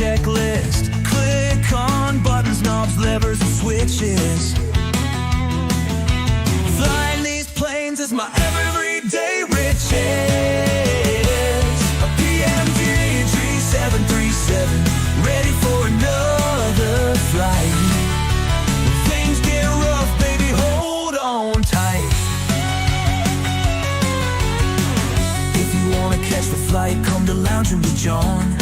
checklist. Click on buttons, knobs, levers, and switches. Flying these planes is my everyday riches. A PMG 3737, ready for another flight. When things get rough, baby, hold on tight. If you wanna catch the flight, come to Lounge with John.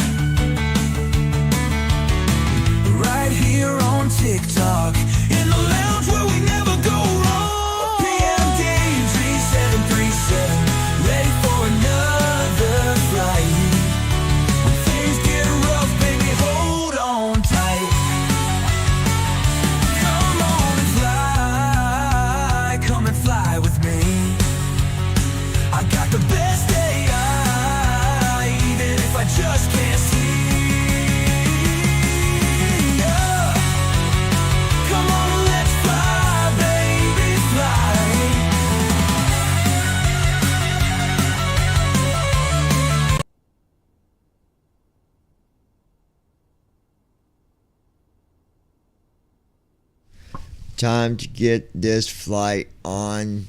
Right here on TikTok, in the lounge where we never go wrong. PMD 3737, ready for another flight. When things get rough, baby, hold on tight. Come and fly with me. I got the best AI, even if I just can't see. Time to get this flight on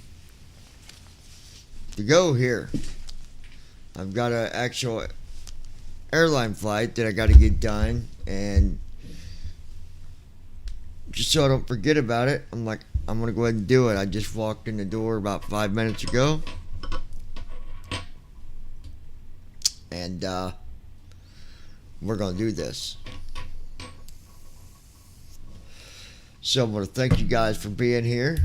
to go here. I've got an actual airline flight that I got to get done, and just so I don't forget about it, I'm going to go ahead and do it. I just walked in the door about 5 minutes ago, and we're going to do this. So I want to thank you guys for being here.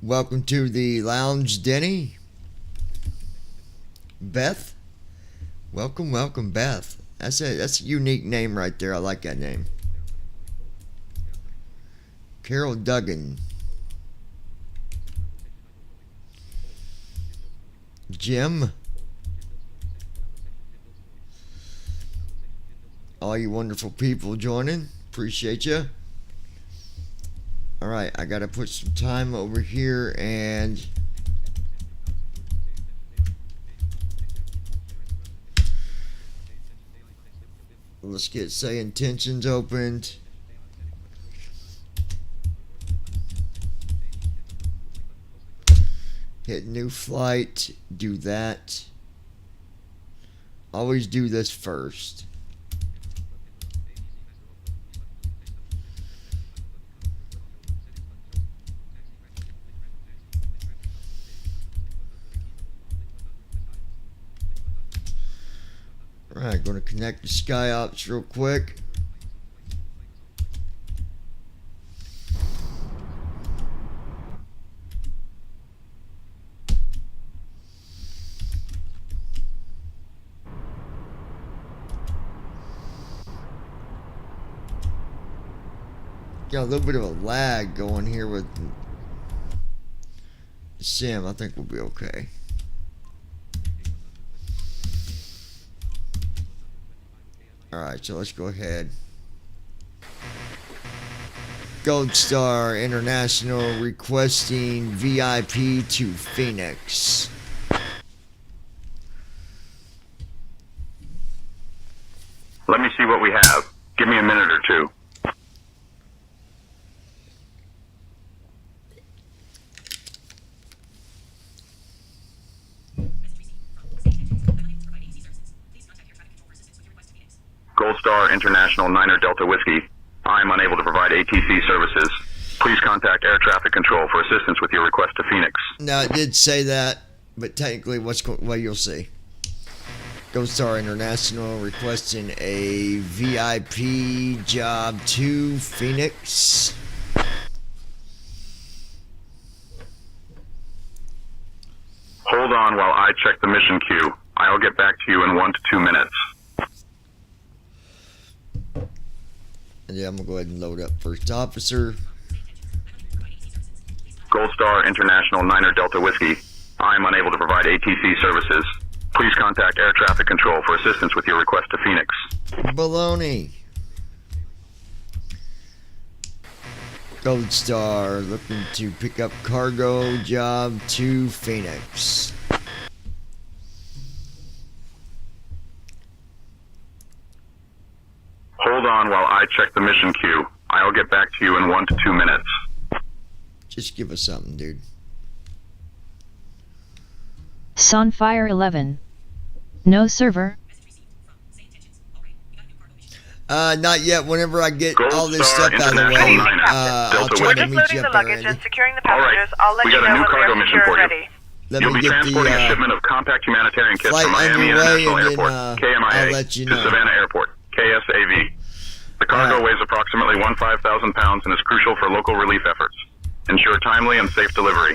Welcome to the Lounge, Denny. Beth. Welcome, Beth. That's a unique name right there. I like that name. Carol Duggan. Jim. All you wonderful people joining. Appreciate you. Alright, I gotta put some time over here and let's get say intentions opened. Hit new flight, do that. Always do this first. Alright, going to connect to SkyOps real quick. Got a little bit of a lag going here with Sim. I think we'll be okay. Alright, so let's go ahead. Gold Star International requesting VIP to Phoenix. Let me see what we have. Give me a minute or two. Gold Star International 9er Delta Whiskey. I am unable to provide ATC services. Please contact Air Traffic Control for assistance with your request to Phoenix. Now, it did say that, but technically, well, you'll see. Gold Star International requesting a VIP job to Phoenix. Hold on while I check the mission queue. I'll get back to you in 1 to 2 minutes. And yeah, I'm going to go ahead and load up First Officer. Gold Star International 9er Delta Whiskey. I am unable to provide ATC services. Please contact Air Traffic Control for assistance with your request to Phoenix. Baloney. Gold Star looking to pick up cargo job to Phoenix. Hold on while I check the mission queue. I'll get back to you in 1 to 2 minutes. Just give us something, dude. Sunfire 11. No server. Not yet. Whenever I get Gold all this Star stuff out of the way, International 9 I'll Delta try We're to just meet Loading you the up there, luggage and Andy. securing the All right. passengers. I'll let We you got a know new when we cargo are mission secure for and you. ready. Let You'll me be get transporting a the shipment of compact humanitarian kits flight from Miami underway, International and then, Airport, KMIA, I'll let you to know. Savannah Airport, KSAV. The cargo All right. weighs approximately 15,000 pounds and is crucial for local relief efforts. Ensure timely and safe delivery.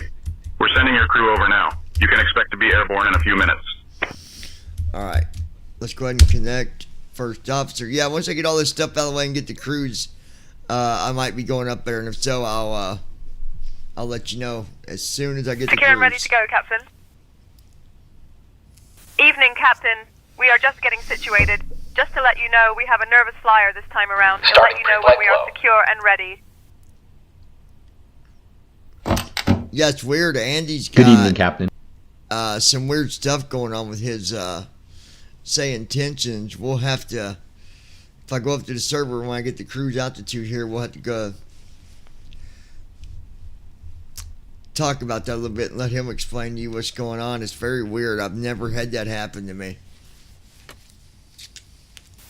We're sending your crew over now. You can expect to be airborne in a few minutes. All right, let's go ahead and connect first officer. Yeah, once I get all this stuff out of the way and get the crews, I might be going up there, and if so, I'll let you know as soon as I get the Secure crews. and ready to go, Captain. Evening, Captain. We are just getting situated. Just to let you know, we have a nervous flyer this time around. We'll let you know when we are secure and ready. Yeah, it's weird. Andy's got Good evening, Captain. some weird stuff going on with his say intentions. We'll have to, if I go up to the server when I get the cruise altitude here, we'll have to go talk about that a little bit and let him explain to you what's going on. It's very weird. I've never had that happen to me.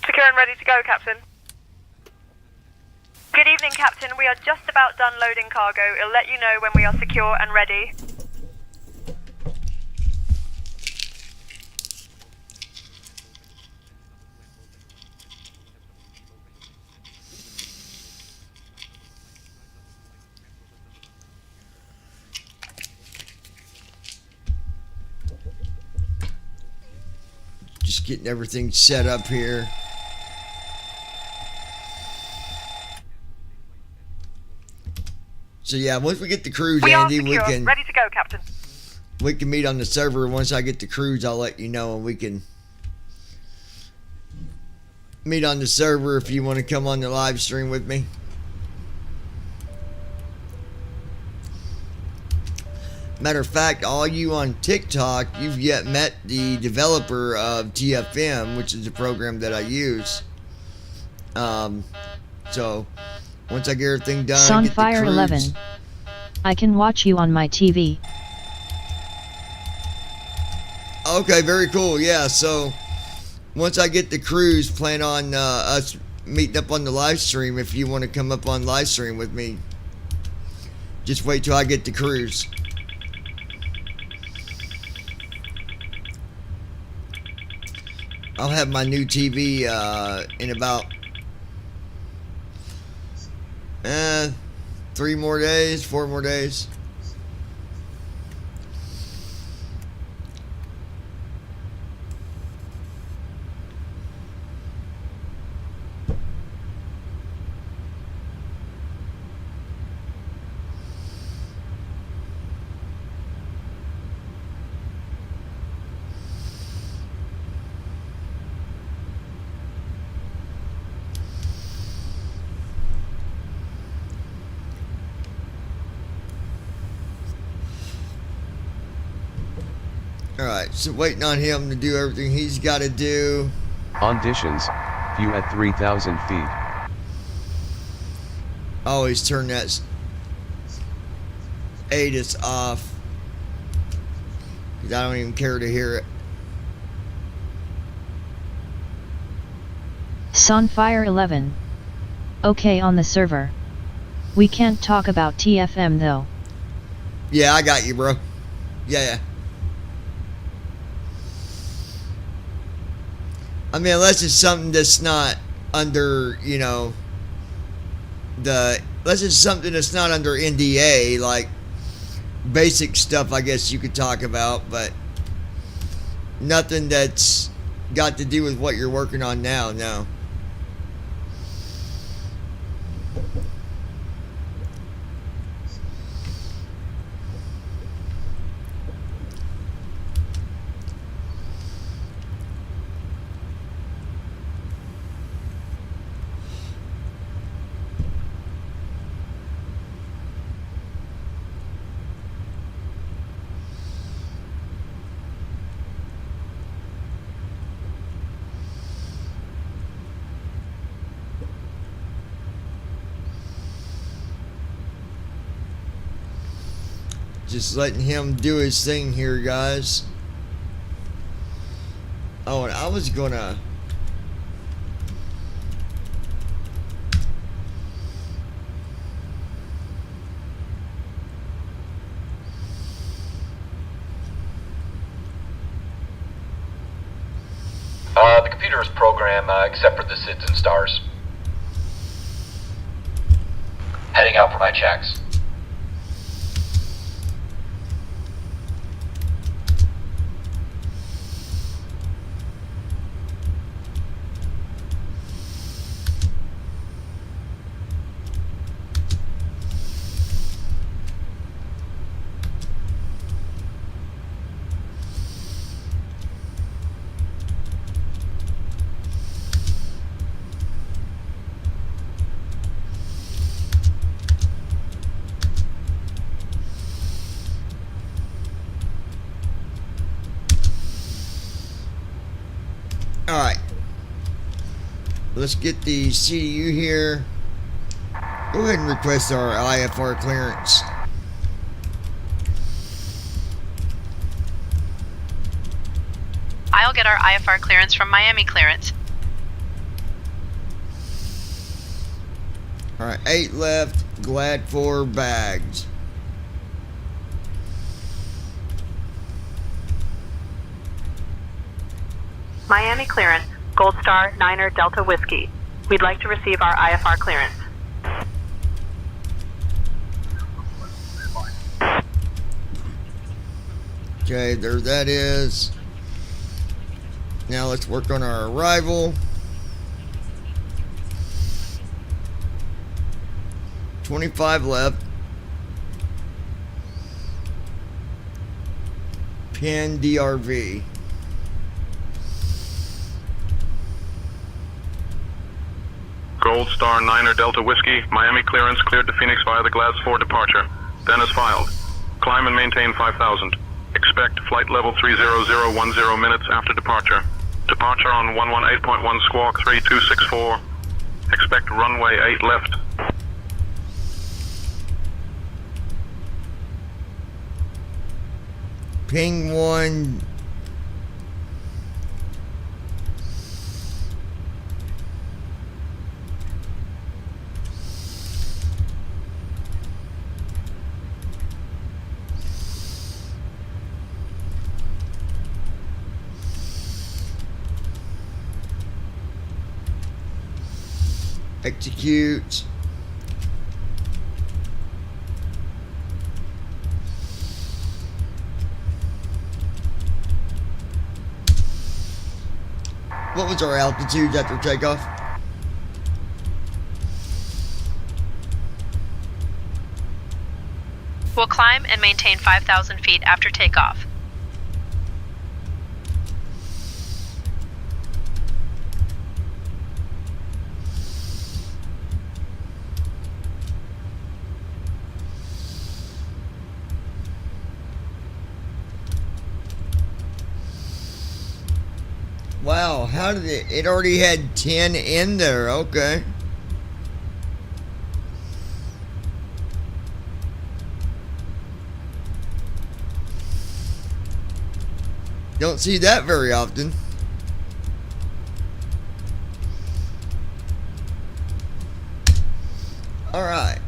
Secure and ready to go, Captain. Good evening, Captain. We are just about done loading cargo. It'll let you know when we are secure and ready. Just getting everything set up here. So yeah, once we get the cruise, We are Andy, secure. we can Ready to go, Captain. meet on the server. Once I get the cruise, I'll let you know, and we can meet on the server if you want to come on the live stream with me. Matter of fact, all you on TikTok, you've yet met the developer of TFM, which is the program that I use. So once I get everything done, get the Sunfire cruise. 11. I can watch you on my TV. Okay, very cool. Yeah, so once I get the cruise, plan on us meeting up on the live stream. If you want to come up on live stream with me, just wait till I get the cruise. I'll have my new TV in about 3 more days, 4 more days. Alright, so waiting on him to do everything he's got to do. Auditions. View at 3,000 feet. Always turn that ATIS off, because I don't even care to hear it. Sunfire 11. Okay, on the server. We can't talk about TFM though. Yeah, I got you, bro. Yeah. I mean, unless it's something that's not under, unless it's something that's not under NDA, like basic stuff, I guess you could talk about, but nothing that's got to do with what you're working on now, no. just letting him do his thing here, guys. Oh, and I was gonna... The computer is programmed except for the SIDS and stars. Heading out for my checks. Alright. Let's get the CDU here. Go ahead and request our IFR clearance. I'll get our IFR clearance from Miami Clearance. Alright, 8 left. Glad for bags. Miami Clearance, Gold Star 9er Delta Whiskey. We'd like to receive our IFR clearance. Okay, there that is. Now let's work on our arrival. 25 left. Pin DRV. Gold Star 9er Delta Whiskey, Miami clearance cleared to Phoenix via the Glads 4 departure. Dennis filed. Climb and maintain 5,000. Expect flight level 30010 minutes after departure. Departure on 118.1 squawk 3264. Expect runway 8 left. Ping 1. Execute. What was our altitude after takeoff? We'll climb and maintain 5,000 feet after takeoff. Wow, how did it already had 10 in there, okay. Don't see that very often. All right.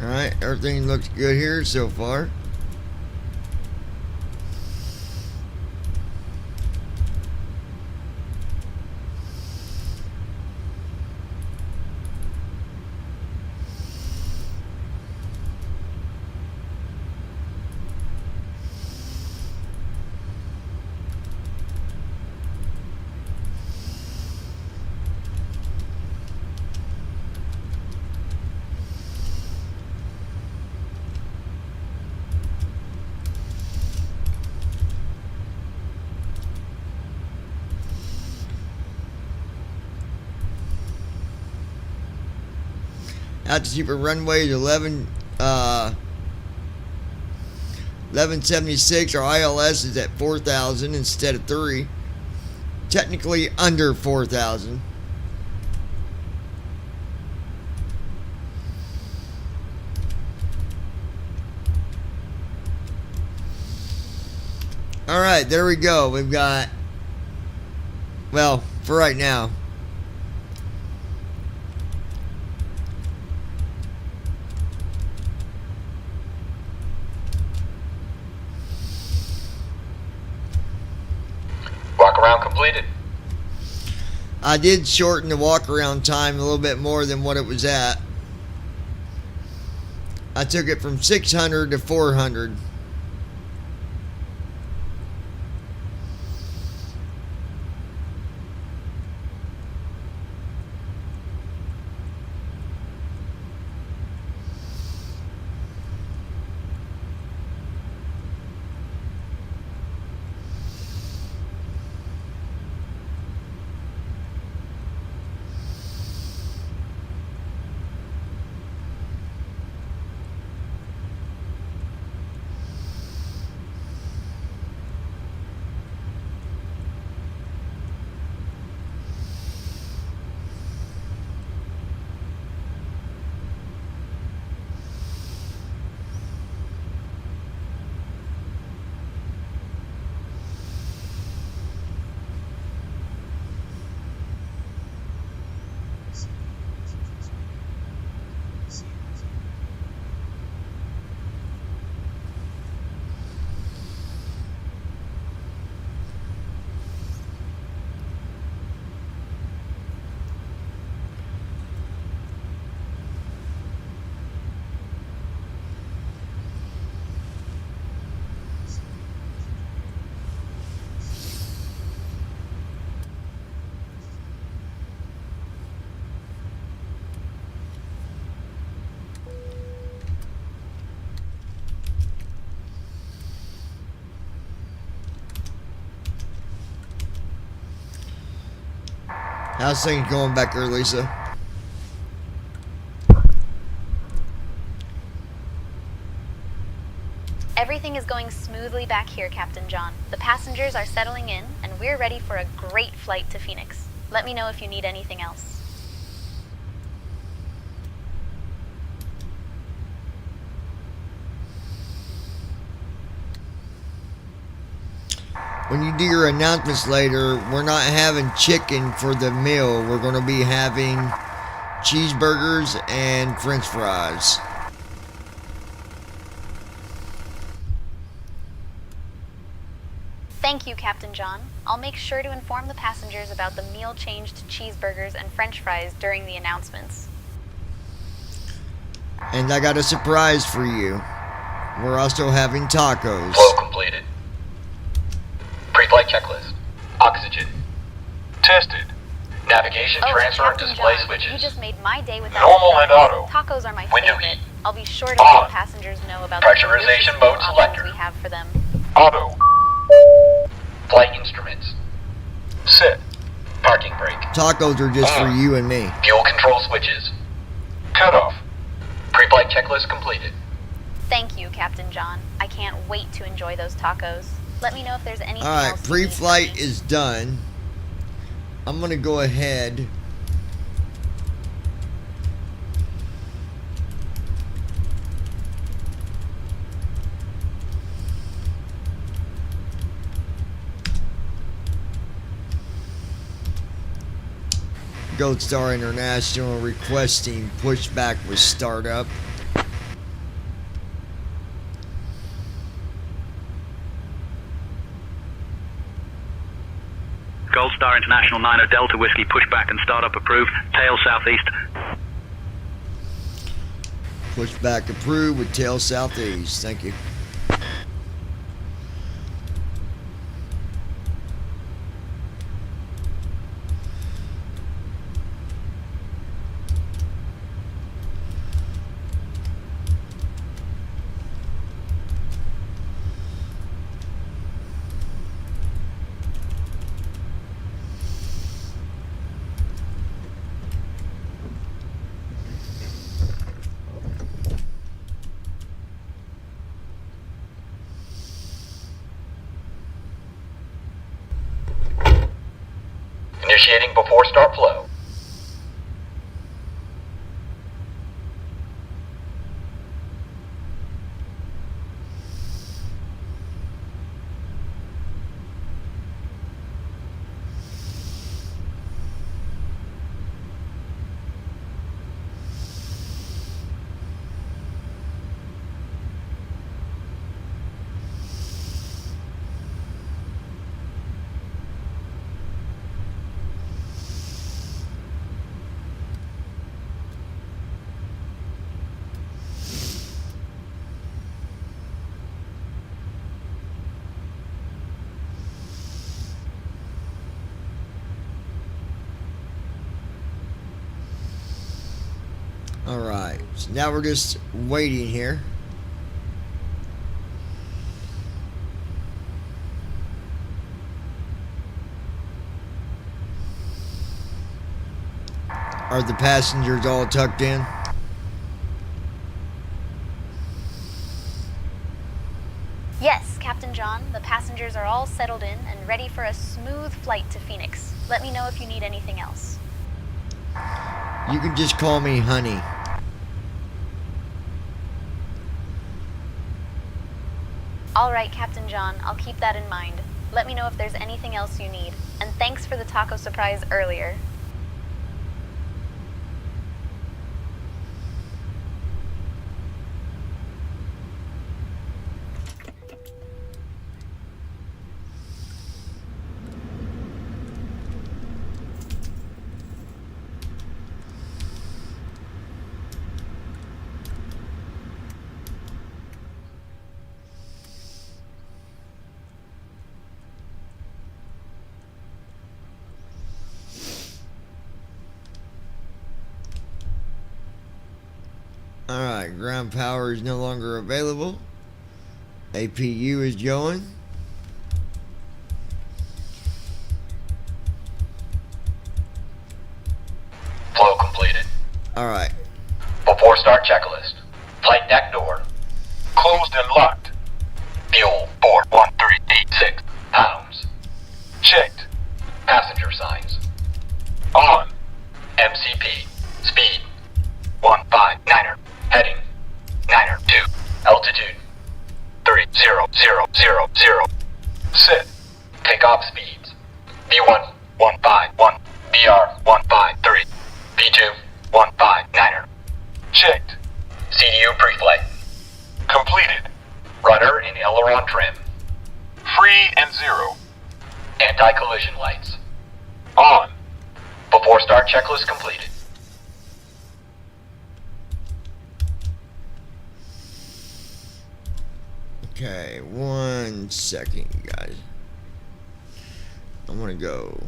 Alright, everything looks good here so far. Altitude for runway is 1176. Our ILS is at 4,000 instead of 3. Technically under 4,000. Alright, there we go. We've got, well, for right now, Walk around completed. I did shorten the walk around time a little bit more than what it was at. I took it from 600 to 400. How's things going back there, Lisa? Everything is going smoothly back here, Captain John. The passengers are settling in, and we're ready for a great flight to Phoenix. Let me know if you need anything else. When you do your announcements later, we're not having chicken for the meal. We're going to be having cheeseburgers and french fries. Thank you, Captain John. I'll make sure to inform the passengers about the meal change to cheeseburgers and french fries during the announcements. And I got a surprise for you. We're also having tacos. Flow completed. Pre-flight checklist. Oxygen. Tested. Navigation transfer and Captain display John, switches. you just made my day with that. Normal and auto. Tacos are my Window favorite. heat. I'll be sure to On. let the passengers know about Pressurization the mode options selector. we have for them. Auto. Flight instruments. Set. Parking brake. Tacos are just for you and me. Fuel control switches. Cut off. Pre-flight checklist completed. Thank you, Captain John. I can't wait to enjoy those tacos. Let me know if there's anything Alright, else you need from pre-flight me. is done. I'm going to go ahead. Gold Star International requesting pushback with startup. Gold Star International 90 Delta Whiskey, pushback and startup approved. Tail southeast. Pushback approved with tail southeast. Thank you. Initiating before start flow. Alright, so now we're just waiting here. Are the passengers all tucked in? Yes, Captain John, the passengers are all settled in and ready for a smooth flight to Phoenix. Let me know if you need anything else. You can just call me Honey. All right, Captain John, I'll keep that in mind. Let me know if there's anything else you need. And thanks for the taco surprise earlier. Alright, ground power is no longer available. APU is going. Flow completed. Alright. Before start checklist. Flight deck door. Closed and locked. Fuel 41386 pounds. Checked. Passenger signs. On. MCP. Speed 159er. Heading 9er 2. Altitude 30000. Set. Takeoff speeds. B1 151. BR 153. B2 159er. Checked. CDU pre-flight. Completed. Rudder and aileron trim. Free and zero. Anti-collision lights. On. Before start checklist completed. Okay, 1 second, you guys. I'm gonna go.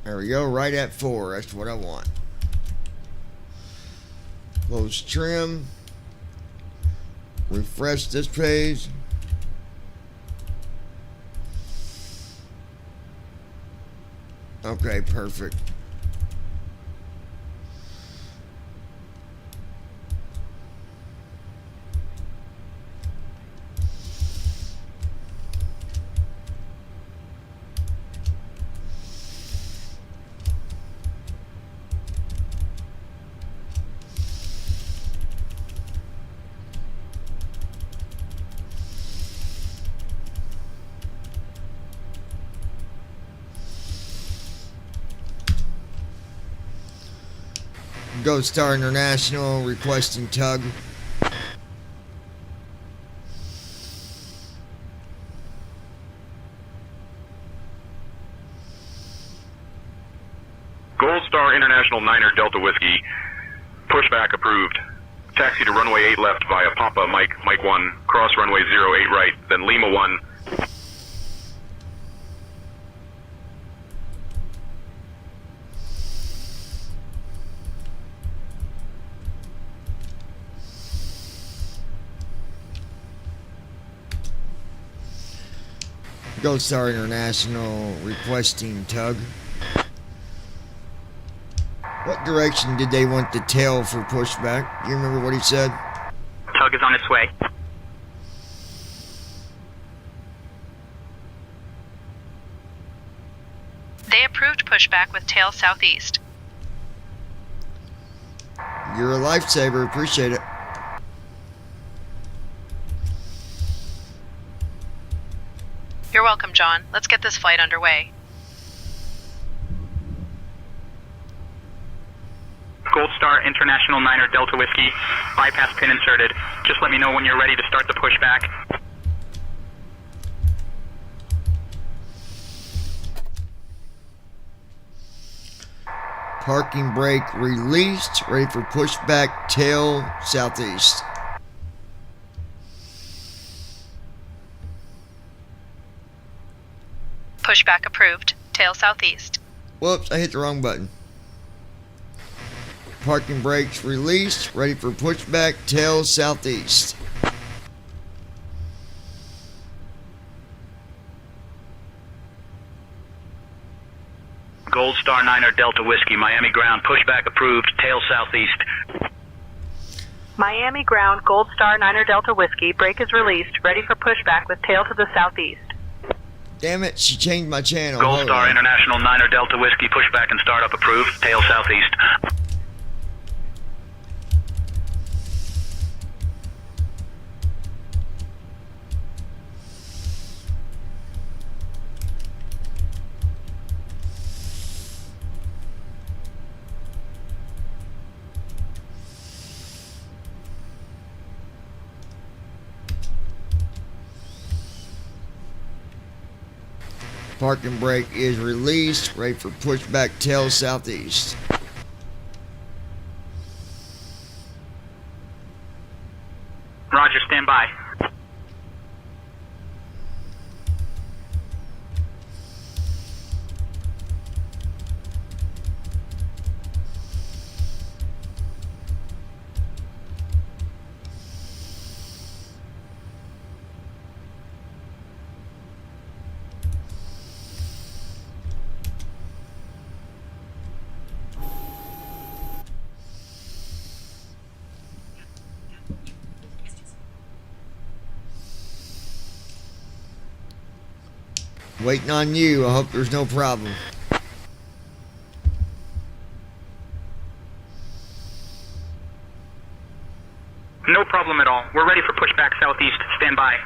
There we go, right at 4. That's what I want. Close trim. Refresh this page. Okay, perfect. Gold Star International requesting tug. Gold Star International 9er Delta Whiskey. Pushback approved. Taxi to runway 8 left via Papa Mike 1. Cross runway 08 right, then Lima 1. Gold Star International requesting tug. What direction did they want the tail for pushback? Do you remember what he said? Tug is on its way. They approved pushback with tail southeast. You're a lifesaver. Appreciate it. You're welcome, John. Let's get this flight underway. Gold Star International 9er Delta Whiskey. Bypass pin inserted. Just let me know when you're ready to start the pushback. Parking brake released. Ready for pushback. Tail southeast. Pushback approved. Tail southeast. Whoops, I hit the wrong button. Parking brakes released. Ready for pushback. Tail southeast. Gold Star 9er Delta Whiskey. Miami ground. Pushback approved. Tail southeast. Miami ground, Gold Star 9er Delta Whiskey. Brake is released. Ready for pushback with tail to the southeast. Damn it, she changed my channel. Gold Hold Star on. International 9er Delta Whiskey. Pushback and startup approved. Tail southeast. Parking brake is released. Ready for pushback. Tail southeast. Roger, stand by. Waiting on you. I hope there's no problem. No problem at all. We're ready for pushback southeast. Stand by.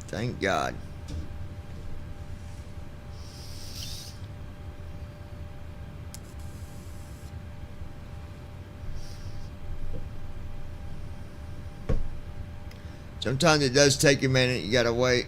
Thank God. Sometimes it does take a minute. You gotta wait.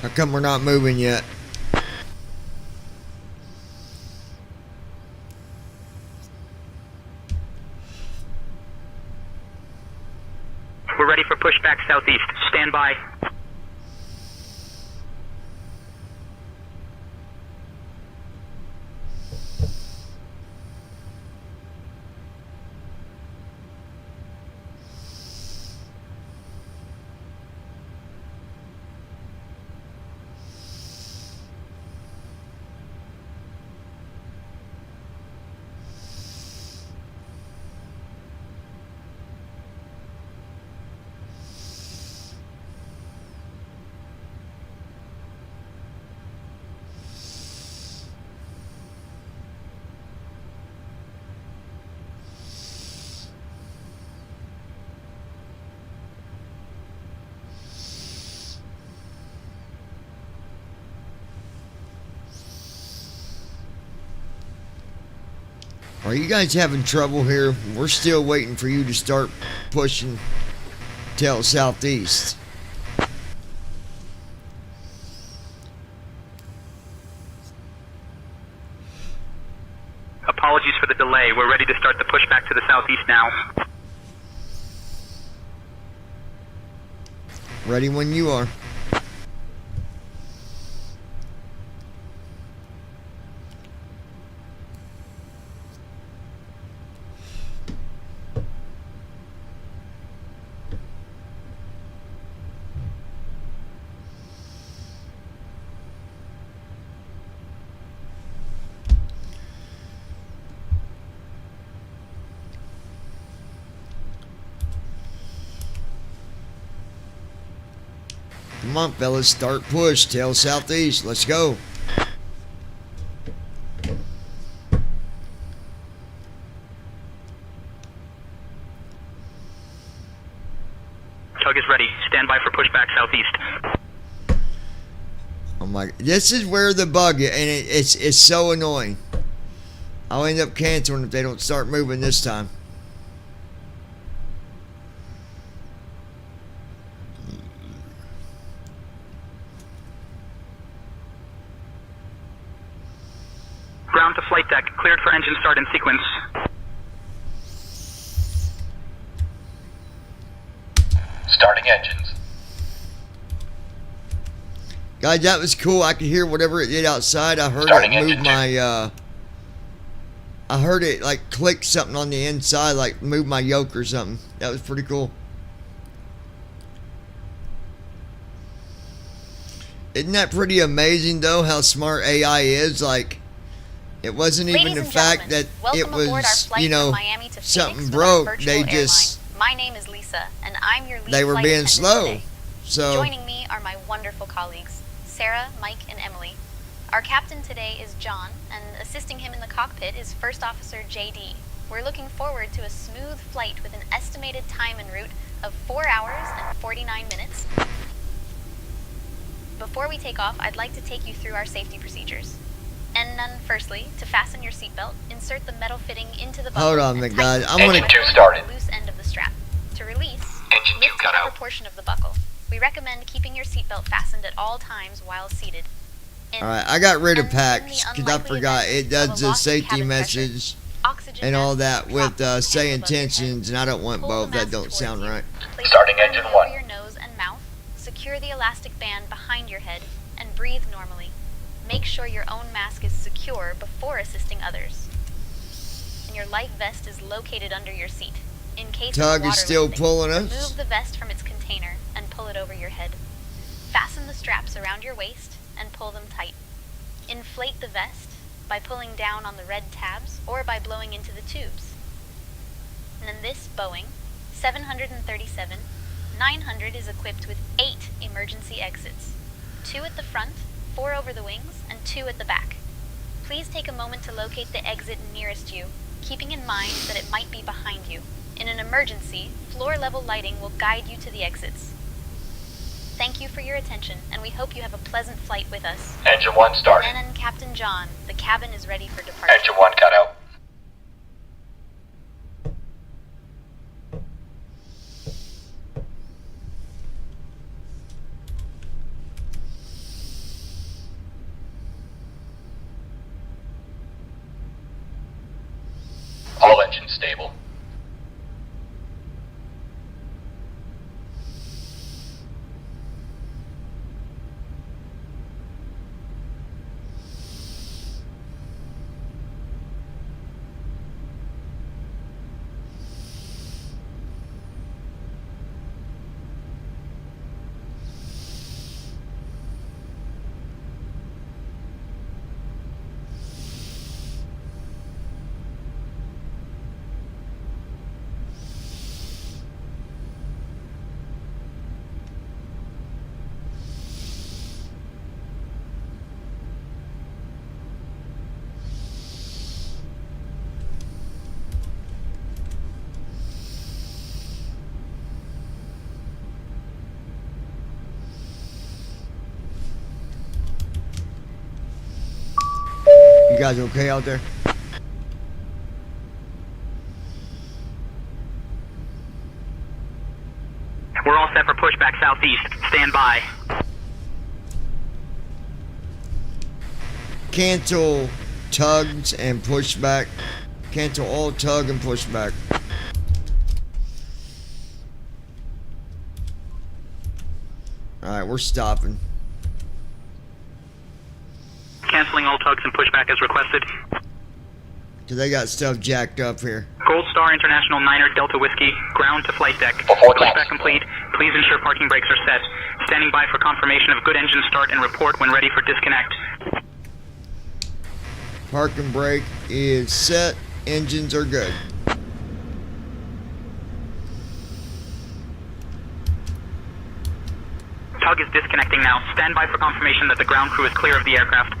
How come we're not moving yet? We're ready for pushback southeast. Stand by. Are you guys having trouble here? We're still waiting for you to start pushing tail southeast. Apologies for the delay. We're ready to start the pushback to the southeast now. Ready when you are. Come on, fellas, start push. Tail southeast. Let's go. Tug is ready. Stand by for pushback southeast. Oh my! This is where the bug is, and it's so annoying. I'll end up canceling if they don't start moving this time. Ground to flight deck. Cleared for engine start in sequence. Starting engines. Guys, that was cool. I could hear whatever it did outside. I heard Starting it move engine my, I heard it like click something on the inside, like move my yoke or something. That was pretty cool. Isn't that pretty amazing though, how smart AI is? Like, it wasn't even the fact that it was, you know, something broke. They just, My name is Lisa, and I'm your lead they were flight being attendant slow. today. So, Joining me are my wonderful colleagues, Sarah, Mike, and Emily. Our captain today is John, and assisting him in the cockpit is First Officer JD. We're looking forward to a smooth flight with an estimated time en route of 4 hours and 49 minutes. Before we take off, I'd like to take you through our safety procedures. And then, firstly, to fasten your seatbelt, insert the metal fitting into the buckle. hold on, and McDonald. tighten I'm the gonna. Engine 2 started. the loose end of the strap. To release, Engine 2 lift cut whatever out. portion of the buckle. We recommend keeping your seatbelt fastened at all times while seated. All right, I got rid of And in the packs because I unlikely forgot event it does of a the loss in safety cabin pressure, message oxygen and all masks that drop with from the say panel above your head. intentions, and I don't want Pull both. the That mask don't towards sound you. right. Place Starting it engine over 1. your nose and mouth. Secure the elastic band behind your head and breathe normally. Make sure your own mask is secure before assisting others. And your life vest is located under your seat. In case Tug of is water still landing, pulling remove us. the vest from its container and pull it over your head. Fasten the straps around your waist and pull them tight. Inflate the vest by pulling down on the red tabs or by blowing into the tubes. And then this Boeing 737-900 is equipped with 8 emergency exits. 2 at the front, 4 over the wings, and 2 at the back. Please take a moment to locate the exit nearest you, keeping in mind that it might be behind you. In an emergency, floor-level lighting will guide you to the exits. Thank you for your attention, and we hope you have a pleasant flight with us. Engine 1 started. Ben and Captain John, the cabin is ready for departure. Engine 1 cut out. All engines stable. You guys okay out there? southeast. Stand by. Cancel tugs and pushback. Cancel all tug and pushback. Alright, we're stopping. Canceling all tugs and pushback as requested. Cause they got stuff jacked up here. Gold Star International 9er Delta Whiskey, ground to flight deck. Before Pushback taxi. complete. Please ensure parking brakes are set. Standing by for confirmation of good engine start and report when ready for disconnect. Parking brake is set. Engines are good. Tug is disconnecting now. Stand by for confirmation that the ground crew is clear of the aircraft.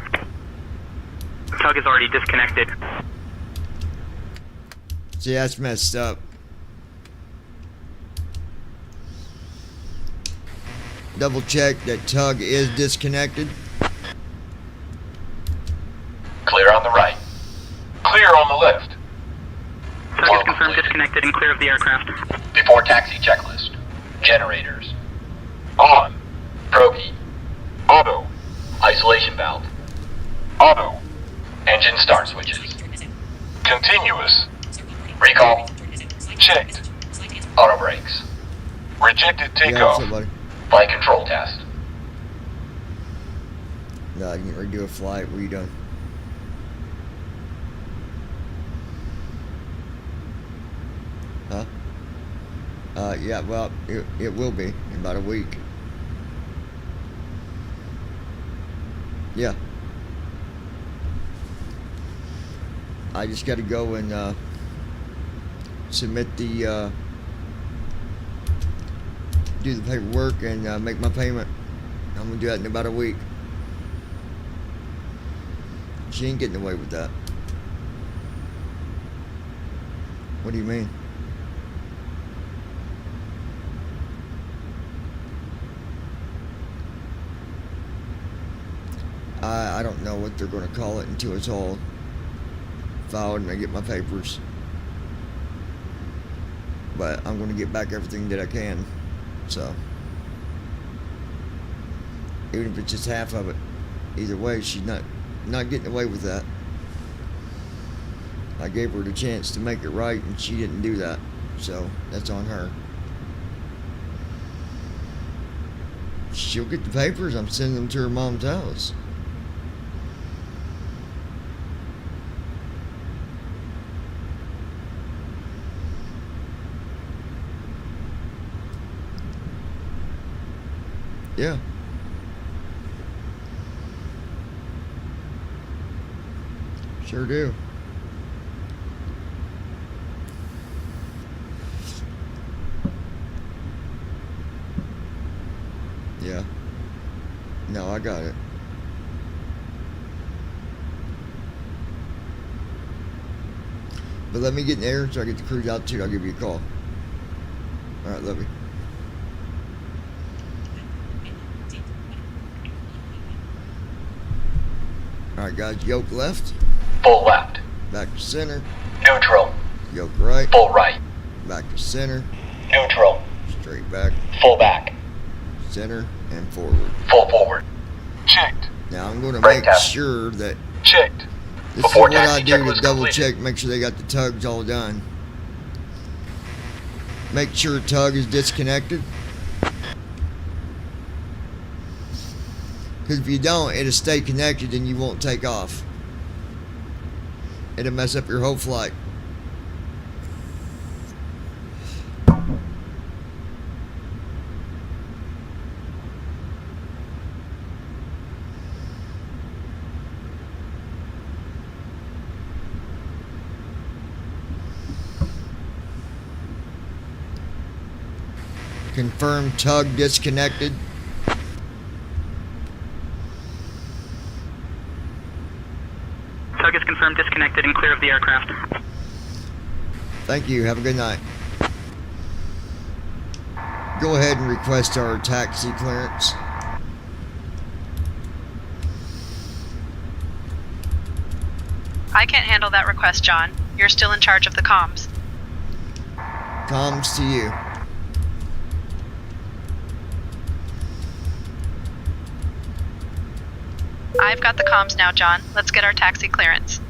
Tug is already disconnected. See, that's messed up. Double check that tug is disconnected. Clear on the right. Clear on the left. Tug is confirmed disconnected and clear of the aircraft. Before taxi checklist. Generators. On. Probe heat. Auto. Isolation valve. Auto. Engine start switches. Continuous. Recall. Checked. Auto brakes. Rejected Yeah, what's up, buddy? Flight control test. No, I didn't redo a flight. What are you doing? Huh? Yeah, well, it will be in about a week. Yeah. I just got to go and submit the do the paperwork and make my payment. I'm gonna do that in about a week. She ain't getting away with that. What do you mean? I don't know what they're gonna call it until it's all filed and I get my papers. But I'm gonna get back everything that I can. So even if it's just half of it, either way, she's not getting away with that. I gave her the chance to make it right, and she didn't do that. So that's on her. She'll get the papers. I'm sending them to her mom's house. Yeah. Sure do. Yeah. No, I got it. But let me get in there so I get the cruise altitude. I'll give you a call. Alright, love you. Alright guys, yoke left. Full left. Back to center. Neutral. Yoke right. Full right. Back to center. Neutral. Straight back. Full back. Center and forward. Full forward. Checked. Now I'm going to Brake make test. sure that Checked. this Before is what I taxi do checklist to double completed. check, make sure they got the tugs all done. Make sure tug is disconnected. Because if you don't, it'll stay connected and you won't take off. It'll mess up your whole flight. Confirm tug disconnected. Tug is confirmed disconnected and clear of the aircraft. Thank you. Have a good night. Go ahead and request our taxi clearance. I can't handle that request, John. You're still in charge of the comms. Comms to you. I've got the comms now, John. Let's get our taxi clearance.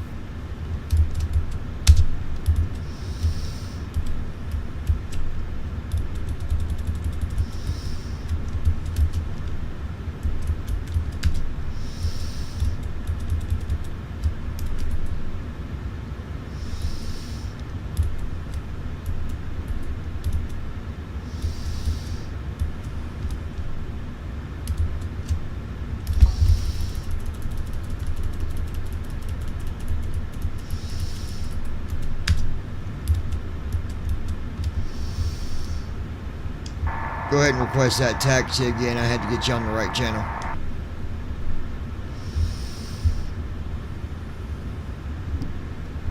Go ahead and request that taxi again. I had to get you on the right channel.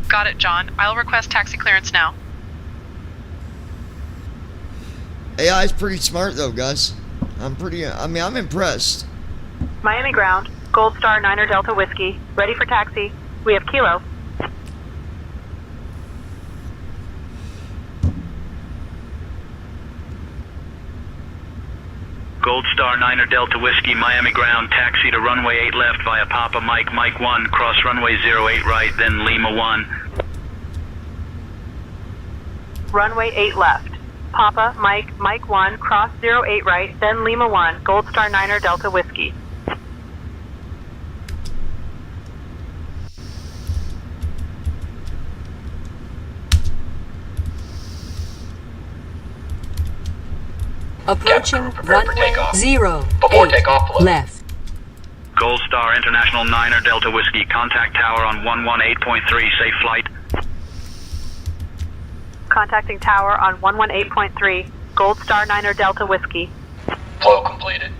Got it, John. I'll request taxi clearance now. AI is pretty smart though, guys. I'm impressed. Miami ground, Gold Star 9er Delta Whiskey, ready for taxi. We have Kilo. Gold Star 9er Delta Whiskey, Miami ground, taxi to runway 8 left via Papa Mike, Mike 1, cross runway 08 right, then Lima 1. Runway 8 left. Papa, Mike, Mike 1, cross 08 right, then Lima 1, Gold Star 9er Delta Whiskey. Approaching runway 08 left. Gold Star International 9er Delta Whiskey, contact tower on 118.3, safe flight. Contacting tower on 118.3, Gold Star 9er Delta Whiskey. Flow completed.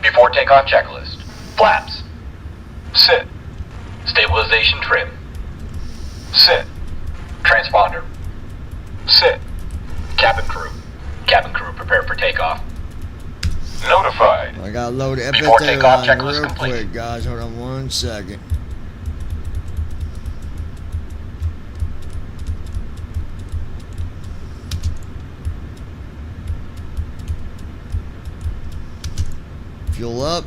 Before takeoff checklist. Flaps. Sit. Stabilization trim. Sit. Transponder. Sit. Cabin crew. Cabin crew prepare for takeoff. Notified. I gotta load Before FFA takeoff line checklist real complete. quick, guys. Hold on 1 second. Fuel up.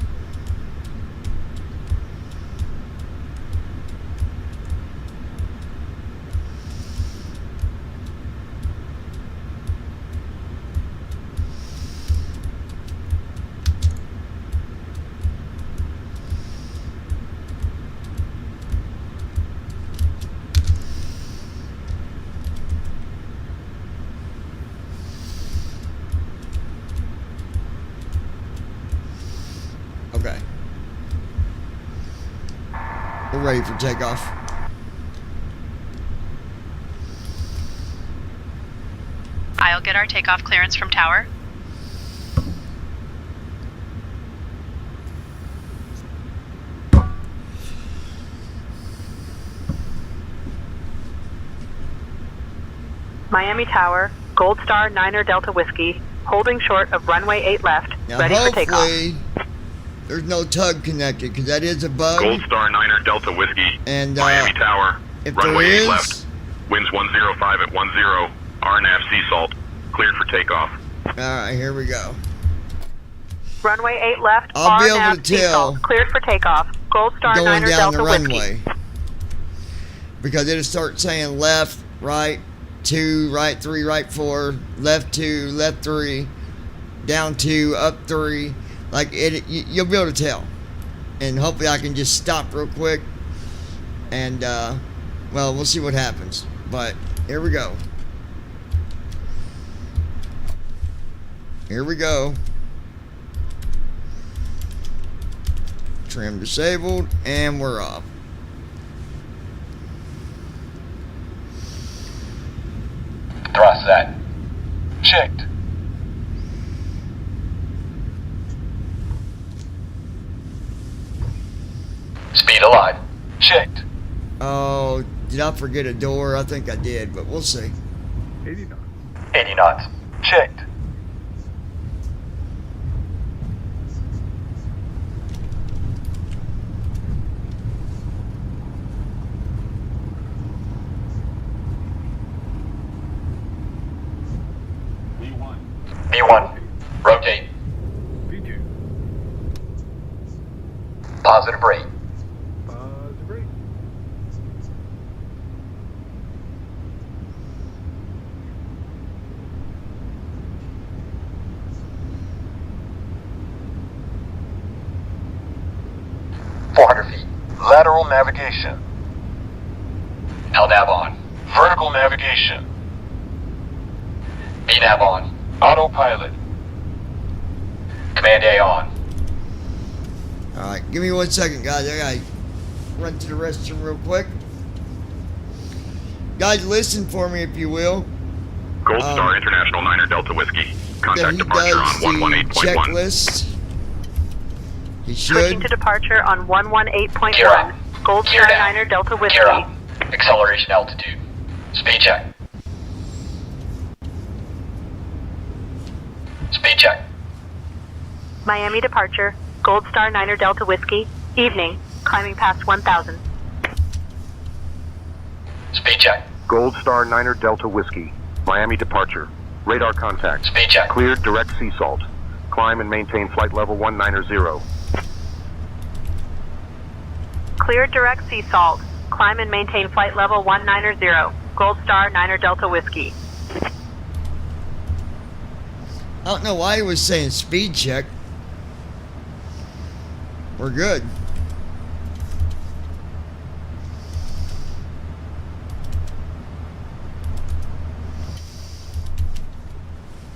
Okay. We're ready for takeoff. I'll get our takeoff clearance from tower. Miami Tower, Gold Star 9er Delta Whiskey, holding short of runway 8 left, Now ready for takeoff. hopefully there's no tug connected because that is a bug. Gold Star 9er Delta Whiskey, And Miami Tower, if runway there 8 is, left, winds 105 at 10, RNAV sea salt, cleared for takeoff. all right, here we go. Runway 8 left, I'll be able RNAV to tell Seasalt, cleared for takeoff. Gold Star Going 9er down the Delta Whiskey. runway because it'll start saying left, right, 2, right 3, right 4, left 2, left 3, down 2, up 3. Like you'll be able to tell, and hopefully I can just stop real quick, and well, we'll see what happens. But here we go. Here we go. Trim disabled, and we're off. Thrust set. Checked. Speed alive. Checked. Oh, did I forget a door? I think I did, but we'll see. 80 knots. 80 knots. Checked. V1. Rotate. V2. Positive rate. Lateral navigation. LNAV on. Vertical navigation. VNAV on. Autopilot. Command A on. Alright, give me 1 second, guys. I gotta run to the restroom real quick. Guys, listen for me if you will. Gold Star International 9er Delta Whiskey. That Contact he departure does on the 118.1. checklist. He Switching should. to departure on 118.1. Kira. Gold Gear Star down. 9er Delta Whiskey. Kira. Acceleration altitude. Speed check. Speed check. Miami departure. Gold Star 9er Delta Whiskey. Evening. Climbing past 1,000. Speed check. Gold Star 9er Delta Whiskey. Miami departure. Radar contact. Speed check. Cleared direct sea salt. Climb and maintain flight level 190. Cleared direct sea salt. Climb and maintain flight level 190. Gold Star 9er Delta Whiskey. I don't know why he was saying speed check. We're good.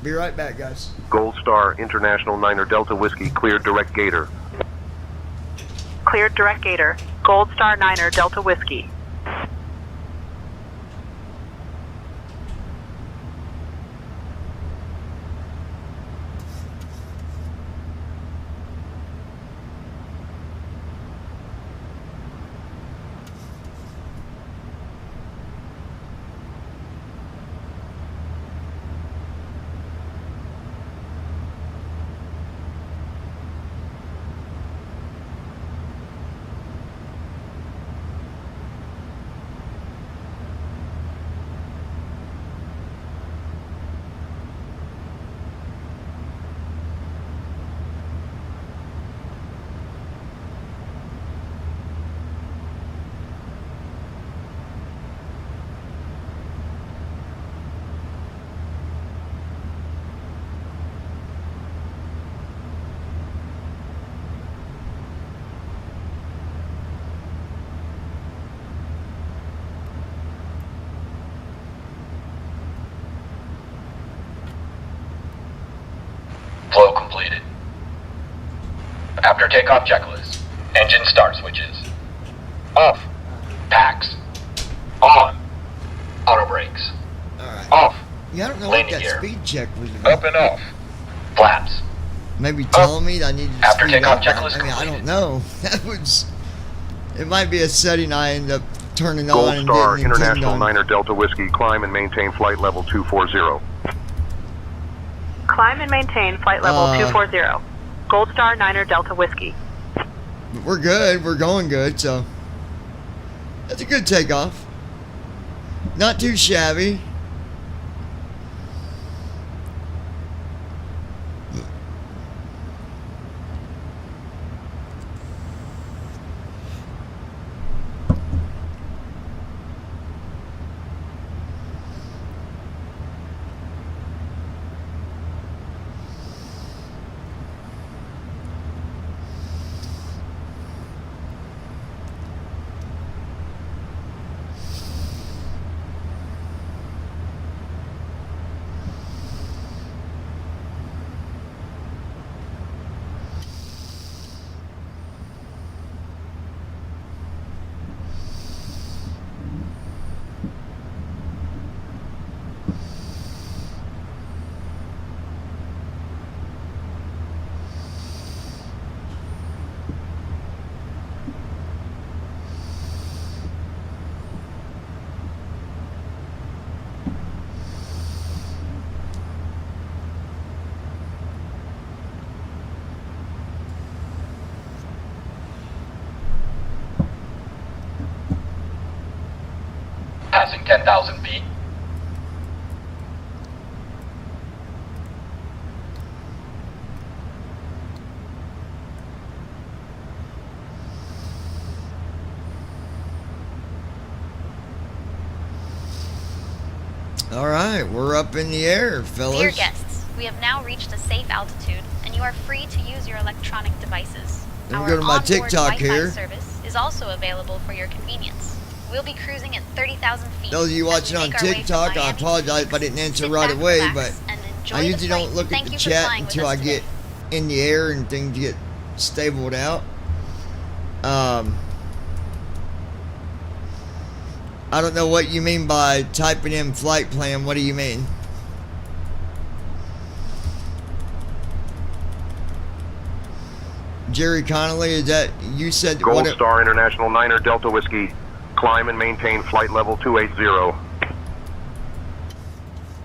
Be right back, guys. Gold Star International 9er Delta Whiskey. Cleared direct gator. Cleared direct gator. Gold Star 9er Delta Whiskey. Flow completed. After takeoff checklist. Engine start switches. Off. Packs. On. Auto brakes. Alright. Off. Yeah, I don't know Landing what that gear. speed check was about. Up and off. Flaps. Maybe telling me that I need to After speed takeoff up. checklist I mean, I completed. don't know. That was. It might be a setting I end up turning Gold on and Star didn't intend International on. 9er Delta Whiskey. Climb and maintain flight level 240. Climb and maintain flight level 240. Gold Star 9er Delta Whiskey. We're good. We're going good. So that's a good takeoff. Not too shabby. Passing 10,000 feet. All right, we're up in the air, fellas. Dear guests, we have now reached a safe altitude, and you are free to use your electronic devices. Let me Our go to my onboard TikTok Wi-Fi here. service is also available for your convenience. We'll be cruising at 30,000 feet. Those of you watching on TikTok, I apologize if I didn't answer right away, but I usually don't look at the chat until I get in the air and things get stabled out. I don't know what you mean by typing in flight plan. What do you mean? Jerry Connolly, is that you said? Gold Star International 9er Delta Whiskey. Climb and maintain flight level 280.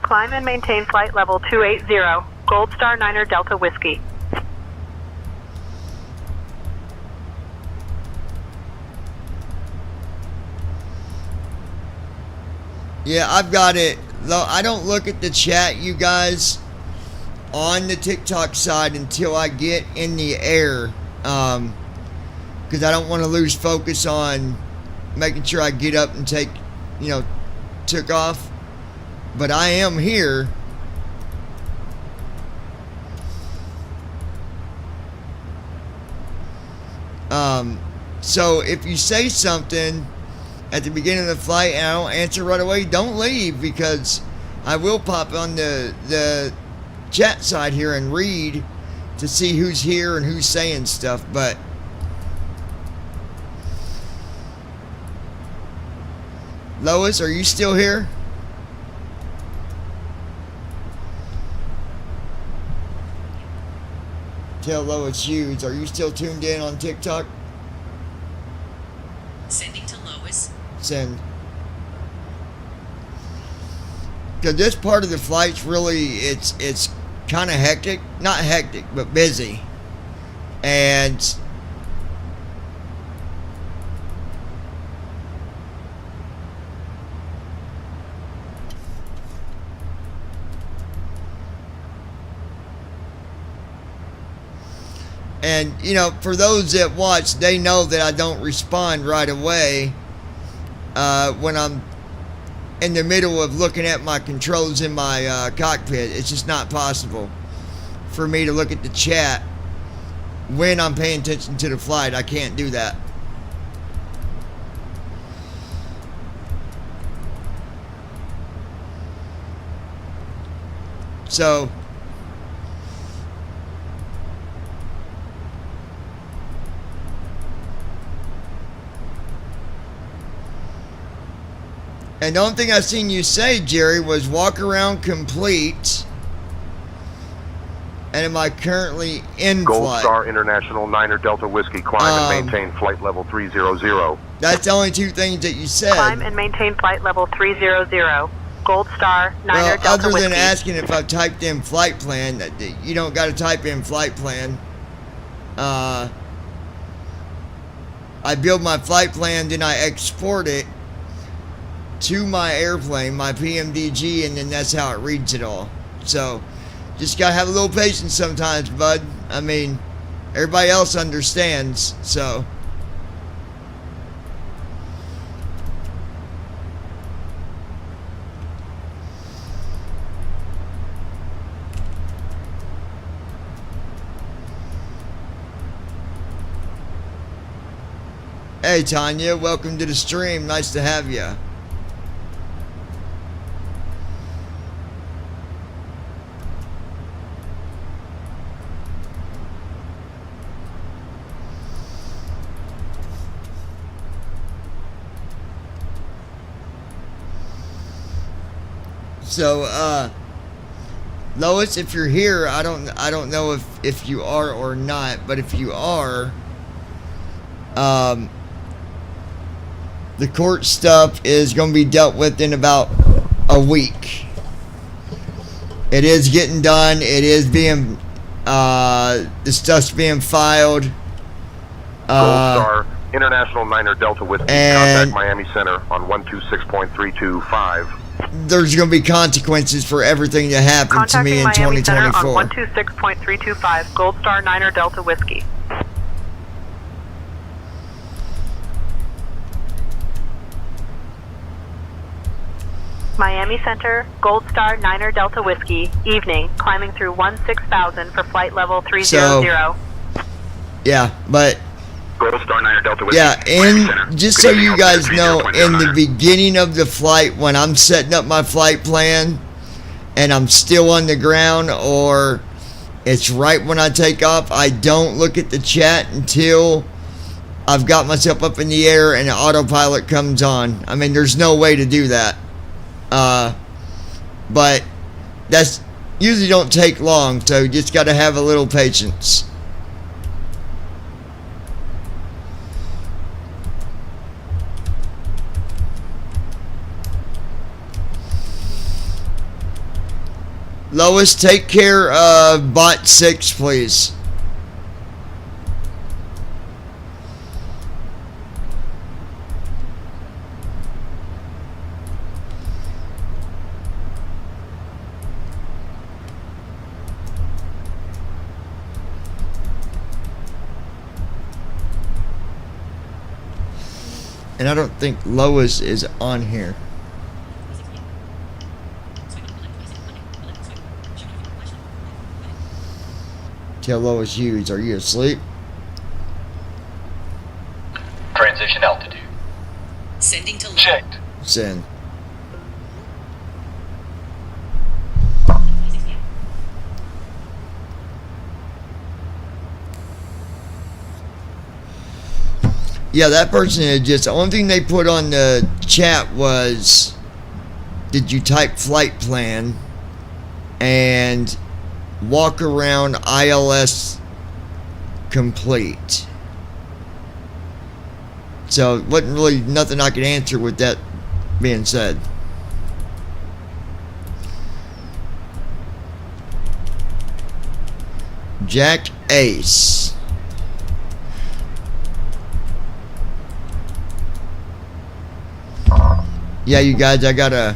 Climb and maintain flight level 280. Gold Star 9er Delta Whiskey. Yeah, I've got it. Though I don't look at the chat, you guys, on the TikTok side until I get in the air, because I don't want to lose focus on making sure I get up and took off. But I am here. So if you say something at the beginning of the flight and I don't answer right away, don't leave, because I will pop on the chat side here and read to see who's here and who's saying stuff. But Lois, are you still here? Tell Lois Hughes, are you still tuned in on TikTok? Sending to Lois. Send. Because this part of the flight's really, it's kind of hectic. Not hectic, but busy. And for those that watch, they know that I don't respond right away when I'm in the middle of looking at my controls in my cockpit. It's just not possible for me to look at the chat when I'm paying attention to the flight. I can't do that. So and the only thing I seen you say, Jerry, was walk around complete. And am I currently in Gold flight? Star International 9er Delta Whiskey. Climb and maintain flight level 300. That's the only two things that you said. Climb and maintain flight level 300. Gold Star 9er Well, Delta other Whiskey. than asking if I've typed in flight plan, you don't got to type in flight plan. I build my flight plan, then I export it to my airplane, my PMDG, and then that's how it reads it all. So, just gotta have a little patience sometimes, bud. I mean, everybody else understands, so. Hey, Tanya, welcome to the stream. Nice to have you. So, Lois, if you're here, I don't know if you are or not, but if you are, the court stuff is going to be dealt with in about a week. It is getting done. It is being, the stuff's being filed. Gold Star International 9er Delta Whiskey. Contact Miami Center on 126.325. There's going to be consequences for everything that happened to me in Miami 2024. Center on 126.325. Gold Star 9er Delta Whiskey. Miami Center, Gold Star 9er Delta Whiskey, evening, climbing through 16,000 for flight level 300. Yeah, but Gold Star 9 Delta Whiskey. Yeah, and just so you guys know, in the beginning of the flight, when I'm setting up my flight plan and I'm still on the ground, or it's right when I take off, I don't look at the chat until I've got myself up in the air and the autopilot comes on. I mean, there's no way to do that. But that's usually don't take long, so you just got to have a little patience. Lois, take care of bot 6, please. And I don't think Lois is on here. Tell Lois Hughes, are you asleep? Transition altitude. Sending to Checked. Send. Yeah, that person had just, the only thing they put on the chat was, did you type flight plan and walk around ILS complete? So it wasn't really nothing I could answer with that being said. Jack Ace. Yeah, you guys, I got a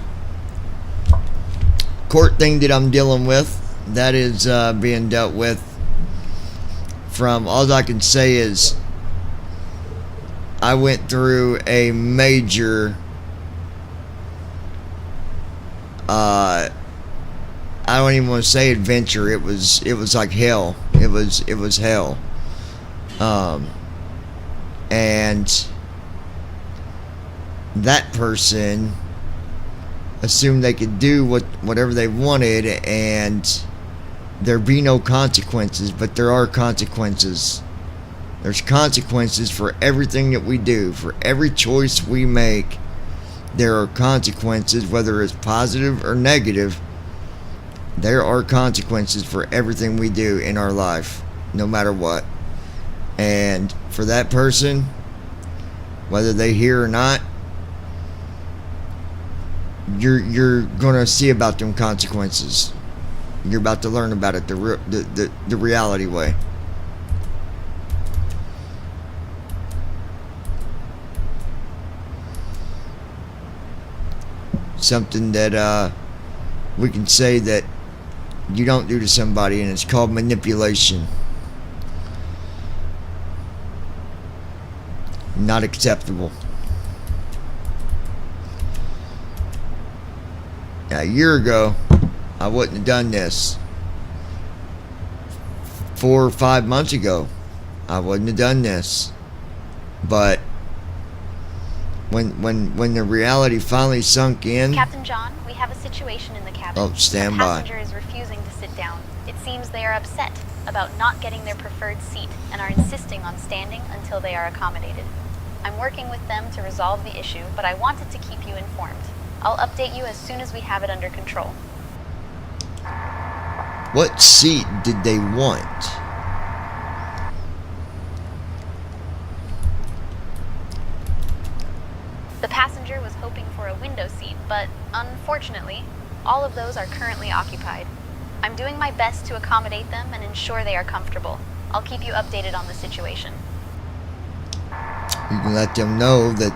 court thing that I'm dealing with. That is being dealt with. From all I can say is I went through a major I don't even want to say adventure. It was like hell. It was hell. And that person assumed they could do whatever they wanted and there be no consequences, but there are consequences. There's consequences for everything that we do. For every choice we make, there are consequences, whether it's positive or negative. There are consequences for everything we do in our life, no matter what. And for that person, whether they hear or not, you're gonna see about them consequences. You're about to learn about it the reality way. Something that we can say that you don't do to somebody, and it's called manipulation. Not acceptable. Now, a year ago, I wouldn't have done this. 4 or 5 months ago, I wouldn't have done this. But when the reality finally sunk in. Captain John, we have a situation in the cabin. Oh, stand the by. passenger is refusing to sit down. It seems they are upset about not getting their preferred seat and are insisting on standing until they are accommodated. I'm working with them to resolve the issue, but I wanted to keep you informed. I'll update you as soon as we have it under control. What seat did they want? The passenger was hoping for a window seat, but unfortunately, all of those are currently occupied. I'm doing my best to accommodate them and ensure they are comfortable. I'll keep you updated on the situation. You can let them know that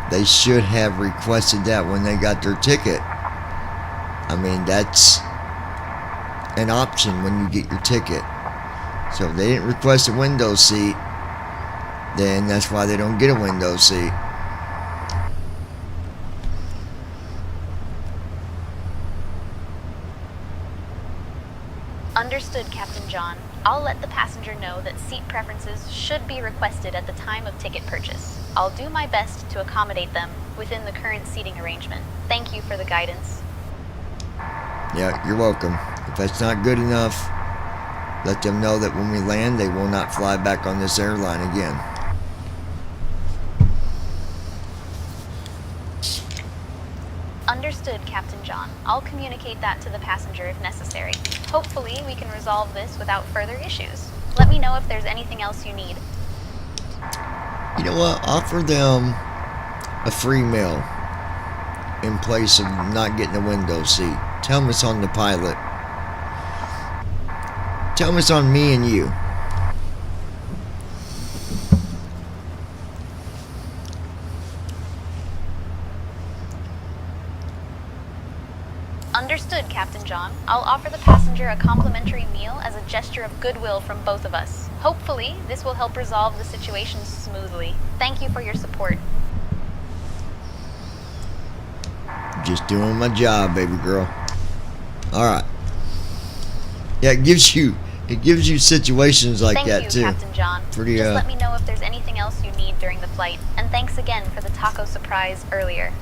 they should have requested that when they got their ticket. I mean, that's an option when you get your ticket. So if they didn't request a window seat, then that's why they don't get a window seat. Understood. Understood, Captain John. I'll let the passenger know that seat preferences should be requested at the time of ticket purchase. I'll do my best to accommodate them within the current seating arrangement. Thank you for the guidance. Yeah, you're welcome. If that's not good enough, let them know that when we land, they will not fly back on this airline again. Understood, Captain John. I'll communicate that to the passenger if necessary. Hopefully, we can resolve this without further issues. Let me know if there's anything else you need. You know what? Offer them a free meal in place of not getting a window seat. Tell them it's on the pilot. Tell them it's on me and you. Understood, Captain John. I'll offer the passenger a complimentary meal as a gesture of goodwill from both of us. Hopefully, this will help resolve the situation smoothly. Thank you for your support. Just doing my job, baby girl. Alright. Yeah, it gives you situations like that too. Thank you, Captain John. Pretty, Just let me know if there's anything else you need during the flight. And thanks again for the taco surprise earlier.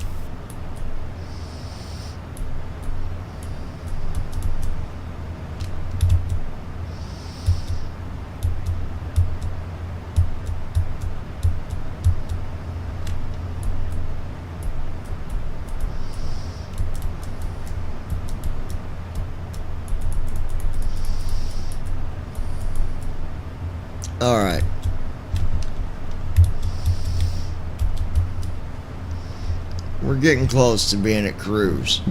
Alright. We're getting close to being at cruise.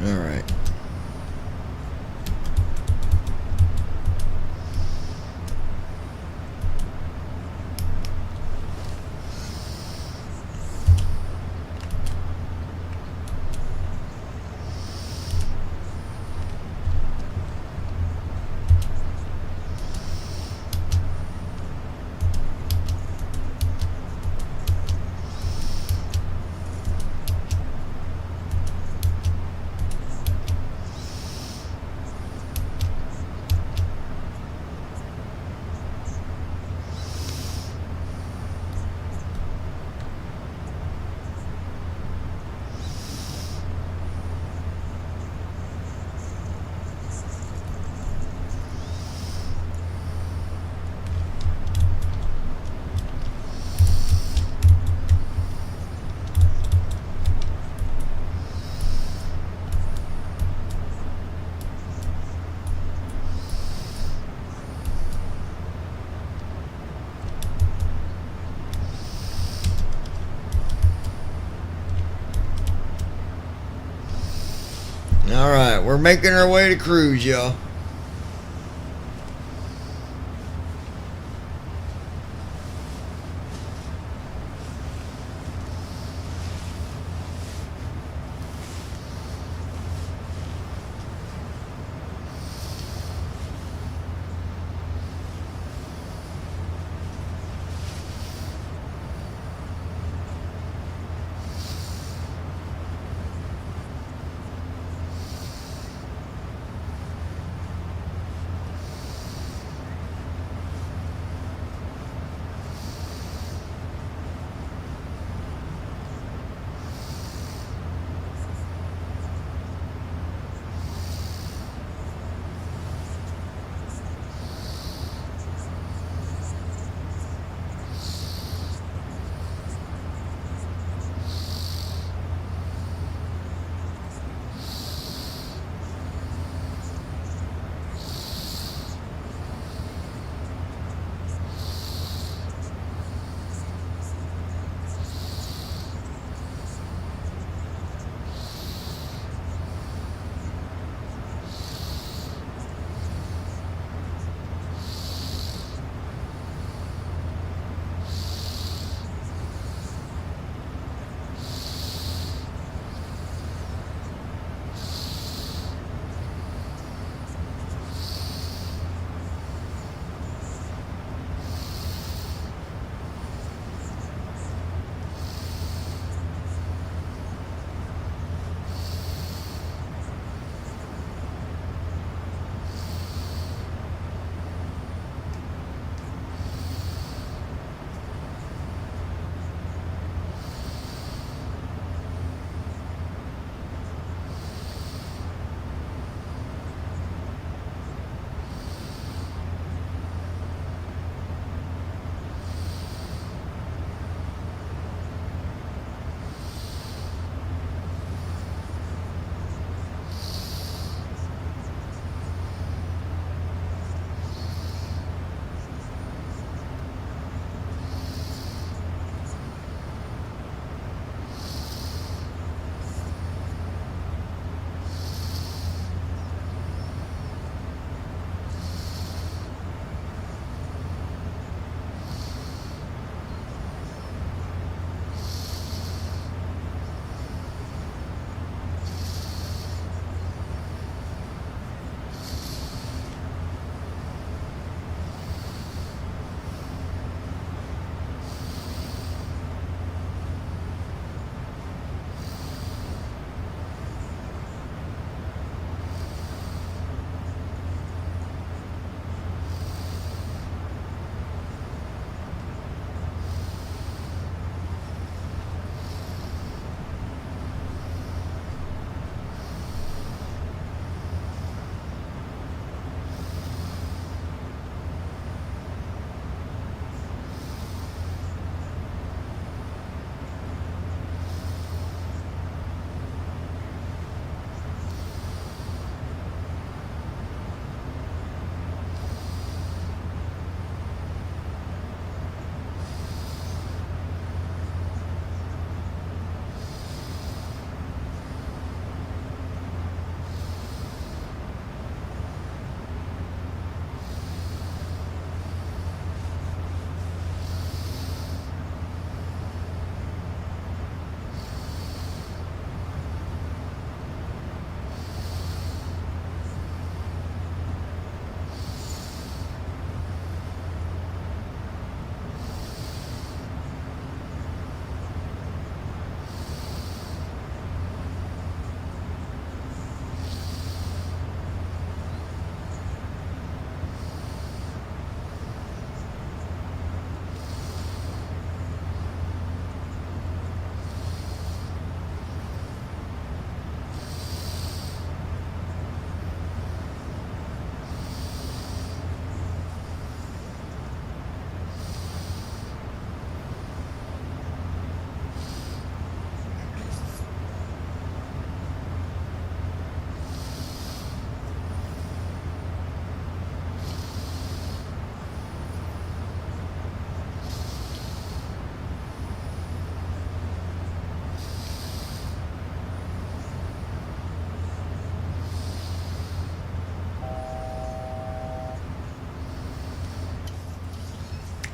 Alright. Alright, we're making our way to cruise, y'all.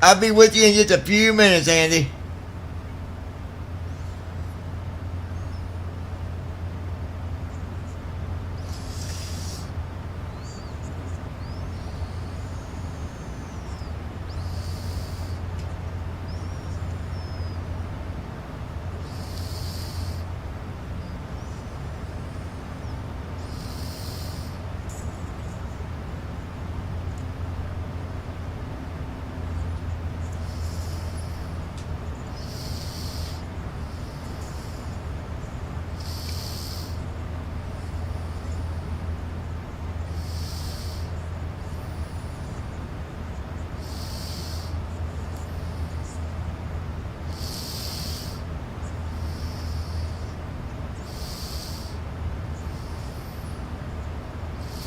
I'll be with you in just a few minutes, Andy.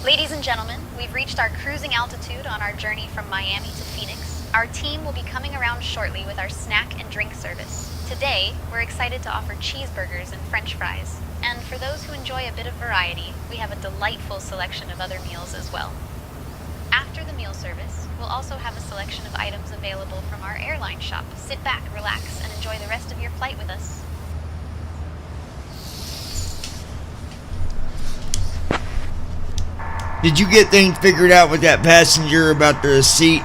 Ladies and gentlemen, we've reached our cruising altitude on our journey from Miami to Phoenix. Our team will be coming around shortly with our snack and drink service. Today, we're excited to offer cheeseburgers and french fries. And for those who enjoy a bit of variety, we have a delightful selection of other meals as well. After the meal service, we'll also have a selection of items available from our airline shop. Sit back, relax, and enjoy the rest of your flight with us. Did you get things figured out with that passenger about the receipt?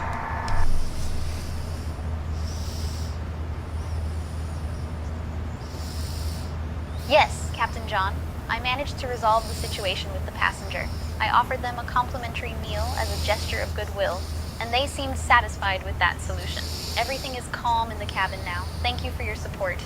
Yes, Captain John. I managed to resolve the situation with the passenger. I offered them a complimentary meal as a gesture of goodwill, and they seemed satisfied with that solution. Everything is calm in the cabin now. Thank you for your support.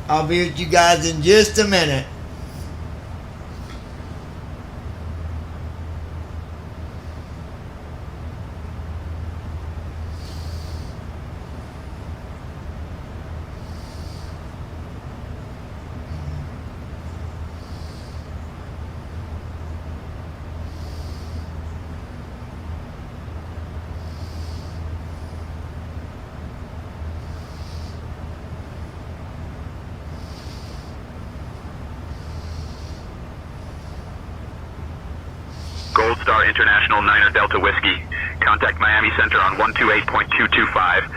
I'll be with you guys in just a minute. Gold Star International 9er Delta Whiskey. Contact Miami Center on 128.225.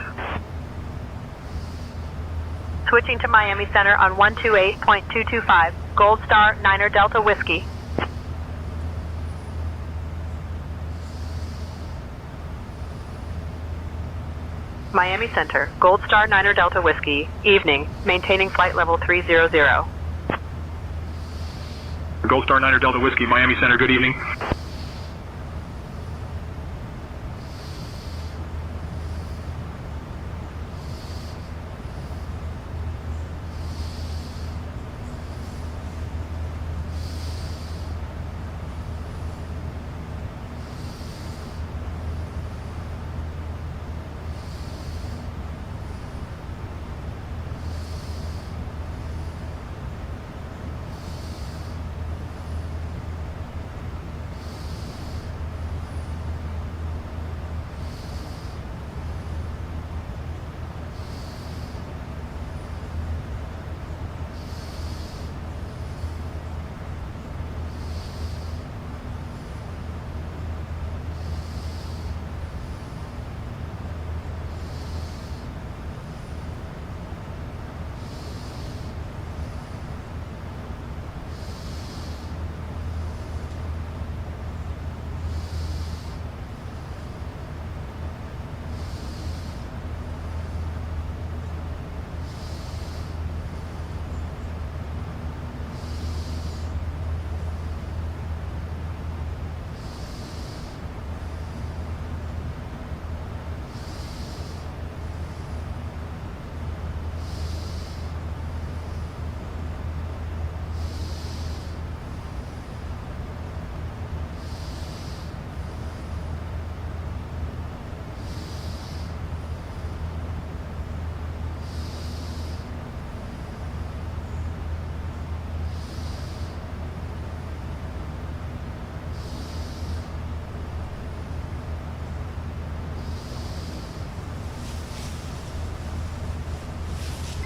Switching to Miami Center on 128.225. Gold Star 9er Delta Whiskey. Miami Center, Gold Star 9er Delta Whiskey. Evening. Maintaining flight level 300. Gold Star 9er Delta Whiskey, Miami Center, good evening.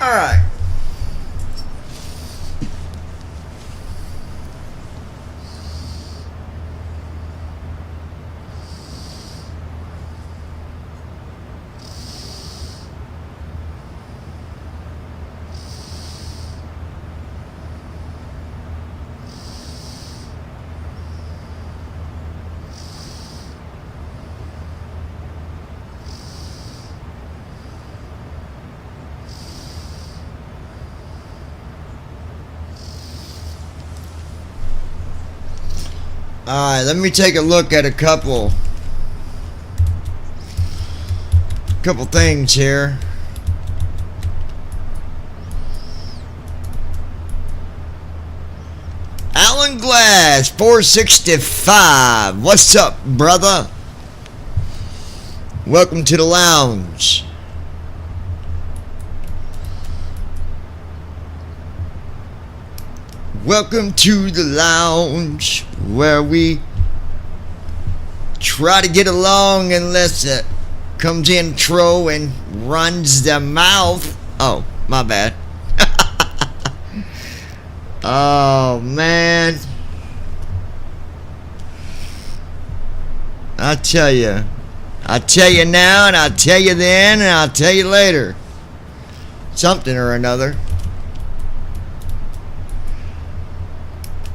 Alright. Alright, let me take a look at a couple things here. Alan Glass, 465. What's up, brother? Welcome to the lounge. Welcome to the lounge where we try to get along unless it comes intro and runs the mouth. Oh, my bad. Oh, man. I tell you now, and I'll tell you then, and I'll tell you later. Something or another.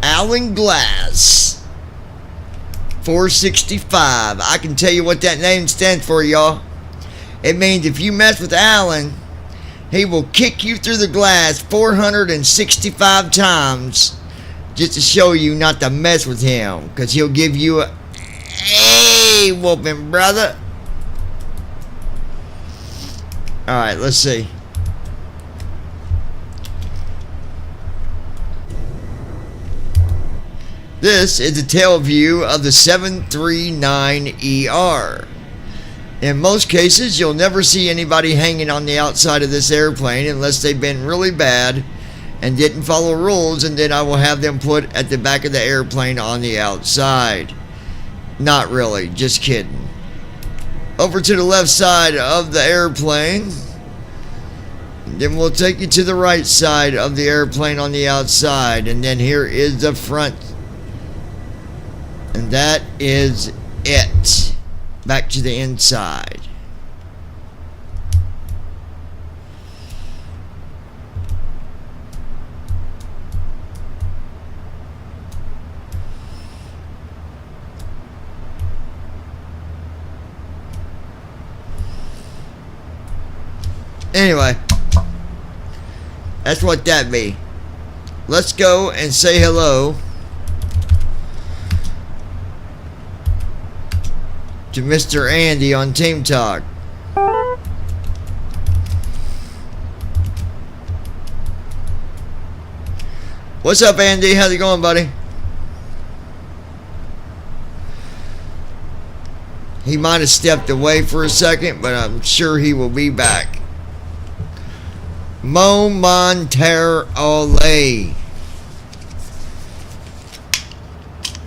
Alan Glass, 465. I can tell you what that name stands for, y'all. It means if you mess with Alan, he will kick you through the glass 465 times just to show you not to mess with him, because he'll give you a whooping, brother. Alright, let's see. This is a tail view of the 739ER. In most cases, you'll never see anybody hanging on the outside of this airplane unless they've been really bad and didn't follow rules, and then I will have them put at the back of the airplane on the outside. Not really, just kidding. Over to the left side of the airplane. Then we'll take you to the right side of the airplane on the outside, and then here is the front. And that is it. Back to the inside. Anyway, that's what that be. Let's go and say hello to Mr. Andy on Team Talk. What's up, Andy? How's it going, buddy? He might have stepped away for a second, but I'm sure he will be back. Momentarily,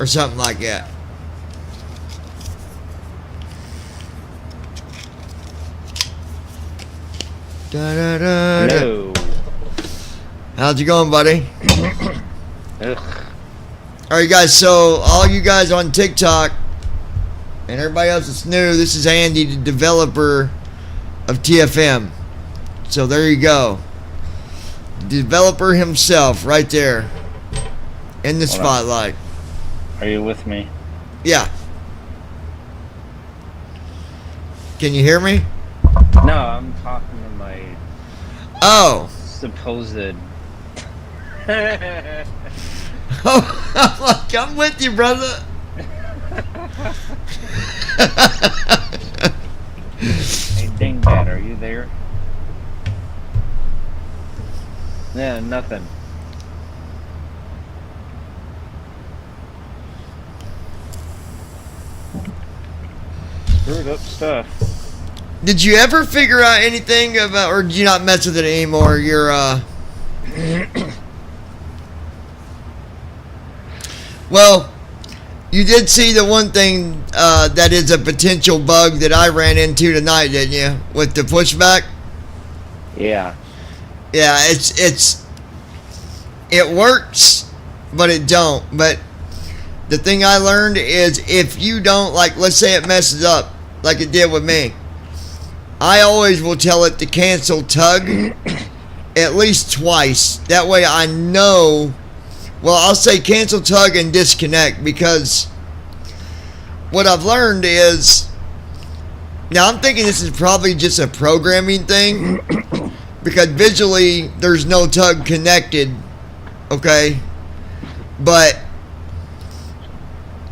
or something like that. Hello. How's it going, buddy? Alright, guys, so all you guys on TikTok and everybody else that's new, this is Andy, the developer of TFM. So there you go. Developer himself right there in the spotlight. Are you with me? Yeah. Can you hear me? No, I'm talking to my supposed Oh, I'm with you, brother. Hey, Dingbat, are you there? Yeah, nothing. Screwed up stuff. Did you ever figure out anything about, or do you not mess with it anymore? Well, you did see the one thing that is a potential bug that I ran into tonight, didn't you? With the pushback? Yeah. Yeah, it works, but it don't. But the thing I learned is if you don't, like, let's say it messes up like it did with me, I always will tell it to cancel tug at least twice. That way I know. Well, I'll say cancel tug and disconnect, because what I've learned is, now I'm thinking this is probably just a programming thing, because visually there's no tug connected, okay? But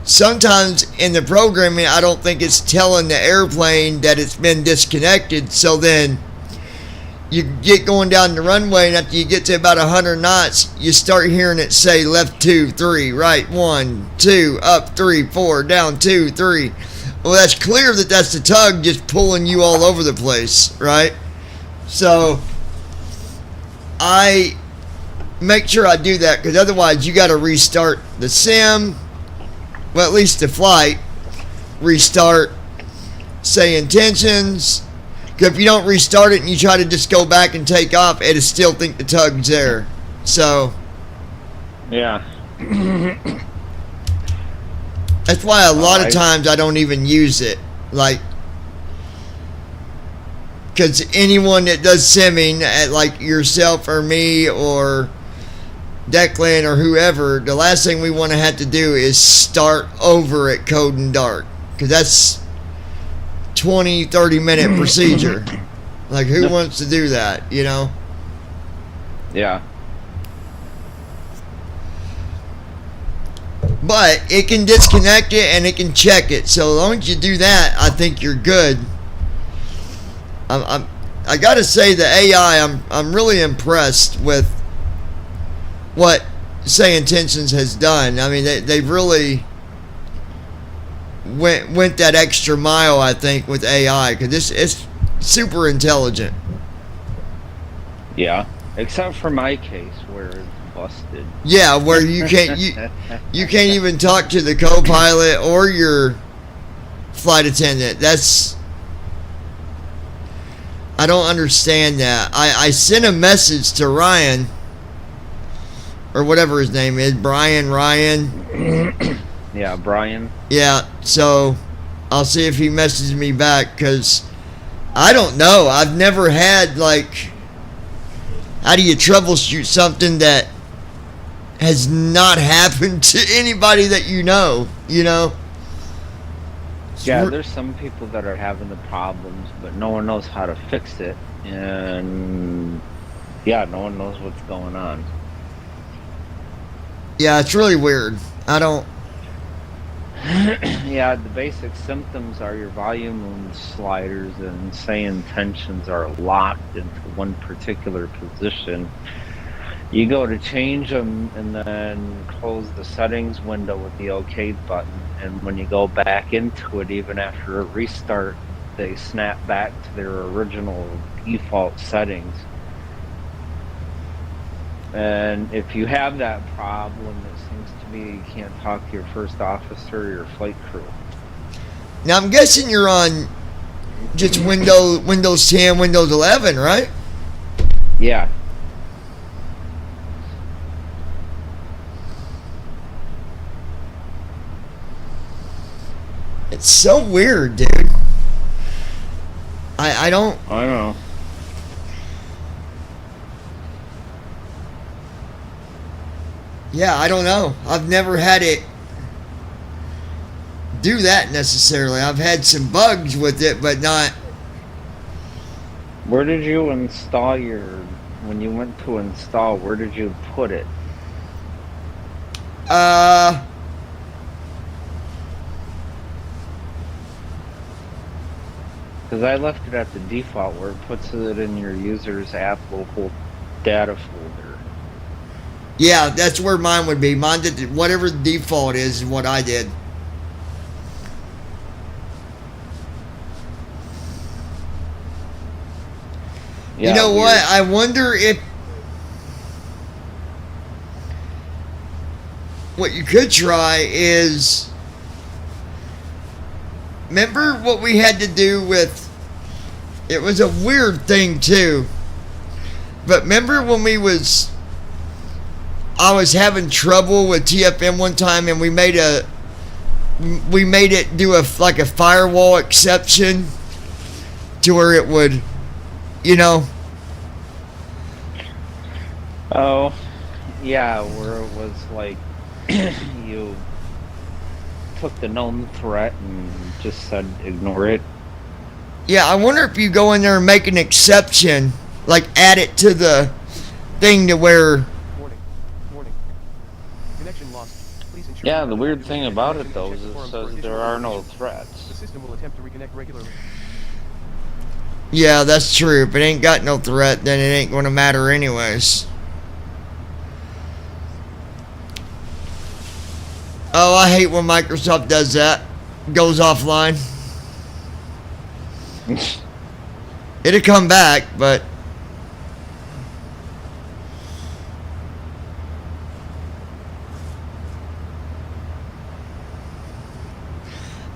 sometimes in the programming, I don't think it's telling the airplane that it's been disconnected. So then you get going down the runway, and after you get to about 100 knots, you start hearing it say left 2, 3, right 1, 2, up 3, 4, down 2, 3. Well, that's clear that that's the tug just pulling you all over the place, right? So I make sure I do that, because otherwise you got to restart the sim. Well, at least the flight, restart, say intentions. Because if you don't restart it and you try to just go back and take off, it'll still think the tug's there. So, yeah. That's why a lot of times I don't even use it. Like, because anyone that does simming, at like yourself or me or Declan or whoever, the last thing we want to have to do is start over at Code and Dark, because that's 20-30 minute procedure. Like, who wants to do that, you know? Yeah. But it can disconnect it and it can check it. So as long as you do that, I think you're good. I gotta say, the AI, I'm really impressed with what Say Intentions has done. I mean, they really went that extra mile, I think, with AI, because this is super intelligent. Yeah, except for my case where it's busted. Yeah, where you can't even talk to the co-pilot or your flight attendant. I don't understand that. I sent a message to Ryan, or whatever his name is, Ryan. Yeah, Brian. Yeah, so I'll see if he messages me back, because I don't know. I've never had, like, how do you troubleshoot something that has not happened to anybody that you know? Yeah, there's some people that are having the problems, but no one knows how to fix it, and yeah, no one knows what's going on. Yeah, it's really weird. I don't... Yeah, the basic symptoms are your volume sliders and say intentions are locked into one particular position. You go to change them and then close the settings window with the OK button, and when you go back into it, even after a restart, they snap back to their original default settings. And if you have that problem, it seems to me you can't talk to your first officer or your flight crew. Now, I'm guessing you're on just Windows 10, Windows 11, right? Yeah. It's so weird, dude. I don't... I know. Yeah, I don't know. I've never had it do that necessarily. I've had some bugs with it, but not... Where did you install when you went to install, where did you put it? Because I left it at the default where it puts it in your user's app local data folder. Yeah, that's where mine would be. Mine did whatever the default is what I did. Yeah, you know weird. what? I wonder if what you could try is, remember what we had to do with, it was a weird thing too, but remember when I was having trouble with TFM one time, and we made it do a firewall exception to where it would, Oh, yeah, where it was like you took the known threat and just said ignore it. Yeah, I wonder if you go in there and make an exception, like add it to the thing to where... Yeah, the weird thing about it though is it says there are no threats. The system will attempt to reconnect regularly. Yeah, that's true. If it ain't got no threat, then it ain't going to matter anyways. Oh, I hate when Microsoft does that. Goes offline. It'll come back, but...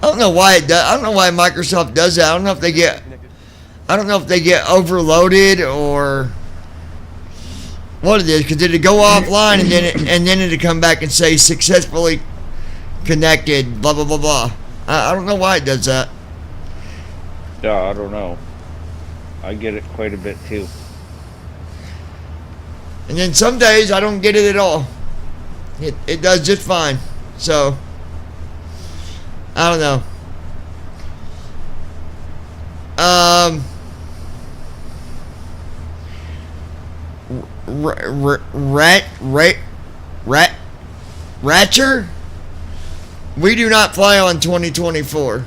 I don't know why it does. I don't know why Microsoft does that. I don't know if they get overloaded or what it is. Because it'd go offline and then it'd come back and say successfully connected. Blah blah blah blah. I don't know why it does that. Yeah, I don't know. I get it quite a bit too. And then some days I don't get it at all. It does just fine. So I don't know. Ratcher? We do not fly on 2024.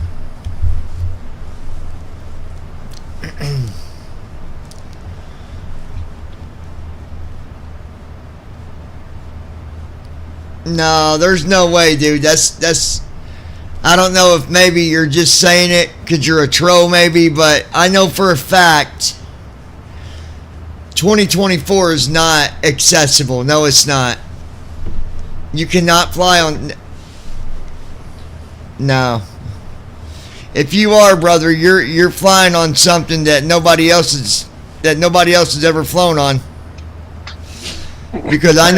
No, there's no way, dude. That's. I don't know if maybe you're just saying it because you're a troll, maybe, but I know for a fact 2024 is not accessible. No, it's not. You cannot fly on. No. If you are, brother, you're flying on something that nobody else has ever flown on. Because I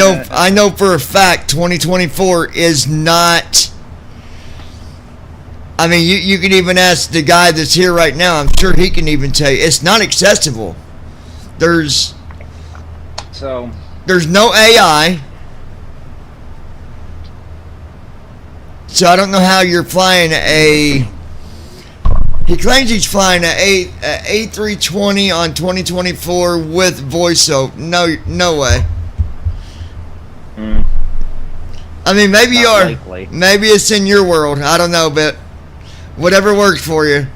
know for a fact 2024 is not. I mean, you can even ask the guy that's here right now. I'm sure he can even tell you it's not accessible. There's no AI. So I don't know how you're flying a. He claims he's flying a A320 on 2024 with voiceover. No way. I mean, maybe you are. Likely. Maybe it's in your world. I don't know, but whatever works for you.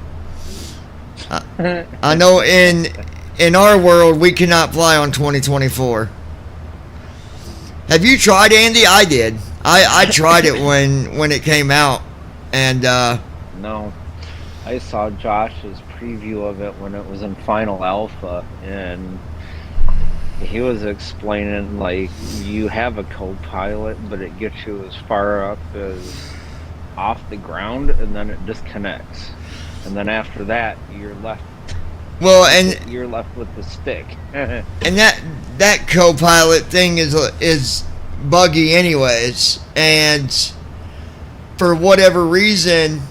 I know in our world we cannot fly on 2024. Have you tried, Andy? I did. I tried it when it came out, and No, I saw Josh's preview of it when it was in final alpha, and he was explaining, like, you have a co-pilot, but it gets you as far up as off the ground, and then it disconnects, and then after that you're left. Well, and you're left with the stick. And that co-pilot thing is buggy anyways, and for whatever reason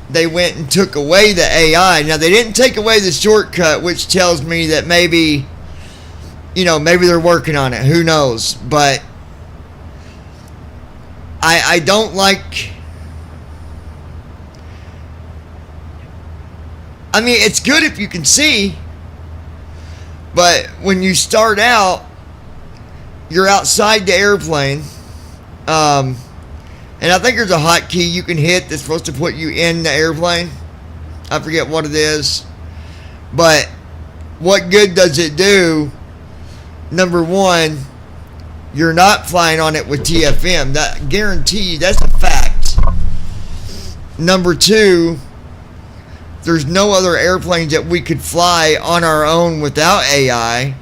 they went and took away the AI. Now they didn't take away the shortcut, which tells me that maybe they're working on it, who knows, but I don't like. I mean, it's good if you can see, but when you start out, you're outside the airplane, and I think there's a hotkey you can hit that's supposed to put you in the airplane. I forget what it is, but what good does it do? Number one, you're not flying on it with TFM. That guaranteed, that's a fact. Number two, there's no other airplanes that we could fly on our own without AI.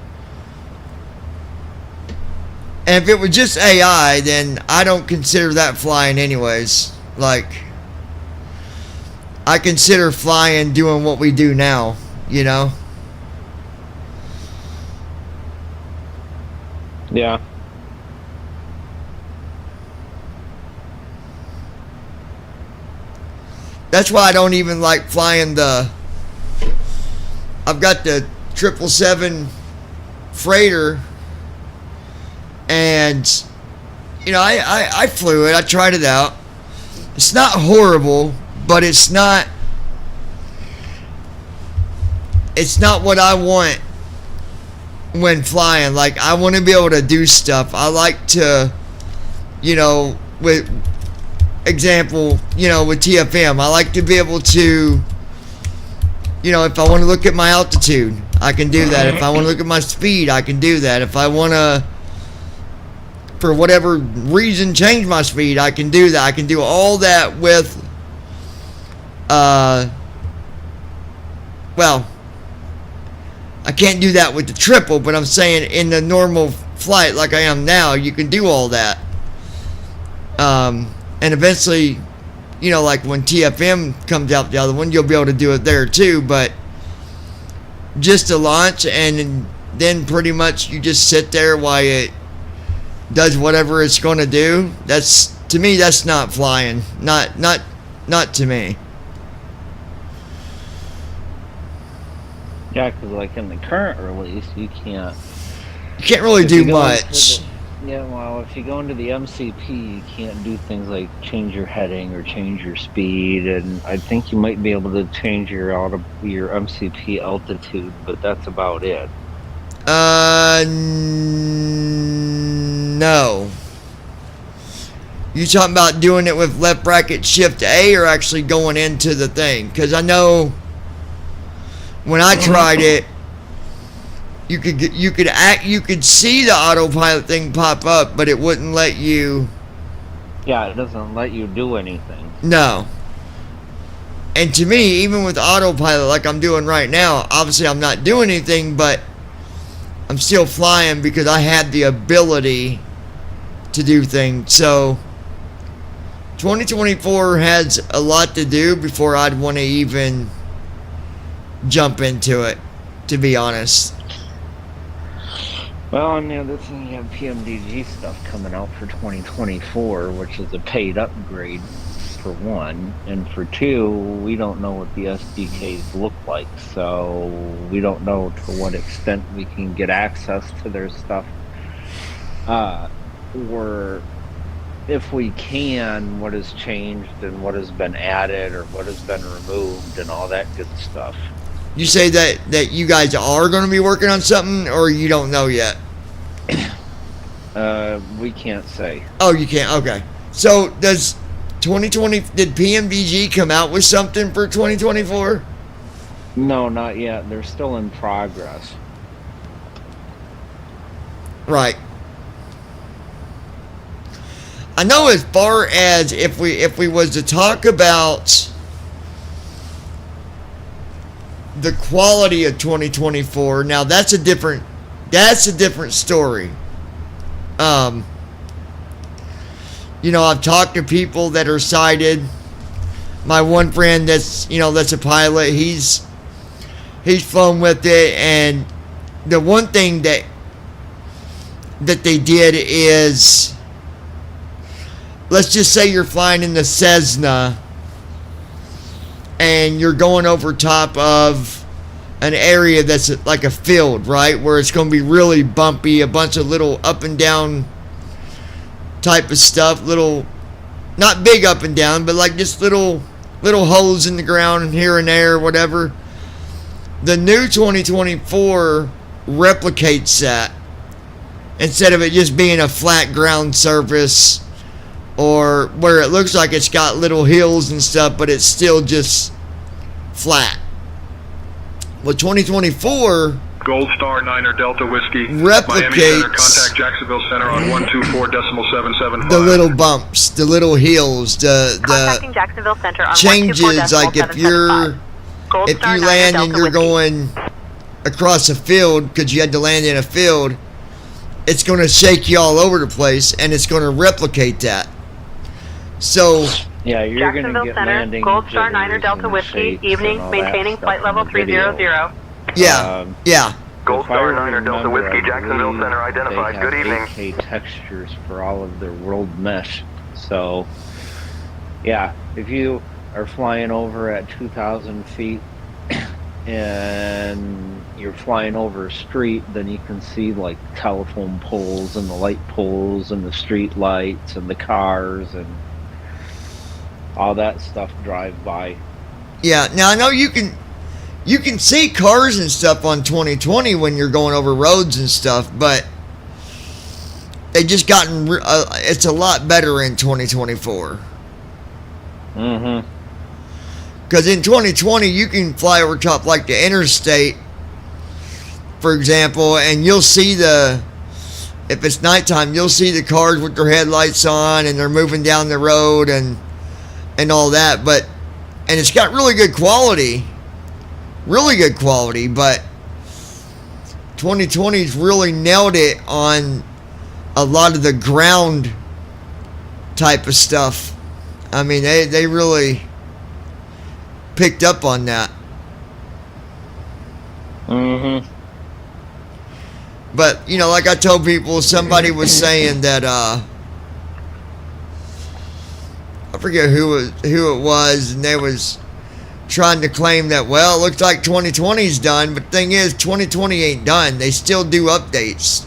And if it was just AI, then I don't consider that flying anyways. Like, I consider flying doing what we do now, Yeah. That's why I don't even like flying I've got the 777 freighter, and I flew it. I tried it out. It's not horrible, but it's not what I want when flying. Like, I want to be able to do stuff. I like to, with example, with TFM, I like to be able to, if I want to look at my altitude, I can do that. If I want to look at my speed, I can do that. If I want to, for whatever reason, change my speed, I can do that. I can do all that with, well, I can't do that with the triple, but I'm saying in the normal flight like I am now, you can do all that. And eventually, like when TFM comes out the other one, you'll be able to do it there too, but just to launch, and then pretty much you just sit there while it does whatever it's going to do. To me, that's not flying. Not to me. Yeah, because like in the current release, you can't really do much. Well, if you go into the MCP, you can't do things like change your heading or change your speed, and I think you might be able to change your MCP altitude, but that's about it. No. You talking about doing it with left bracket shift A, or actually going into the thing? Because I know when I tried it, you could see the autopilot thing pop up, but it wouldn't let you Yeah, it doesn't let you do anything. No. And to me, even with autopilot like I'm doing right now, obviously I'm not doing anything, but I'm still flying because I had the ability to do things. So 2024 has a lot to do before I'd want to even jump into it, to be honest. Well, on the other thing, you have PMDG stuff coming out for 2024, which is a paid upgrade, for one. And for two, we don't know what the SDKs look like, so we don't know to what extent we can get access to their stuff. Or if we can, what has changed and what has been added or what has been removed and all that good stuff. You say that you guys are going to be working on something, or you don't know yet? We can't say. Oh, you can't? Okay. So does 2020, did PMDG come out with something for 2024? No, not yet. They're still in progress. Right. I know as far as if we was to talk about the quality of 2024, now that's a different story. You know, I've talked to people that are sighted. My one friend that's a pilot, he's flown with it, and the one thing that they did is, let's just say you're flying in the Cessna and you're going over top of an area that's like a field, right? Where it's going to be really bumpy, a bunch of little up and down type of stuff, little, not big up and down, but like just little holes in the ground here and there, whatever. The new 2024 replicates that. Instead of it just being a flat ground surface, or where it looks like it's got little hills and stuff, but it's still just flat. Well, 2024 Gold Star 9er Delta Whiskey. Replicates Miami Center, contact Jacksonville Center on 124.775. the little bumps, the little hills, Contacting Jacksonville Center on changes. Like if you land and you're going across a field because you had to land in a field, it's going to shake you all over the place, and it's going to replicate that. So yeah, you're going to get Center, landing Gold Star jitters 9er Delta and Whiskey, shakes evening, and all maintaining that flight stuff level in the video. 300. yeah. Gold If I Star 9er Delta remember, Whiskey, I Jacksonville believe Center identified. they Good have evening. 8K textures for all of their world mesh. So, yeah, if you are flying over at 2,000 feet and you're flying over a street, then you can see like telephone poles and the light poles and the street lights and the cars and all that stuff drive by. Yeah, now I know you can see cars and stuff on 2020 when you're going over roads and stuff, but they just gotten it's a lot better in 2024. Mm-hmm. Because in 2020 you can fly over top like the interstate, for example, and you'll see if it's nighttime, you'll see the cars with their headlights on and they're moving down the road and all that, and it's got really good quality, but 2020's really nailed it on a lot of the ground type of stuff. I mean, they really picked up on that. Mm-hmm. But, like I told people, somebody was saying that, I forget who it was, and they was trying to claim that, well, it looks like 2020's done, but the thing is, 2020 ain't done. They still do updates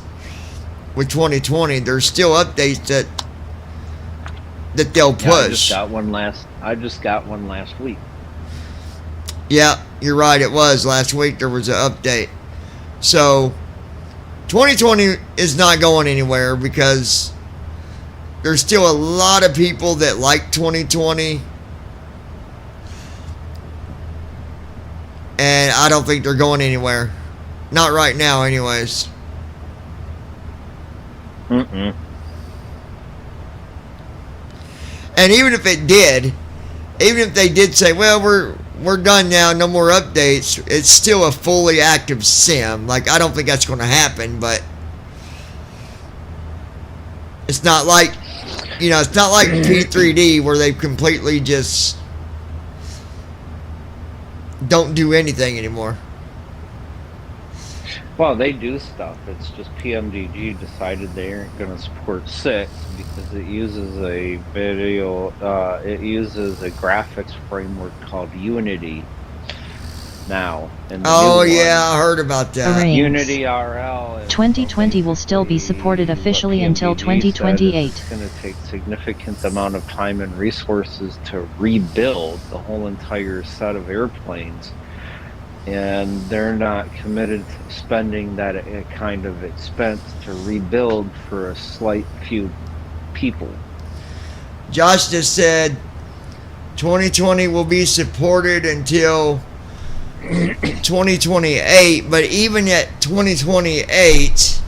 with 2020. There's still updates that they'll push. Yeah, I just got one last week. Yeah, you're right. It was last week. There was an update. So 2020 is not going anywhere because there's still a lot of people that like 2020. And I don't think they're going anywhere. Not right now, anyways. And even if it did, even if they did say, well, we're done now, no more updates, it's still a fully active sim. Like, I don't think that's going to happen, but it's not like, you know, it's not like P3D where they've completely just don't do anything anymore. Well, they do stuff. It's just PMDG decided they aren't going to support 6 because it uses a it uses a graphics framework called Unity now. And oh yeah, I heard about that. Arrays. Unity RL. 2020 will still be supported officially until 2028. It's going to take significant amount of time and resources to rebuild the whole entire set of airplanes. And they're not committed to spending that kind of expense to rebuild for a slight few people. Josh just said 2020 will be supported until 2028, but even at 2028,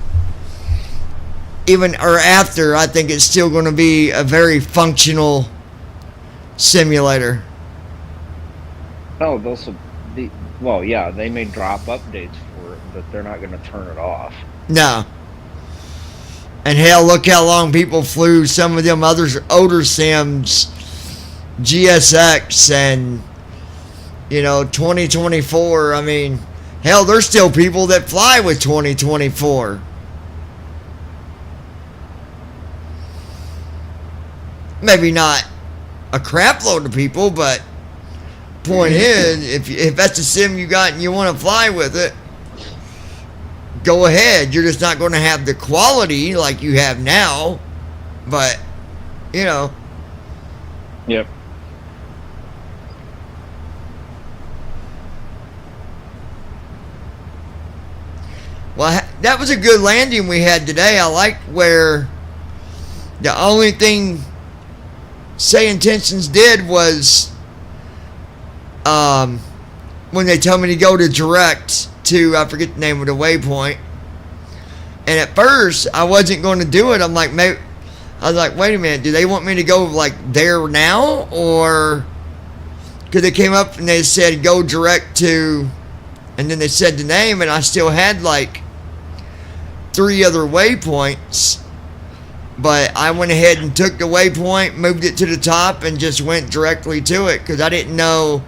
even or after, I think it's still going to be a very functional simulator. Oh, those will be. Well, yeah, they may drop updates for it, but they're not going to turn it off. No. And hell, look how long people flew some of them older sims, GSX, and, you know, 2024. I mean, hell, there's still people that fly with 2024. Maybe not a crap load of people, but point is, if that's a sim you got and you want to fly with it, go ahead. You're just not going to have the quality like you have now, but you know. Yep. Well, that was a good landing we had today. I like where the only thing Say Intentions did was when they told me to go to direct to, I forget the name of the waypoint, and at first I wasn't going to do it. I'm like, maybe, I was like, wait a minute, do they want me to go like there now, or because they came up and they said go direct to, and then they said the name, and I still had like 3 other waypoints, but I went ahead and took the waypoint, moved it to the top, and just went directly to it because I didn't know.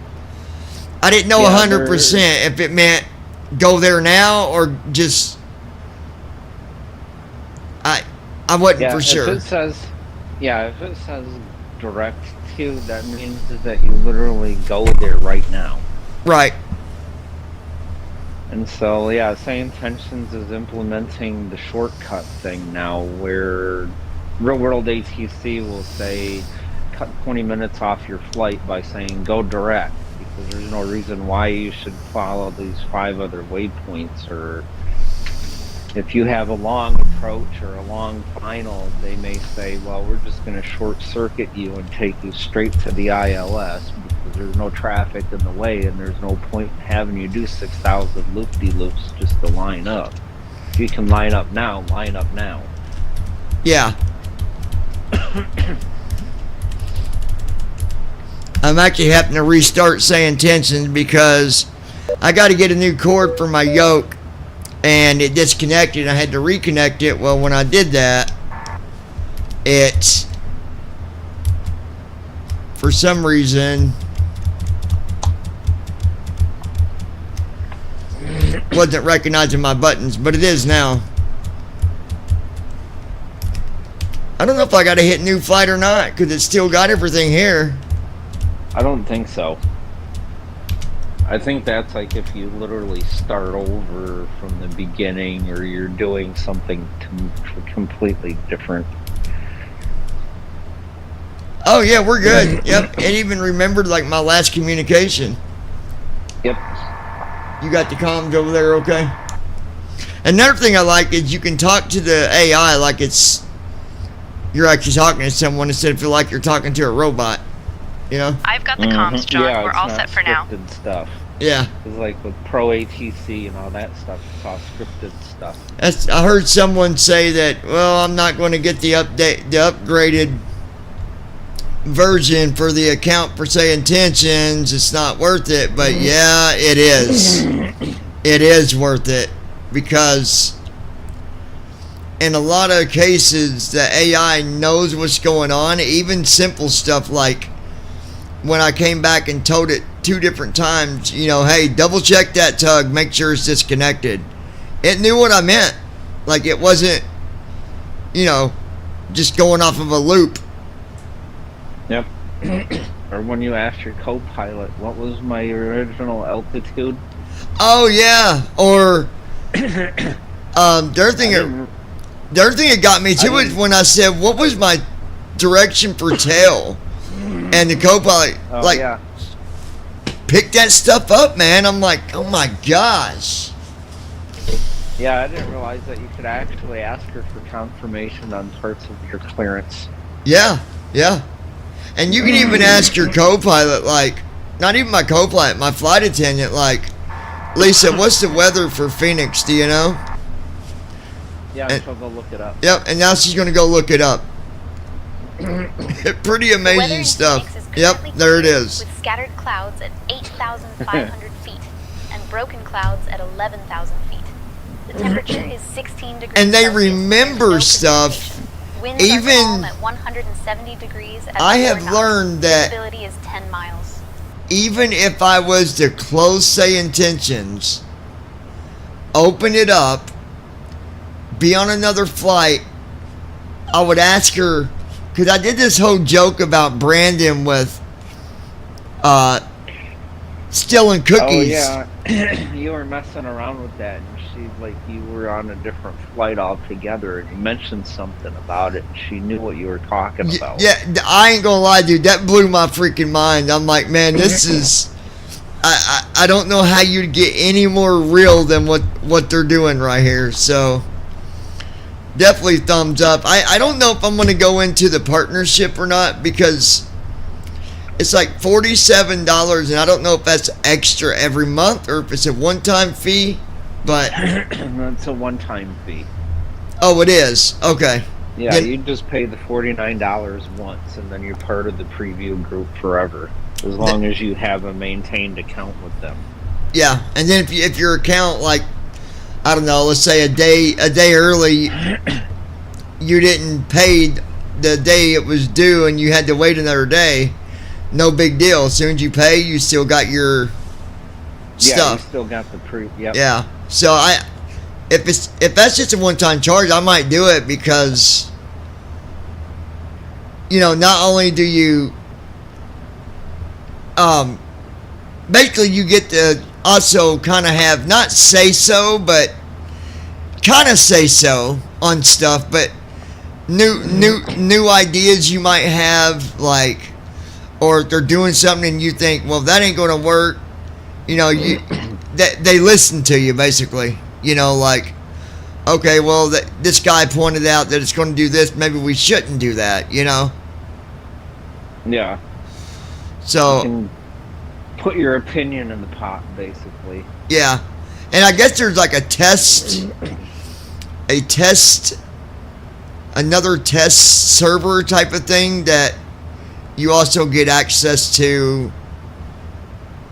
I didn't know 100% if it meant go there now or just. I wasn't for sure. If it says direct to, that means that you literally go there right now. Right. And so, yeah, Say Intentions is implementing the shortcut thing now, where Real World ATC will say cut 20 minutes off your flight by saying go direct, because there's no reason why you should follow these 5 other waypoints. Or if you have a long approach or a long final, they may say, well, we're just going to short circuit you and take you straight to the ILS because there's no traffic in the way and there's no point in having you do 6,000 loop-de-loops just to line up. If you can line up now, line up now. Yeah. I'm actually having to restart Say Intentions because I got to get a new cord for my yoke and it disconnected. I had to reconnect it. Well, when I did that, it, for some reason, wasn't recognizing my buttons, but it is now. I don't know if I got to hit new flight or not because it's still got everything here. I don't think so. I think that's like if you literally start over from the beginning or you're doing something completely different. Oh yeah, we're good. Yep, it even remembered like my last communication. Yep. You got the comms over there, okay? Another thing I like is you can talk to the AI like you're actually talking to someone instead of feel like you're talking to a robot. You know? I've got the comms, John. Yeah, we're all set for now. Stuff. Yeah. It's like with Pro ATC and all that stuff, it's all scripted stuff. I heard someone say that, well, I'm not going to get the update, the upgraded version for the account for say intentions, it's not worth it. But yeah, it is. It is worth it because in a lot of cases the AI knows what's going on. Even simple stuff like when I came back and told it 2 different times, you know, hey, double check that tug, make sure it's disconnected. It knew what I meant. Like it wasn't, you know, just going off of a loop. Yep. Or when you asked your co-pilot, what was my original altitude? Oh yeah. Or the other thing that got me too is when I said, what was my direction for tail? And the co-pilot picked that stuff up, man. I'm like, oh my gosh. Yeah, I didn't realize that you could actually ask her for confirmation on parts of your clearance. Yeah, yeah. And you can even ask your co-pilot, like, not even my co-pilot, my flight attendant, like, Lisa, what's the weather for Phoenix, do you know? Yeah, and she'll go look it up. Yep, and now she's going to go look it up. Pretty amazing stuff. Yep, there it is. With scattered clouds at 8,500 feet and broken clouds at 11,000 feet. The temperature is 16 degrees. And they Celsius. remember stuff. Winds are calm at 170 degrees. At I have 4 knots. learned that Visibility is 10 miles. even if I was to close say intentions, open it up, be on another flight, I would ask her, because I did this whole joke about Brandon with stealing cookies. Oh yeah, you were messing around with that, and she's like, you were on a different flight altogether, and you mentioned something about it, and she knew what you were talking about. Yeah, I ain't gonna lie, dude, that blew my freaking mind. I'm like, man, this is, I don't know how you'd get any more real than what they're doing right here. So definitely thumbs up. I don't know if I'm gonna go into the partnership or not, because it's like $47, and I don't know if that's extra every month or if it's a one-time fee, but it's a one-time fee. Oh, it is. Okay. Yeah, you just pay the $49 once, and then you're part of the preview group forever, as long as you have a maintained account with them. Yeah, and then if your account, like, I don't know, let's say a day early, you didn't pay the day it was due, and you had to wait another day. No big deal. As soon as you pay, you still got your stuff. Yeah, you still got the yep. Yeah. So if that's just a one-time charge, I might do it, because not only do you basically you get to also kind of have not say so, but kind of say so on stuff, but new ideas you might have, like. Or if they're doing something and you think, well, that ain't going to work, they listen to you, basically. Like, okay, well, this guy pointed out that it's going to do this. Maybe we shouldn't do that, Yeah. So you can put your opinion in the pot, basically. Yeah. And I guess there's like another test server type of thing that you also get access to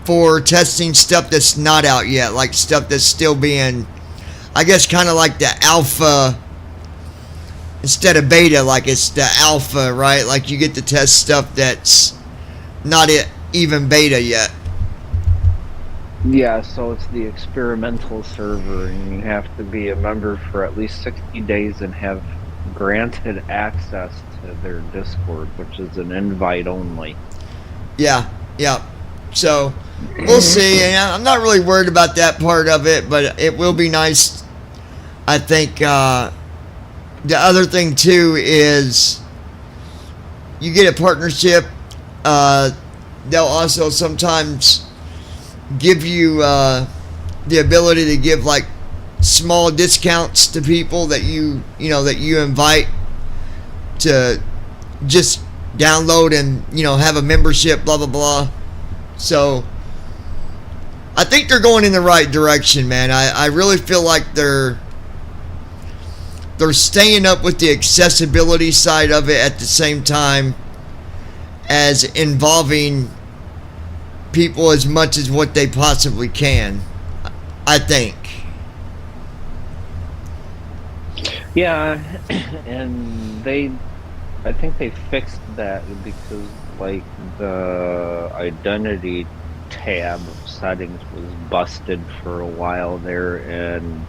for testing stuff that's not out yet, like stuff that's still being, I guess, kind of like the alpha instead of beta, like it's the alpha, right? Like you get to test stuff that's not even beta yet. Yeah, so it's the experimental server, and you have to be a member for at least 60 days and have granted access to their Discord, which is an invite only. Yeah. So we'll see. And I'm not really worried about that part of it, but it will be nice. I think the other thing too is you get a partnership. They'll also sometimes give you the ability to give like small discounts to people that you invite to just download and have a membership, blah blah blah. So I think they're going in the right direction, man. I really feel like they're staying up with the accessibility side of it at the same time, as involving people as much as what they possibly can, I think. Yeah, and I think they fixed that because, like, the identity tab of settings was busted for a while there, and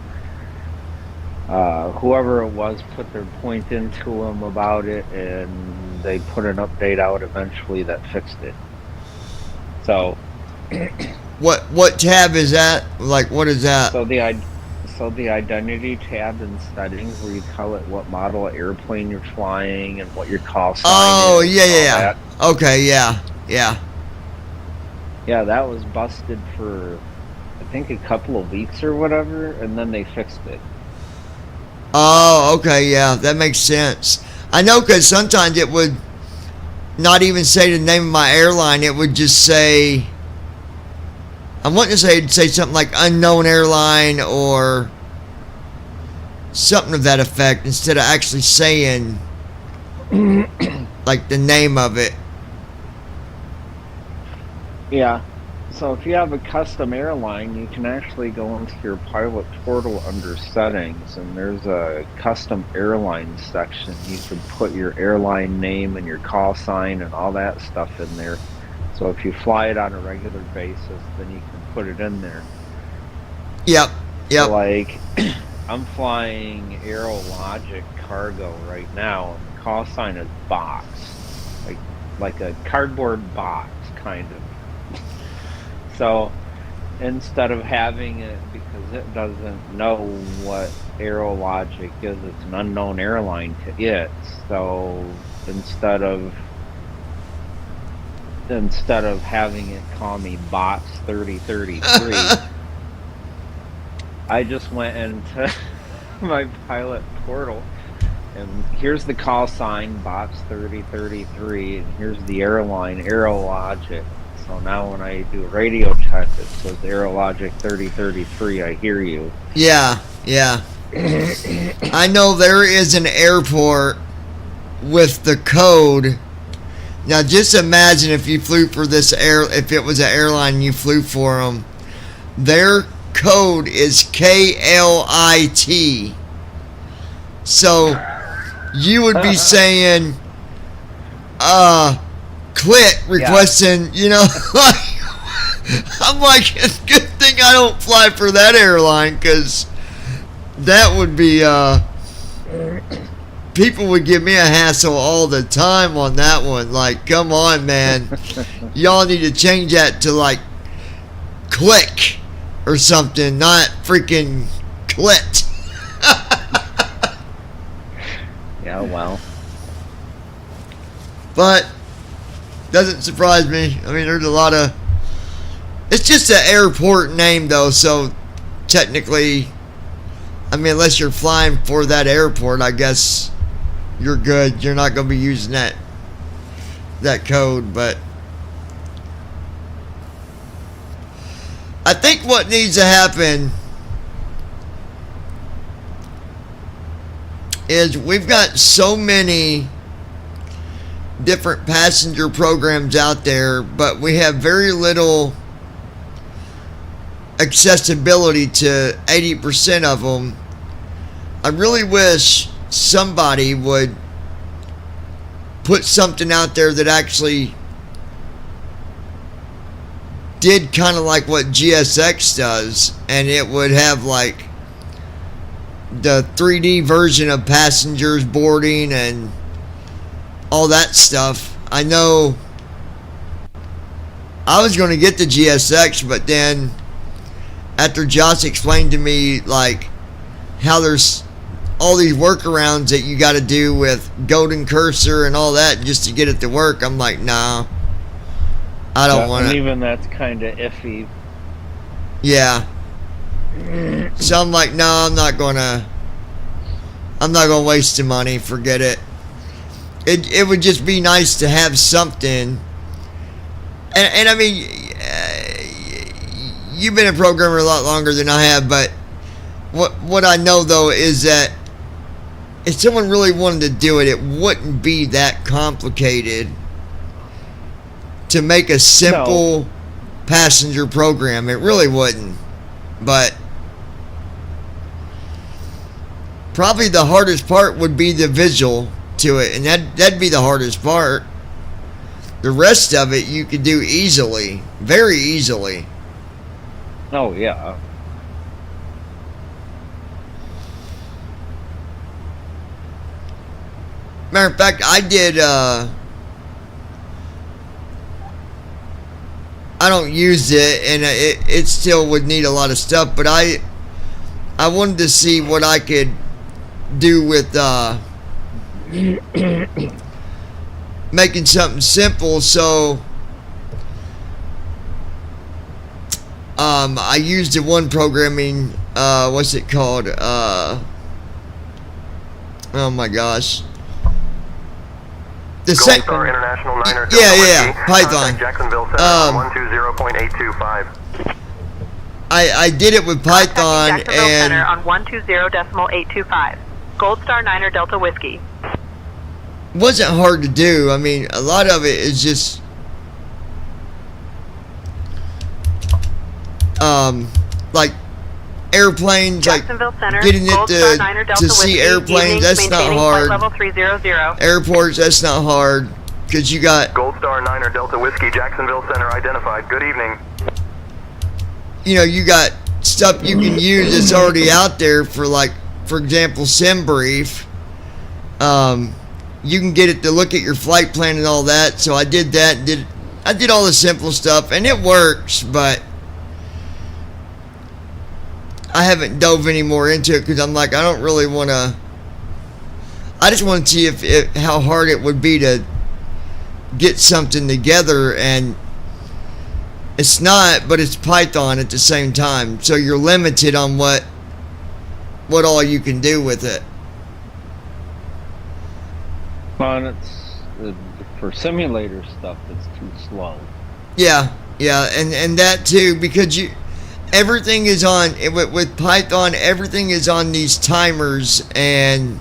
whoever it was put their point into them about it, and they put an update out eventually that fixed it. So, what tab is that? Like, what is that? So the identity tab in settings, where you tell it what model of airplane you're flying and what your call sign Oh, is. yeah. Okay, yeah. Yeah, that was busted for, I think, a couple of weeks or whatever, and then they fixed it. Oh, okay, yeah, that makes sense. I know, because sometimes it would not even say the name of my airline. It would just say, I want to say something like unknown airline or something of that effect, instead of actually saying like the name of it. Yeah. So if you have a custom airline, you can actually go into your pilot portal under settings, and there's a custom airline section. You can put your airline name and your call sign and all that stuff in there. So if you fly it on a regular basis, then you can put it in there. Yep. So, like, I'm flying Aerologic Cargo right now, and the call sign is box, like a cardboard box, kind of. So instead of having it, because it doesn't know what Aerologic is, it's an unknown airline to it. So instead of having it call me Box 3033, I just went into my pilot portal, and here's the call sign, Box 3033, and here's the airline, Aerologic. So now when I do a radio check, it says Aerologic 3033, I hear you. Yeah. I know there is an airport with the code. Now just imagine if you flew for if it was an airline and you flew for them, their code is KLIT. So you would be saying, clit requesting, I'm like, it's a good thing I don't fly for that airline, because that would be, people would give me a hassle all the time on that one. Like, come on, man. Y'all need to change that to, like, click or something, not freaking clit. Yeah, well. But doesn't surprise me. I mean, there's a lot of... It's just an airport name, though, so technically, I mean, unless you're flying for that airport, I guess you're good. You're not going to be using that code, but I think what needs to happen is we've got so many different passenger programs out there, but we have very little accessibility to 80% of them. I really wish somebody would put something out there that actually did kind of like what GSX does, and it would have like the 3D version of passengers boarding and all that stuff. I know I was going to get the GSX, but then after Josh explained to me like how there's all these workarounds that you got to do with Golden Cursor and all that just to get it to work, I'm like, nah, I don't want it. Even that's kind of iffy. Yeah. So I'm like, no, I'm not gonna waste the money. Forget it. It would just be nice to have something. And I mean, you've been a programmer a lot longer than I have, but what I know though is that if someone really wanted to do it, it wouldn't be that complicated to make a simple passenger program. It really wouldn't. But probably the hardest part would be the visual to it, and that'd be the hardest part. The rest of it you could do easily, very easily. Oh yeah. Matter of fact, I did. I don't use it, and it still would need a lot of stuff. But I wanted to see what I could do with making something simple. So I used the one programming. What's it called? Oh my gosh. The Gold Star International 9er Delta yeah, Whiskey. Python. Jacksonville Center on 120.825. I did it with Python Jacksonville and Center on 120.825. Gold Star 9er Delta Whiskey. wasn't hard to do. I mean, a lot of it is just like airplanes, like Center, getting Gold it Star 9er Delta to see Whiskey, airplanes. evenings, That's not maintaining hard. flight level 300. Airports, that's not hard, because you got, Gold Star 9er Delta Whiskey, Jacksonville Center identified. Good evening. you know, you got stuff you can use that's already out there for, like, for example, SimBrief. You can get it to look at your flight plan and all that. So I did that. I did all the simple stuff, and it works, but I haven't dove any more into it because I'm like, I don't really want to. I just want to see how hard it would be to get something together, and it's not, but it's Python at the same time, so you're limited on what all you can do with it. Well, it's for simulator stuff. It's too slow. Yeah, and that too, because everything is on with Python. Everything is on these timers, and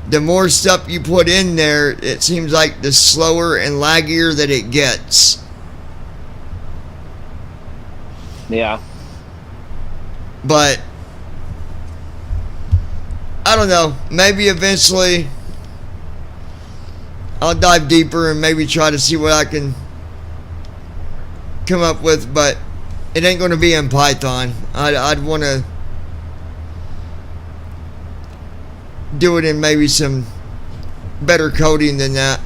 the more stuff you put in there, it seems like the slower and laggier that it gets. Yeah. But I don't know. Maybe eventually I'll dive deeper and maybe try to see what I can come up with, but it ain't going to be in Python. I'd want to do it in maybe some better coding than that.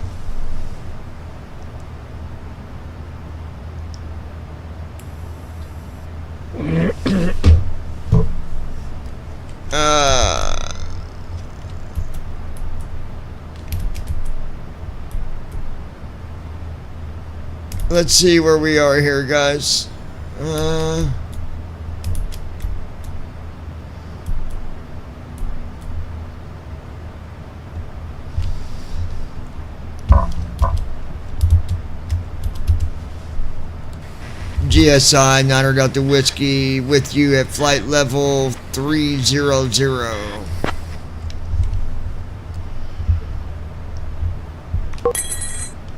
Let's see where we are here, guys. GSI 9er Delta Whiskey with you at flight level 300.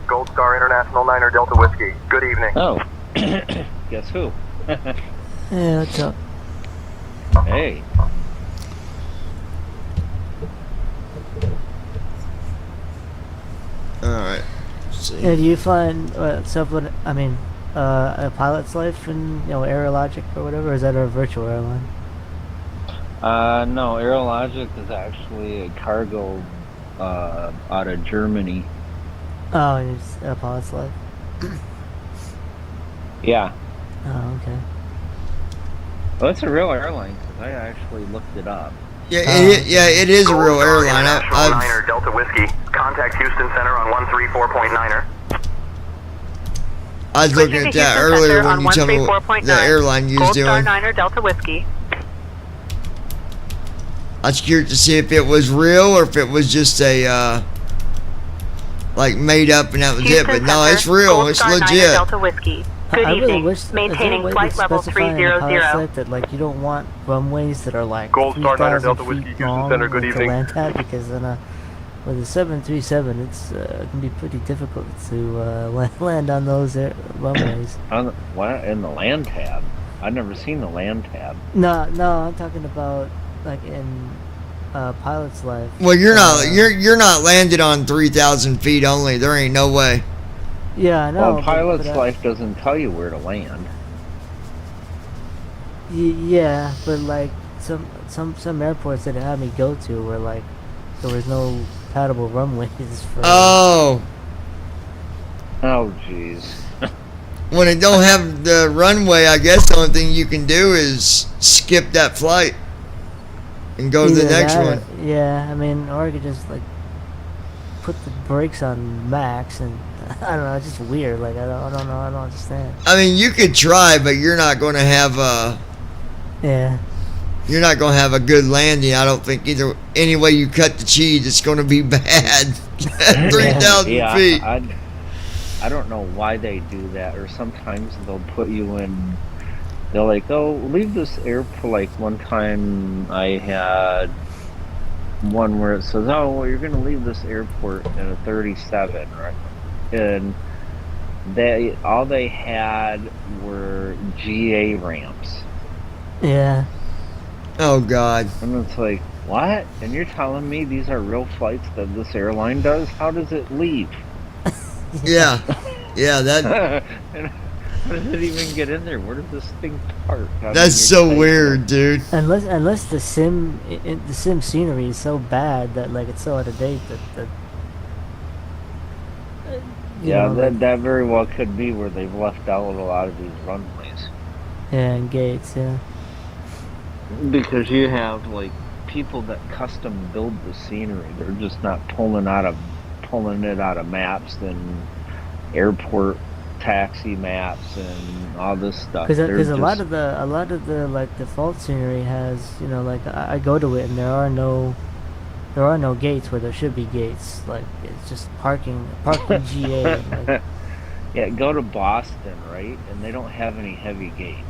Gold Star International 9er Delta Whiskey. Good evening. Oh. Guess who? Yeah, what's up? Hey. Alright. See. Yeah, do you find a pilot's life in Aerologic or whatever? Or is that a virtual airline? No, Aerologic is actually a cargo out of Germany. Oh, and it's a pilot's life. Yeah. Oh, okay. Well, it's a real airline because I actually looked it up. Yeah, it is a real airline. International 9er Delta Whiskey. Contact Houston Center on 134.9er. I was looking at that earlier when you told me the airline you was Gold Star doing. 9er Delta Whiskey. I was curious to see if it was real or if it was just a like made up and that was it. But no, it's real. Gold It's Star 9er legit. Delta Whiskey. Good I really evening. wish Maintaining flight level 300. That like you don't want runways that are like Gold Star 9er 3,000 Delta Whiskey, feet Houston long Center, good to evening. land at, because then with the 737, it's can be pretty difficult to land on those runways. What in the land tab? I've never seen the land tab. No, I'm talking about like in pilot's life. Well, you're not landed on 3,000 feet only. There ain't no way. Yeah, I know. Well, pilot's life doesn't tell you where to land. Yeah, but like some airports that it had me go to were like there was no compatible runways for. Oh, jeez. When it don't have the runway, I guess the only thing you can do is skip that flight and go to the next one. Yeah, I mean, or I could just like put the brakes on max, and I don't know, it's just weird. Like I don't know, I don't understand. I mean, you could try, but you're not going to have a. Yeah. You're not going to have a good landing. I don't think either. Any way you cut the cheese, it's going to be bad. 3,000 feet. I don't know why they do that, or sometimes they'll put you in. They're like, oh, leave this airport. Like one time, I had one where it says, oh, well, you're going to leave this airport in a 37, right? And all they had were GA ramps. Yeah. Oh God. And it's like, what? And you're telling me these are real flights that this airline does? How does it leave? Yeah. Yeah, that. How does it even get in there? Where does this thing park? That's so weird, dude. Unless the sim scenery is so bad that like it's so out of date that yeah, that very well could be where they've left out a lot of these runways. Yeah, and gates, yeah. Because you have like people that custom build the scenery. They're just not pulling it out of maps and airport taxi maps and all this stuff. Because a lot of the like default scenery has, you know, like I go to it and there are no gates where there should be gates. Like it's just parking GA. Like. Yeah, go to Boston, right? And they don't have any heavy gates.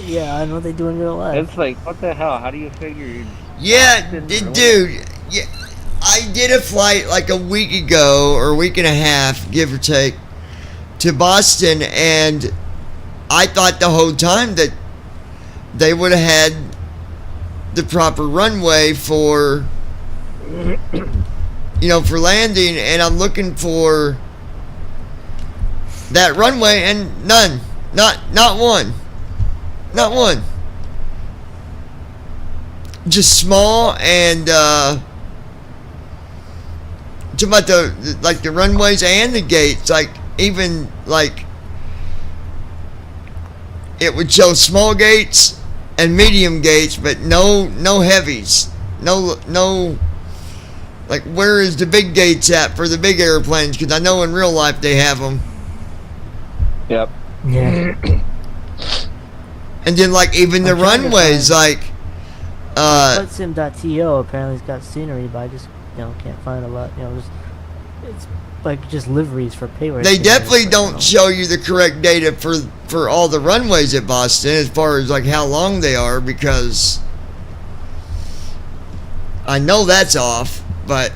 Yeah, I know they do in real life. It's like, what the hell? How do you figure? Yeah, dude. Yeah, I did a flight like a week ago or a week and a half, give or take, to Boston, and I thought the whole time that they would have had the proper runway for, you know, for landing, and I'm looking for that runway, and none, not one. Just small, and talking about the runways and the gates, like even like it would show small gates and medium gates, but no heavies, no. Like, where is the big gates at for the big airplanes? Because I know in real life they have them. Yep. Yeah. And then, like, even the runways, like, FlightSim.to apparently has got scenery, but I just, you know, can't find a lot. You know, it's like just liveries for pay rates. They definitely don't show you the correct data for all the runways at Boston as far as like how long they are, because I know that's off, but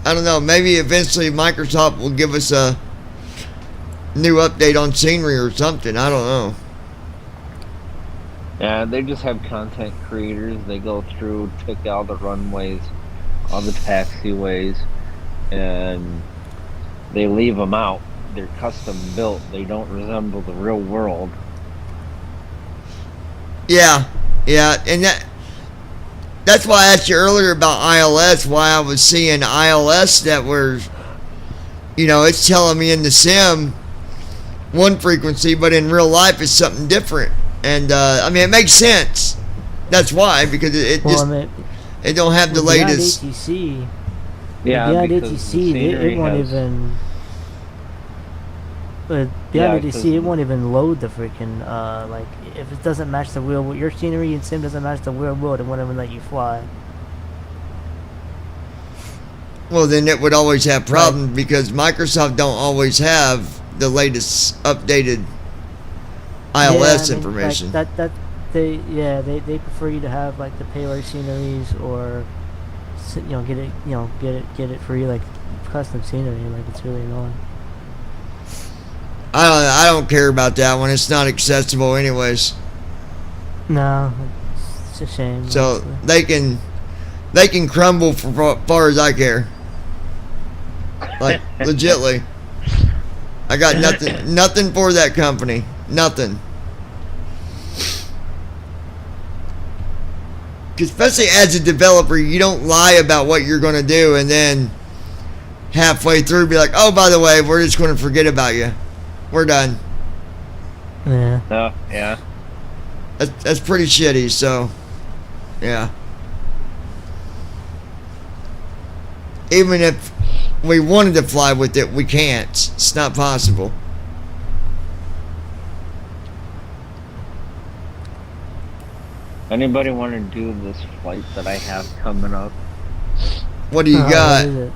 I don't know. Maybe eventually Microsoft will give us a new update on scenery or something. I don't know. Yeah, they just have content creators. They go through, pick all the runways, all the taxiways, and they leave them out. They're custom built. They don't resemble the real world. Yeah, and that's why I asked you earlier about ILS, why I was seeing ILS that were, you know, it's telling me in the sim one frequency, but in real life it's something different. And I mean, it makes sense. That's why, because it don't have the latest. ATC, yeah, beyond ATC, it won't even. But beyond ATC, it won't even load the freaking like if it doesn't match the real world, your scenery and sim doesn't match the real world, it won't even let you fly. Well, then it would always have problems because Microsoft don't always have the latest updated ILS information. Like they prefer you to have like the payload sceneries or get it, get it free, like custom scenery. Like, it's really annoying. I don't care about that one. It's not accessible anyways. No, it's a shame. So honestly. they can crumble for far as I care. Like, legitly. I got nothing for that company. Nothing. Especially as a developer, you don't lie about what you're going to do and then halfway through be like, oh, by the way, we're just going to forget about you. We're done. Yeah. Oh, yeah. That's pretty shitty, so, yeah. Even if we wanted to fly with it, we can't. It's not possible. Anybody want to do this flight that I have coming up? What do you got? What is it?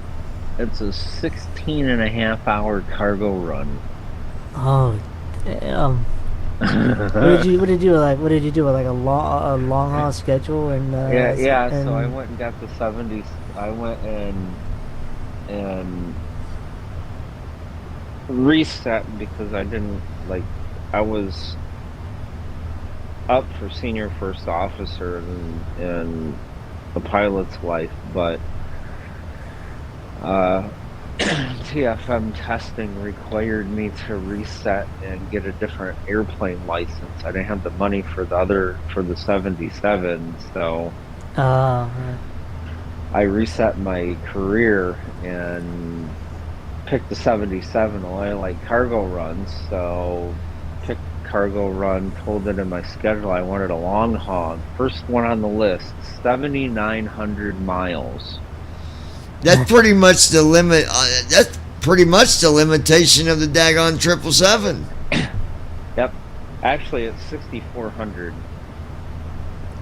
It's a 16.5-hour cargo run. Oh, damn. What did you do? Like, what did you do? Like a long haul schedule and yeah. and So I went and got the 70s. I went and reset because I didn't like. I was up for senior first officer in the pilot's life, but TFM testing required me to reset and get a different airplane license. I didn't have the money for the 77, so I reset my career and picked the 77. Well, I like cargo runs, so picked cargo run, told it in my schedule I wanted a long haul. First one on the list, 7,900 miles. That's pretty much the limit. That's pretty much the limitation of the daggone 777. Yep. Actually, it's 6,400.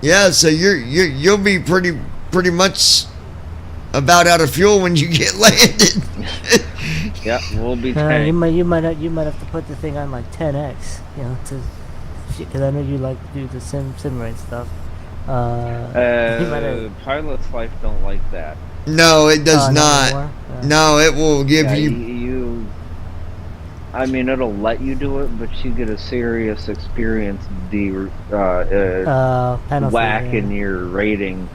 Yeah, so you'll be pretty much about out of fuel when you get landed. Yep, we'll be. you might have to put the thing on like 10x, because I know you like to do the simulate stuff. Pilot's life don't like that. No, it does not. Yeah. No, it will give you. I mean, it'll let you do it, but you get a serious experience penalty, whack in your rating.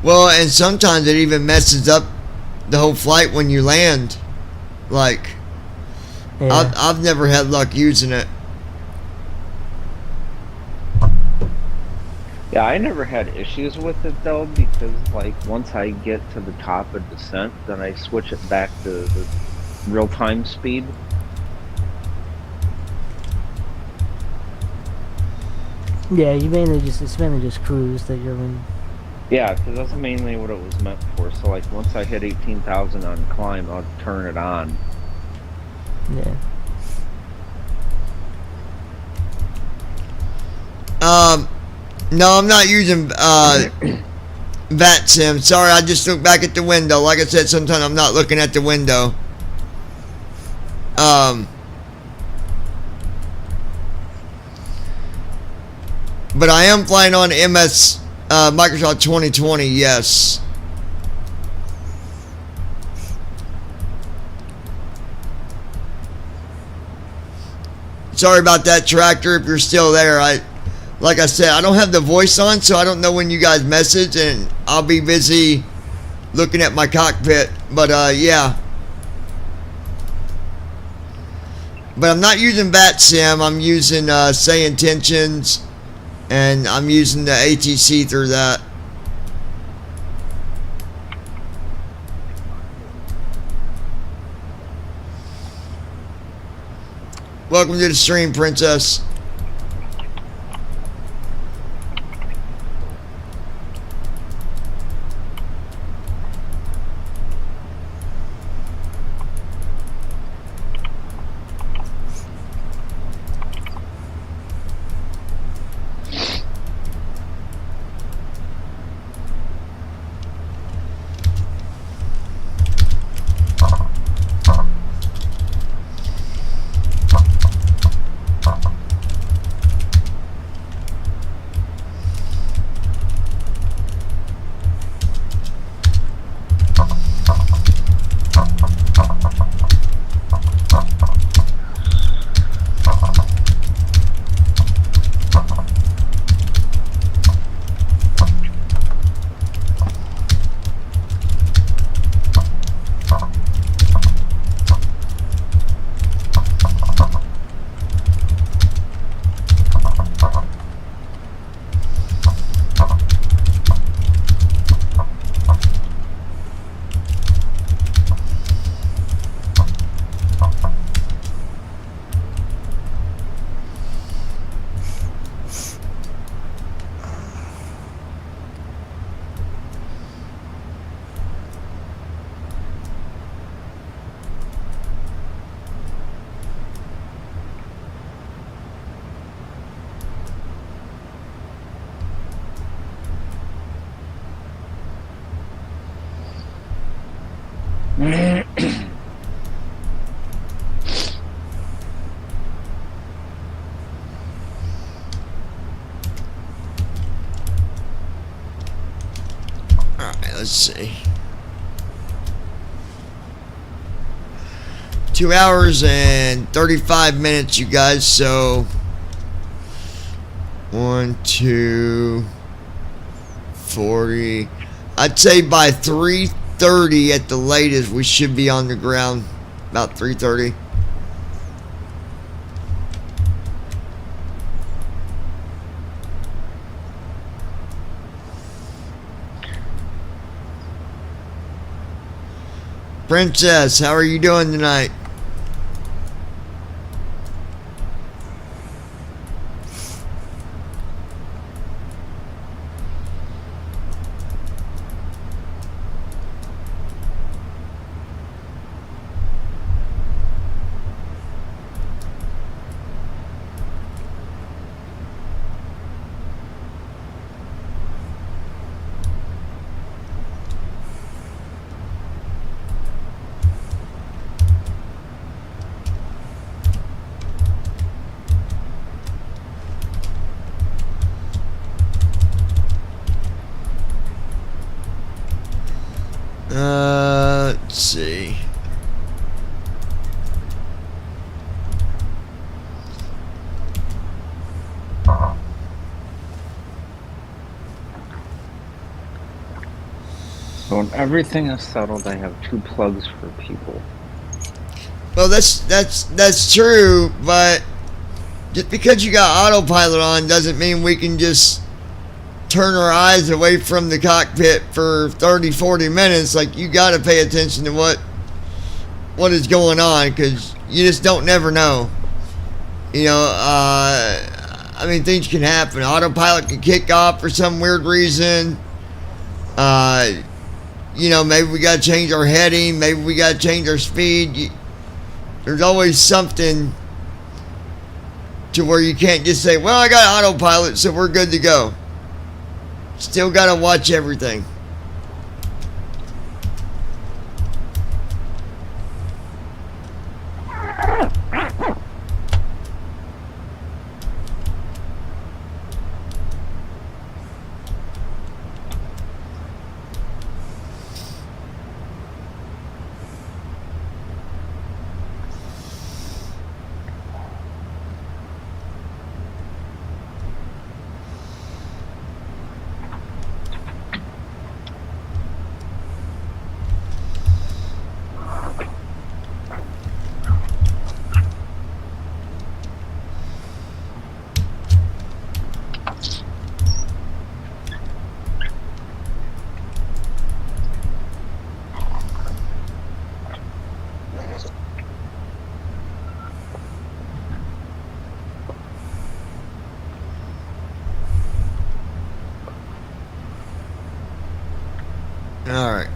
Well, and sometimes it even messes up the whole flight when you land. Like, yeah. I've never had luck using it. Yeah, I never had issues with it though, because like once I get to the top of descent, then I switch it back to the real-time speed. Yeah, it's mainly just cruise that you're in. Yeah, because that's mainly what it was meant for. So like once I hit 18,000 on climb, I'll turn it on. Yeah. No, I'm not using VATSIM. Sorry, I just looked back at the window. Like I said, sometimes I'm not looking at the window. But I am flying on MS Microsoft 2020, yes. Sorry about that, Tractor, if you're still there. Like I said, I don't have the voice on, so I don't know when you guys message, and I'll be busy looking at my cockpit. But, yeah. But I'm not using VATSIM. I'm using Say Intentions, and I'm using the ATC through that. Welcome to the stream, Princess. Alright, let's see. 2 hours and 35 minutes, you guys, so 1, 2, 40. I'd say by 3:30 at the latest, we should be on the ground. About 3:30. Princess, how are you doing tonight? Let's see. So when everything is settled, I have 2 plugs for people. Well, that's true, but just because you got autopilot on doesn't mean we can just turn our eyes away from the cockpit for 30-40 minutes. Like, you got to pay attention to what is going on, because you just don't never know. You know, I mean, things can happen. Autopilot can kick off for some weird reason. You know, maybe we got to change our heading. Maybe we got to change our speed. There's always something to where you can't just say, well, I got autopilot, so we're good to go. Still got to watch everything. All right.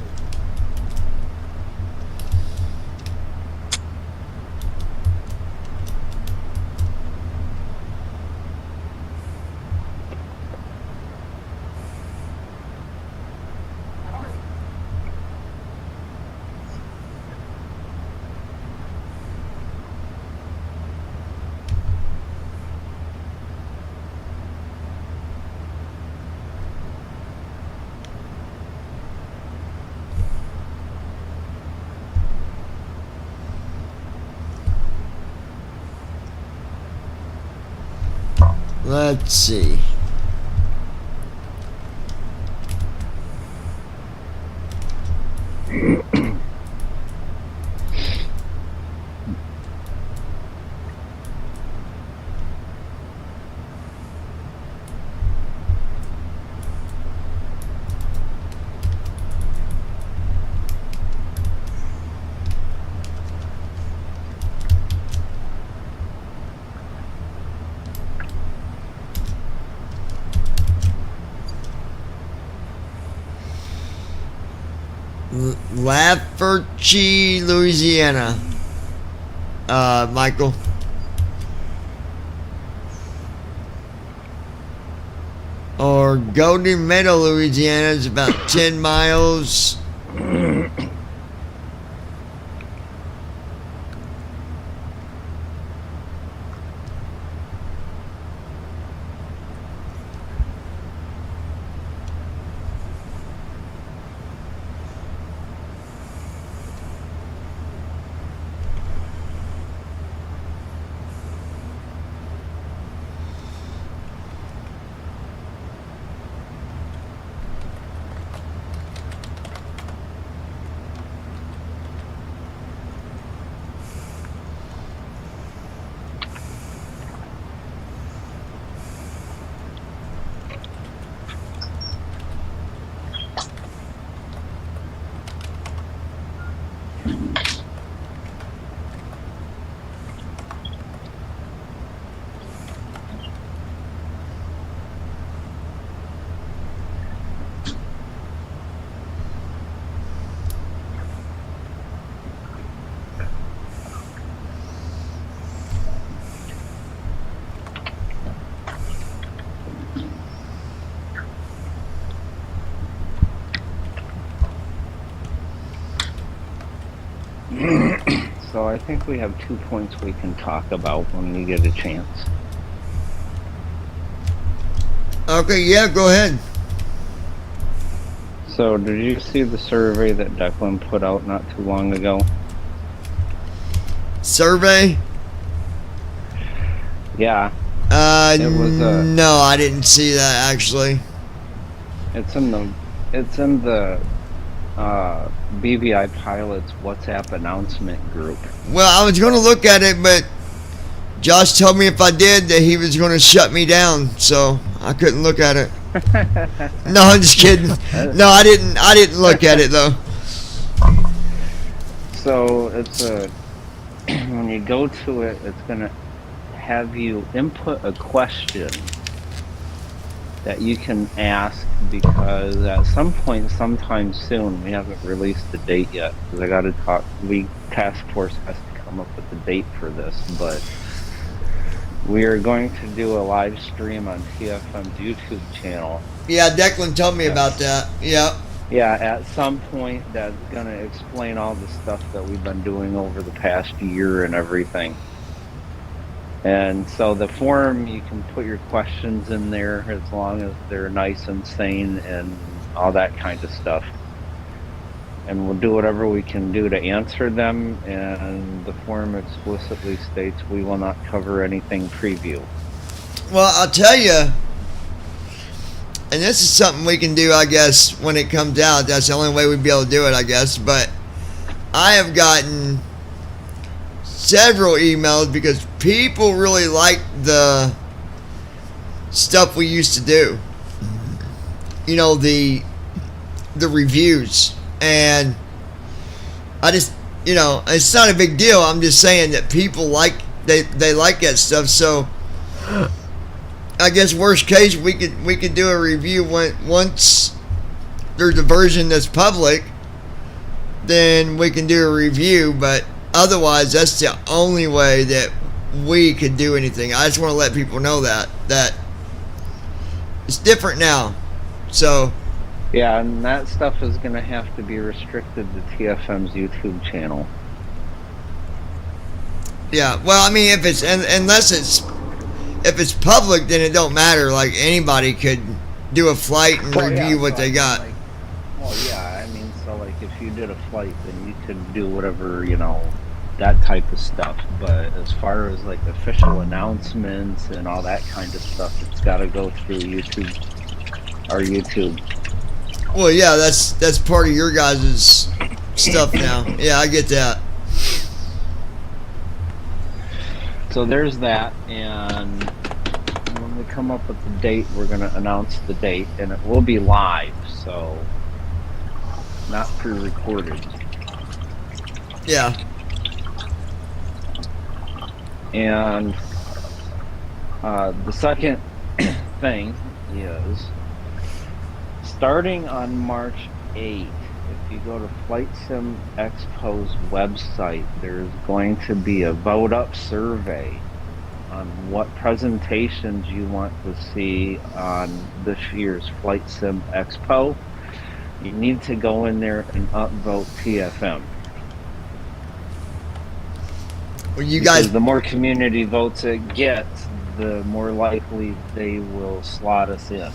Let's see. Lafayette, Louisiana. Michael. Or Golden Meadow, Louisiana is about 10 miles So I think we have 2 points we can talk about when we get a chance. Okay, yeah, go ahead. So did you see the survey that Declan put out not too long ago? Survey? Yeah. It was no, I didn't see that actually. It's in the BVI Pilots WhatsApp announcement group. Well, I was going to look at it, but Josh told me if I did that he was going to shut me down, so I couldn't look at it. No, I'm just kidding. No, I didn't look at it though. So it's when you go to it, it's gonna have you input a question that you can ask, because at some point sometime soon, we haven't released the date yet, because I got to talk, task force has to come up with the date for this, but we are going to do a live stream on TFM's YouTube channel. Yeah, Declan told me about that. Yeah. Yeah, at some point that's going to explain all the stuff that we've been doing over the past year and everything. And so the forum, you can put your questions in there as long as they're nice and sane and all that kind of stuff. And we'll do whatever we can do to answer them, and the forum explicitly states we will not cover anything preview. Well, I'll tell you, and this is something we can do, I guess, when it comes out. That's the only way we'd be able to do it, I guess. But I have gotten several emails because people really like the stuff we used to do. You know, the reviews. And I just, you know, it's not a big deal. I'm just saying that people like, they like that stuff. So I guess worst case, we could do a review once there's a version that's public, then we can do a review. But otherwise, that's the only way that we could do anything. I just want to let people know that it's different now. So yeah, and that stuff is going to have to be restricted to TFM's YouTube channel. Yeah, well, I mean, if it's unless it's public, then it don't matter. Like anybody could do a flight and review what they got. Like, well, yeah, I mean, so like if you did a flight, then you could do whatever, you know, that type of stuff. But as far as like official announcements and all that kind of stuff, it's got to go through YouTube. Our YouTube. Well, yeah, that's part of your guys' stuff now. Yeah, I get that. So there's that, and when we come up with the date, we're going to announce the date, and it will be live, so not pre-recorded. Yeah. And the second thing is, starting on March 8th, if you go to Flight Sim Expo's website, there's going to be a vote up survey on what presentations you want to see on this year's Flight Sim Expo. You need to go in there and upvote TFM. Well, you guys, because the more community votes it gets, the more likely they will slot us in.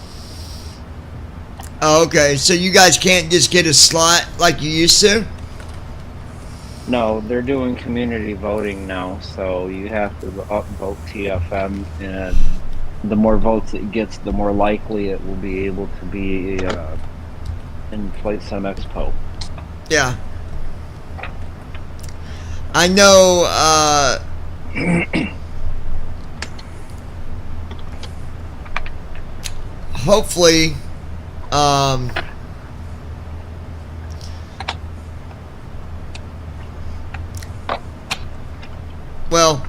Oh, okay. So you guys can't just get a slot like you used to? No, they're doing community voting now, so you have to upvote TFM, and the more votes it gets, the more likely it will be able to be in Flight Sim Expo. Yeah. I know, hopefully, well,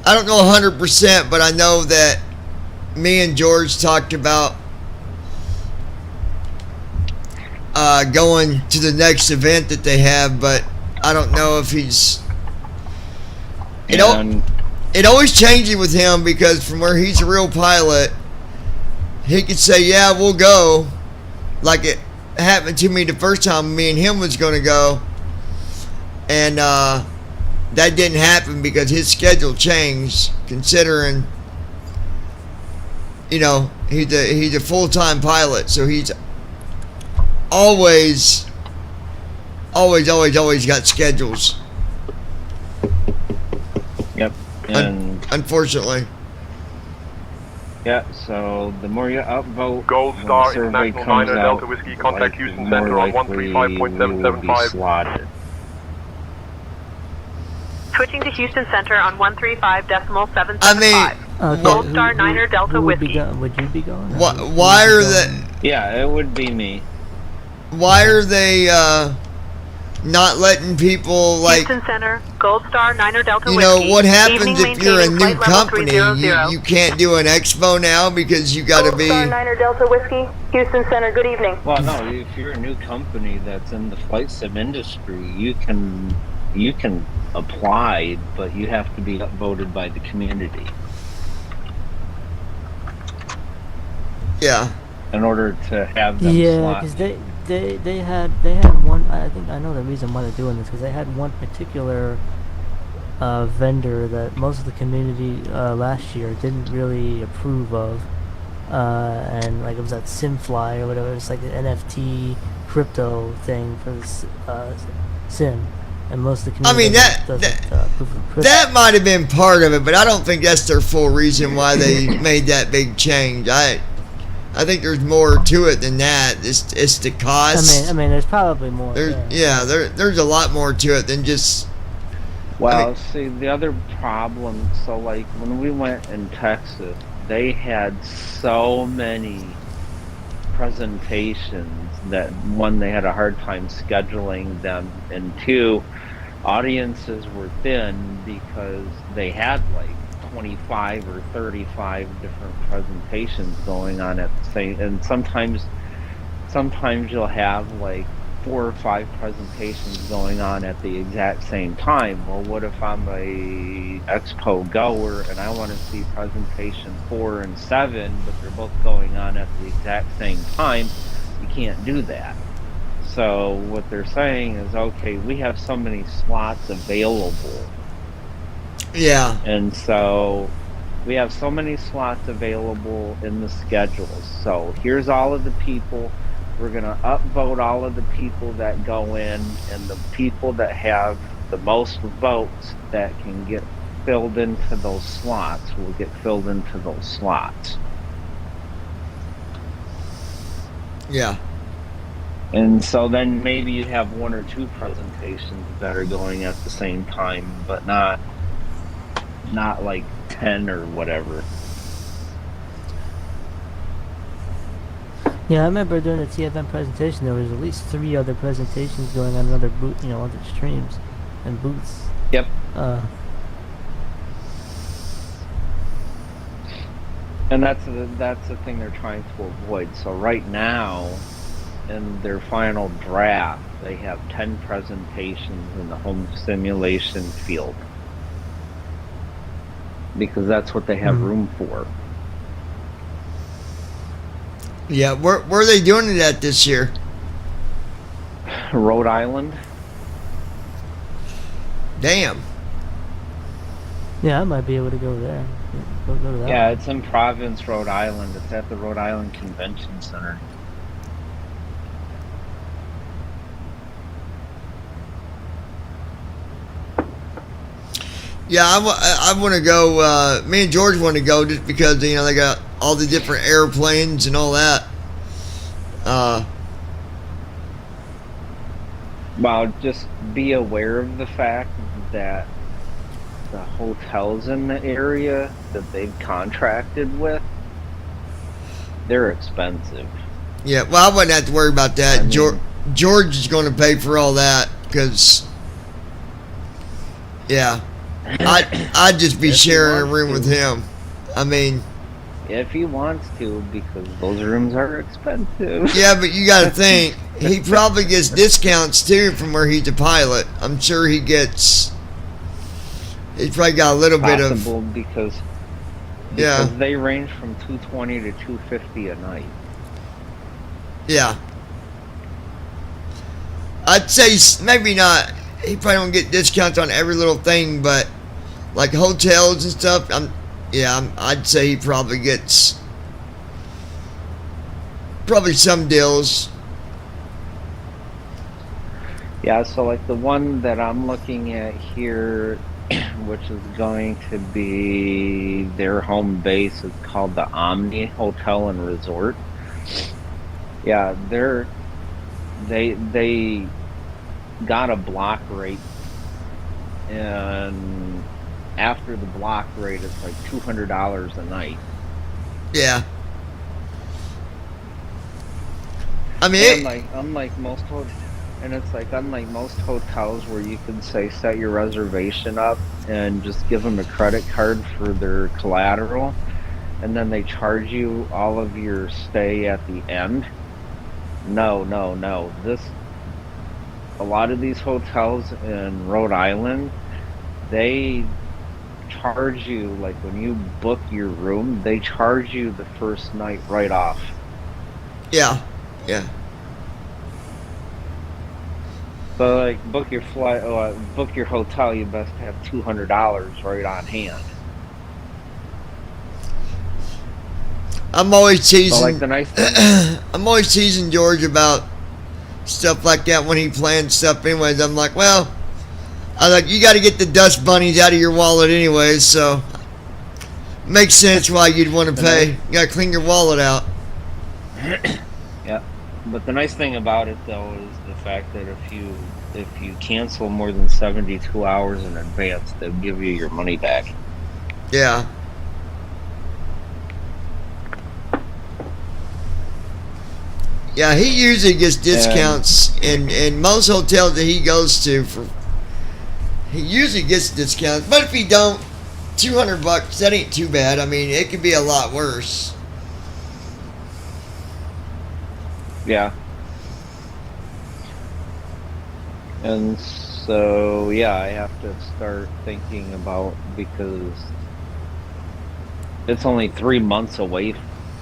I don't know 100%, but I know that me and George talked about going to the next event that they have, but I don't know if he's... It always changes with him, because from where he's a real pilot, he could say, yeah, we'll go, like it happened to me the first time me and him was going to go, And that didn't happen because his schedule changed, considering, you know, he's a full-time pilot, so he's always got schedules. Yep. And unfortunately. yeah, so the more you upvote, Gold when Star the survey International comes 9er out, Delta Whiskey, contact like, Houston the Center more on likely we will be 135.775. slotted. Switching to Houston Center on 135.775. I mean, Gold Star Niner Delta who would Whiskey. Would you be going? Why are they? Yeah, it would be me. Why are they not letting people, like, Houston Center, Gold Star Niner Delta you Whiskey. know, what happens Evening if you're a maintaining new flight level company? 300. You can't do an expo now because you got to Gold be. Star Niner Delta Whiskey, Houston Center, good evening. Well, no, if you're a new company that's in the flight sim industry, you can apply, but you have to be upvoted by the community Yeah. in order to have them Yeah, slot. because they had one. I think I know the reason why they're doing this, because they had one particular vendor that most of the community last year didn't really approve of, and like it was that Simfly or whatever. It's like an NFT crypto thing for this sim, and most of the I community mean, doesn't approve of crypto. That might have been part of it, but I don't think that's their full reason why they made that big change. I think there's more to it than that. It's the cost. I mean, there's probably more. There's a lot more to it than just. Well, see, the other problem, so like when we went in Texas, they had so many presentations that one, they had a hard time scheduling them, and two, audiences were thin because they had like 25 or 35 different presentations going on at the same, and sometimes you'll have like 4 or 5 presentations going on at the exact same time. Well, what if I'm a expo goer and I want to see presentation 4 and 7, but they're both going on at the exact same time? You can't do that. So what they're saying is, okay, we have so many slots available. Yeah. And so we have so many slots available in the schedule. So here's all of the people. We're going to upvote all of the people that go in, and the people that have the most votes that can get filled into those slots will get filled into those slots. Yeah. And so then maybe you have 1 or 2 presentations that are going at the same time, but not like 10 or whatever. Yeah, I remember during the TFM presentation, there was at least 3 other presentations going on other booth, other streams and booths. Yep. And that's the thing they're trying to avoid. So right now, in their final draft, they have 10 presentations in the home simulation field, because that's what they have room for. Yeah, where are they doing it at this year? Rhode Island. Damn. Yeah, I might be able to go there. Go to that. Yeah, it's in Providence, Rhode Island. It's at the Rhode Island Convention Center. Yeah, I want to go. Me and George want to go just because they got all the different airplanes and all that. Well, just be aware of the fact that the hotels in the area that they've contracted with, they're expensive. Yeah, well, I wouldn't have to worry about that. I mean, George is going to pay for all that because, yeah, I'd just be sharing a room with him. I mean, if he wants to, because those rooms are expensive. Yeah, but you got to think, he probably gets discounts too from where he's a pilot. I'm sure he's probably got a little bit of. because yeah, they range from $220 to $250 a night. Yeah, I'd say maybe not. he probably don't get discounts on every little thing, but like hotels and stuff, I'd say he probably gets some deals. Yeah, so like the one that I'm looking at here, which is going to be their home base, is called the Omni Hotel and Resort. Yeah, they got a block rate, and after the block rate, it's like $200 a night. Yeah. I mean, unlike most hotels where you can say set your reservation up and just give them a credit card for their collateral, and then they charge you all of your stay at the end. No. A lot of these hotels in Rhode Island, they charge you, like when you book your room, they charge you the first night right off. Yeah. So like book your flight, book your hotel, you best have $200 right on hand. I'm always teasing. So like the nice thing, I'm always teasing George about stuff like that when he plans stuff. Anyways, I'm like, well, you got to get the dust bunnies out of your wallet anyways, so makes sense why you'd want to pay. You got to clean your wallet out. Yeah, but the nice thing about it though is the fact that if you cancel more than 72 hours in advance, they'll give you your money back. Yeah. Yeah, he usually gets discounts in most hotels that he goes to. He usually gets discounts, but if he don't, $200, that ain't too bad. I mean, it could be a lot worse. Yeah. And so, yeah, I have to start thinking about, because it's only 3 months away,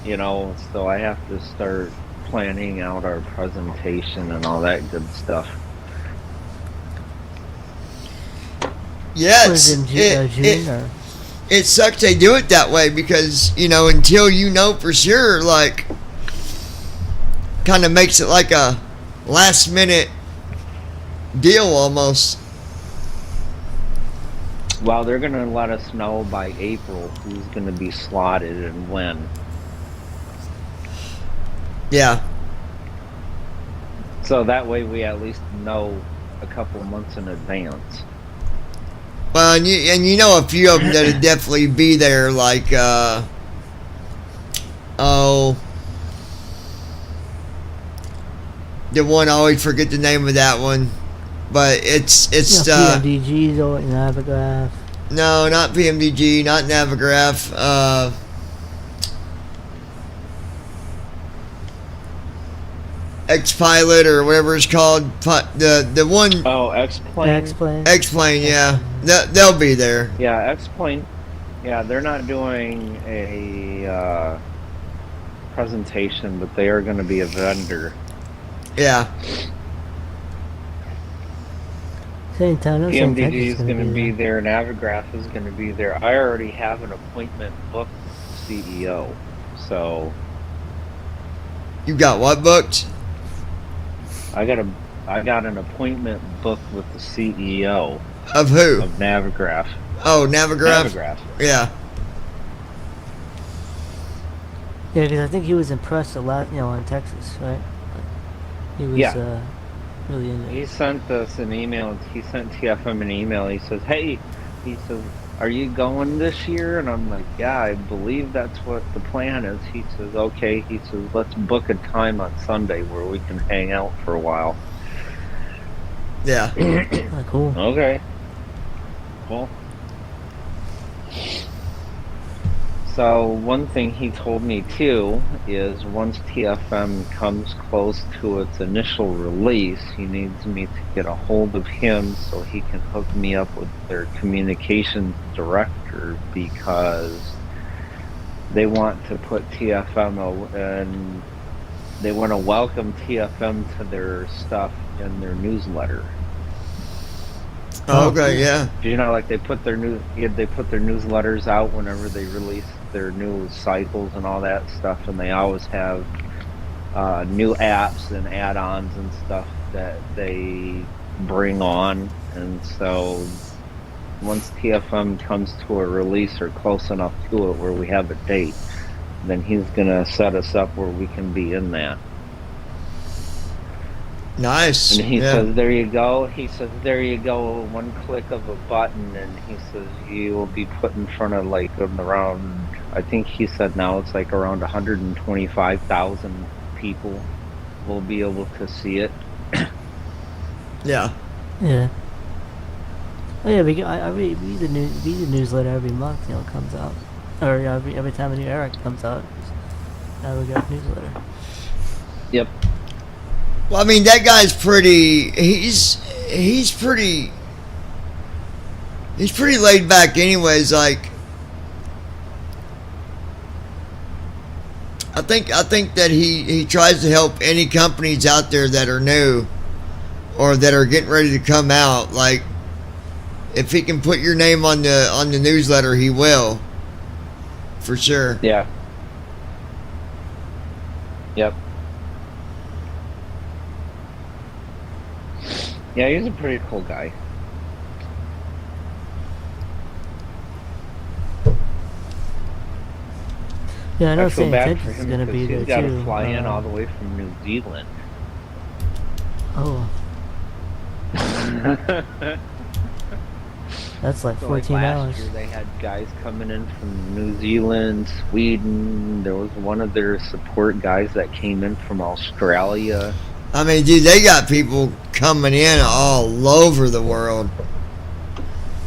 so I have to start planning out our presentation and all that good stuff. Yeah, Was it in June or? It sucks they do it that way because, until you know for sure, like, kind of makes it like a last minute deal almost. Well, they're going to let us know by April who's going to be slotted and when. Yeah. So that way we at least know a couple months in advance. Well, and you know a few of them that'd definitely be there, like, the one, I always forget the name of that one, but it's PMDG or Navigraph. No, not PMDG, not Navigraph. X-Pilot or whatever it's called. The one. Oh, X-Plane. X-Plane, yeah. They'll be there. Yeah, X-Plane. Yeah, they're not doing a presentation, but they are going to be a vendor. Yeah. PMDG is going to be there. Navigraph is going to be there. I already have an appointment booked with the CEO, so. You got what booked? I got an appointment booked with the CEO. Of who? Of Navigraph. Oh, Navigraph? Navigraph. Yeah. Yeah, because I think he was impressed a lot, in Texas, right? He was really into it. He sent us an email. He sent TFM an email. He says, "Hey," he says, "Are you going this year?" And I'm like, "Yeah, I believe that's what the plan is." He says, "Okay." He says, "Let's book a time on Sunday where we can hang out for a while." Yeah. Cool. Okay. Cool. So one thing he told me too is once TFM comes close to its initial release, he needs me to get a hold of him so he can hook me up with their communications director, because they want to put TFM and they want to welcome TFM to their stuff in their newsletter. Oh, okay, yeah. You know, like they put their newsletters out whenever they release their new cycles and all that stuff, and they always have new apps and add-ons and stuff that they bring on. And so once TFM comes to a release or close enough to it where we have a date, then he's gonna set us up where we can be in that. Nice. And he says, there you go. He says, there you go. One click of a button, and he says you will be put in front of like around. I think he said now it's like around 125,000 people will be able to see it. Yeah. Yeah. Oh yeah, I read the newsletter every month. You know, it comes out, or every time a new era comes out. Now we got a newsletter. Yep. Well, I mean, that guy's pretty. He's pretty laid back, anyways. Like, I think that he tries to help any companies out there that are new or that are getting ready to come out. Like, if he can put your name on the newsletter, he will, for sure. Yeah. Yep. Yeah, he's a pretty cool guy. Yeah, I know I feel St. bad for Intentions is him going to because be there he's got too. to fly in all the way from New Zealand. Oh. That's like So 14 last hours. year they had guys coming in from New Zealand, Sweden. There was one of their support guys that came in from Australia. I mean, dude, they got people coming in all over the world.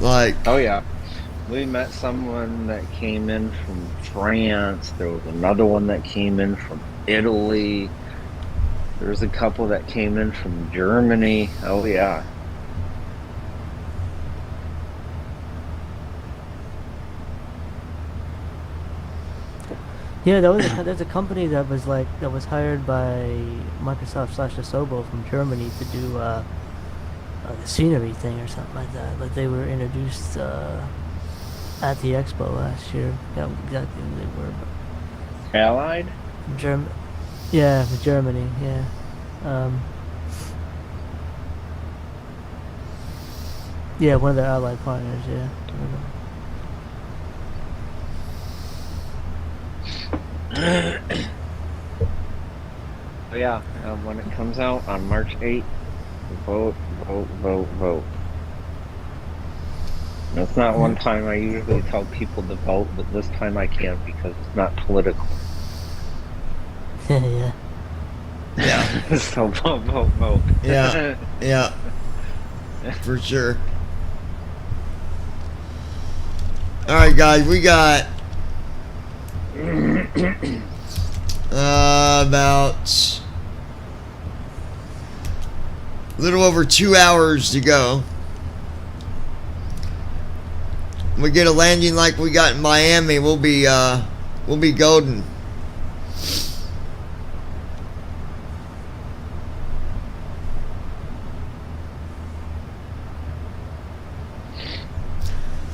Like, oh yeah, we met someone that came in from France. There was another one that came in from Italy. There was a couple that came in from Germany. Oh yeah. Yeah, there's a company that was hired by Microsoft / Asobo from Germany to do the scenery thing or something like that. But they were introduced at the expo last year. That was exactly who they were. Allied? Yeah, from Germany. Yeah. Yeah, one of their allied partners. Yeah. Oh yeah, when it comes out on March 8th, vote. And it's not one time I usually tell people to vote, but this time I can't because it's not political. Yeah. yeah. So vote. Yeah. Yeah. For sure. Alright, guys, we got about a little over 2 hours to go. We get a landing like we got in Miami, we'll be golden.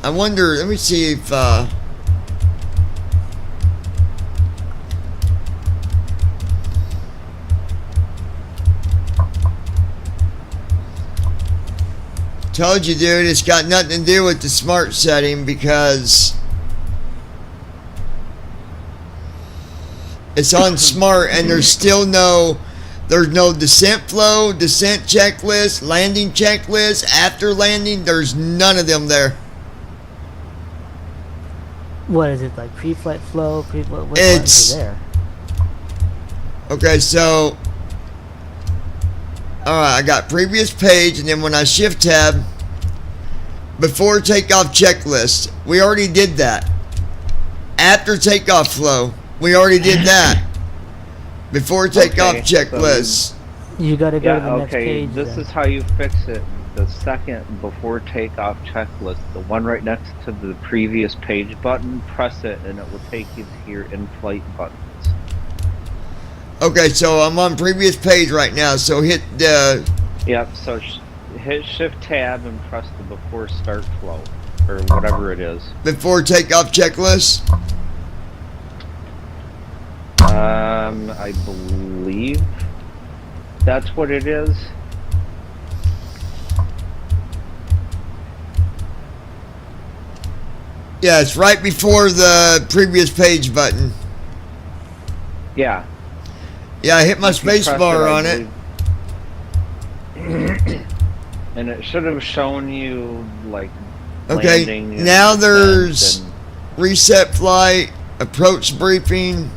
I wonder, let me see if told you, dude, it's got nothing to do with the smart setting because it's on smart and there's no descent flow, descent checklist, landing checklist, after landing, there's none of them there. What is it, like pre-flight flow? What buttons are there? Okay, so alright, I got previous page, and then when I shift tab, before takeoff checklist, we already did that. After takeoff flow, we already did that. Before takeoff checklist. You gotta go to the next page. This then. is how you fix it. The second before takeoff checklist, the one right next to the previous page button, press it and it will take you to your in-flight buttons. Okay, so I'm on previous page right now, so hit the... Yep, so hit Shift Tab and press the before start flow, or whatever it is. Before takeoff checklist? I believe that's what it is. Yeah, it's right before the previous page button. Yeah. Yeah, I hit my If you press space bar I on it. believe- And it should have shown you, like, Okay, landing and now descent there's and- reset flight, approach briefing,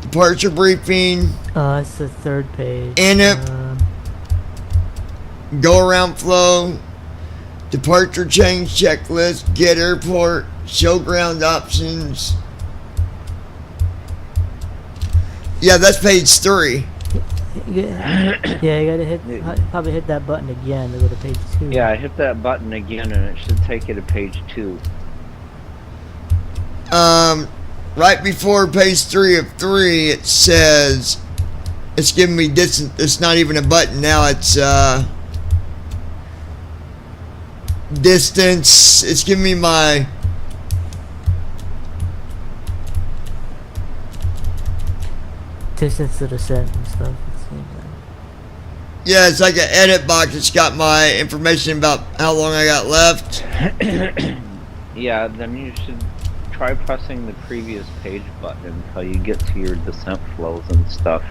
departure briefing, It's the third page. INIP, go around flow, departure change checklist, get airport, show ground options. Yeah, that's page 3. Yeah, you gotta hit, probably hit that button again to go to page 2. Yeah, hit that button again and it should take you to page 2. Right before page 3 of 3, it says it's giving me distance. It's not even a button now. It's distance. It's giving me my distance to descent and stuff. It seems like. yeah. It's like an edit box. It's got my information about how long I got left. Yeah, then you should try pressing the previous page button until you get to your descent flows and stuff.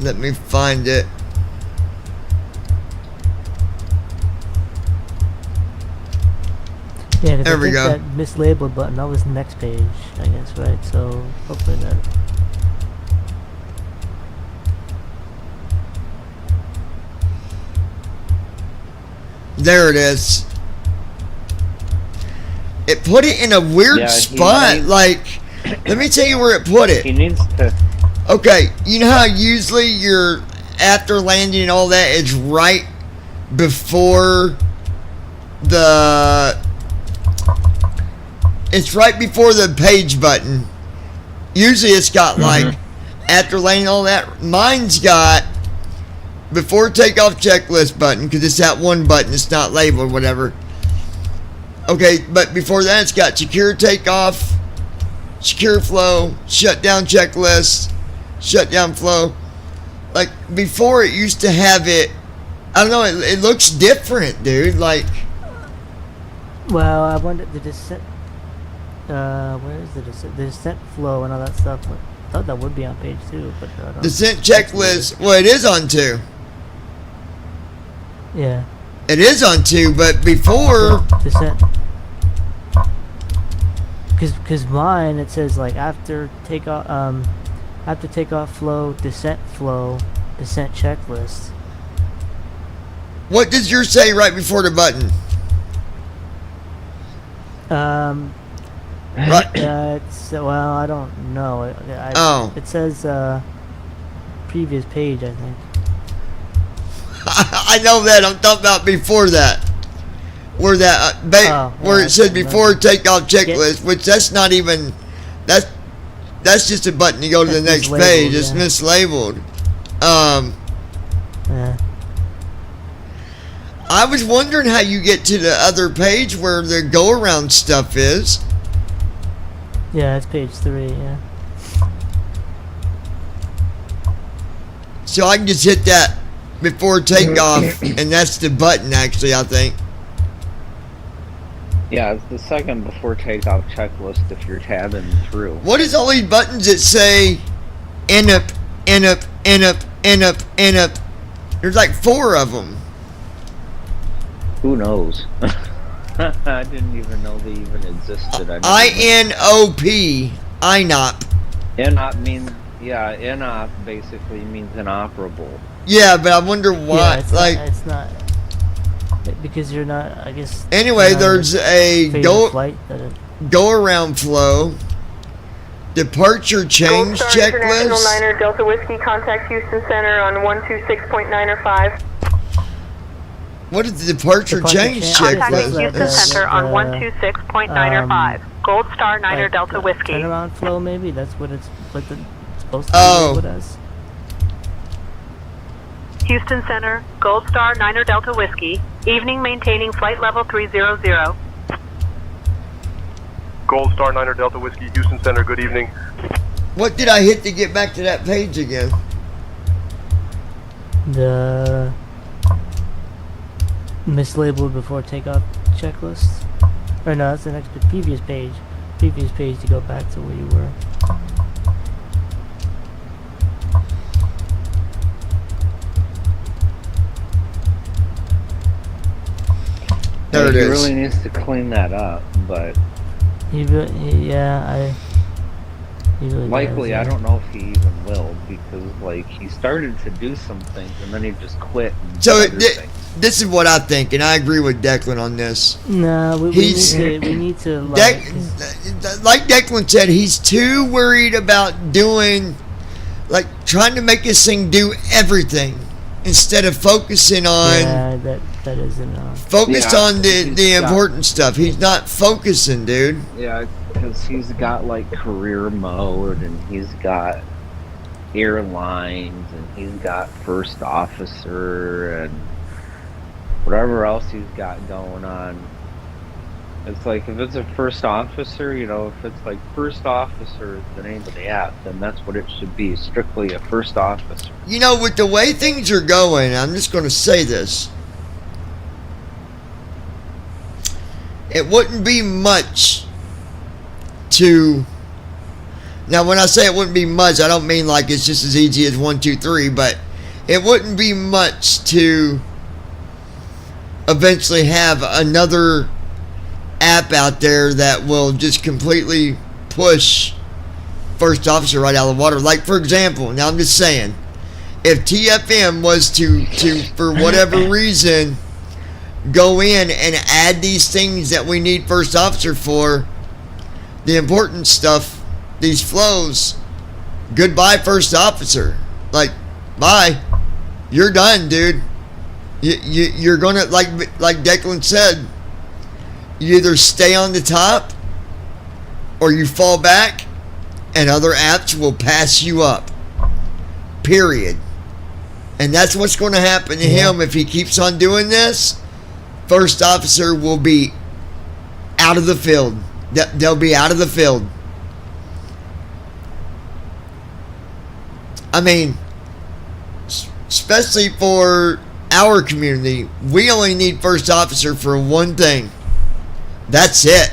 Let me find it. Yeah, 'cause There I we think go. that mislabeled button, that was the next page, I guess, right? So hopefully that. There it is. It put it in a weird Yeah, he spot. needs- Like, let me tell you where it put it. He needs to. Okay, you know how usually you're after landing and all that, it's right before the. It's right before the page button. Usually it's got like after landing all that. Mine's got before takeoff checklist button because it's that one button. It's not labeled whatever. Okay, but before that it's got secure takeoff, secure flow, shutdown checklist, shutdown flow. Like before it used to have it. I don't know. It looks different, dude. Like. Well, I wondered the descent. Where is the descent? The descent flow and all that stuff. I thought that would be on page 2, but I don't. Descent checklist. Well, it is on 2. Yeah. It is on 2, but before. Descent. Cause mine it says like after takeoff flow, descent checklist. What does yours say right before the button? Right. It's well, I don't know. It says previous page, I think. I know that. I'm talking about before that. Where that where it said before takeoff checklist, which that's not even that's just a button to go to the next page. It's mislabeled. Yeah. I was wondering how you get to the other page where the go around stuff is. Yeah, it's page 3. Yeah. So I can just hit that before takeoff, and that's the button. Actually, I think. Yeah, it's the second before takeoff checklist if you're tabbing through. What is all these buttons that say INIP, INIP, INIP, INIP, INIP? There's like 4 of them. Who knows? I didn't even know they even existed. INOP, INOP. INOP means, yeah, INOP basically means inoperable. Yeah, but I wonder why. Yeah, it's not because you're not. I guess. Anyway, there's a go around flow, departure change Gold Star checklist. International Niner Delta Whiskey, contact Houston Center on 126.9 or 5. What is the departure change Contact checklist? Houston Center on 126.9 or 5. Gold Star Niner like Delta Whiskey. Turnaround flow, maybe that's what it's supposed to be labeled as. Houston Center, Gold Star 9er Delta Whiskey. Evening maintaining flight level 300. Gold Star 9er Delta Whiskey, Houston Center, good evening. What did I hit to get back to that page again? The mislabeled before takeoff checklist. Or no, that's the next previous page. Previous page to go back to where you were. There it He is. really needs to clean that up, but He really likely, does, I yeah. don't know if he even will, because like he started to do some things and then he just quit. And So did other things. this is what I think, and I agree with Declan on this. Nah, we need to like, Like Declan said, he's too worried about doing, like, trying to make this thing do everything instead of focusing on yeah, that isn't focused Yeah, on the he's got- important stuff. He's not focusing, dude. Yeah, because he's got like career mode, and he's got airlines, and he's got first officer, and whatever else he's got going on. It's like if it's a first officer, you know, if it's like first officer is the name of the app, then that's what it should be, strictly a first officer. You know, with the way things are going, I'm just going to say this. It wouldn't be much to... Now, when I say it wouldn't be much, I don't mean like it's just as easy as 1, 2, 3, but it wouldn't be much to eventually have another app out there that will just completely push first officer right out of the water. Like, for example, now I'm just saying, if TFM was to for whatever reason, go in and add these things that we need first officer for, the important stuff, these flows, goodbye first officer. Like, bye. You're done, dude. You're gonna, like Declan said, you either stay on the top or you fall back and other apps will pass you up. Period. And that's what's going to happen to him if he keeps on doing this. First officer will be out of the field. They'll be out of the field. I mean, especially for our community, we only need first officer for one thing. That's it.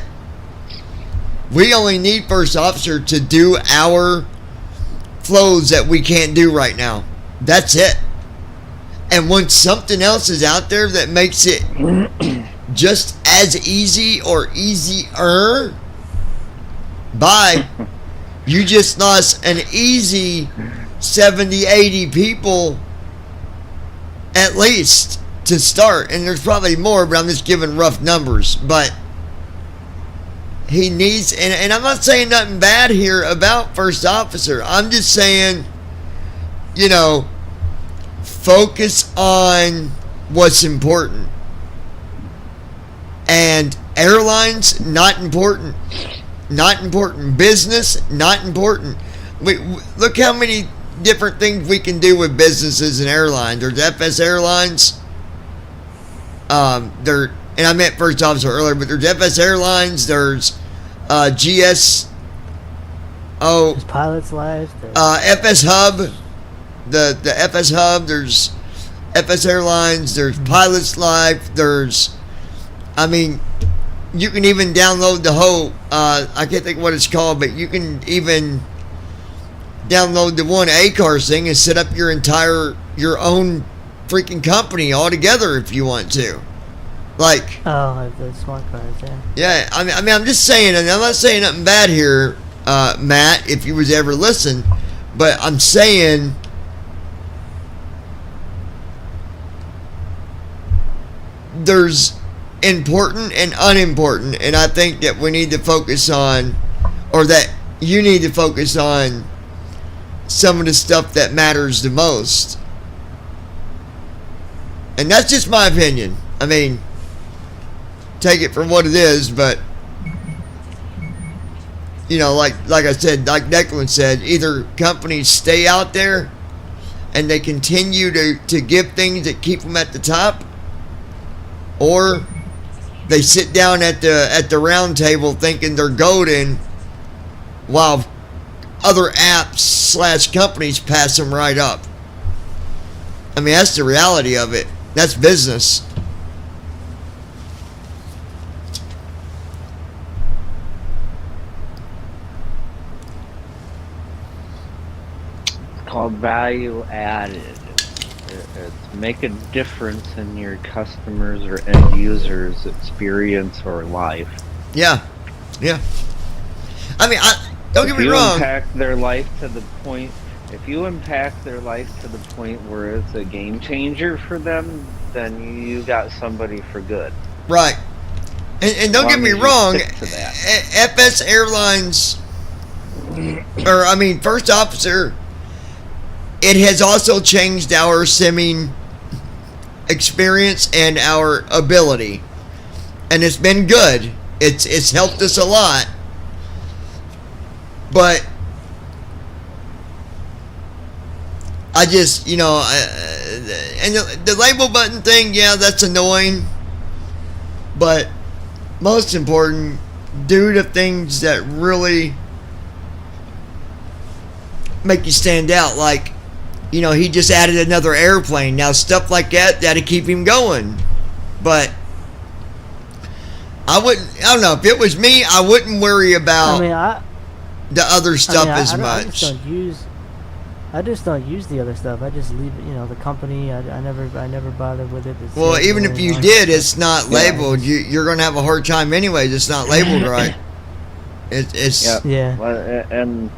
We only need first officer to do our flows that we can't do right now. That's it. And when something else is out there that makes it just as easy or easier, bye. You just lost an easy 70, 80 people at least to start. And there's probably more, but I'm just giving rough numbers. But he needs, and I'm not saying nothing bad here about first officer. I'm just saying, you know, focus on what's important. And airlines, not important. Not important. Business, not important. Look how many different things we can do with businesses and airlines. There's FS Airlines. And I meant first officer earlier, but there's FS Airlines, there's GS. There's Pilots Live. FS Hub, the FS Hub. There's FS Airlines. There's Pilots Live. There's, I mean, you can even download the whole. I can't think what it's called, but you can even download the one ACARS thing and set up your own freaking company altogether if you want to. Like, the smart cards, yeah. Yeah, I mean, I'm just saying, and I'm not saying nothing bad here, Matt, if you was ever listen, but I'm saying there's important and unimportant, and I think that we need to focus on, or that you need to focus on some of the stuff that matters the most. And that's just my opinion. I mean, take it for what it is, but you know, like I said, like Declan said, either companies stay out there and they continue to give things that keep them at the top, or they sit down at the round table thinking they're golden, while other apps / companies pass them right up. I mean, that's the reality of it. That's business. Called value added. It's make a difference in your customers or end users' experience or life. Yeah. I mean, don't get me wrong. If you impact their life to the point where it's a game changer for them, then you got somebody for good. Right. And don't get me wrong. FS Airlines, or I mean, First Officer, it has also changed our simming experience and our ability, and it's been good. It's helped us a lot, but I just, and the label button thing, yeah, that's annoying, but most important, do the things that really make you stand out. Like, he just added another airplane. Now, stuff like that'll keep him going. But I don't know, if it was me, I wouldn't worry about the other stuff as much. I just don't use the other stuff. I just leave it, the company. I never bother with it. Well, even if you did, it's not labeled. You're going to have a hard time anyways. It's not labeled right. It's yeah. Well, and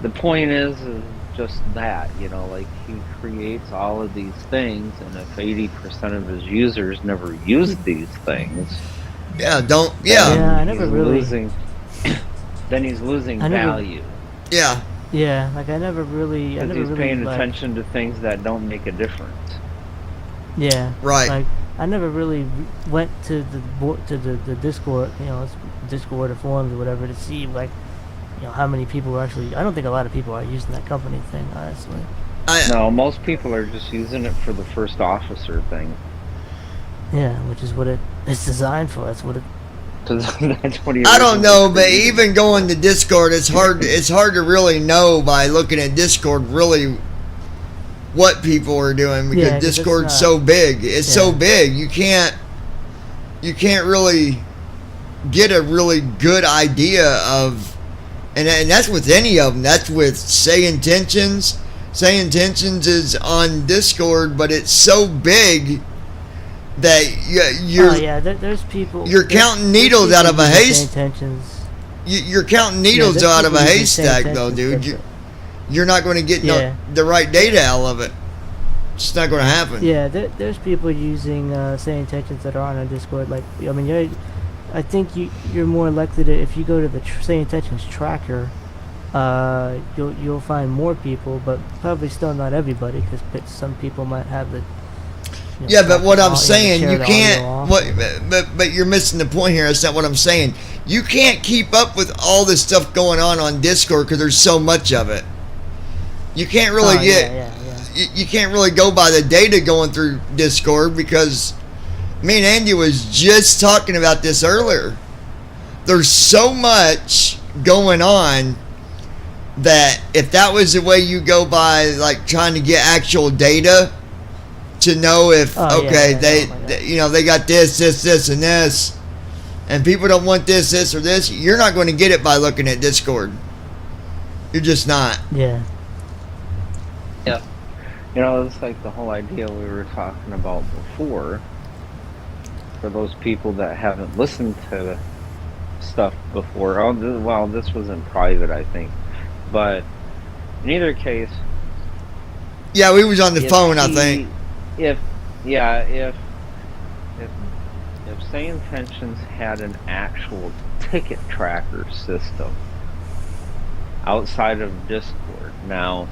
the point is just that, like, he creates all of these things, and if 80% of his users never use these things, I never really. Then he's losing value. Yeah. Yeah, like I never really paying attention to things that don't make a difference. Yeah. Right. Like I never really went to the Discord, Discord or forums or whatever, to see like, how many people are actually. I don't think a lot of people are using that company thing, honestly. No, most people are just using it for the first officer thing. Yeah, which is what it's designed for. That's what it. That's what I don't know, but even going to Discord, it's hard to really know by looking at Discord really what people are doing, because Discord's so big. It's so big, you can't really get a really good idea of, and that's with any of them. That's with Say Intentions. Say Intentions is on Discord, but it's so big that there's people. You're counting needles out of a haystack. You're counting needles out of a haystack, though, dude. You're not going to get the right data out of it. It's just not going to happen. Yeah, there's people using Say Intentions that are on a Discord. Like, I mean, I think you're more likely to, if you go to the Say Intentions tracker, you'll find more people, but probably still not everybody, because some people might have the. Yeah, but what I'm saying, you can't. But you're missing the point here. That's not what I'm saying. You can't keep up with all this stuff going on Discord because there's so much of it. You can't really You can't really go by the data going through Discord, because me and Andy was just talking about this earlier. There's so much going on that if that was the way you go by, like trying to get actual data to know if they got this, and this, and people don't want this, or this, you're not going to get it by looking at Discord. You're just not. Yeah. Yeah. It's like the whole idea we were talking about before. For those people that haven't listened to stuff before, this was in private, I think, but in either case. Yeah, we was on the phone, I think. If Say Intentions had an actual ticket tracker system outside of Discord, now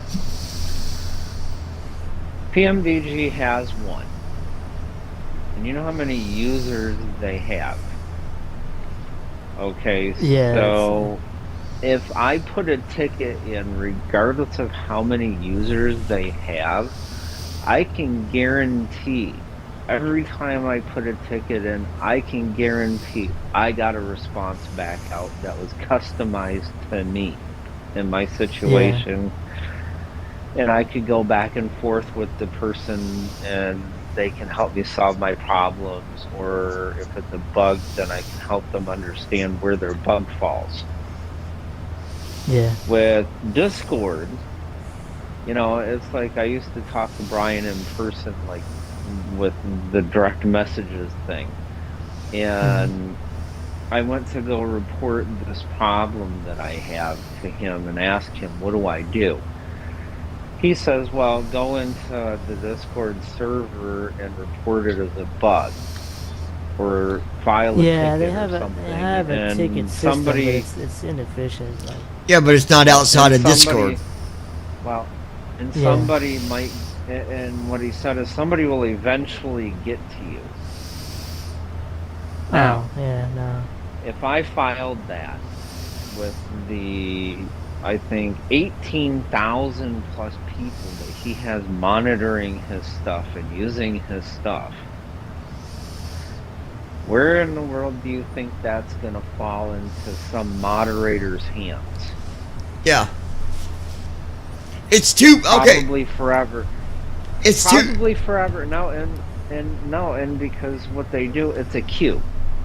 PMDG has one, and you know how many users they have. Okay, yeah, so if I put a ticket in, regardless of how many users they have, I can guarantee every time I put a ticket in, I can guarantee I got a response back out that was customized to me in my situation. And I could go back and forth with the person and they can help me solve my problems, or if it's a bug, then I can help them understand where their bug falls. Yeah. With Discord, you know, it's like I used to talk to Brian in person, like with the direct messages thing. And I went to go report this problem that I have to him and ask him, what do I do? He says, well, go into the Discord server and report it as a bug, or file a ticket they have or something. They have a and ticket system, somebody, but it's inefficient. Like, Yeah, but it's not outside of somebody- Discord. Well, and Yeah. somebody might, and what he said is somebody will eventually get to you. Now, no. if I filed that with the, I think, 18,000 plus people that he has monitoring his stuff and using his stuff, where in the world do you think that's going to fall into some moderator's hands? Yeah. It's too okay. Probably forever. It's probably forever. No, and because what they do, it's a queue.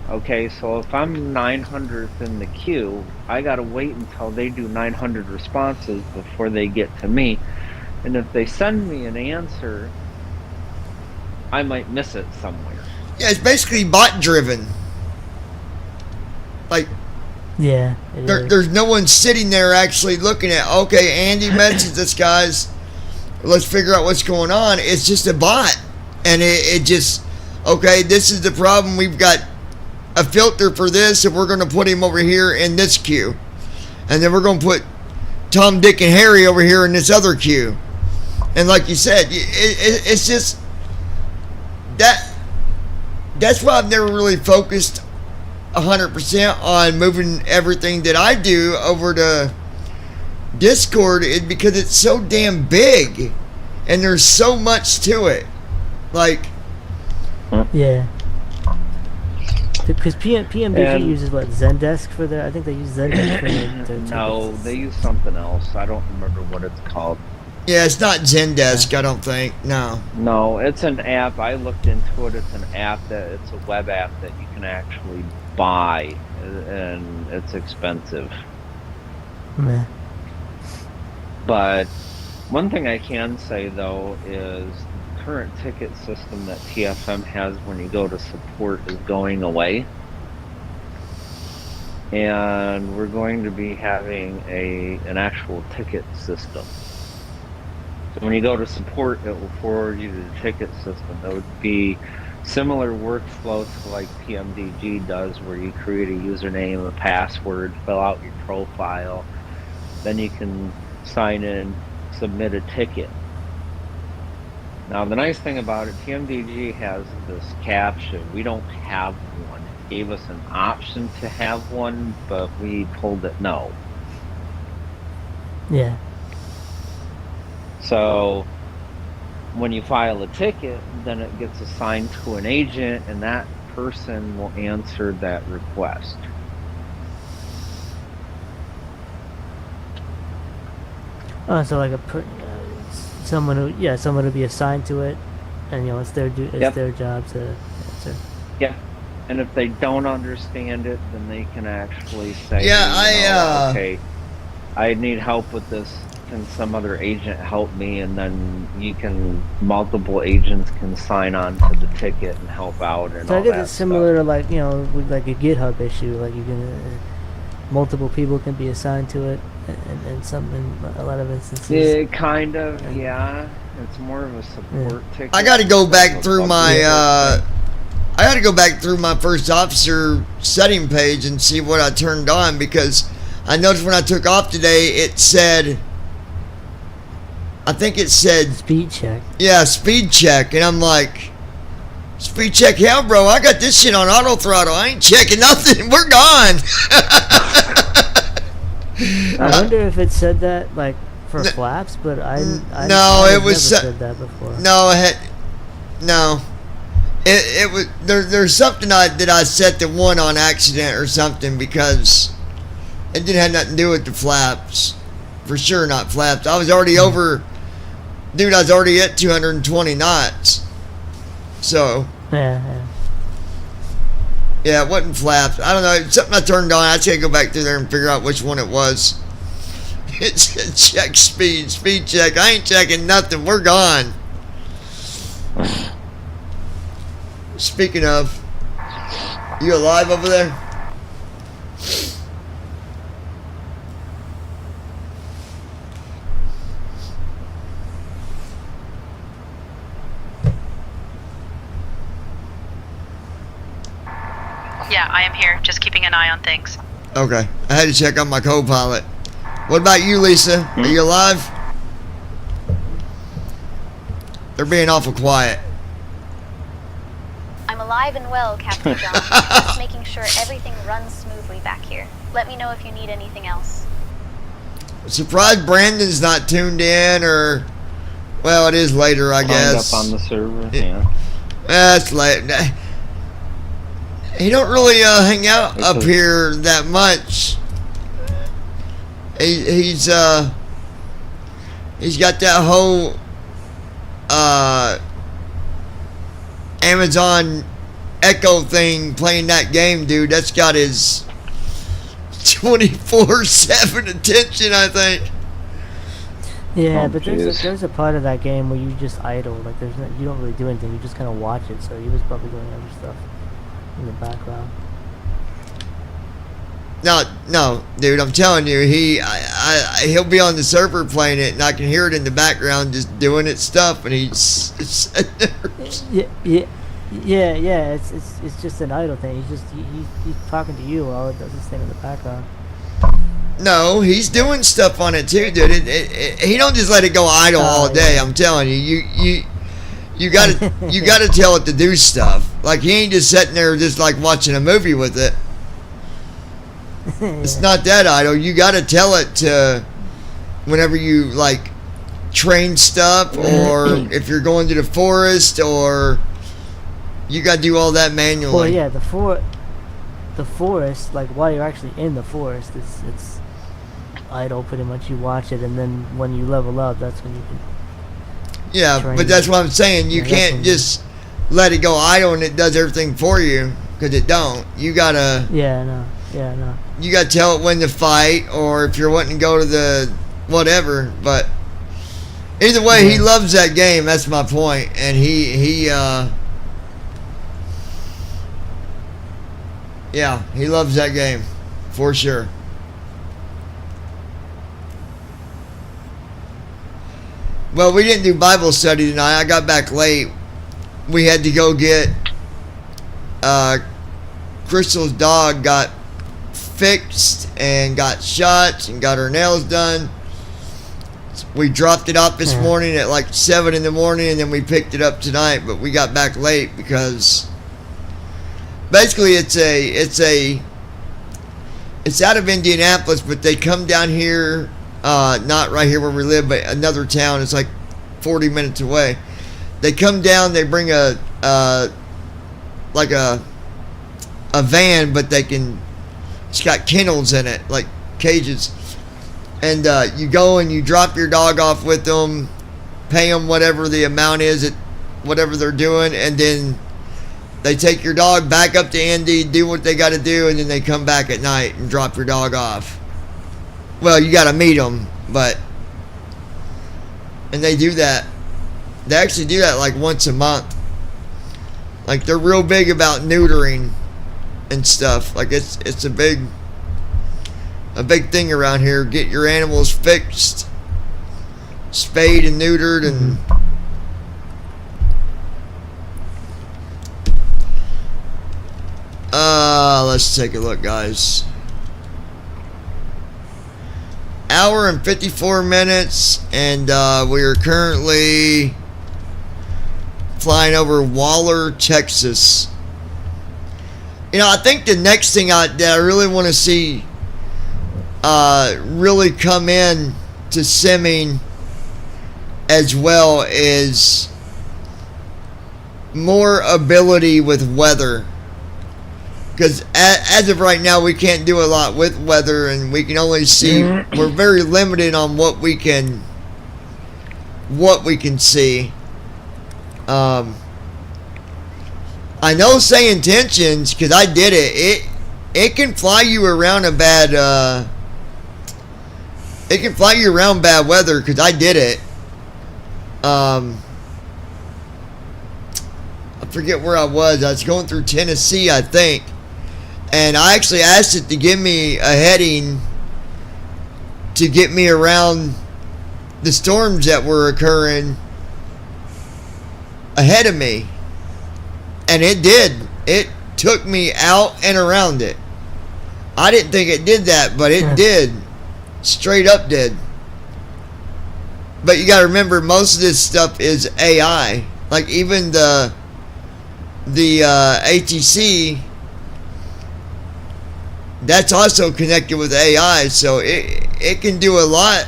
Okay, so if I'm 900th in the queue, I gotta wait until they do 900 responses before they get to me. And if they send me an answer, I might miss it somewhere. Yeah, it's basically bot driven. Like, yeah, there's no one sitting there actually looking at, okay, Andy messaged us, guys, let's figure out what's going on. It's just a bot. And it just, okay, this is the problem. We've got a filter for this, and we're going to put him over here in this queue. And then we're going to put Tom, Dick, and Harry over here in this other queue. And like you said, it's just, that's why I've never really focused 100% on moving everything that I do over to Discord, is because it's so damn big and there's so much to it. Like, yeah, because PMDG uses what, Zendesk for their, I think they use Zendesk for their No, they use something else. I don't remember what it's called. Yeah, it's not Zendesk, I don't think. No, it's an app. I looked into it. It's an app it's a web app that you can actually buy, and it's expensive. Meh. But one thing I can say though is the current ticket system that TFM has when you go to support is going away. And we're going to be having an actual ticket system. So when you go to support, it will forward you to the ticket system. That would be similar workflow to like PMDG does, where you create a username, a password, fill out your profile, then you can sign in, submit a ticket. Now the nice thing about it, PMDG has this caption. We don't have one. It gave us an option to have one, but we told it no. Yeah. So when you file a ticket, then it gets assigned to an agent, and that person will answer that request. Oh, so like someone who be assigned to it, and it's their their job to answer. Yeah, and if they don't understand it, then they can actually say, okay, I need help with this. Can some other agent help me? And then multiple agents can sign on to the ticket and help out and so all I guess that it's similar stuff. to with like a GitHub issue. Like you can, multiple people can be assigned to it, and a lot of instances. Yeah, kind of. Yeah, it's more of a support ticket. I got to go back through my. I got to go back through my first officer setting page and see what I turned on, because I noticed when I took off today, it said. I think it said speed check. Yeah, speed check, and I'm like, speed check? Hell, bro, I got this shit on auto throttle. I ain't checking nothing. We're gone. I wonder if it said that like for flaps, but I no, it was never said that before. No, no. It was there's something that I set the one on accident or something because it didn't have nothing to do with the flaps. For sure not flaps. I was already over, dude, I was already at 220 knots. So Yeah. Yeah, it wasn't flaps. I don't know. It's something I turned on. I just gotta go back through there and figure out which one it was. It said check speed check. I ain't checking nothing. We're gone. Speaking of, you alive over there? Yeah, I am here, just keeping an eye on things. Okay. I had to check on my co-pilot. What about you, Lisa? Are you alive? They're being awful quiet. I'm alive and well, Captain John. Just making sure everything runs smoothly back here. Let me know if you need anything else. Surprised Brandon's not tuned in, or well, it is later, I guess. Up on the server, yeah. That's late. He don't really hang out up here that much. He's got that whole Amazon Echo thing playing that game, dude. That's got his 24/7 attention, I think. Yeah, but there's a part of that game where you just idle. Like you don't really do anything. You just kind of watch it. So he was probably doing other stuff in the background. No, dude. I'm telling you, he'll be on the server playing it, and I can hear it in the background just doing its stuff, and he's Yeah. It's just an idle thing. He's talking to you while it does this thing in the background. No, he's doing stuff on it too, dude. He don't just let it go idle all day. I'm telling you, you gotta tell it to do stuff. Like he ain't just sitting there just like watching a movie with it. It's not that idle. You gotta tell it to whenever you like train stuff, or if you're going to the forest, or you gotta do all that manually. Well, yeah, the forest, like while you're actually in the forest, it's idle pretty much. You watch it, and then when you level up, that's when you can. Yeah, but that's what I'm saying. You can't just let it go idle and it does everything for you, because it don't. You gotta. Yeah, no. You gotta tell it when to fight, or if you're wanting to go to the whatever. But either way, he loves that game. That's my point, and he loves that game for sure. Well, we didn't do Bible study tonight. I got back late. We had to go get Crystal's dog got fixed and got shots and got her nails done. We dropped it off this morning at like 7 in the morning, and then we picked it up tonight, but we got back late because basically it's out of Indianapolis, but they come down here, not right here where we live, but another town. It's like 40 minutes away. They come down, they bring a van, but it's got kennels in it, like cages. And you go and you drop your dog off with them, pay them whatever the amount is at whatever they're doing, and then they take your dog back up to Indy, do what they got to do, and then they come back at night and drop your dog off. Well, you got to meet them, and they do that. They actually do that like once a month. Like they're real big about neutering and stuff. Like it's a big thing around here. Get your animals fixed, spayed and neutered, and let's take a look, guys. Hour and 54 minutes, and we are currently flying over Waller, Texas. You know, I think the next thing that I really want to see really come in to simming as well is more ability with weather. Because as of right now, we can't do a lot with weather, and we can only see. We're very limited on what we can see. I know say intentions because I did it. It can fly you around a bad. It can fly you around bad weather because I did it. I forget where I was. I was going through Tennessee, I think. And I actually asked it to give me a heading to get me around the storms that were occurring ahead of me. And it did. It took me out and around it. I didn't think it did that, but it did. Straight up did. But you gotta remember, most of this stuff is AI. Like even the ATC, that's also connected with AI, so it can do a lot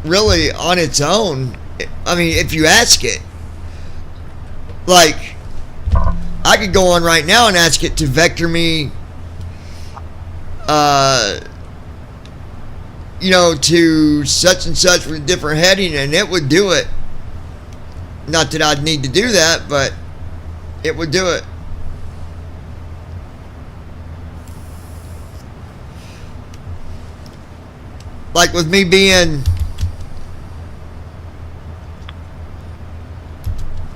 really on its own. I mean, if you ask it. Like, I could go on right now and ask it to vector me to such and such with a different heading, and it would do it. Not that I'd need to do that, but it would do it. Like with me being,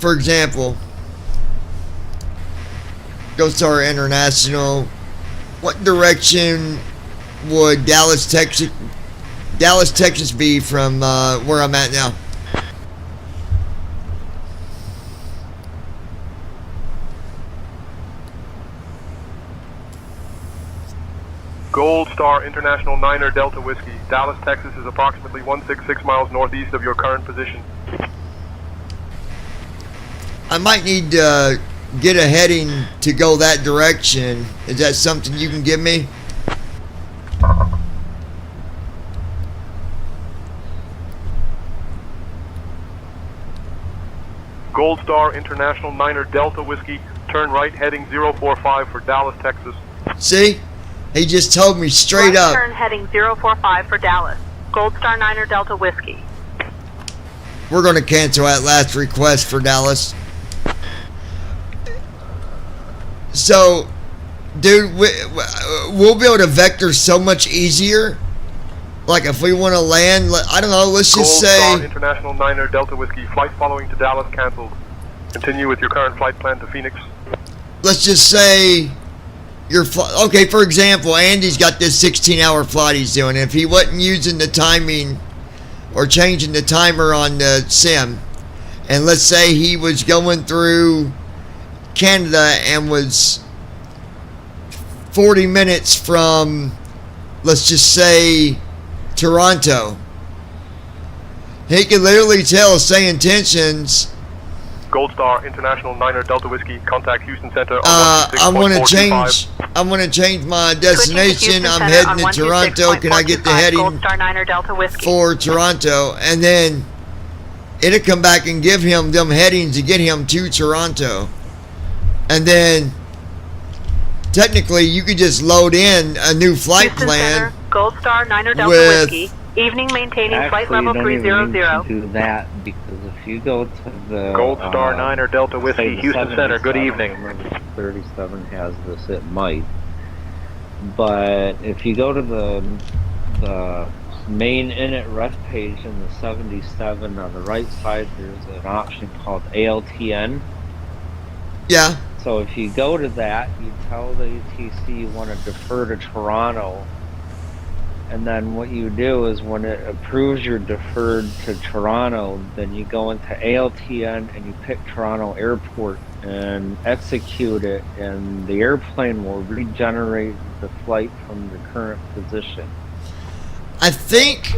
for example, GoStar International, what direction would Dallas, Texas be from where I'm at now? Gold Star International 9er Delta Whiskey. Dallas, Texas is approximately 166 miles northeast of your current position. I might need to get a heading to go that direction. Is that something you can give me? Gold Star International 9er Delta Whiskey. Turn right heading 045 for Dallas, Texas. See? He just told me straight up. Turn heading 045 for Dallas. Gold Star 9er Delta Whiskey. We're going to cancel that last request for Dallas. So, dude, we'll be able to vector so much easier. Like if we want to land, I don't know, let's just say... Gold Star International 9er Delta Whiskey. Flight following to Dallas canceled. Continue with your current flight plan to Phoenix. Let's just say... Okay, for example, Andy's got this 16-hour flight he's doing. If he wasn't using the timing or changing the timer on the sim, and let's say he was going through Canada and was 40 minutes from, let's just say, Toronto, he could literally tell say intentions. Gold Star International 9er Delta Whiskey. Contact Houston Center. I want to change. I want to change my destination. I'm heading to Toronto. Can I get the heading Gold Star 9er Delta Whiskey for Toronto? And then it'll come back and give him them headings to get him to Toronto. And then technically, you could just load in a new flight Houston plan. Center, Gold Star 9er Delta with Whiskey. Evening maintaining flight Actually, level you don't even 300. need to do that, because if you go to the Gold Star 9er Delta Whiskey, say Houston Center, good 77, evening. I remember 37 has this, it might. But if you go to the main init ref page in the 77, on the right side there's an option called ALTN. Yeah. So if you go to that, you tell the ATC you want to defer to Toronto. And then what you do is when it approves you're deferred to Toronto, then you go into ALTN and you pick Toronto Airport and execute it, and the airplane will regenerate the flight from the current position. I think...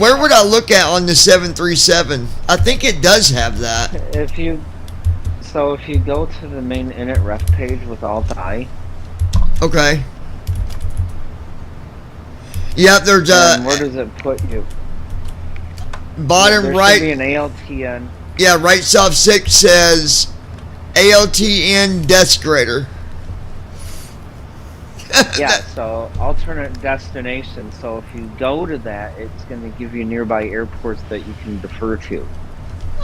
where would I look at on the 737? I think it does have that. If you go to the main init ref page with Alt-I. Okay. Yep, there's And where does it put you? bottom there right. Should be an ALTN. Yeah, right soft 6 says ALTN desk grader. Yeah, so alternate destination. So if you go to that, it's going to give you nearby airports that you can defer to.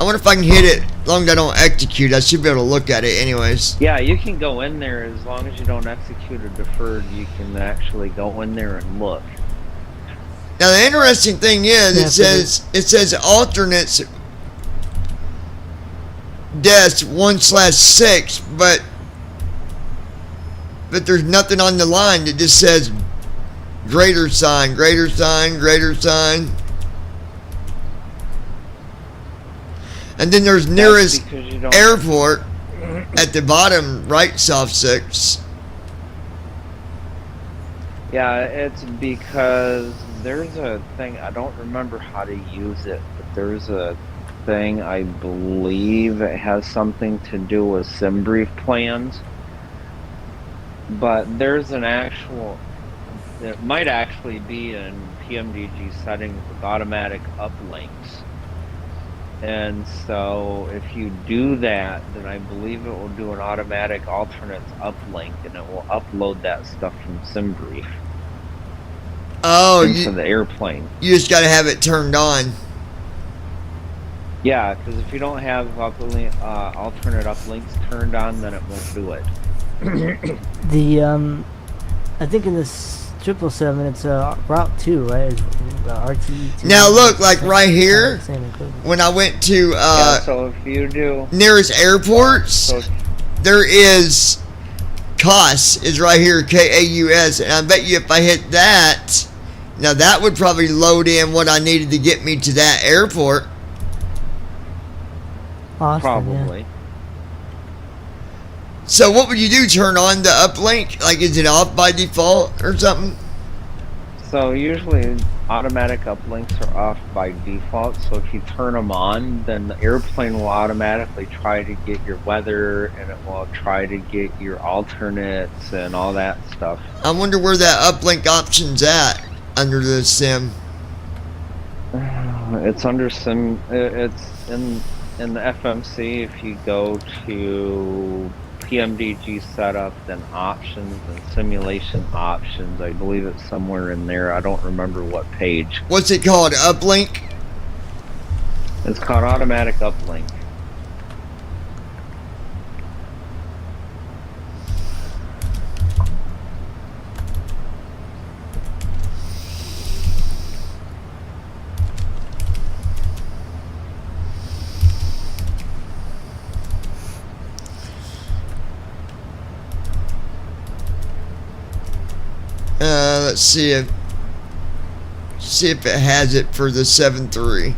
I wonder if I can hit it. As long as I don't execute, I should be able to look at it anyways. Yeah, you can go in there as long as you don't execute or deferred. You can actually go in there and look. Now the interesting thing is, it says alternates desk 1/6, but there's nothing on the line. It just says greater sign, greater sign, greater sign. And then there's nearest airport at the bottom right soft 6. Yeah, it's because there's a thing, I don't remember how to use it, but there's a thing, I believe it has something to do with sim brief plans. But there's an actual, it might actually be in PMDG settings with automatic uplinks. And so if you do that, then I believe it will do an automatic alternates uplink, and it will upload that stuff from SimBrief. Oh, into the airplane. You just got to have it turned on. Yeah, because if you don't have alternate uplinks turned on, then it won't do it. The I think in this 777 it's Route 2, right? It's, RT2. Now look, like right here, when I went to yeah, so if you do nearest airports, there is CAUS is right here, KAUS, and I bet you if I hit that, now that would probably load in what I needed to get me to that airport. Austin, probably. Yeah. So what would you do? Turn on the uplink? Like, is it off by default or something? So usually automatic uplinks are off by default. So if you turn them on, then the airplane will automatically try to get your weather, and it will try to get your alternates and all that stuff. I wonder where that uplink option's at under the sim. It's under sim. It's in the FMC. If you go to PMDG setup, then options and simulation options, I believe it's somewhere in there. I don't remember what page. What's it called? Uplink? It's called automatic uplink. Let's see if it has it for the 7.3.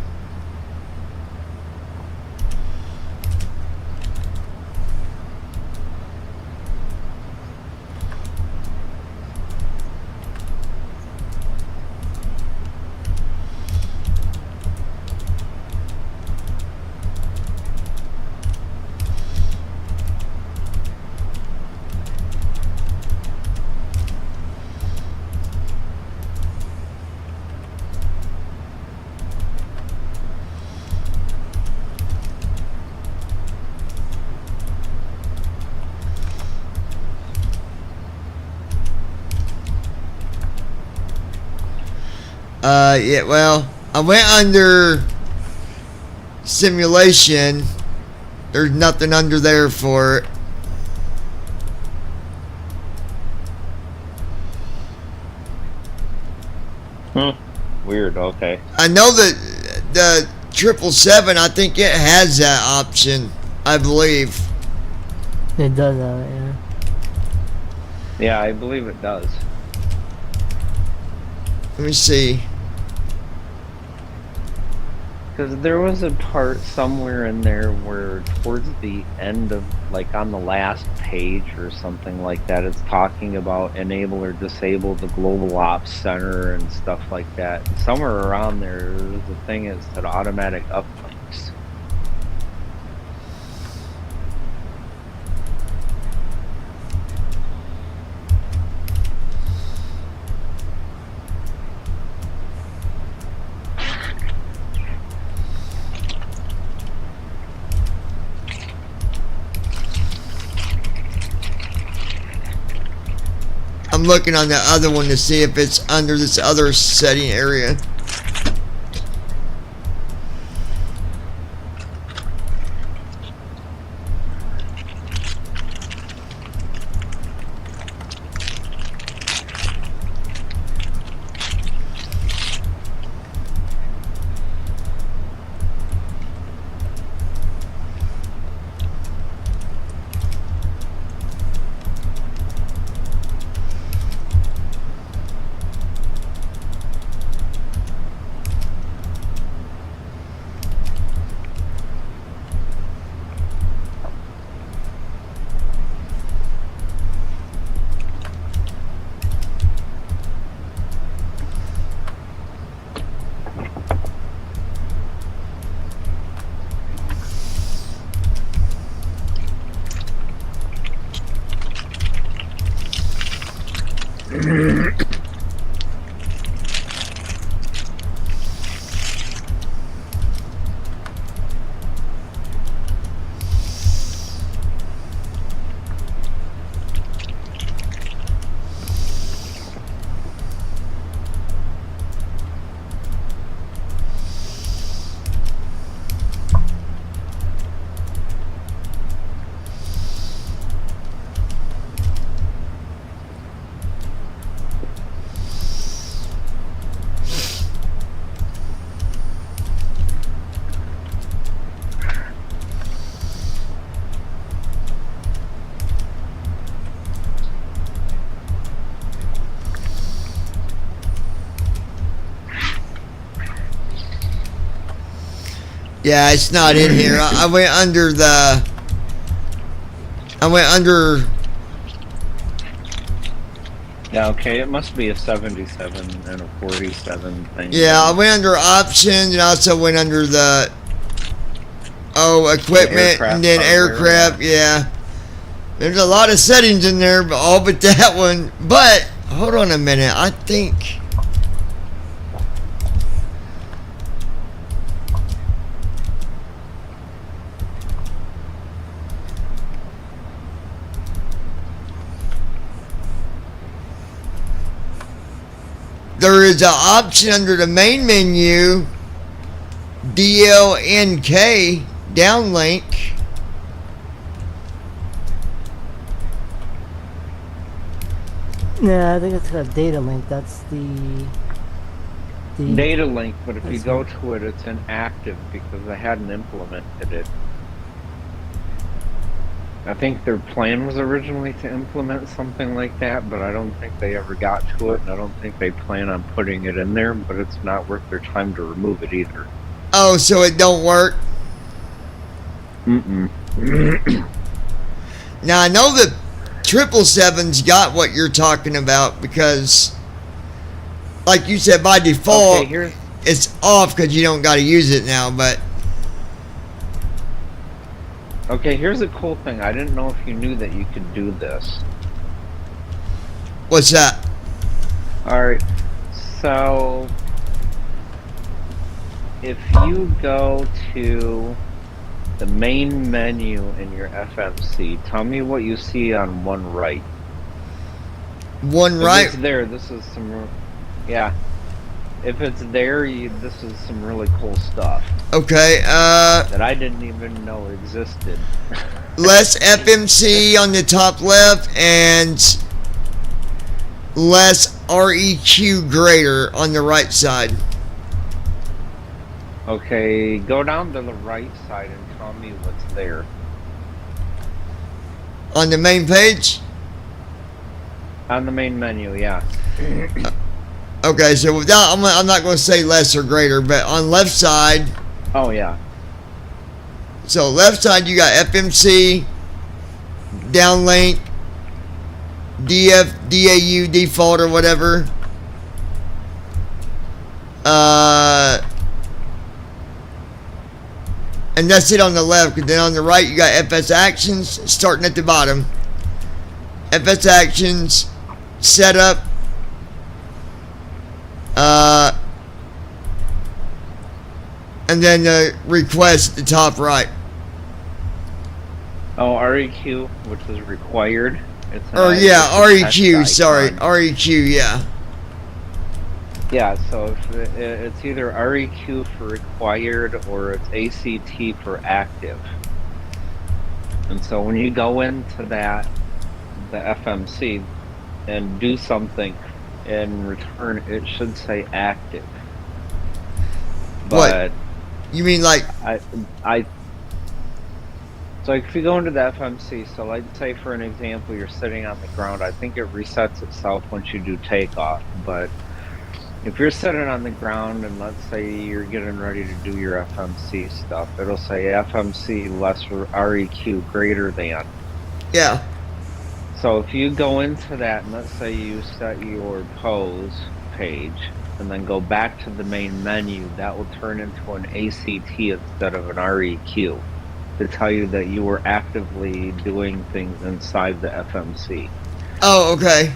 Yeah, well, I went under simulation. There's nothing under there for it. Weird, okay. I know that the 777, I think it has that option, I believe. It does have it, yeah. Yeah, I believe it does. Let me see. Because there was a part somewhere in there where towards the end of, like on the last page or something like that, it's talking about enable or disable the global ops center and stuff like that. And somewhere around there, the thing is that automatic uplinks. I'm looking on the other one to see if it's under this other setting area. Yeah, it's not in here. I went under the... I went under... Yeah, okay, it must be a 77 and a 47 thing. Yeah, I went under options and also went under the... Oh, equipment and then aircraft, yeah. There's a lot of settings in there, but all but that one. But, hold on a minute, I think... There is an option under the main menu, DLNK, downlink. Yeah, I think it's got data link. That's the data link, but if you go to it, it's inactive because I hadn't implemented it. I think their plan was originally to implement something like that, but I don't think they ever got to it, and I don't think they plan on putting it in there, but it's not worth their time to remove it either. Oh, so it don't work? Mm-mm. Now, I know that 777's got what you're talking about because, like you said, by default, it's off because you don't got to use it now, but... Okay, here's a cool thing. I didn't know if you knew that you could do this. What's that? Alright, so if you go to the main menu in your FMC, tell me what you see on one right. One right? If it's there, this is some... Yeah. If it's there, this is some really cool stuff. Okay, that I didn't even know existed. Less FMC on the top left and less REQ greater on the right side. Okay, go down to the right side and tell me what's there. On the main page? On the main menu, yeah. Okay, so without, I'm not going to say less or greater, but on left side. Oh, yeah. So left side, you got FMC, downlink, DF, DAU, default, or whatever. And that's it on the left. Because then on the right, you got FS Actions, starting at the bottom. FS Actions, Setup. And then the request at the top right. Oh, REQ, which is required. It's an Or yeah, test REQ. Sorry, icon. REQ. Yeah. Yeah, so if it's either REQ for required or it's ACT for active. And so when you go into that, the FMC, and do something, in return it should say active. But What? You mean like? So if you go into the FMC, so let's say for an example, you're sitting on the ground. I think it resets itself once you do takeoff, but if you're sitting on the ground and let's say you're getting ready to do your FMC stuff, it'll say FMC less REQ greater than. Yeah. So if you go into that and let's say you set your pose page and then go back to the main menu, that will turn into an ACT instead of an REQ to tell you that you were actively doing things inside the FMC. Oh, okay.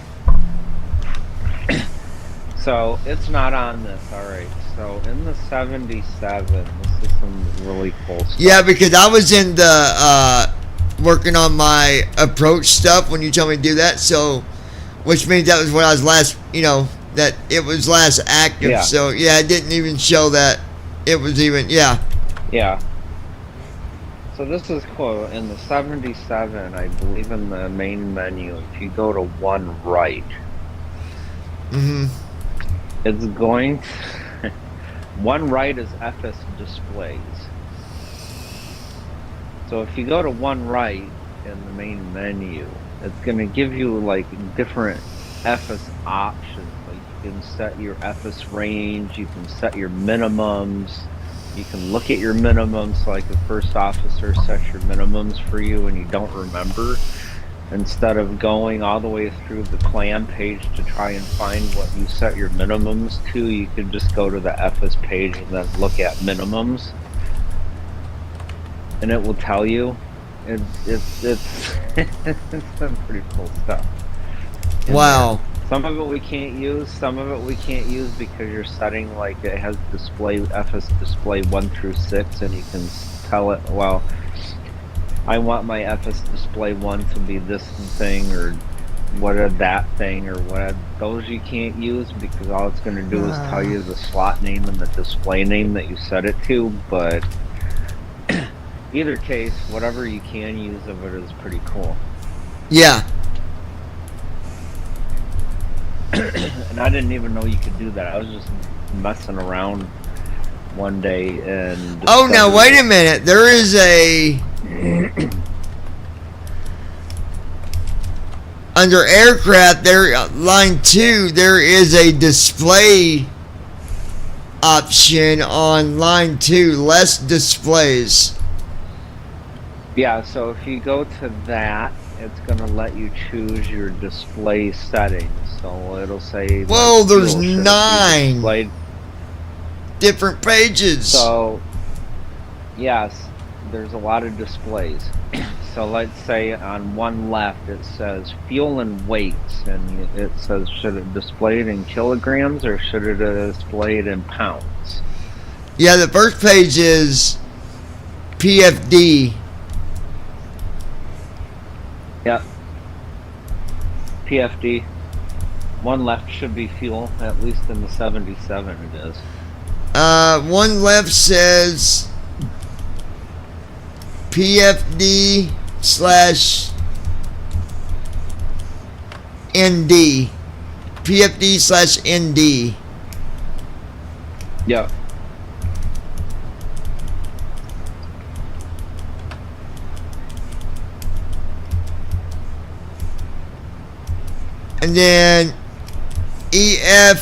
So it's not on this. All right. So in the 77, this is some really cool stuff. Yeah, because I was in the working on my approach stuff when you told me to do that. So, which means that was when I was last, that it was last active. Yeah. So yeah, it didn't even show that it was even. Yeah. Yeah. So this is cool. In the 77, I believe in the main menu, if you go to one right, it's going to, one right is FS displays. So if you go to one right in the main menu, it's going to give you like different FS options. Like you can set your FS range, you can set your minimums, you can look at your minimums, like a first officer sets your minimums for you and you don't remember. Instead of going all the way through the clan page to try and find what you set your minimums to, you can just go to the FS page and then look at minimums. And it will tell you. It's some pretty cool stuff. Wow. Some of it we can't use. Some of it we can't use because you're setting like it has display FS display 1 through 6, and you can tell it. Well, I want my FS display 1 to be this thing or what that thing or what. Those you can't use because all it's going to do is tell you the slot name and the display name that you set it to. But either case, whatever you can use of it is pretty cool. Yeah. And I didn't even know you could do that. I was just messing around one day and... Oh, now wait a minute. There is a... Under aircraft, there, line 2, there is a display option on line 2, less displays. Yeah, so if you go to that, it's going to let you choose your display settings. So it'll say... Whoa, like, there's fuel should 9 different pages. So, yes, there's a lot of displays. So let's say on one left it says fuel and weights, and it says should it display it in kilograms or should it display it in pounds? Yeah, the first page is PFD. Yep. PFD. One left should be fuel, at least in the 77 it is. One left says PFD/ND. PFD/ND. Yeah. And then EFIS/map.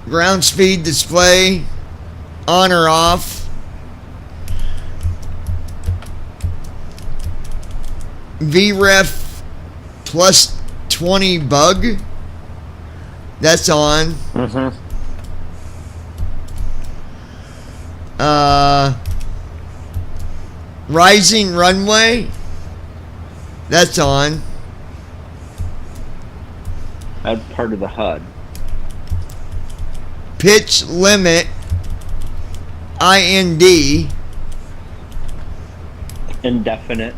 Ground speed display, on or off. VREF plus 20 bug. That's on. Rising runway. That's on. That's part of the HUD. Pitch limit. IND. Indefinite.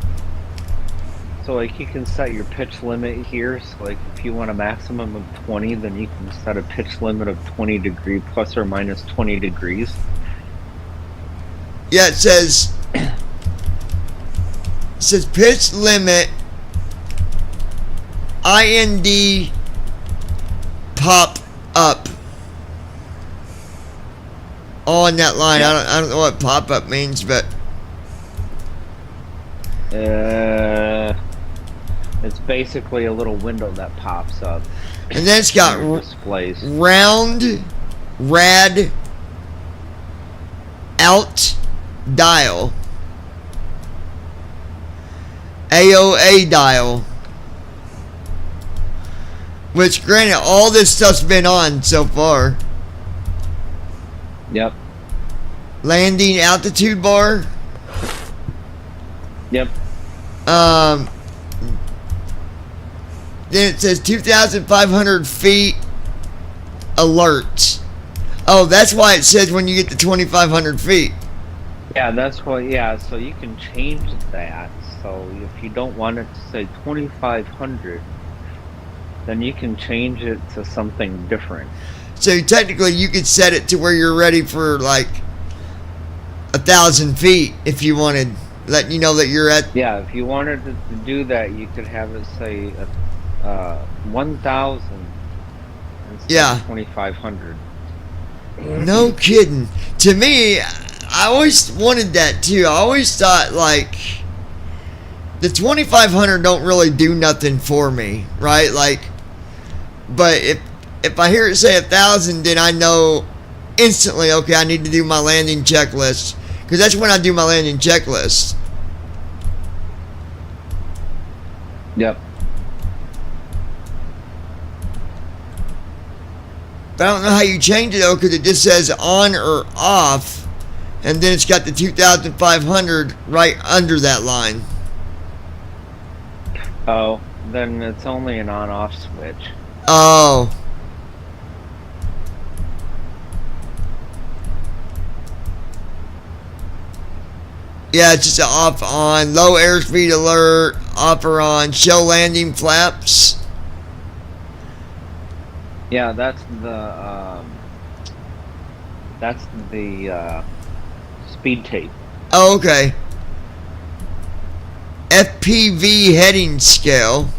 So like you can set your pitch limit here. So like if you want a maximum of 20, then you can set a pitch limit of 20 degree plus or minus 20 degrees. Yeah, it says pitch limit IND pop up on that line. I don't know what pop up means, but it's basically a little window that pops up. And then it's got displays. round, rad, out, dial, AOA dial. Which, granted, all this stuff's been on so far. Yep. Landing altitude bar. Yep. Then it says 2,500 feet alert. Oh, that's why it says when you get to 2,500 feet. Yeah, that's what. Yeah, so you can change that. So if you don't want it to say 2,500, then you can change it to something different. So technically, you could set it to where you're ready for like 1,000 feet if you wanted, letting you know that you're at. Yeah, if you wanted to do that, you could have it say 1,000 instead of 2,500. No kidding. To me, I always wanted that too. I always thought like the 2,500 don't really do nothing for me, right? Like, but if I hear it say 1,000, then I know instantly, okay, I need to do my landing checklist, because that's when I do my landing checklist. Yep. But I don't know how you change it though, because it just says on or off, and then it's got the 2,500 right under that line. Oh, then it's only an on-off switch. Oh. Yeah, it's just an off on. Low airspeed alert, off or on. Show landing flaps. Yeah, that's the speed tape. Oh, okay. FPV heading scale.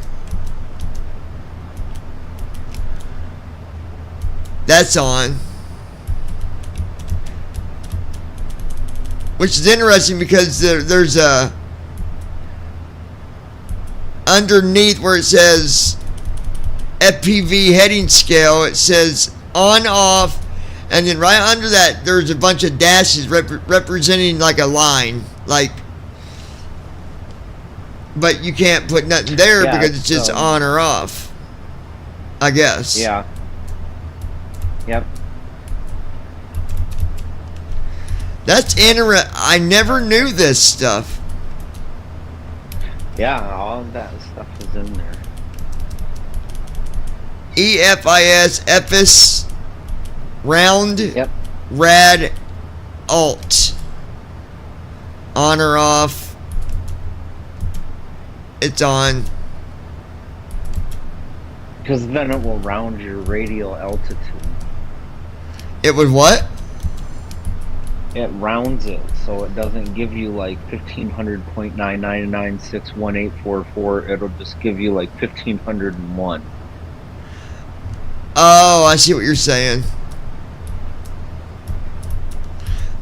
That's on. Which is interesting because there's a underneath where it says FPV heading scale, it says on off, and then right under that there's a bunch of dashes representing like a line, like, but you can't put nothing there because it's just on or off, I guess. Yeah. Yep. That's interesting. I never knew this stuff. Yeah, all of that stuff is in there. EFIS, EFIS, round, yep. rad, alt, on or off. It's on. Because then it will round your radial altitude. It would what? It rounds it, so it doesn't give you like 1,500.99961.844. It'll just give you like 1,501. Oh, I see what you're saying.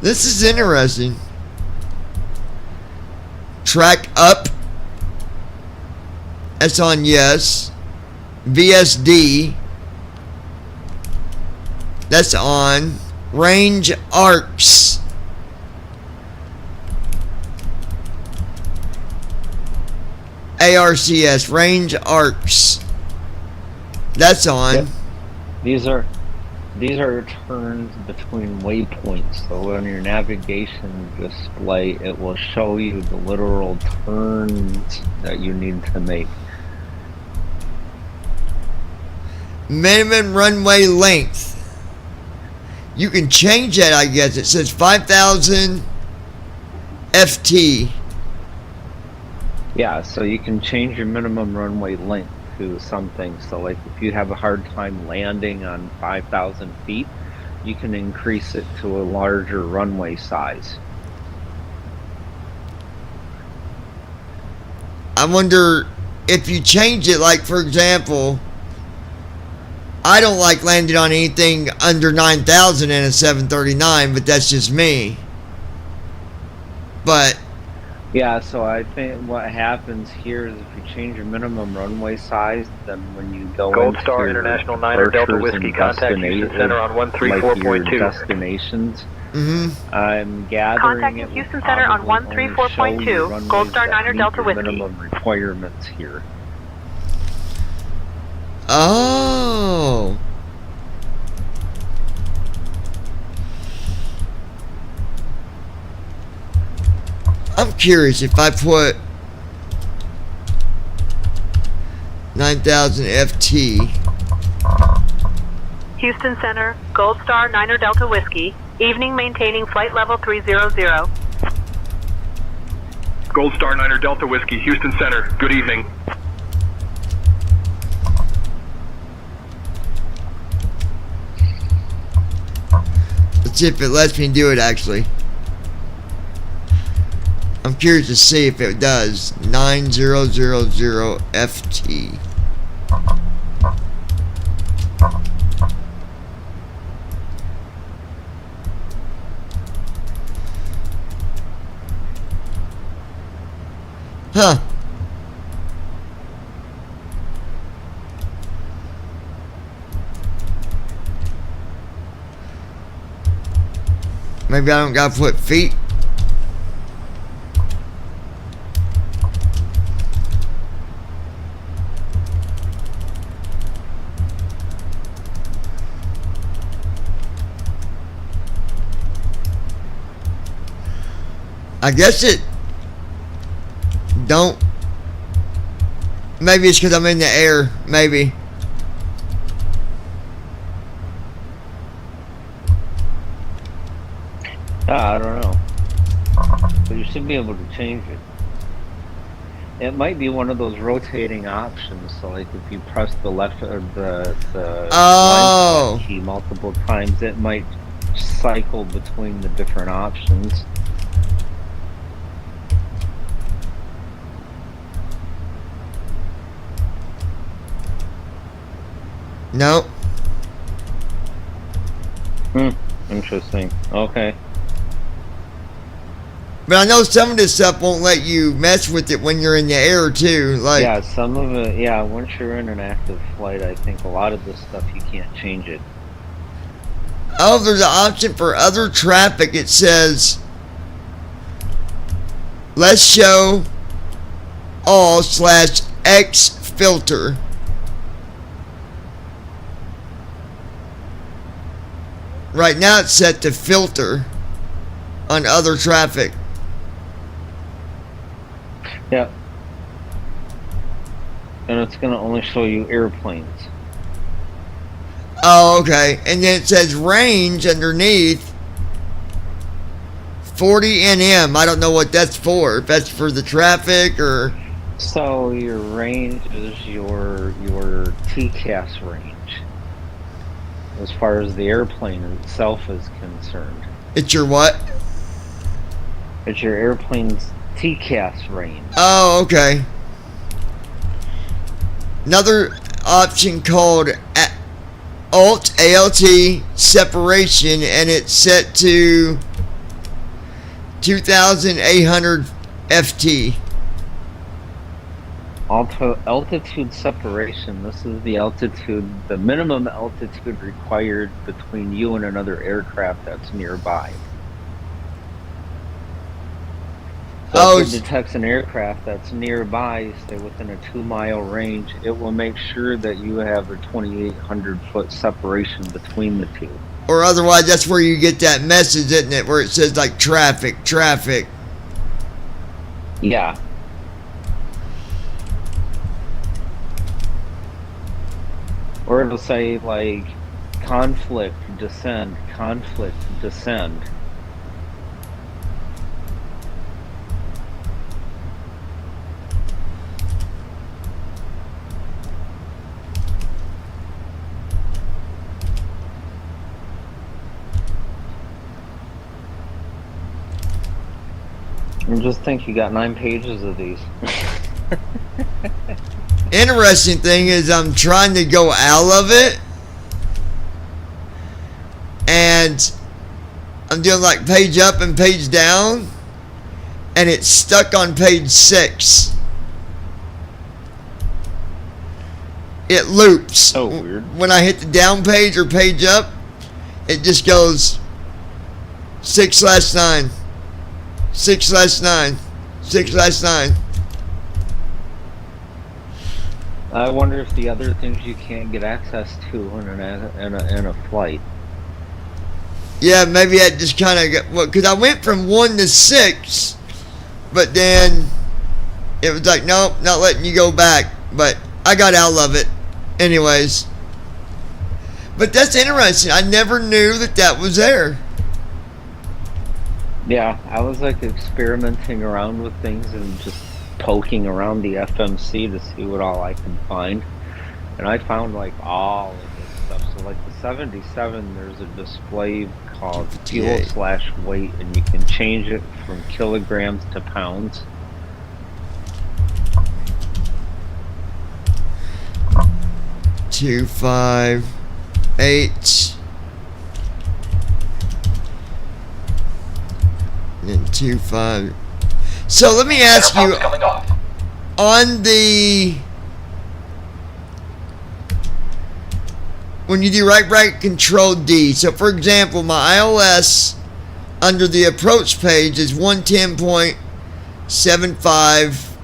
This is interesting. Track up. That's on yes. VSD. That's on. Range arcs. ARCS. Range arcs. That's on. Yep. These are turns between waypoints, so on your navigation display it will show you the literal turns that you need to make. Minimum runway length. You can change that, I guess. It says 5,000 FT. Yeah, so you can change your minimum runway length to something. So like if you have a hard time landing on 5,000 feet, you can increase it to a larger runway size. I wonder if you change it, like for example, I don't like landing on anything under 9,000 in a 739, but that's just me. But yeah, so I think what happens here is if you change your minimum runway size, then when you go Gold into Star your International 9er Delta departures Whiskey, and contact Houston Center on like 134.2. your destinations, I'm gathering Contact it will Houston Center on probably only show 134.2, you runways Gold Star that 9er meet Delta your Whiskey. minimum requirements here. oh, I'm curious if I put 9,000 FT. Houston Center, Gold Star 9er Delta Whiskey. Evening maintaining flight level 300. Gold Star 9er Delta Whiskey, Houston Center. Good evening. Let's see if it lets me do it actually. I'm curious to see if it does. 9000 FT. Huh. Maybe I don't gotta put feet. I guess it don't. Maybe it's because I'm in the air. Maybe. I don't know. But you should be able to change it. It might be one of those rotating options. So, like if you press the left or the line key multiple times, it might cycle between the different options. No. Interesting. Okay. But I know some of this stuff won't let you mess with it when you're in the air too. Like yeah, some of it. Yeah, once you're in an active flight, I think a lot of this stuff you can't change it. oh, there's an option for other traffic. It says let's show all /X filter. Right now it's set to filter on other traffic. Yep. And it's going to only show you airplanes. Oh, okay. And then it says range underneath 40 NM. I don't know what that's for. If that's for the traffic or... So your range is your TCAS range. As far as the airplane itself is concerned. It's your what? It's your airplane's TCAS range. Oh, okay. Another option called ALT separation, and it's set to 2,800 FT. Altitude separation. This is the altitude, the minimum altitude required between you and another aircraft that's nearby. So if it detects an aircraft that's nearby, say within a 2-mile range, it will make sure that you have a 2,800 foot separation between the two. Or otherwise, that's where you get that message, isn't it? Where it says like traffic. Yeah. Or it'll say like Conflict, descend, conflict, descend. And just think you got 9 pages of these. Interesting thing is I'm trying to go out of it, and I'm doing like page up and page down, and it's stuck on page 6. It loops. So weird. When I hit the down page or page up, it just goes 6/9, 6/9, 6/9. I wonder if the other things you can't get access to in a flight. Yeah, maybe I just kind of got, well, because I went from 1 to 6, but then it was like, nope, not letting you go back. But I got out of it anyways. But that's interesting. I never knew that that was there. Yeah, I was like experimenting around with things and just poking around the FMC to see what all I could find. And I found like all of this stuff. So like the 77, there's a display called fuel/weight, and you can change it from kilograms to pounds. Two, 5, 8. And then 2, 5. So let me ask you, on the, when you do right control D, so for example, my iOS under the approach page is 110.75,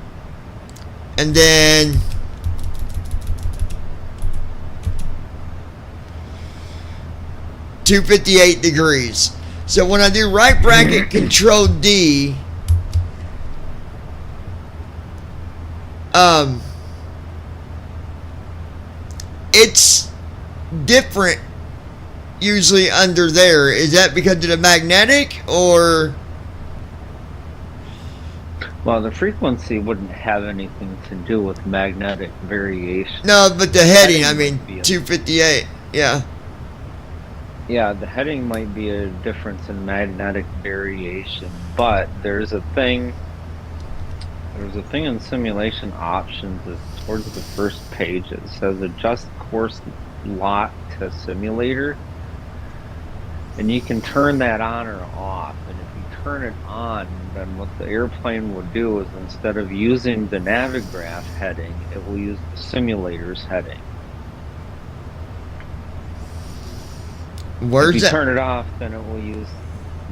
and then (258 degrees). So when I do right bracket control D, it's different usually under there. Is that because of the magnetic, or? Well, the frequency wouldn't have anything to do with magnetic variation. No, but the heading, I mean, 258, yeah. Yeah, the heading might be a difference in magnetic variation, but there's a thing in simulation options that's towards the first page. It says adjust course lock to simulator, and you can turn that on or off. And if you turn it on, then what the airplane will do is instead of using the Navigraph heading, it will use the simulator's heading. Where's if you that? turn it off, then it will use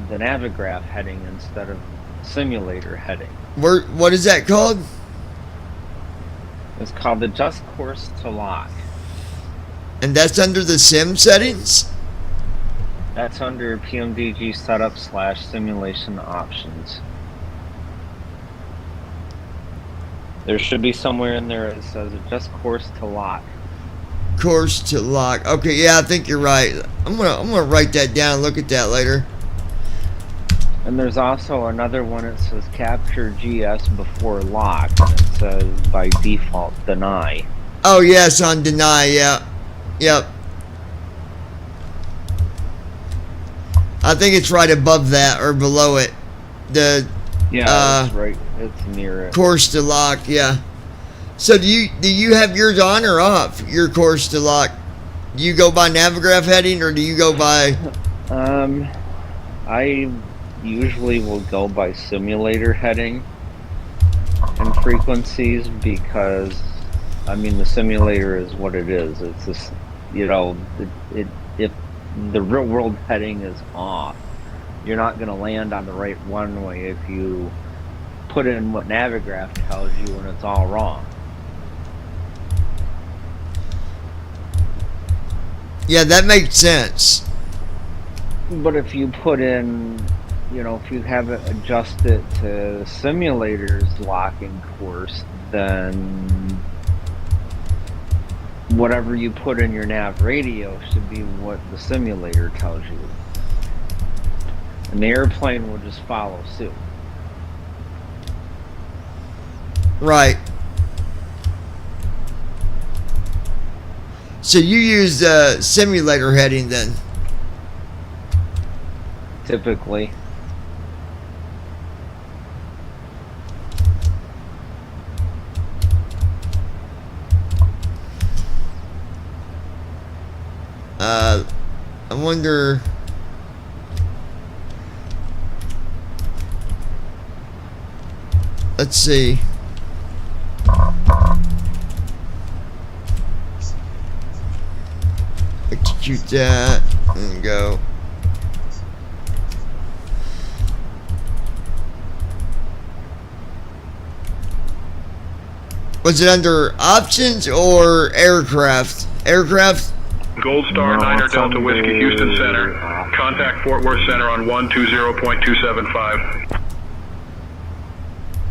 the Navigraph heading instead of simulator heading. What is that called? It's called adjust course to lock. And that's under the sim settings? That's under PMDG setup / simulation options. There should be somewhere in there that says adjust course to lock. Course to lock. Okay, yeah, I think you're right. I'm gonna write that down and look at that later. And there's also another one that says capture GS before lock, and it says by default deny. Oh yes, on deny, yeah. Yep. I think it's right above that or below it. The it's right. It's near it. Course to lock, yeah. So do you have yours on or off? Your course to lock. Do you go by Navigraph heading or do you go by? I usually will go by simulator heading and frequencies because, I mean, the simulator is what it is. It's just, you know, if the real world heading is off, you're not going to land on the right runway if you put in what Navigraph tells you and it's all wrong. Yeah, that makes sense. But if you put in, you know, if you have it adjusted to simulator's locking course, then whatever you put in your nav radio should be what the simulator tells you. And the airplane will just follow suit. Right. So you use the simulator heading then? Typically. I wonder. Let's see. Execute that and go. Was it under options or aircraft? Aircraft? Gold Star 9er Delta Whiskey Houston Center. Contact Fort Worth Center on 120.275.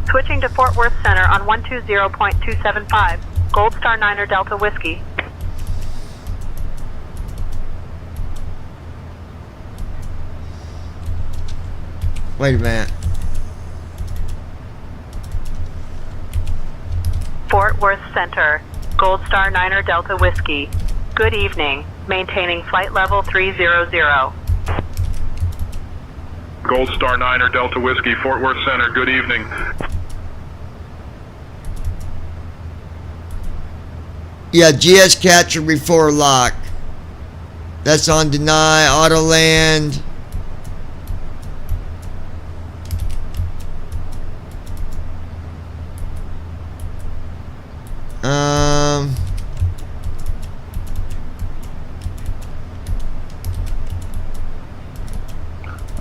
Switching to Fort Worth Center on 120.275. Gold Star 9er Delta Whiskey. Wait a minute. Fort Worth Center. Gold Star 9er Delta Whiskey. Good evening. Maintaining flight level 300. Gold Star 9er Delta Whiskey, Fort Worth Center. Good evening. Yeah, GS capture before lock. That's on deny, auto land.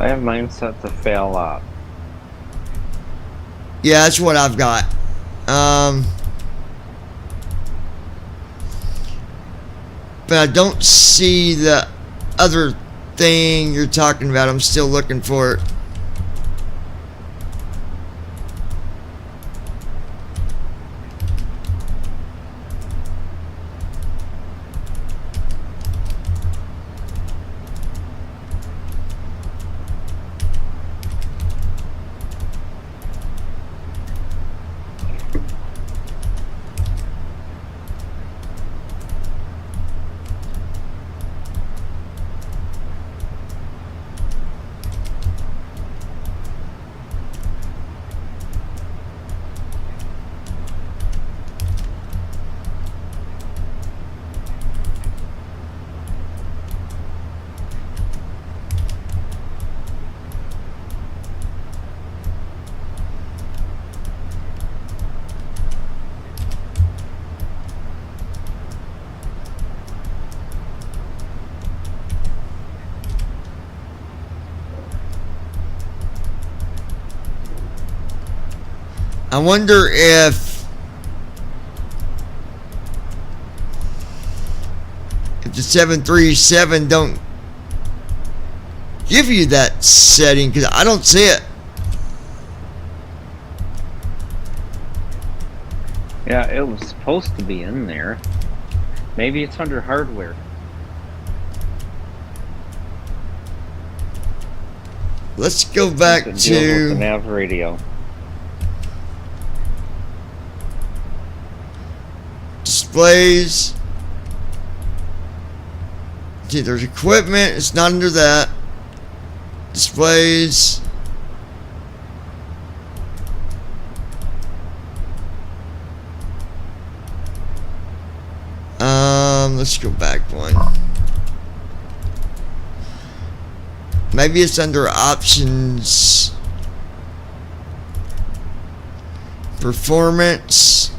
I have mine set to fail up. Yeah, that's what I've got. But I don't see the other thing you're talking about. I'm still looking for it. I wonder if the 737 don't give you that setting, because I don't see it. Yeah, it was supposed to be in there. Maybe it's under hardware. Let's go back It deals with the to nav radio. displays. See, there's equipment. It's not under that. Displays. Let's go back one. Maybe it's under options. Performance.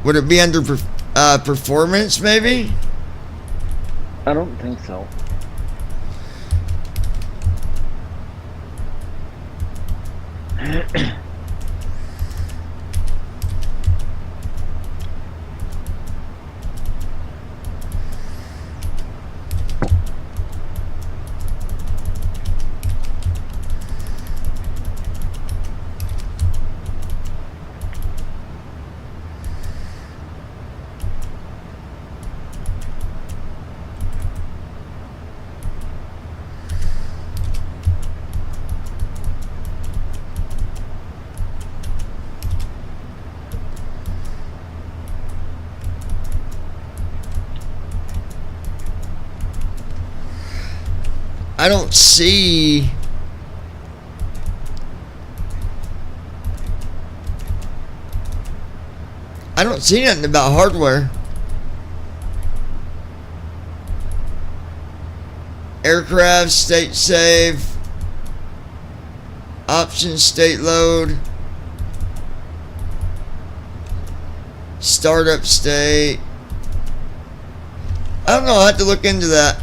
Would it be under performance, maybe? I don't think so. I don't see. I don't see nothing about hardware. Aircraft, state save, options, state load, startup state. I don't know, I'll have to look into that.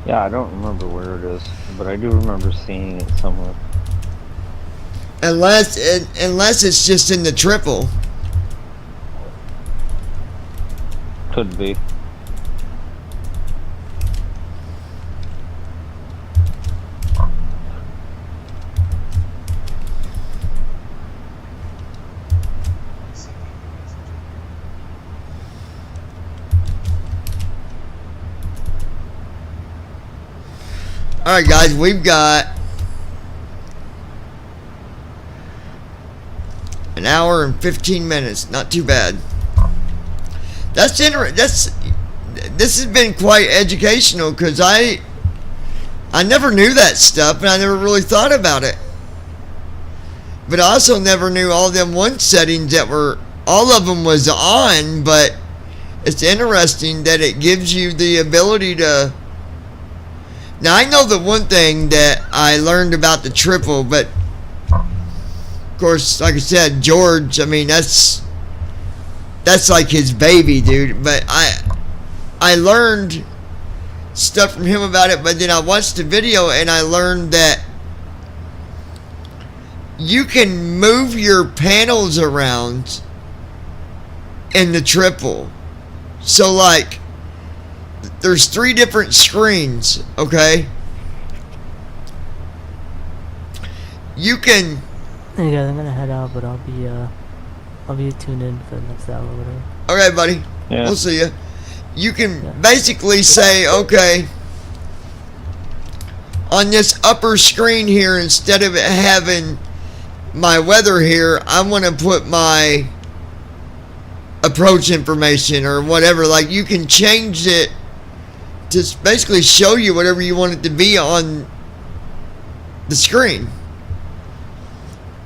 Yeah, I don't remember where it is, but I do remember seeing it somewhere. Unless it's just in the triple. Could be. Alright guys, we've got an hour and 15 minutes. Not too bad. This has been quite educational because I never knew that stuff and I never really thought about it. But I also never knew all them one settings that were, all of them was on, but it's interesting that it gives you the ability to. Now I know the one thing that I learned about the triple, but of course, like I said, George, I mean that's like his baby, dude. But I learned stuff from him about it, but then I watched the video and I learned that you can move your panels around in the triple. So like there's 3 different screens, okay? You can. Hey guys, I'm gonna head out, but I'll be tuned in for the next hour or whatever. Okay, buddy. Yeah. We'll see you. You can basically say, okay, on this upper screen here, instead of it having my weather here, I want to put my approach information or whatever. Like you can change it to basically show you whatever you want it to be on the screen.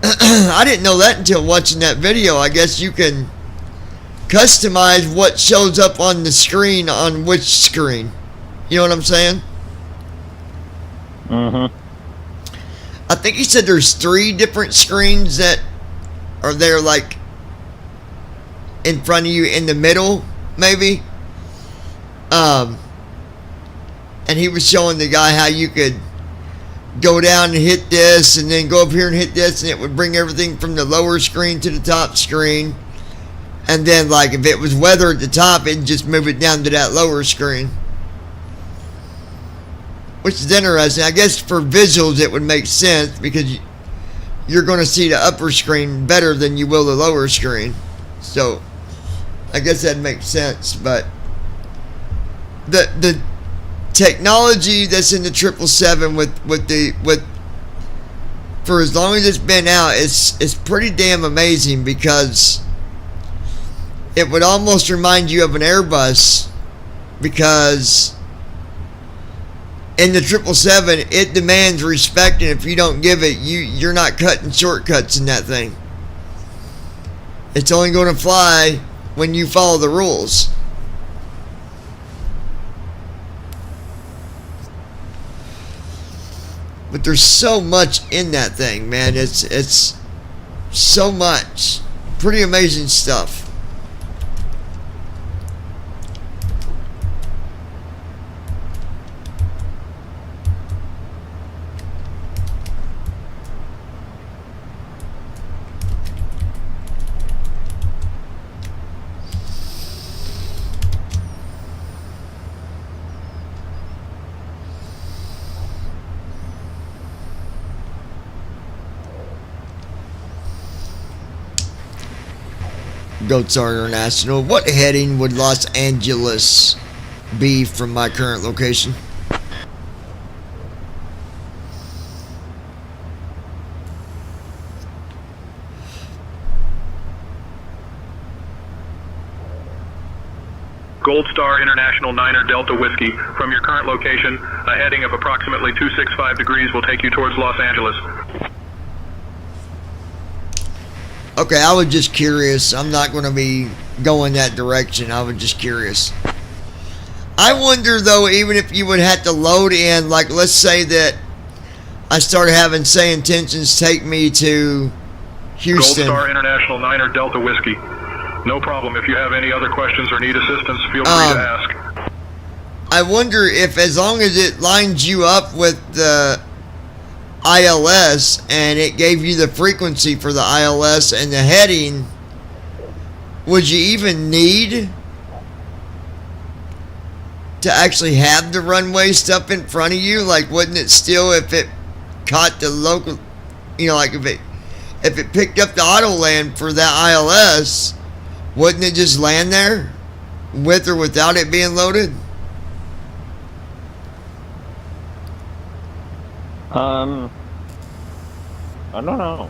I didn't know that until watching that video. I guess you can customize what shows up on the screen on which screen. You know what I'm saying? I think he said there's 3 different screens that are there, like in front of you in the middle, maybe. And he was showing the guy how you could go down and hit this and then go up here and hit this, and it would bring everything from the lower screen to the top screen. And then like if it was weather at the top, it'd just move it down to that lower screen. Which is interesting. I guess for visuals it would make sense because you're going to see the upper screen better than you will the lower screen. So I guess that makes sense. But the technology that's in the 777 with for as long as it's been out, it's pretty damn amazing, because it would almost remind you of an Airbus, because in the 777 it demands respect, and if you don't give it, you're not cutting shortcuts in that thing. It's only going to fly when you follow the rules. But there's so much in that thing, man. It's so much. Pretty amazing stuff. Goatsar International. What heading would Los Angeles be from my current location? Gold Star International 9er Delta Whiskey. From your current location, a heading of approximately 265 degrees will take you towards Los Angeles. Okay, I was just curious. I'm not going to be going that direction. I was just curious. I wonder, though, even if you would have to load in, like, let's say that I started having Say Intentions take me to Houston. Gold Star International 9er Delta Whiskey. No problem. If you have any other questions or need assistance, feel free to ask. I wonder if, as long as it lines you up with the ILS and it gave you the frequency for the ILS and the heading, would you even need to actually have the runway stuff in front of you? Like, wouldn't it still, if it caught the local, you know, like if it picked up the auto land for that ILS, wouldn't it just land there with or without it being loaded? I don't know.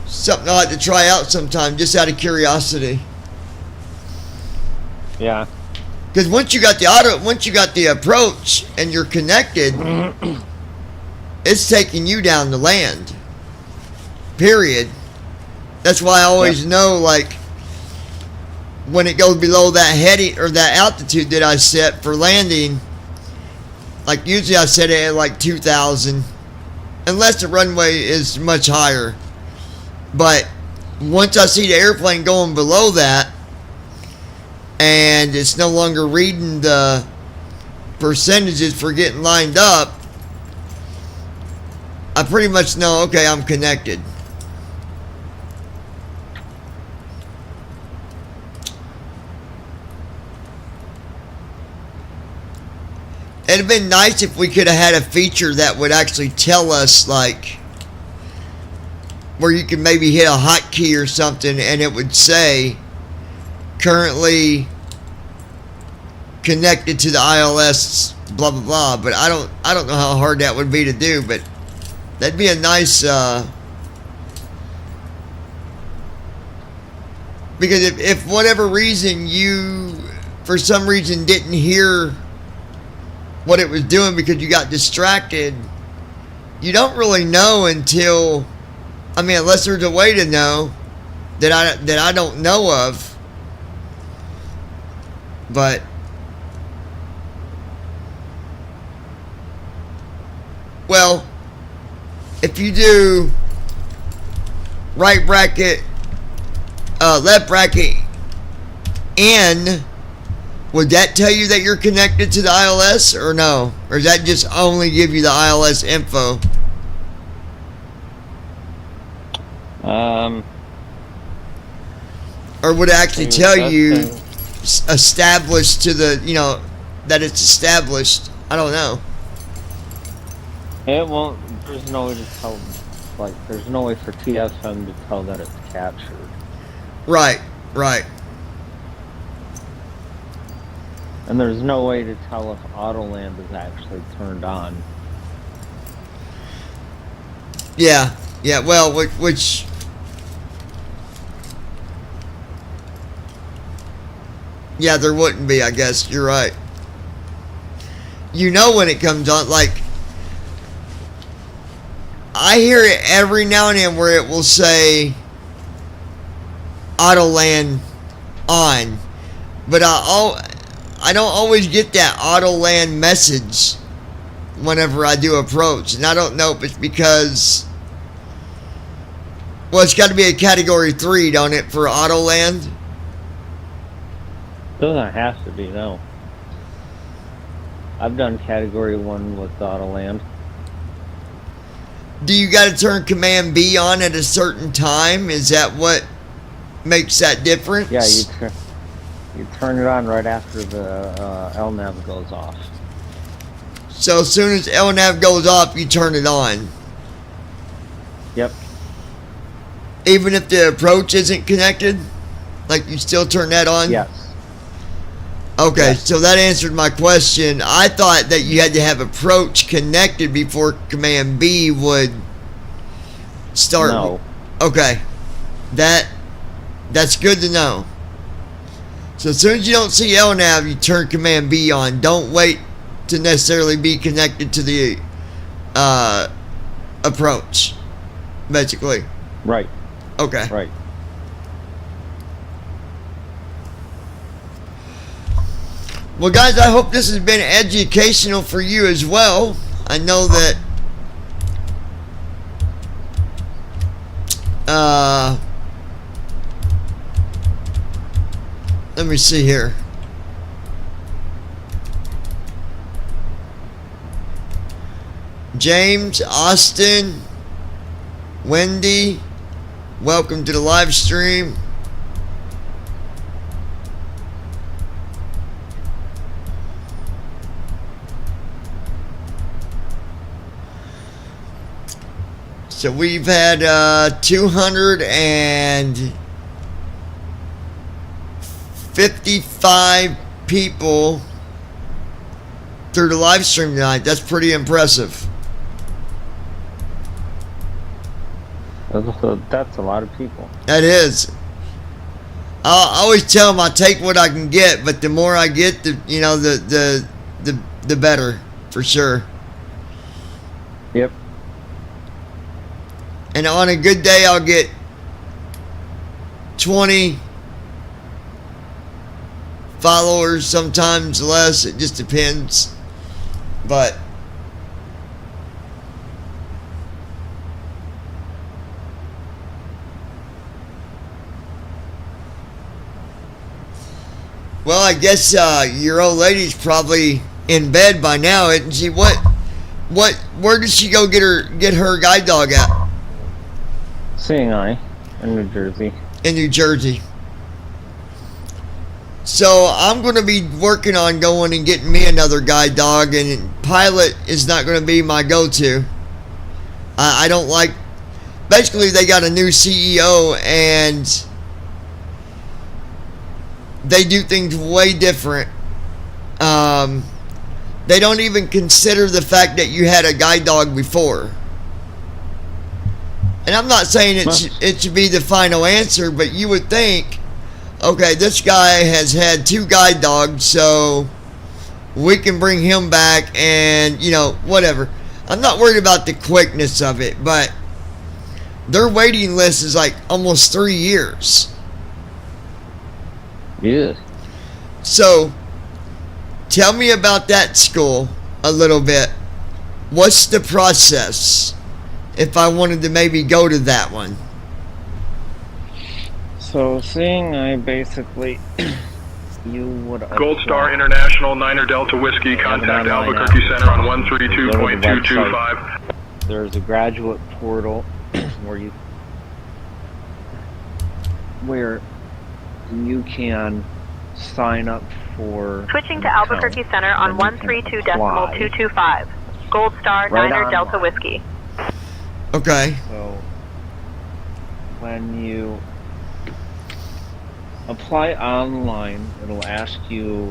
Something I like to try out sometime, just out of curiosity. Yeah. Because once you got the approach and you're connected, it's taking you down the land. Period. That's why I always know, like, when it goes below that heading or that altitude that I set for landing, like usually I set it at like 2,000, unless the runway is much higher. But once I see the airplane going below that, and it's no longer reading the percentages for getting lined up, I pretty much know, okay, I'm connected. It'd have been nice if we could have had a feature that would actually tell us, like, where you could maybe hit a hotkey or something and it would say currently connected to the ILS, blah blah blah. But I don't know how hard that would be to do, but that'd be a nice because if whatever reason you for some reason didn't hear what it was doing because you got distracted, you don't really know until, I mean, unless there's a way to know that I don't know of. But well, if you do right bracket, left bracket N, would that tell you that you're connected to the ILS or no? Or does that just only give you the ILS info? Or would it actually tell you established to the, you know, that it's established? I don't know. It won't, there's no way to tell, like, there's no way for TFM to tell that it's captured. Right, right. And there's no way to tell if Autoland is actually turned on. Yeah, yeah, well, which yeah, there wouldn't be, I guess. You're right. You know when it comes on, like, I hear it every now and then where it will say Autoland on, but I don't always get that Autoland message whenever I do approach, and I don't know if it's because, well, it's got to be a Category 3, don't it, for Autoland? Doesn't have to be, no. I've done Category 1 with Autoland. Do you got to turn Command B on at a certain time? Is that what makes that difference? Yeah, you turn it on right after the LNAV goes off. So as soon as LNAV goes off, you turn it on? Yep. Even if the approach isn't connected? Like, you still turn that on? Yes. Okay, yes. So that answered my question. I thought that you had to have approach connected before Command B would start. No. Okay. That's good to know. So as soon as you don't see LNAV, you turn Command B on. Don't wait to necessarily be connected to the approach, basically. Right. Okay. Right. Well, guys, I hope this has been educational for you as well. I know that let me see here. James, Austin, Wendy, welcome to the live stream. So we've had 255 people through the live stream tonight. That's pretty impressive. That's a lot of people. That is. I always tell them I take what I can get, but the more I get, the better, for sure. Yep. And on a good day, I'll get 20 followers, sometimes less. It just depends. But well, I guess your old lady's probably in bed by now, isn't she? Where did she go get her guide dog at? Seeing Eye in New Jersey. In New Jersey. So I'm going to be working on going and getting me another guide dog, and Pilot is not going to be my go-to. I don't like. Basically, they got a new CEO and they do things way different. They don't even consider the fact that you had a guide dog before. And I'm not saying it should be the final answer, but you would think, okay, this guy has had 2 guide dogs, so we can bring him back and, whatever. I'm not worried about the quickness of it, but their waiting list is like almost 3 years. Yeah. So, tell me about that school a little bit. What's the process if I wanted to maybe go to that one? So, Seeing Eye, basically, you would... Gold Star International, Niner Delta Whiskey, contact Albuquerque Center on 132.225. There's a graduate portal where you can sign up for... Switching to Albuquerque Center on 132.225. Gold Star, Niner Delta Whiskey. Okay. So, when you apply online, it'll ask you,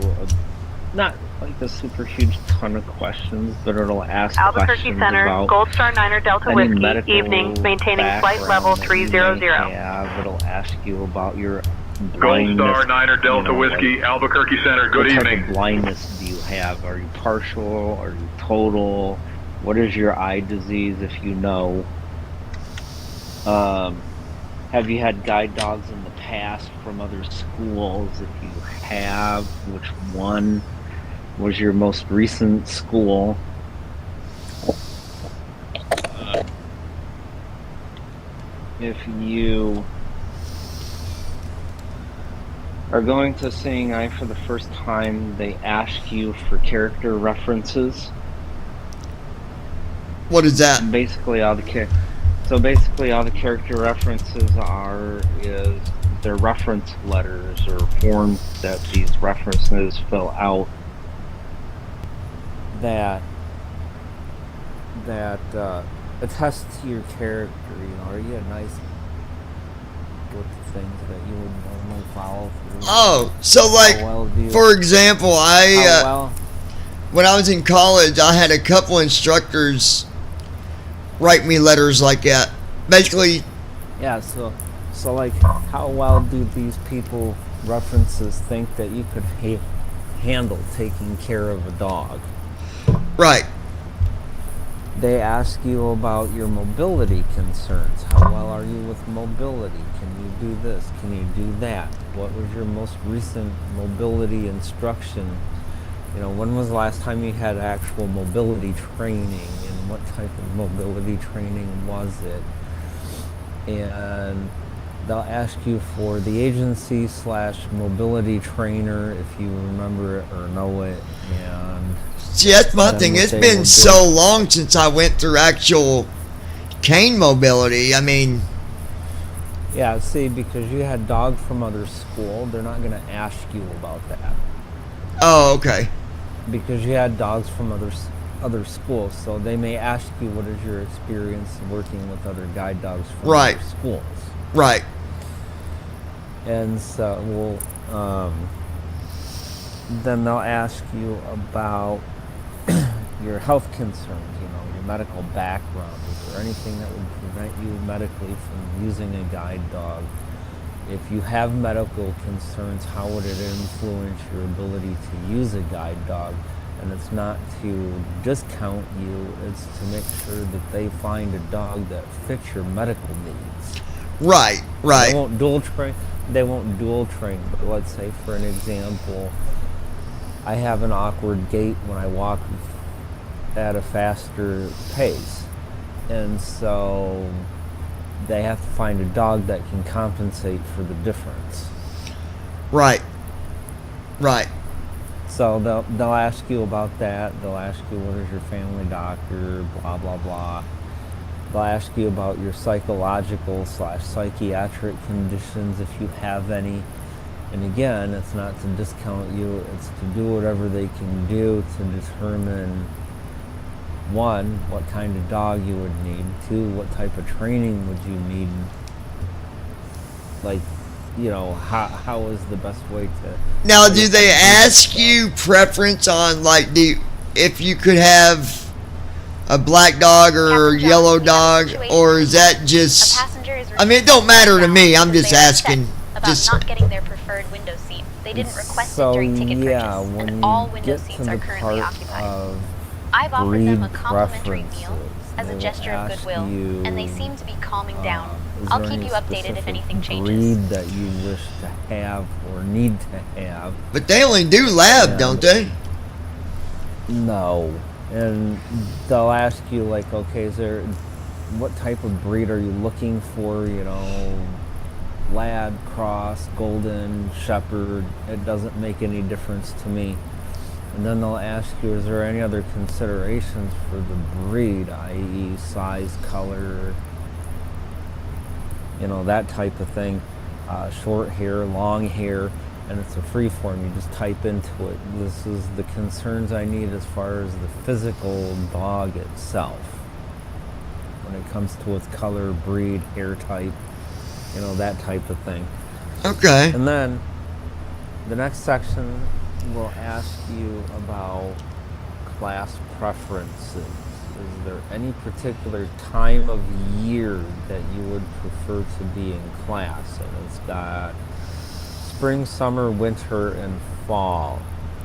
not like a super huge ton of questions, but it'll ask Albuquerque questions Center, about Gold Star, Niner Delta any Whiskey, medical evening, maintaining flight level background that you 300. may have. It'll ask you about your Gold blindness. Star, Niner Delta Whiskey, Albuquerque Center, good what evening. type of blindness do you have? Are you partial? Are you total? What is your eye disease, if you know? Have you had guide dogs in the past from other schools? If you have, which one was your most recent school? If you are going to Seeing Eye for the first time, they ask you for character references. What is that? Basically, all the character references is their reference letters or forms that these references fill out. That attests to your character. Are you a nice with the things that you would normally follow through? Oh, so like, for example, when I was in college, I had a couple instructors write me letters like that. Basically, yeah. So like, how well do these people references think that you could handle taking care of a dog. Right. They ask you about your mobility concerns. How well are you with mobility? Can you do this? Can you do that? What was your most recent mobility instruction? You know, when was the last time you had actual mobility training, and what type of mobility training was it? And they'll ask you for the agency / mobility trainer, if you remember it or know it. And see, that's my thing. It's been so long since I went through actual cane mobility. I mean, yeah, see, because you had dogs from other school, they're not going to ask you about that. Oh, okay. Because you had dogs from other schools, so they may ask you what is your experience working with other guide dogs from other schools. Right. And so, then they'll ask you about your health concerns, you know, your medical background. Is there anything that would prevent you medically from using a guide dog? If you have medical concerns, how would it influence your ability to use a guide dog? And it's not to discount you, it's to make sure that they find a dog that fits your medical needs. Right, right. They won't dual train, but let's say, for an example, I have an awkward gait when I walk at a faster pace. And so they have to find a dog that can compensate for the difference. Right. Right. So they'll ask you about that. They'll ask you what is your family doctor, blah, blah, blah. They'll ask you about your psychological / psychiatric conditions, if you have any. And again, it's not to discount you, it's to do whatever they can do to determine, one, what kind of dog you would need, two, what type of training would you need, like, you know, how is the best way to... Now, do they ask you preference on, like, if you could have a black dog or a yellow dog, or is that just... I mean, it don't matter to me, I'm just asking. About not getting their preferred window seat. They didn't request it during ticket purchase, and all window seats are currently occupied. I've offered them a complimentary meal as a gesture of goodwill, and they seem to be calming down. I'll keep you updated if anything changes. Breed that you wish to have or need to have. But they only do lab, don't they? No. And they'll ask you, like, okay, what type of breed are you looking for? You know, lab, cross, golden, shepherd. It doesn't make any difference to me. And then they'll ask you, is there any other considerations for the breed, i.e. size, color, you know, that type of thing. Short hair, long hair, and it's a free form. You just type into it. This is the concerns I need as far as the physical dog itself. When it comes to its color, breed, hair type, you know, that type of thing. Okay. And then the next section will ask you about class preferences. Is there any particular time of year that you would prefer to be in class? And it's got spring, summer, winter, and fall,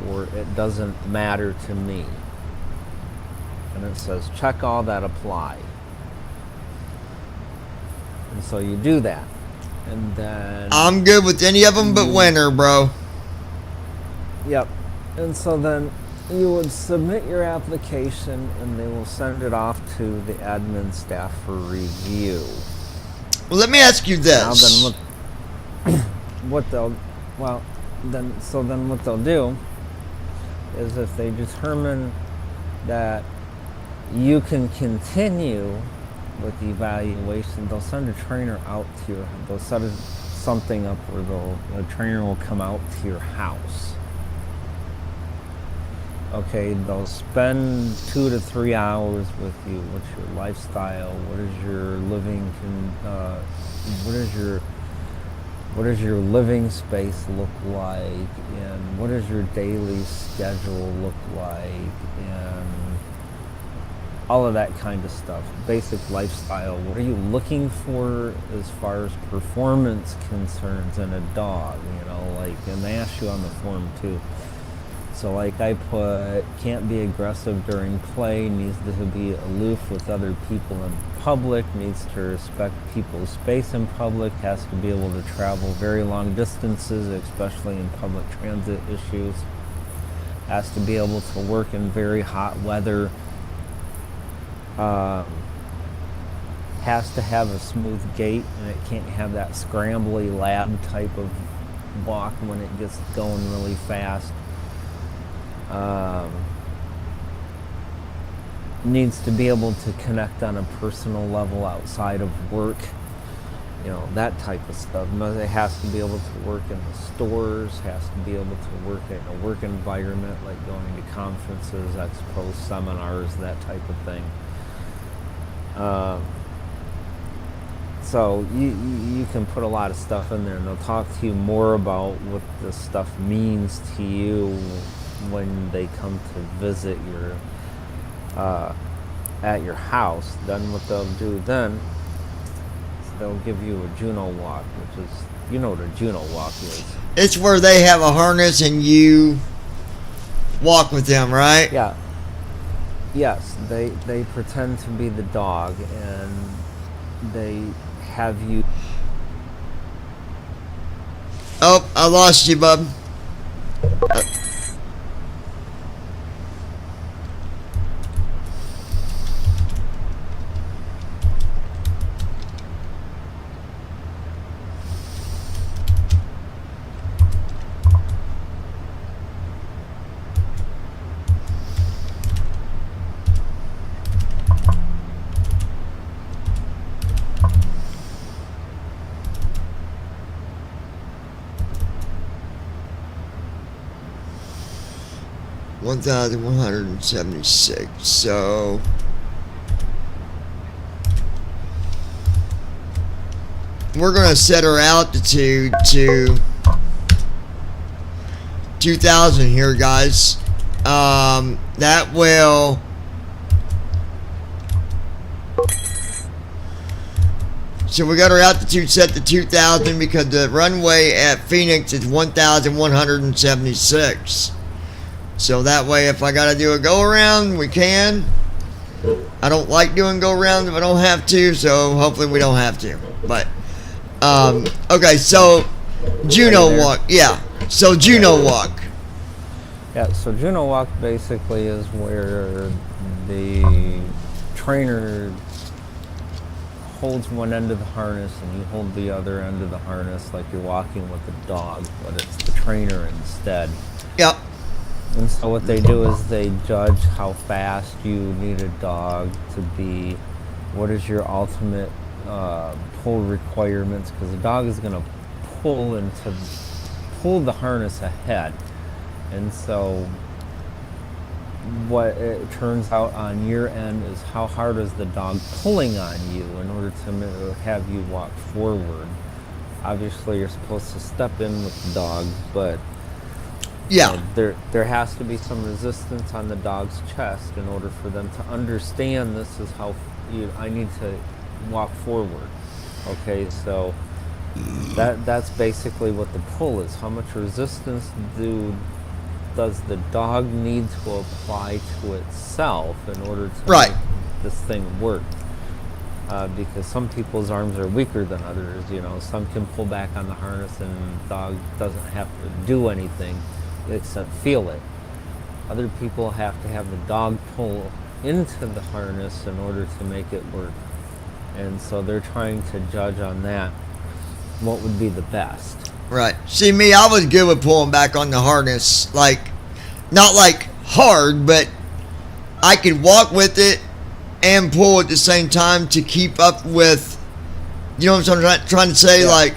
or it doesn't matter to me. And it says check all that apply. And so you do that. And then I'm good with any of them but winter, bro. Yep. And so then you would submit your application and they will send it off to the admin staff for review. Well, let me ask you this. Now then what they'll do is if they determine that you can continue with the evaluation, they'll send a trainer out to you. They'll set something up where the trainer will come out to your house. Okay, they'll spend 2 to 3 hours with you. What's your lifestyle? What is your living? What does your living space look like? And what does your daily schedule look like? And all of that kind of stuff. Basic lifestyle. What are you looking for as far as performance concerns in a dog? You know, like, and they ask you on the form too. So like I put, can't be aggressive during play, needs to be aloof with other people in public, needs to respect people's space in public, has to be able to travel very long distances, especially in public transit issues, has to be able to work in very hot weather, has to have a smooth gait, and it can't have that scrambly lab type of walk when it gets going really fast. Needs to be able to connect on a personal level outside of work, you know, that type of stuff. It has to be able to work in the stores, has to be able to work in a work environment, like going to conferences, expos, seminars, that type of thing. So you can put a lot of stuff in there, and they'll talk to you more about what this stuff means to you when they come to visit your at your house. Then what they'll do then is they'll give you a Juno walk, which is, you know what a Juno walk is. It's where they have a harness and you walk with them, right? Yeah. Yes, they pretend to be the dog, and they have you. Oh, I lost you, bub. 1,176. So we're going to set our altitude to 2,000 here, guys. That will so we got our altitude set to 2,000 because the runway at Phoenix is 1,176. So that way, if I gotta do a go around, we can. I don't like doing go around if I don't have to, so hopefully we don't have to. But okay, so Juno walk, yeah. So Juno walk. Yeah, so Juno walk basically is where the trainer holds one end of the harness and you hold the other end of the harness like you're walking with a dog, but it's the trainer instead. Yep. And so what they do is they judge how fast you need a dog to be, what is your ultimate pull requirements, because the dog is going to pull the harness ahead. And so what it turns out on your end is how hard is the dog pulling on you in order to have you walk forward. Obviously you're supposed to step in with the dog, but yeah, there has to be some resistance on the dog's chest in order for them to understand this is how I need to walk forward. Okay, so that's basically what the pull is. How much resistance does the dog need to apply to itself in order to make this thing work? Because some people's arms are weaker than others. You know, some can pull back on the harness and the dog doesn't have to do anything except feel it. Other people have to have the dog pull into the harness in order to make it work. And so they're trying to judge on that what would be the best. Right. See, me, I was good with pulling back on the harness. Like, not like hard, but I could walk with it and pull at the same time to keep up with, you know what I'm trying to say? Yeah. Like,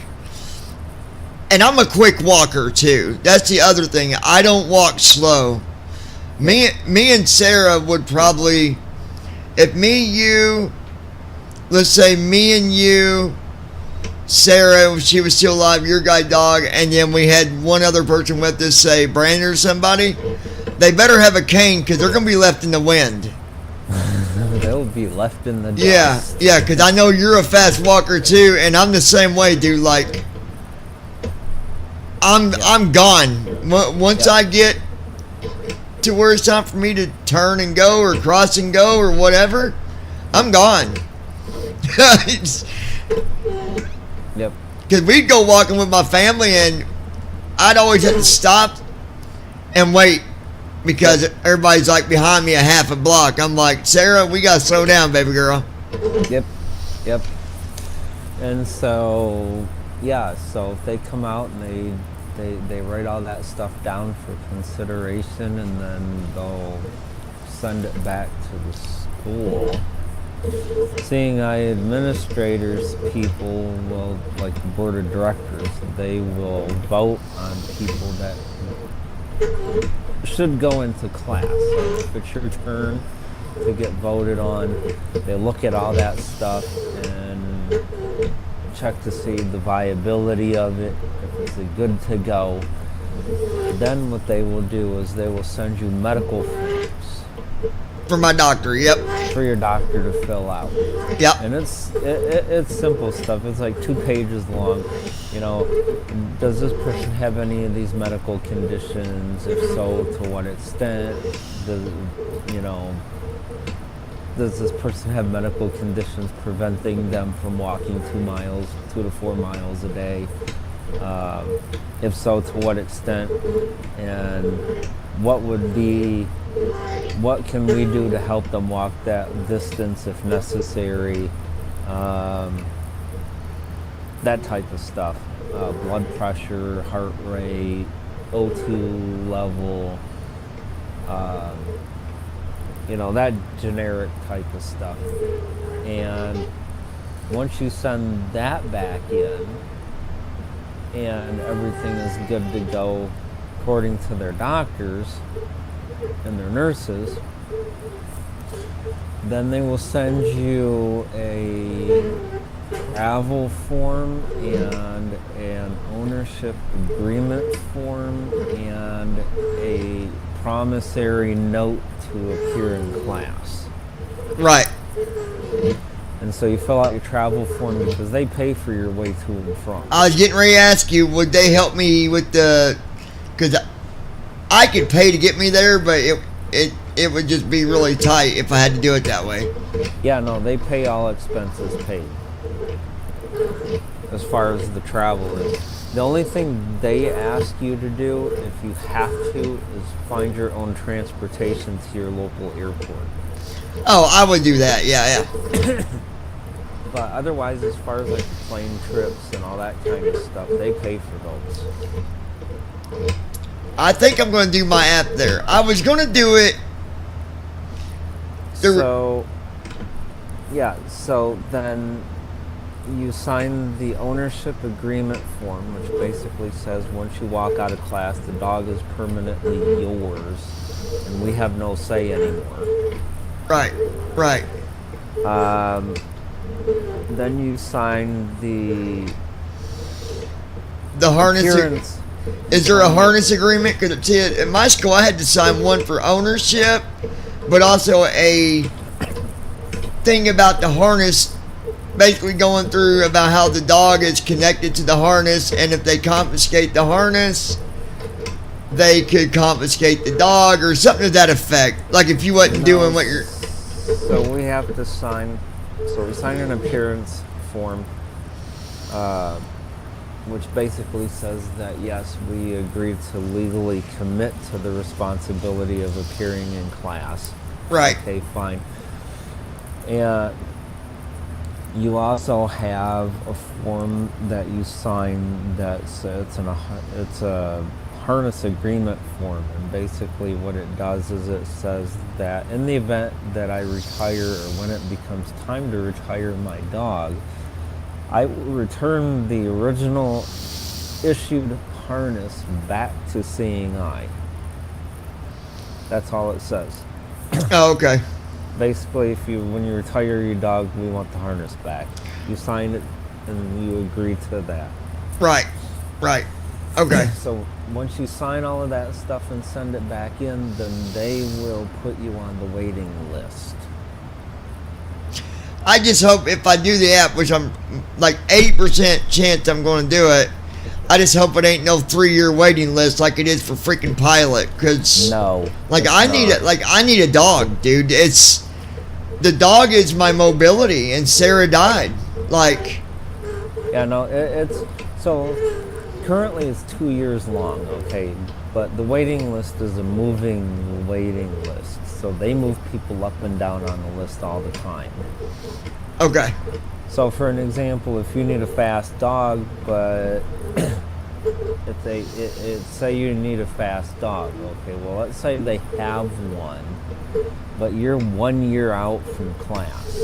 and I'm a quick walker too. That's the other thing. I don't walk slow. Me and Sarah would probably, if let's say me and you, Sarah, if she was still alive, your guide dog, and then we had one other person with us, say Brandon or somebody, they better have a cane because they're going to be left in the wind. They'll be left in the dust. Yeah, because I know you're a fast walker too, and I'm the same way, dude. Like, I'm gone. Once I get to where it's time for me to turn and go or cross and go or whatever, I'm gone. Yep. Because we'd go walking with my family, and I'd always have to stop and wait because everybody's like behind me a half a block. I'm like, Sarah, we gotta slow down, baby girl. Yep. And so, yeah, so if they come out and they write all that stuff down for consideration, and then they'll send it back to the school. Seeing eye administrators, people will, like the board of directors, they will vote on people that should go into class. Like if it's your turn to get voted on, they look at all that stuff and check to see the viability of it, if it's a good to go. Then what they will do is they will send you medical forms. For my doctor, yep. For your doctor to fill out. Yep. And it's simple stuff. It's like 2 pages long. You know, does this person have any of these medical conditions? If so, to what extent? Does this person have medical conditions preventing them from walking 2 to 4 miles a day? If so, to what extent? And what can we do to help them walk that distance if necessary? That type of stuff. Blood pressure, heart rate, O2 level, that generic type of stuff. And once you send that back in and everything is good to go according to their doctors and their nurses, then they will send you a travel form and an ownership agreement form and a promissory note to appear in class. Right. And so you fill out your travel form because they pay for your way to and from. I was getting ready to ask you, would they help me with because I could pay to get me there, but it would just be really tight if I had to do it that way. Yeah, no, they pay all expenses paid. As far as the travel is. The only thing they ask you to do, if you have to, is find your own transportation to your local airport. Oh, I would do that, yeah. But otherwise, as far as like plane trips and all that kind of stuff, they pay for those. I think I'm going to do my app there. I was going to do it. So then you sign the ownership agreement form, which basically says once you walk out of class, the dog is permanently yours, and we have no say anymore. Right. Then you sign the harness. Appearance. Is there a harness agreement? Because at my school, I had to sign one for ownership, but also a thing about the harness, basically going through about how the dog is connected to the harness, and if they confiscate the harness, they could confiscate the dog or something to that effect. Like if you wasn't doing what you're... So we have to sign... So we sign an appearance form, which basically says that, yes, we agreed to legally commit to the responsibility of appearing in class. Right. Okay, fine. And you also have a form that you sign that's it's a harness agreement form, and basically what it does is it says that in the event that I retire or when it becomes time to retire my dog, I will return the original issued harness back to Seeing Eye. That's all it says. Oh, okay. Basically, when you retire your dog, we want the harness back. You sign it and you agree to that. Right. Okay. So once you sign all of that stuff and send it back in, then they will put you on the waiting list. I just hope if I do the app, which I'm like 80% chance I'm going to do it, I just hope it ain't no 3-year waiting list like it is for freaking Pilot. Cause I need a dog, dude. The dog is my mobility, and Sarah died. Like, yeah, no, it's so currently it's 2 years long, okay, but the waiting list is a moving waiting list, so they move people up and down on the list all the time. Okay. So for an example, if you need a fast dog, but say you need a fast dog, okay, well, let's say they have one, but you're 1 year out from class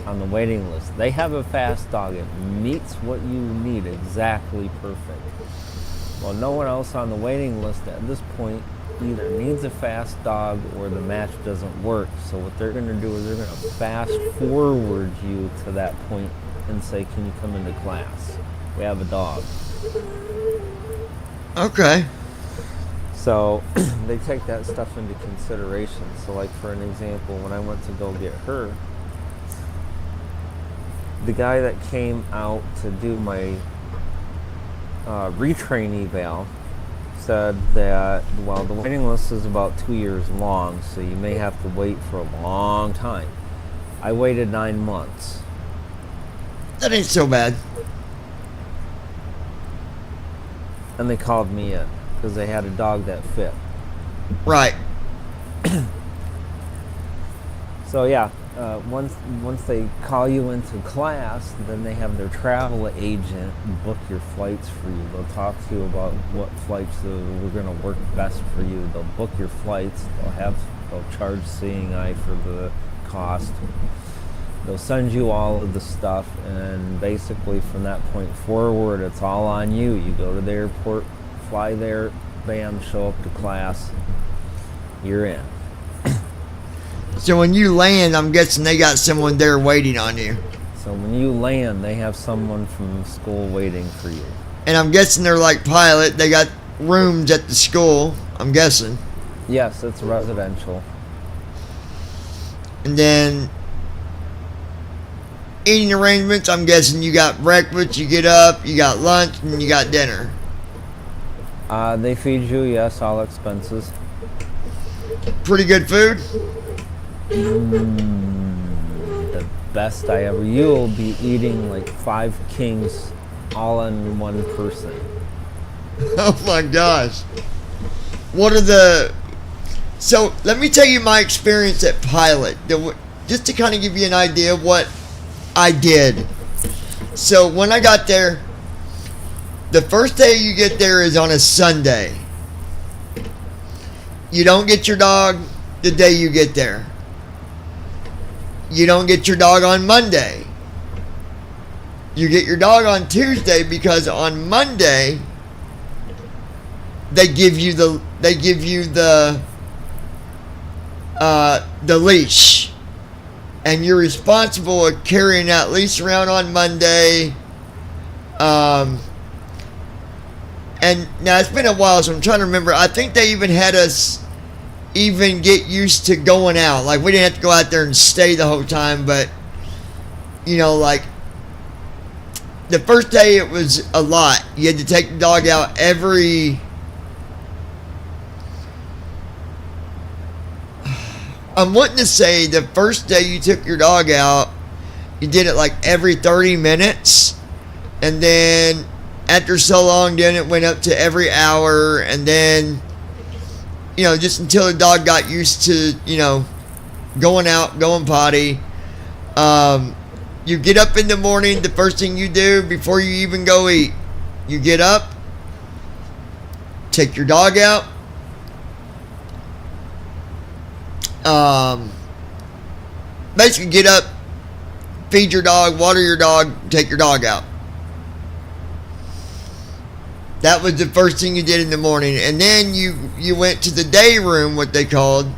on the waiting list. They have a fast dog. It meets what you need exactly perfect. Well, no one else on the waiting list at this point either needs a fast dog or the match doesn't work. So what they're going to do is they're going to fast forward you to that point and say, can you come into class? We have a dog. Okay. So they take that stuff into consideration. So like for an example, when I went to go get her, the guy that came out to do my retrain eval said that, well, the waiting list is about 2 years long, so you may have to wait for a long time. I waited 9 months. That ain't so bad. And they called me in because they had a dog that fit. Right. So yeah, once they call you into class, then they have their travel agent book your flights for you. They'll talk to you about what flights are going to work best for you. They'll book your flights. They'll charge Seeing Eye for the cost. They'll send you all of the stuff, and basically from that point forward, it's all on you. You go to the airport, fly there, bam, show up to class, you're in. So when you land, I'm guessing they got someone there waiting on you. So when you land, they have someone from school waiting for you. And I'm guessing they're like Pilot. They got rooms at the school, I'm guessing. Yes, it's residential. And then eating arrangements, I'm guessing you got breakfast, you get up, you got lunch, and you got dinner. They feed you, yes, all expenses. Pretty good food? The best I ever. You'll be eating like 5 kings all on one person. Oh my gosh. So let me tell you my experience at Pilot, just to kind of give you an idea of what I did. So when I got there, the first day you get there is on a Sunday. You don't get your dog the day you get there. You don't get your dog on Monday. You get your dog on Tuesday, because on Monday they give you the leash, and you're responsible for carrying that leash around on Monday. And now it's been a while, so I'm trying to remember. I think they even had us get used to going out. Like, we didn't have to go out there and stay the whole time, but like the first day it was a lot. You had to take the dog out I'm wanting to say the first day you took your dog out, you did it like every 30 minutes, and then after so long, then it went up to every hour, and then just until the dog got used to going out, going potty. You get up in the morning, the first thing you do before you even go eat, you get up, take your dog out, basically get up, feed your dog, water your dog, take your dog out. That was the first thing you did in the morning. And then you went to the day room, what they called,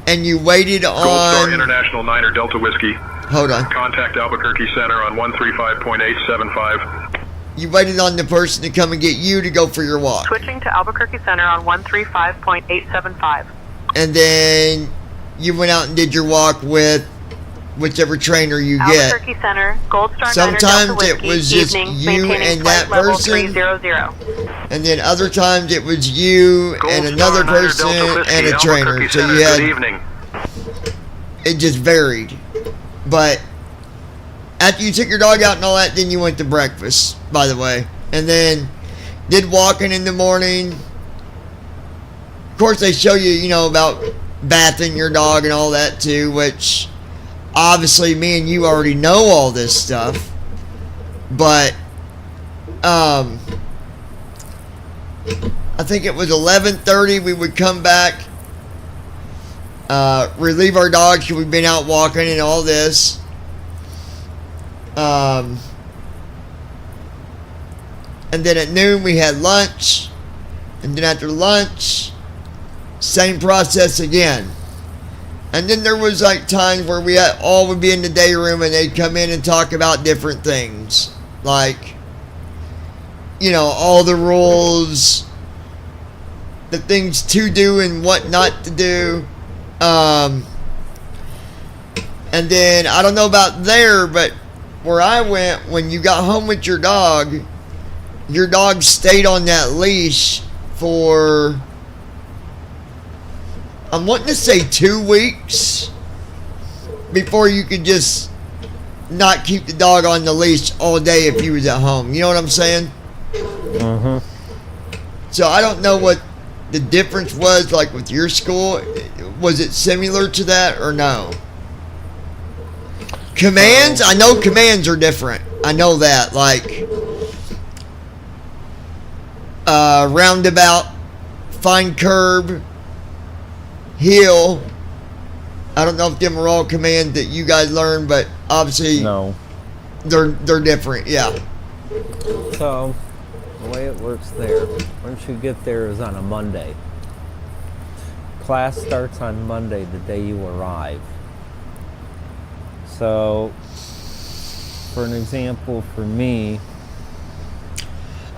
and you waited on... Gold Star International 9er Delta Whiskey. Hold on. Contact Albuquerque Center on 135.875. You waited on the person to come and get you to go for your walk. Switching to Albuquerque Center on 135.875. And then you went out and did your walk with whichever trainer you get. Albuquerque Center, Gold Star Sometimes Niner Delta it Whiskey, was just evening, you maintaining and that flight level person, 300. and then other times it was you and another Niner person Delta Whiskey, and a trainer. Albuquerque So Center, you good had, evening. it just varied. But after you took your dog out and all that, then you went to breakfast, by the way, and then did walking in the morning. Of course, they show you, you know, about bathing your dog and all that too, which obviously me and you already know all this stuff. But I think it was 11:30 we would come back, relieve our dogs because we've been out walking and all this. And then at noon we had lunch, and then after lunch, same process again. And then there was like times where we all would be in the day room and they'd come in and talk about different things, like, you know, all the rules, the things to do and what not to do. And then I don't know about there, but where I went, when you got home with your dog stayed on that leash for, I'm wanting to say 2 weeks before you could just not keep the dog on the leash all day if you was at home. You know what I'm saying? So I don't know what the difference was like with your school. Was it similar to that or no? Commands? I know commands are different. I know that. Like, roundabout, fine curb, hill. I don't know if them are all commands that you guys learn, but obviously No. they're different. Yeah. So, the way it works there, once you get there is on a Monday. Class starts on Monday, the day you arrive. So, for an example, for me,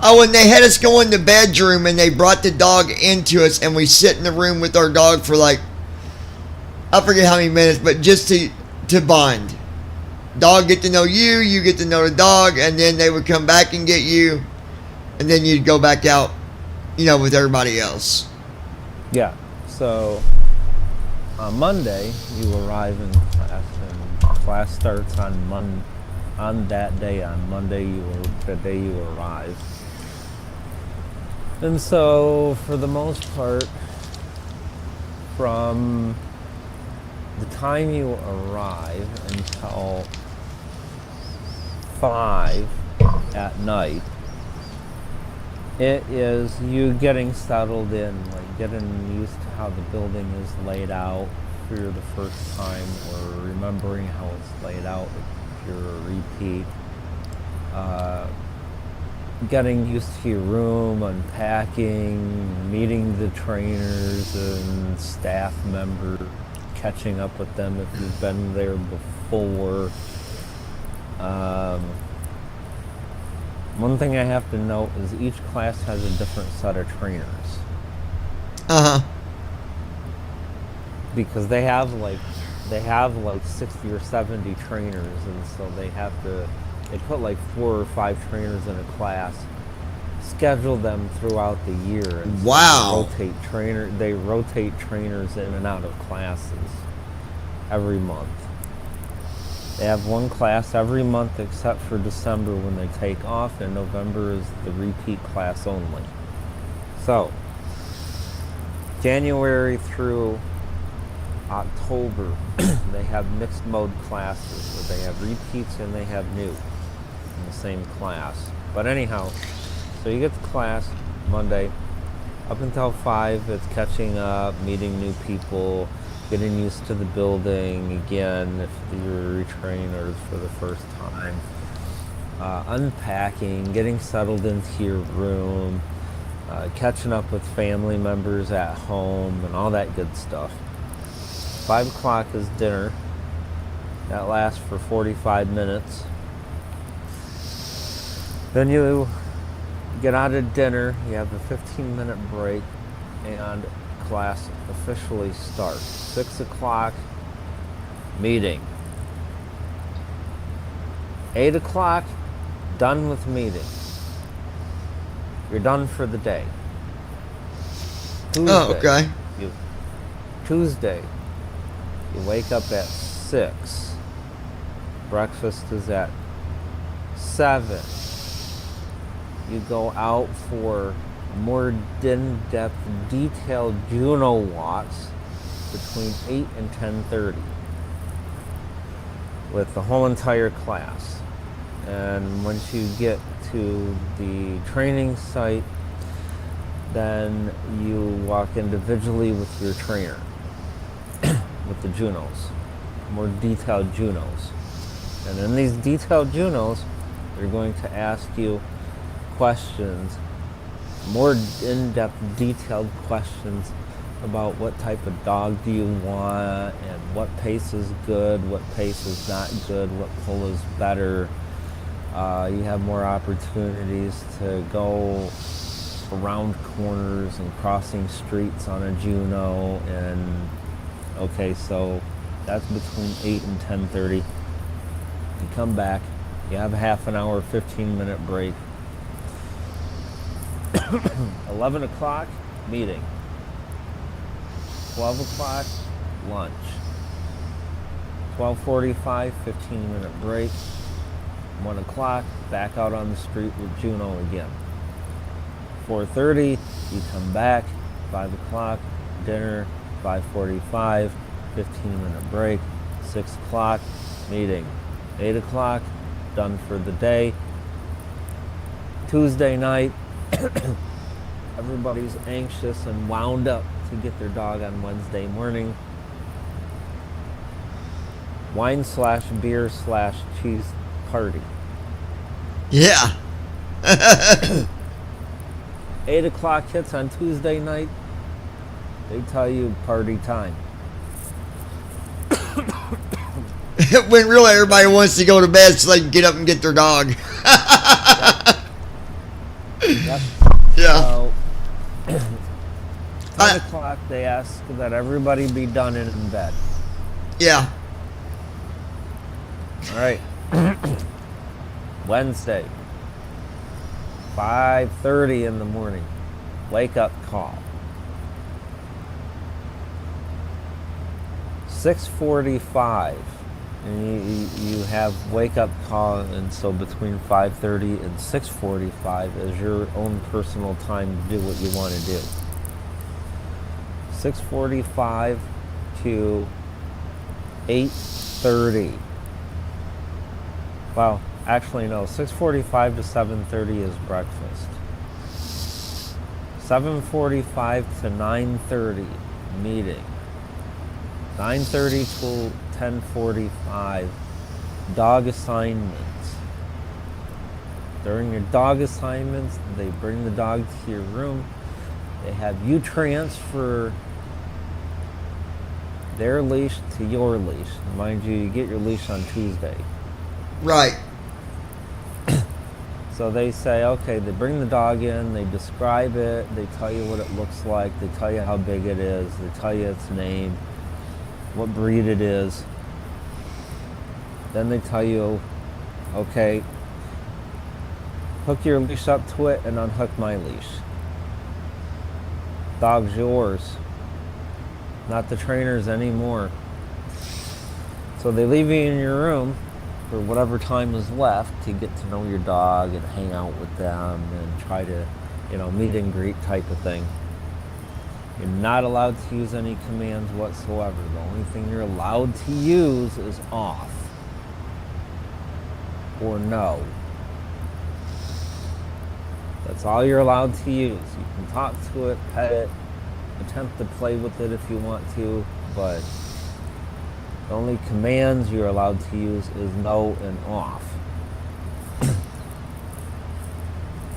Oh, and they had us go in the bedroom and they brought the dog into us and we sit in the room with our dog for like, I forget how many minutes, but just to bond. Dog get to know you, you get to know the dog, and then they would come back and get you, and then you'd go back out, you know, with everybody else. yeah. So, on Monday, you arrive in class, and class starts on that day, on Monday, the day you arrive. And so, for the most part, from the time you arrive until 5 at night, it is you getting settled in, like getting used to how the building is laid out for the first time, or remembering how it's laid out if you're a repeat. Getting used to your room, unpacking, meeting the trainers and staff members, catching up with them if you've been there before. One thing I have to note is each class has a different set of trainers. Because they have like 60 or 70 trainers, and so they put like 4 or 5 trainers in a class, schedule them throughout the year, and Wow. they rotate trainers in and out of classes every month. They have one class every month except for December when they take off, and November is the repeat class only. So, January through October, they have mixed mode classes where they have repeats and they have new in the same class. But anyhow, so you get to class Monday. Up until 5, it's catching up, meeting new people, getting used to the building again if you're retrainers for the first time, unpacking, getting settled into your room, catching up with family members at home, and all that good stuff. 5 o'clock is dinner. That lasts for 45 minutes. Then you get out of dinner, you have a 15-minute break, and class officially starts. 6 o'clock, meeting. 8 o'clock, done with meeting. You're done for the day. Tuesday, Oh, okay. Tuesday, you wake up at 6. Breakfast is at 7. You go out for more in-depth, detailed Juno walks between 8 and 10:30 with the whole entire class. And once you get to the training site, then you walk individually with your trainer with the Junos, more detailed Junos. And in these detailed Junos, they're going to ask you questions, more in-depth, detailed questions about what type of dog do you want and what pace is good, what pace is not good, what pull is better. You have more opportunities to go around corners and crossing streets on a Juno. And okay, so that's between 8 and 10:30. You come back, you have a half an hour, 15-minute break. 11 o'clock, meeting. 12 o'clock, lunch. 12:45, 15-minute break. 1 o'clock, back out on the street with Juno again. 4:30, you come back. 5 o'clock, dinner. 5:45, 15-minute break. 6 o'clock, meeting. 8 o'clock, done for the day. Tuesday night, everybody's anxious and wound up to get their dog on Wednesday morning. Wine/beer/cheese party. Yeah. 8 o'clock hits on Tuesday night. They tell you party time. When really everybody wants to go to bed so they can get up and get their dog. Yep. Yeah. So, 10 o'clock, they ask that everybody be done and in bed. Yeah. All right. Wednesday, 5:30 in the morning, wake up call. 6:45, and you have wake up call, and so between 5:30 and 6:45 is your own personal time to do what you want to do. 6:45 to 8:30. Well, actually no, 6:45 to 7:30 is breakfast. 7:45 to 9:30, meeting. 9:30 to 10:45, dog assignments. During your dog assignments, they bring the dog to your room. They have you transfer their leash to your leash. Mind you, you get your leash on Tuesday. Right. So they say, okay, they bring the dog in, they describe it, they tell you what it looks like, they tell you how big it is, they tell you its name, what breed it is. Then they tell you, okay, hook your leash up to it and unhook my leash. Dog's yours, not the trainer's anymore. So they leave you in your room for whatever time is left to get to know your dog and hang out with them and try to, meet and greet type of thing. You're not allowed to use any commands whatsoever. The only thing you're allowed to use is off or no. That's all you're allowed to use. You can talk to it, pet it, attempt to play with it if you want to, but the only commands you're allowed to use is no and off.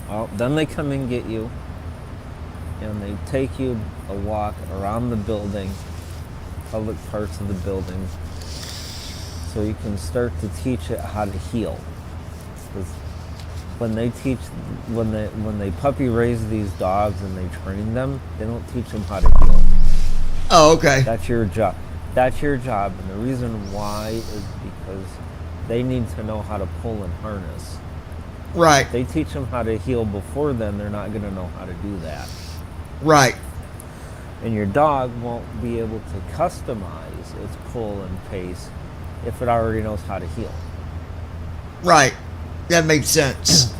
Well, then they come and get you, and they take you a walk around the building, public parts of the building, so you can start to teach it how to heel. Because when they puppy raise these dogs and they train them, they don't teach them how to heel. Oh, okay. That's your job. That's your job, and the reason why is because they need to know how to pull and harness. Right. If they teach them how to heel before then, they're not going to know how to do that. Right. And your dog won't be able to customize its pull and pace if it already knows how to heel. Right. That makes sense.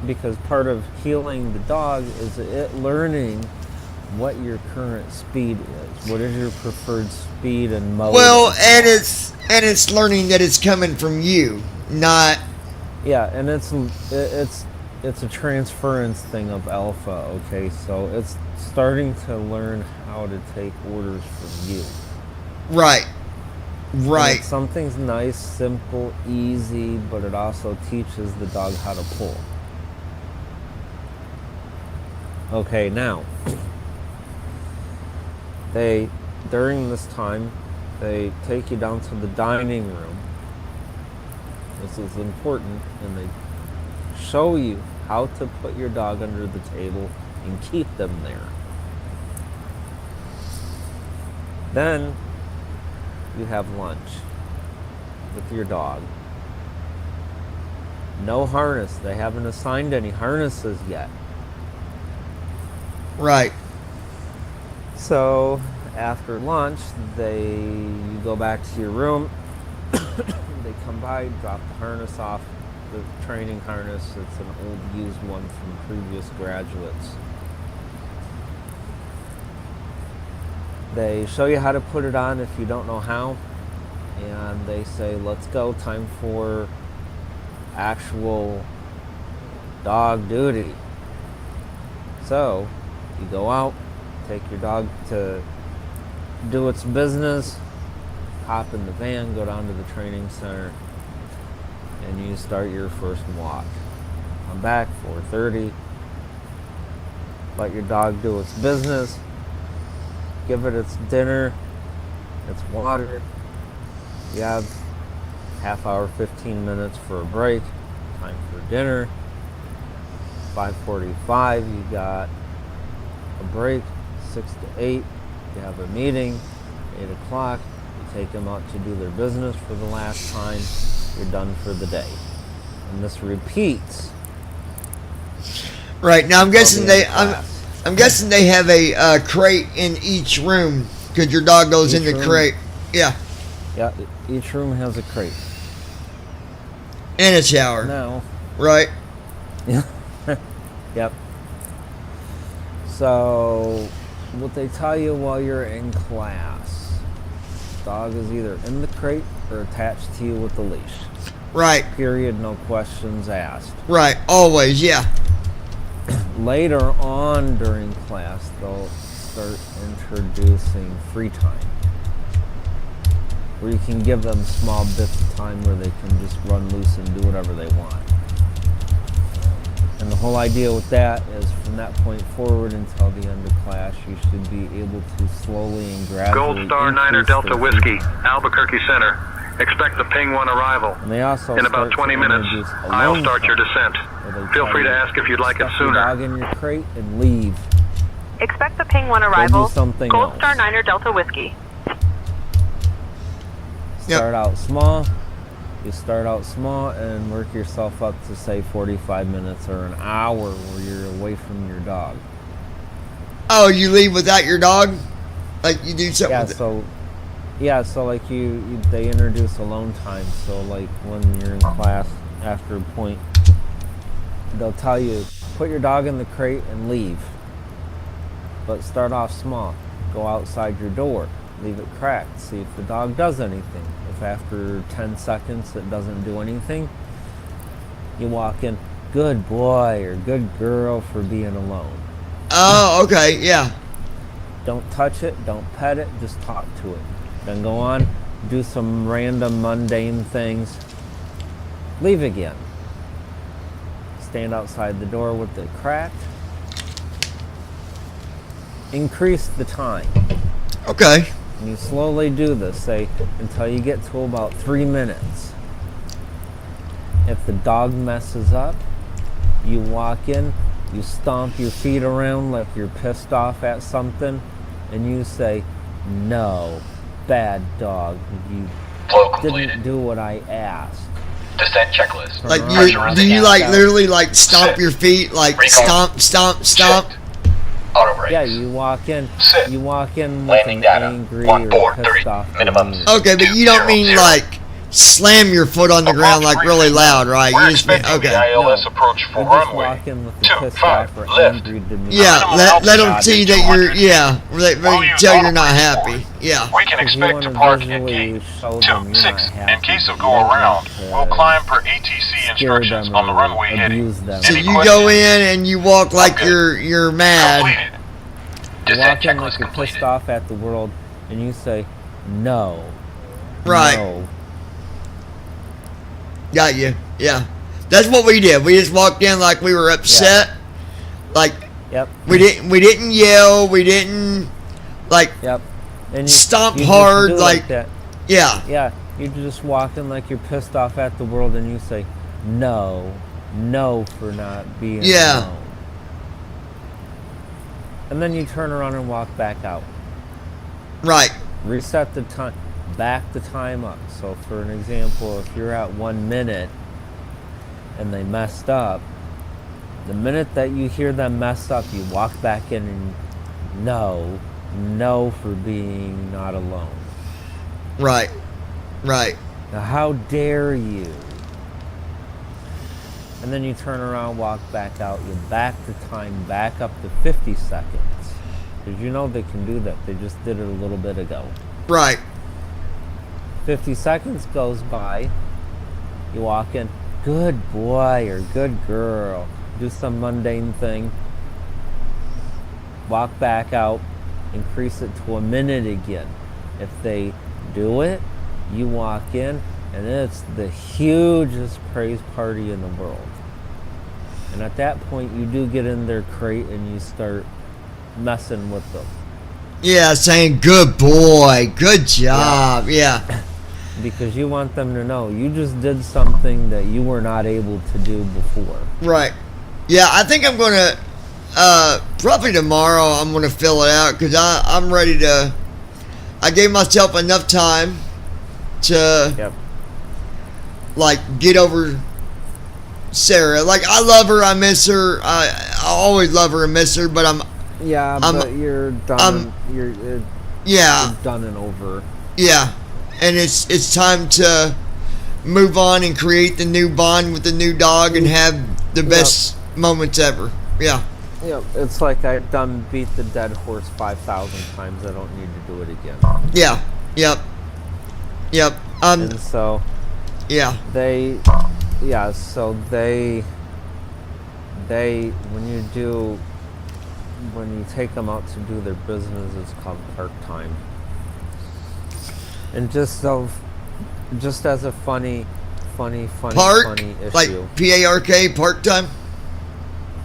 Because part of healing the dog is it learning what your current speed is. What is your preferred speed and mode? Well, and it's learning that it's coming from you, not. Yeah, and it's a transference thing of alpha. Okay, so it's starting to learn how to take orders from you. Right. Right. Something's nice, simple, easy, but it also teaches the dog how to pull. Okay, now, during this time, they take you down to the dining room. This is important, and they show you how to put your dog under the table and keep them there. Then, you have lunch with your dog. No harness. They haven't assigned any harnesses yet. Right. So after lunch, you go back to your room. They come by, drop the harness off, the training harness. It's an old used one from previous graduates. They show you how to put it on if you don't know how, and they say, let's go, time for actual dog duty. So you go out, take your dog to do its business, hop in the van, go down to the training center, and you start your first walk. Come back, 4:30, let your dog do its business, give it its dinner, its water. You have half hour, 15 minutes for a break, time for dinner. 5:45, you got a break. 6 to 8, you have a meeting. 8 o'clock, you take them out to do their business for the last time. You're done for the day. And this repeats. Right. Now I'm guessing I'm guessing they have a crate in each room because your dog goes in the crate. Yeah. Yeah, each room has a crate. And a shower. Now. Right. Yeah. Yep. So, what they tell you while you're in class, dog is either in the crate or attached to you with the leash. Right. Period, no questions asked. Right, always, yeah. Later on during class, they'll start introducing free time, where you can give them small bits of time where they can just run loose and do whatever they want. And the whole idea with that is from that point forward until the end of class, you should be able to slowly and gradually Gold Star Niner Delta Whiskey, Albuquerque Center. Expect the Ping 1 arrival. And they also in about 20 minutes, I'll start your descent. Feel free to ask if you'd like it sooner. Dog in your crate and leave. Expect the Ping 1 arrival. Something Gold else. Star Niner Delta Whiskey. Start out small. You start out small and work yourself up to say 45 minutes or an hour where you're away from your dog. Oh, you leave without your dog? Like you do something with it? So like they introduce alone time. So like when you're in class after a point, they'll tell you, put your dog in the crate and leave. But start off small. Go outside your door. Leave it cracked. See if the dog does anything. If after 10 seconds it doesn't do anything, you walk in, good boy or good girl for being alone. Oh, okay, yeah. Don't touch it, don't pet it, just talk to it. Then go on, do some random mundane things. Leave again. Stand outside the door with it cracked. Increase the time. Okay. And you slowly do this, say, until you get to about 3 minutes. If the dog messes up, you walk in, you stomp your feet around like you're pissed off at something, and you say, no, bad dog, you didn't do what I asked. Descent checklist. Like Pressure do you is like down. literally like stomp your feet like Recall. stomp? Auto brakes. Yeah, you walk in. You walk in with Landing an data. angry One or board, pissed 30 off minimum. demeanor. Okay, but you don't mean like slam your foot on the ground like really loud, right? We're You just mean, expecting okay. the ILS approach for You just runway. walk in with a pissed off or 25 left. angry demeanor. Yeah, let them see that you're they tell you're not happy. Yeah. We can Because you expect to wanna park at visually gate show them you're not 26. happy. In case of You go don't around, want to we'll climb per ATC scare instructions them on the or runway heading. abuse them. So Any you go in and you walk like you're mad. Completed. You Descent walk in checklist like you're completed. pissed off at the world, and you say, "No." Right. No. Got you. Yeah. That's what we did. We just walked in like we were upset. Like Yep. we didn't yell, we didn't like Yep. And you, stomp you just hard do like that. yeah. Yeah. You just walk in like you're pissed off at the world, and you say, "No, no," for not being Yeah. alone. And then you turn around and walk back out. Right. Reset the time, back the time up. So for an example, if you're at 1 minute and they messed up, the minute that you hear them mess up, you walk back in and no for being not alone. Right. Right. Now how dare you? And then you turn around, walk back out, you back the time back up to 50 seconds. Because you know they can do that. They just did it a little bit ago. Right. 50 seconds goes by, you walk in, good boy or good girl, do some mundane thing, walk back out, increase it to a minute again. If they do it, you walk in, and it's the hugest praise party in the world. And at that point, you do get in their crate and you start messing with them. Yeah, saying good boy, good job. Yeah. Because you want them to know you just did something that you were not able to do before. Right. Yeah, I think I'm gonna probably tomorrow I'm gonna fill it out because I'm ready to. I gave myself enough time to like get over Sarah. Like I love her, I miss her. I always love her and miss her, but but you're done. You're done and over. Yeah, and it's time to move on and create the new bond with the new dog and have the best moments ever. Yeah. Yep, it's like I've done beat the dead horse 5,000 times. I don't need to do it again. Yeah. Yep. Yep. And so. Yeah. They when you take them out to do their business, it's called park time. And just as a funny Park? issue. Like P-A-R-K, park time?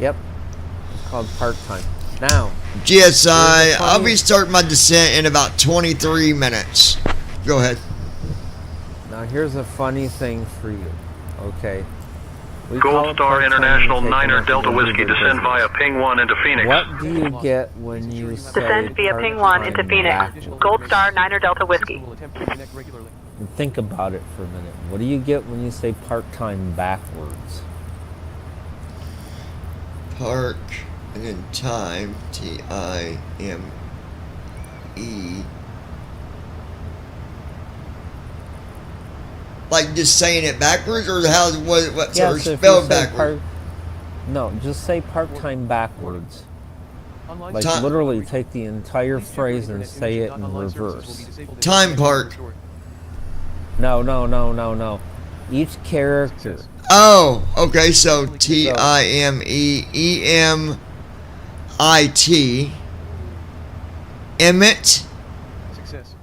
Yep. It's called park time. Now. GSI, I'll be starting my descent in about 23 minutes. Go ahead. Now here's a funny thing for you. Okay. Gold Star International 9er Delta Whiskey descend via Ping 1 into Phoenix. What do you get when you say Descend via Ping 1 into Phoenix. Gold Star 9er Delta Whiskey. And think about it for a minute. What do you get when you say part-time backwards? Park and then time, T-I-M-E. Like just saying it backwards, or how what's Yeah, or so if spelled you say backwards? No, just say part-time backwards. Like Ti- literally take the entire phrase and say it in reverse. Time park. No. Each character. Oh, okay. So T-I-M-E-E-M-I-T. Emmett. Success.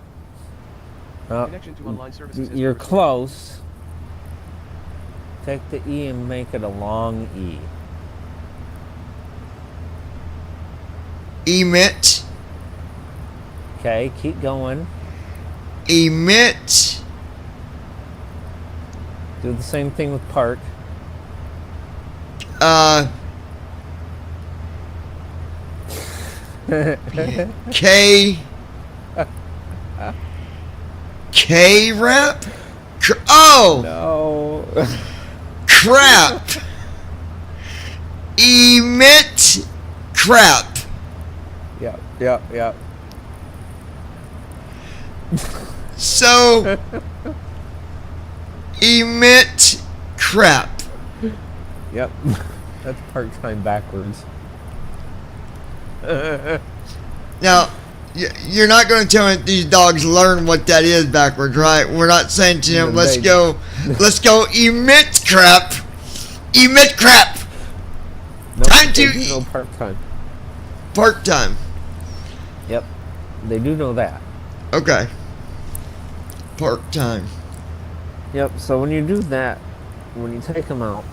You're close. Take the E and make it a long E. Emit. Okay, keep going. Emit. Do the same thing with park. K. K rep. Oh. No. crap. Emit crap. Yep. So, emit crap. Yep. That's part-time backwards. Now, you're not going to tell me that these dogs learn what that is backwards, right? We're not saying to them, let's go emit crap. Emit crap. No, Time they to do know part-time. Part-time. Yep. They do know that. Okay. Part-time. Yep, so when you do that, when you take them out,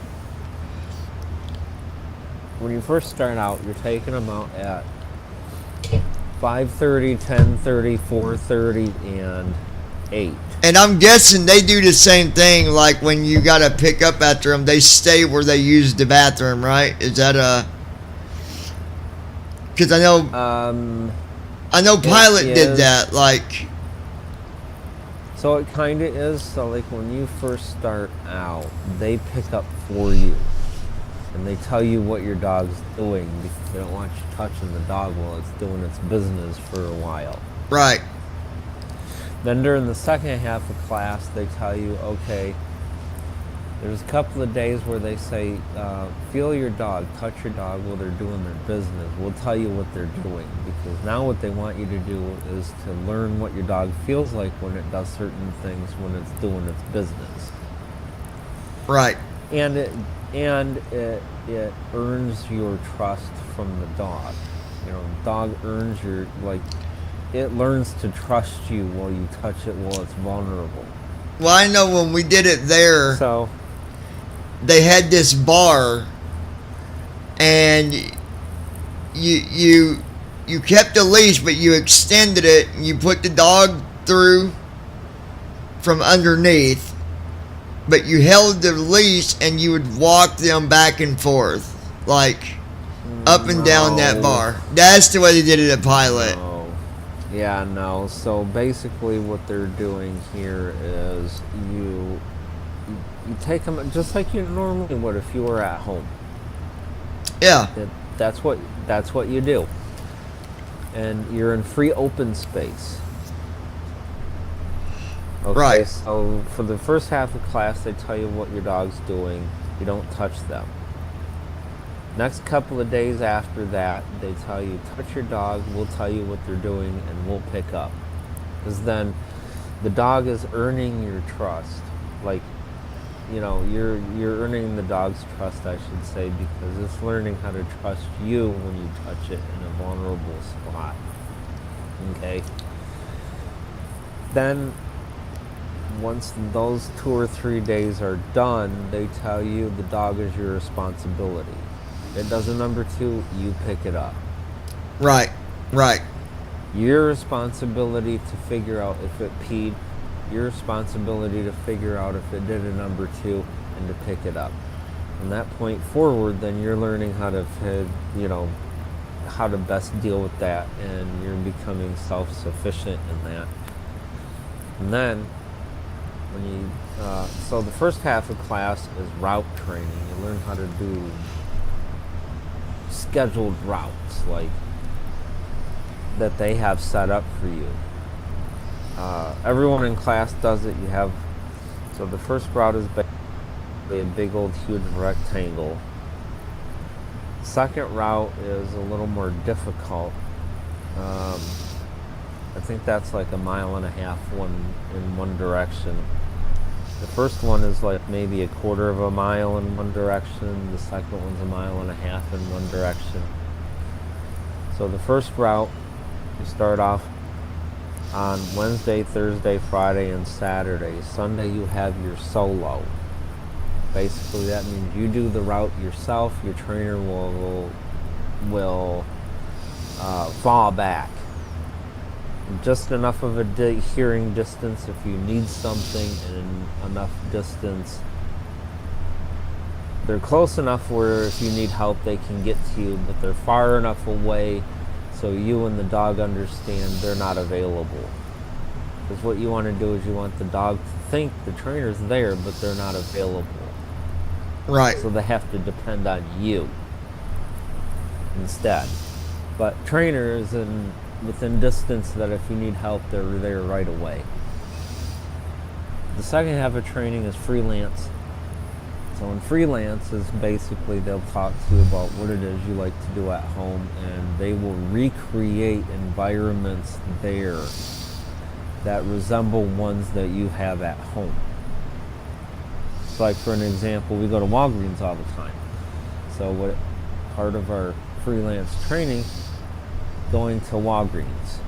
when you first start out, you're taking them out at 5:30, 10:30, 4:30, and 8. And I'm guessing they do the same thing, like when you got to pick up after them, they stay where they use the bathroom, right? Is that a... Because I know Pilot did that, like... So it kind of is. So like when you first start out, they pick up for you. And they tell you what your dog's doing because they don't want you touching the dog while it's doing its business for a while. Right. Then during the second half of class, they tell you, okay, there's a couple of days where they say, feel your dog, touch your dog while they're doing their business. We'll tell you what they're doing, because now what they want you to do is to learn what your dog feels like when it does certain things when it's doing its business. Right. And it earns your trust from the dog. You know, the dog earns your, like, it learns to trust you while you touch it while it's vulnerable. Well, I know when we did it there, so they had this bar, and you kept the leash, but you extended it, and you put the dog through from underneath, but you held the leash, and you would walk them back and forth, like up and down that bar. That's the way they did it at Pilot. No. Yeah, no. So basically what they're doing here is you take them just like you normally would if you were at home. Yeah. That's what you do. And you're in free open space. Okay, right. So for the first half of class, they tell you what your dog's doing. You don't touch them. Next couple of days after that, they tell you, touch your dog, we'll tell you what they're doing, and we'll pick up. Because then the dog is earning your trust. Like, you know, you're earning the dog's trust, I should say, because it's learning how to trust you when you touch it in a vulnerable spot. Okay? Then, once those 2 or 3 days are done, they tell you the dog is your responsibility. It does a number 2, you pick it up. Right. Your responsibility to figure out if it peed, your responsibility to figure out if it did a number 2 and to pick it up. From that point forward, then you're learning how to, how to best deal with that, and you're becoming self-sufficient in that. And then, when you, so the first half of class is route training. You learn how to do scheduled routes, like that they have set up for you. Everyone in class does it. So the first route is basically a big old huge rectangle. Second route is a little more difficult. I think that's like 1.5 miles in one direction. The first one is like maybe 1/4 mile in one direction. The second one's 1.5 miles in one direction. So the first route, you start off on Wednesday, Thursday, Friday, and Saturday. Sunday you have your solo. Basically that means you do the route yourself. Your trainer will fall back. Just enough of a hearing distance if you need something, and enough distance. They're close enough where if you need help they can get to you, but they're far enough away so you and the dog understand they're not available. Because what you want to do is you want the dog to think the trainer's there, but they're not available. Right. So they have to depend on you instead. But trainers within distance that if you need help, they're there right away. The second half of training is freelance. So in freelance is basically they'll talk to you about what it is you like to do at home, and they will recreate environments there that resemble ones that you have at home. So like for an example, we go to Walgreens all the time. So what part of our freelance training, going to Walgreens.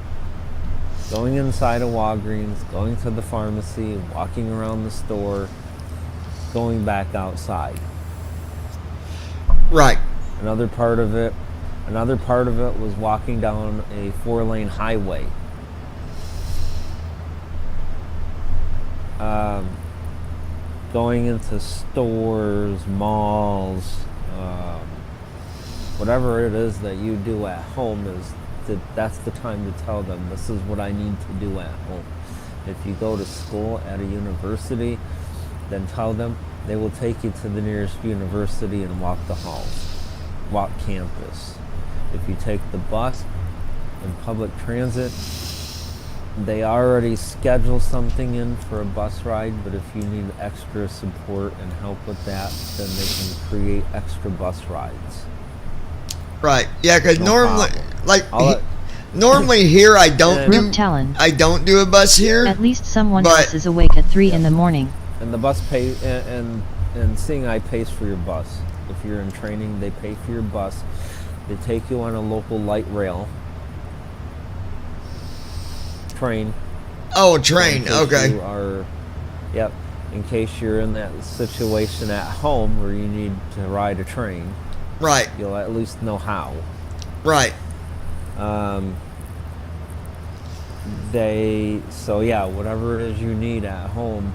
Going inside of Walgreens, going to the pharmacy, walking around the store, going back outside. Right. Another part of it was walking down a 4-lane highway. Going into stores, malls, whatever it is that you do at home that's the time to tell them, this is what I need to do at home. If you go to school at a university, then tell them they will take you to the nearest university and walk the halls, walk campus. If you take the bus and public transit, they already schedule something in for a bus ride, but if you need extra support and help with that, then they can create extra bus rides. Right. Yeah, because normally, problem. normally here I don't Rook Talon. I don't do a bus here. At least someone else is awake at 3 in the morning. And the bus pay and Seeing Eye pays for your bus. If you're in training, they pay for your bus. They take you on a local light rail train. Oh, a train. Okay. Yep. In case you're in that situation at home where you need to ride a train. Right. You'll at least know how. Right. Whatever it is you need at home,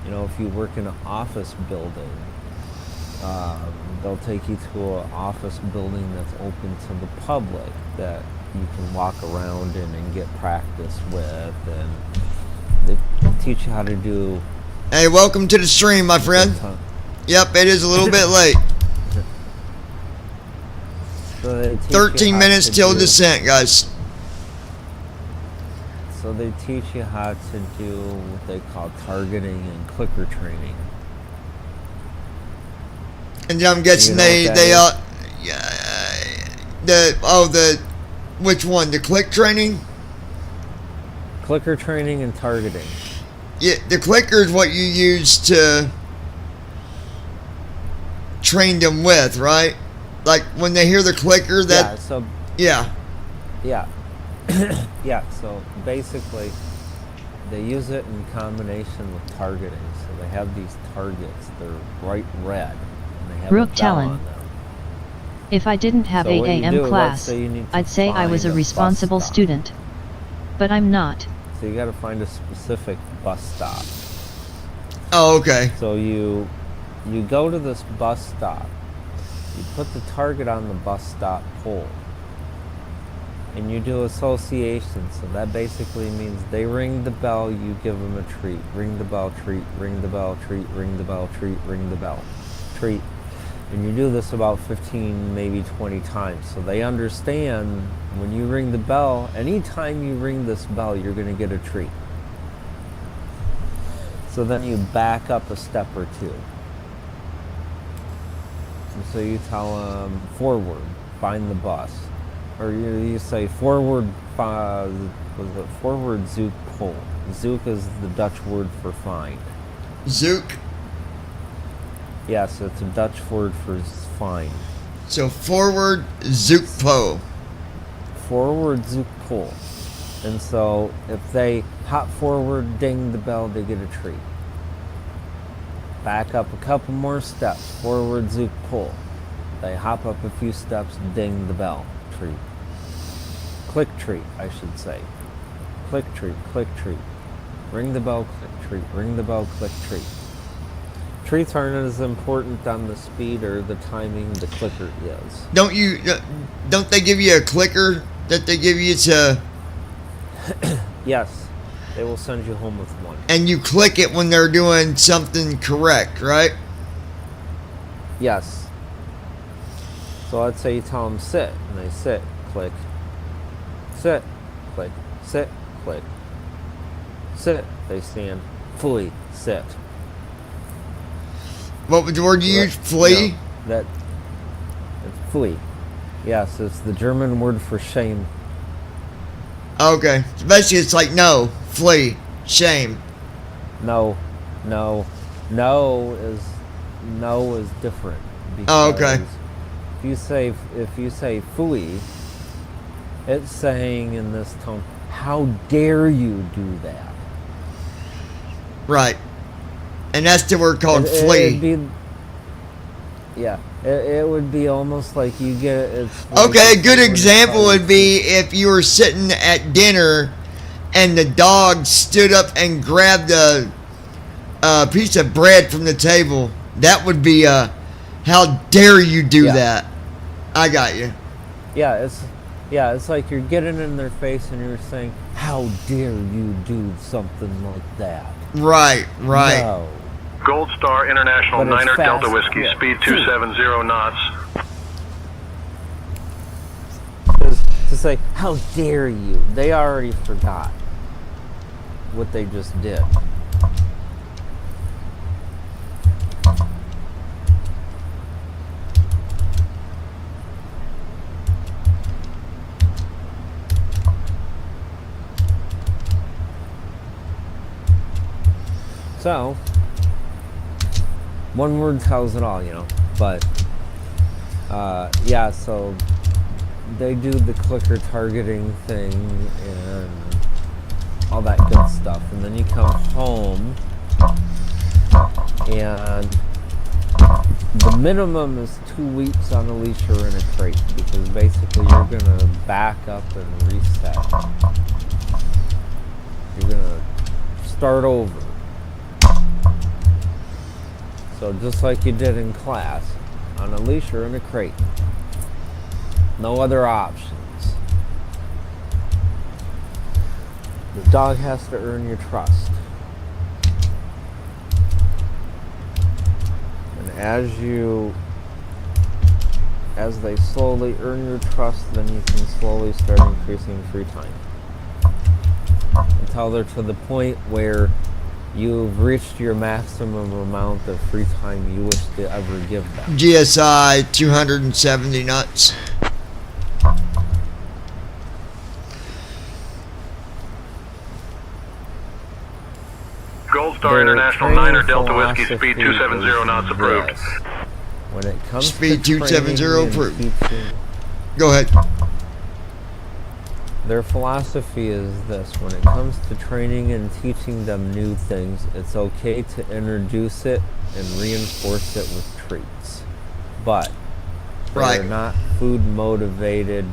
if you work in an office building, they'll take you to an office building that's open to the public that you can walk around in and get practice with, and they teach you how to do. Hey, welcome to the stream, my friend. Yep, it is a little bit late. So 13 minutes till descent, guys. So they teach you how to do what they call targeting and clicker training. And I'm guessing which one? The click training? Clicker training and targeting. Yeah, the clicker is what you use to train them with, right? Like when they hear the clicker, Yeah. So basically they use it in combination with targeting. So they have these targets, they're bright red, and they have Rook a bell Talon. on them. If I didn't have So 8 what you a.m. do, class, let's say you need to I'd say I was a find a bus responsible stop. student. But I'm not. So you got to find a specific bus stop. Oh, okay. So you go to this bus stop. You put the target on the bus stop pole. And you do association. So that basically means they ring the bell, you give them a treat. Ring the bell, treat, ring the bell, treat, ring the bell, treat, ring the bell, treat. And you do this about 15, maybe 20 times. So they understand when you ring the bell, anytime you ring this bell, you're going to get a treat. So then you back up a step or two. And so you tell them forward, find the bus. Or you say forward zoek pole. Zoek is the Dutch word for find. Zoek? Yes, it's a Dutch word for find. So forward zoek pole. Forward zoek pole. And so if they hop forward, ding the bell, they get a treat. Back up a couple more steps, forward zook pull. They hop up a few steps, ding the bell, treat. Click treat, I should say. Click treat, click treat. Ring the bell, click treat, ring the bell, click treat. Treats aren't as important on the speed or the timing the clicker is. Don't they give you a clicker that they give you to? Yes. They will send you home with one. And you click it when they're doing something correct, right? Yes. So let's say you tell them sit, and they sit, click, sit, click, sit, click, sit. They stand, flee, sit. What was the word you used? Flee? No, it's flee. Yes, it's the German word for shame. Okay. So basically, it's like no, flee, shame. No is different. Oh, okay. If you say flee, it's saying in this tone, how dare you do that? Right. And that's the word called flee. It would be almost like you get it's okay, a good example would be if you were sitting at dinner and the dog stood up and grabbed a piece of bread from the table. That would be how dare you do that? I got you. It's like you're getting in their face and you're saying, how dare you do something like that? Right. No. Gold Star International But it's Niner fast, Delta Whiskey, yeah. speed 270 knots. To say, how dare you? They already forgot what they just did. So, one word tells it all, but so they do the clicker targeting thing and all that good stuff, and then you come home and the minimum is 2 weeks on a leash or in a crate, because basically you're gonna back up and reset. You're gonna start over. So just like you did in class, on a leash or in a crate. No other options. The dog has to earn your trust. And as they slowly earn your trust, then you can slowly start increasing free time. Until they're to the point where you've reached your maximum amount of free time you wish to ever give them. GSI 270 knots. Gold Star International Niner Delta Whiskey, speed 270 knots approved. When it comes speed to 270 approved. teaching, Go ahead. their philosophy is this: when it comes to training and teaching them new things, it's okay to introduce it and reinforce it with treats. But they're not food motivated.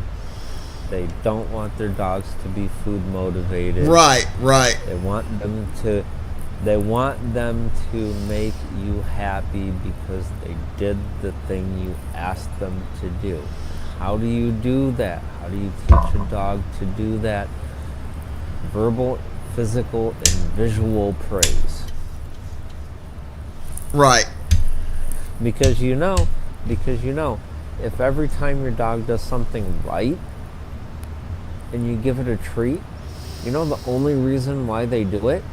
They don't want their dogs to be food motivated. Right. They want them to make you happy because they did the thing you asked them to do. How do you do that? How do you teach a dog to do that? Verbal, physical, and visual praise. Right. Because you know, if every time your dog does something right and you give it a treat, you know the only reason why they do it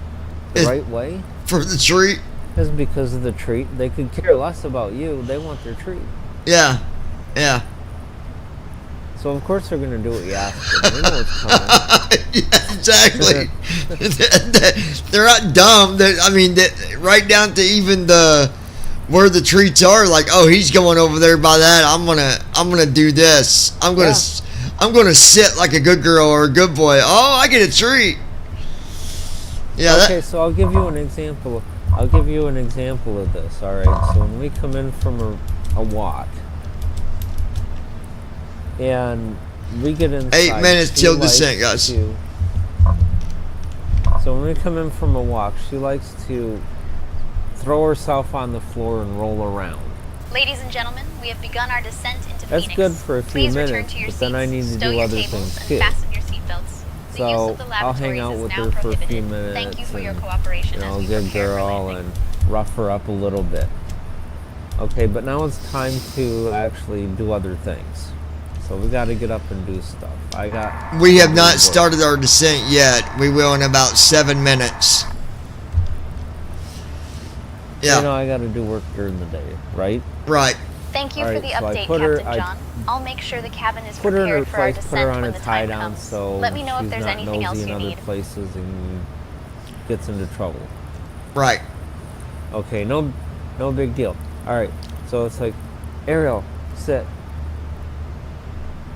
the right way? For the treat? Is because of the treat. They could care less about you. They want their treat. Yeah. So of course they're going to do what you ask them. They know what's coming. Yeah, exactly. They're not dumb. Right down to even where the treats are. Like, oh, he's going over there by that. I'm gonna do this. I'm gonna sit like a good girl or a good boy. Oh, I get a treat. Yeah. Okay, so I'll give you an example. Of this. All right. So when we come in from a walk, and we get inside. 8 minutes till descent, guys. So when we come in from a walk, she likes to throw herself on the floor and roll around. Ladies and gentlemen, we have begun our descent into That's Phoenix. good for a few Please return minutes, to your but then I need to stow do your other cables things and too. fasten your seatbelts. The use So of the I'll hang lavatories out is with now her for a few prohibited. minutes. Thank you for your and, cooperation you as know, we good prepare for girl landing. and rough her up a little bit. Okay, but now it's time to actually do other things. So we got to get up and do stuff. We have not started our descent yet. We will in about 7 minutes. Yeah. You know, I got to do work during the day, right? Right. Thank you All for right, the so I update, put her- Captain John. I'll make sure the cabin is Put her in her prepared for our place, put her descent on when a the tie time down comes. so Let me know if she's there's not anything else nosy you in other need. places and gets into trouble. Right. Okay, no big deal. All right, so it's like, Ariel, sit.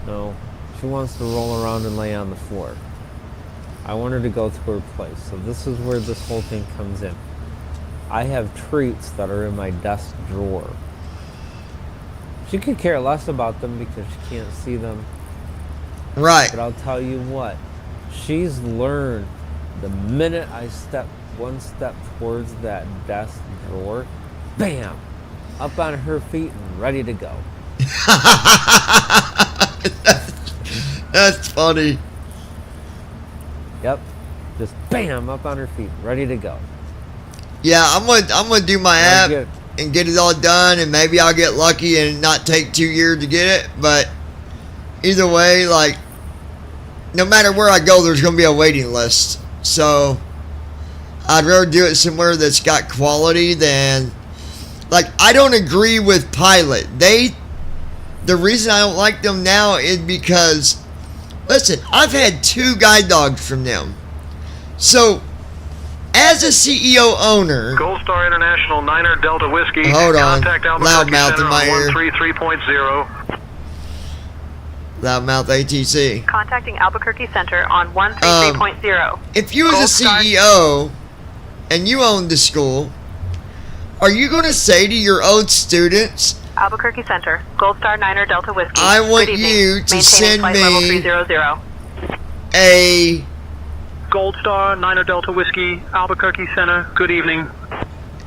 No, she wants to roll around and lay on the floor. I want her to go to her place. So this is where this whole thing comes in. I have treats that are in my desk drawer. She could care less about them because she can't see them. Right. But I'll tell you what, she's learned the minute I step one step towards that desk drawer, bam, up on her feet and ready to go. That's funny. Yep, just bam, up on her feet, ready to go. Yeah, I'm gonna do my app and get it all done, and maybe I'll get lucky and not take 2 years to get it. But either way, like, no matter where I go, there's gonna be a waiting list. So I'd rather do it somewhere that's got quality than, like, I don't agree with Pilot. The reason I don't like them now is because, listen, I've had 2 guide dogs from them. So as a CEO owner, Gold Star International 9er Delta Whiskey. Hold on. Contact Albuquerque Loudmouth Center in my on ear. 133.0. Loudmouth ATC. Contacting Albuquerque Center on 133.0. If you was Gold a Star- CEO and you owned the school, are you going to say to your own students, Albuquerque Center, Gold Star 9er Delta Whiskey. I want Good evening. you to Maintaining send flight me level 300. a Gold Star 9er Delta Whiskey, Albuquerque Center. Good evening.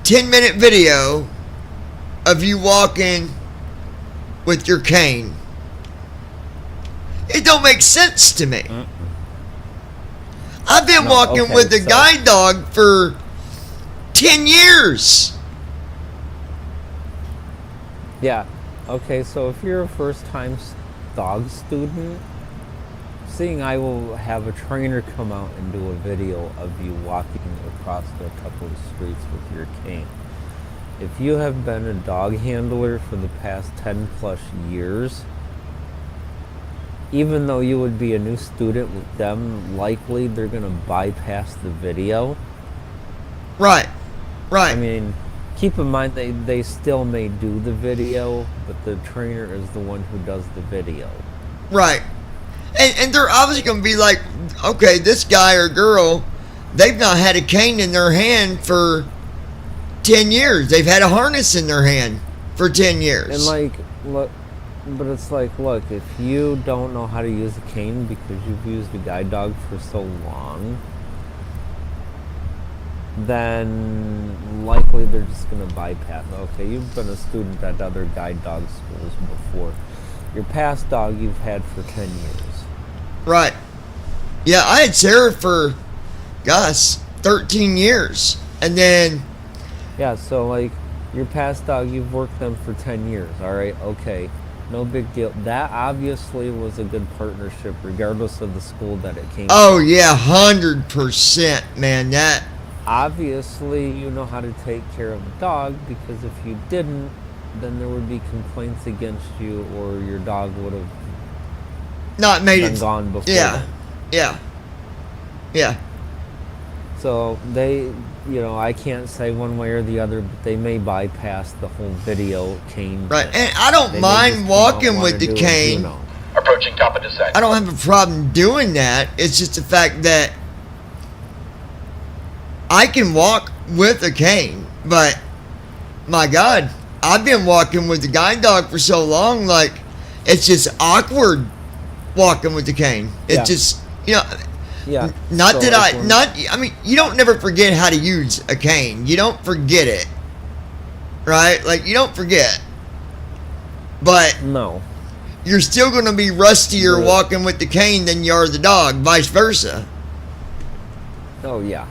10-minute video of you walking with your cane? It don't make sense to me. I've been walking okay, with a so- guide dog for 10 years. Yeah. Okay, so if you're a first-time dog student, seeing I will have a trainer come out and do a video of you walking across a couple of streets with your cane. If you have been a dog handler for the past 10 plus years, even though you would be a new student with them, likely they're going to bypass the video. Right. Right. I mean, keep in mind they still may do the video, but the trainer is the one who does the video. Right. And they're obviously going to be like, okay, this guy or girl, they've not had a cane in their hand for 10 years. They've had a harness in their hand for 10 years. And like, look, but it's like, look, if you don't know how to use a cane because you've used a guide dog for so long, then likely they're just going to bypass. Okay, you've been a student at other guide dog schools before. Your past dog you've had for 10 years. Right. Yeah, I had Sarah for, gosh, 13 years. And then... Yeah, so like, your past dog, you've worked them for 10 years, alright? Okay, no big deal. That obviously was a good partnership, regardless of the school that it came Oh, from. yeah, 100%, man. That... Obviously, you know how to take care of a dog, because if you didn't, then there would be complaints against you, or your dog would have not made been it... gone before. Yeah. then. Yeah. Yeah. So they, you know, I can't say one way or the other, but they may bypass the whole video cane. Right, thing. and I don't They may mind just come out walking wanna with the do a cane. Juno. Approaching top of descent. I don't have a problem doing that. It's just the fact that I can walk with a cane, but my God, I've been walking with the guide dog for so long, like, it's just awkward walking with the cane. It's Yeah. just, you know, Yeah. not so that like I, when- not, I mean, you don't never forget how to use a cane. You don't forget it, right? Like, you don't forget. But No. you're still going to be rustier Right. walking with the cane than you are the dog, vice versa. Oh yeah.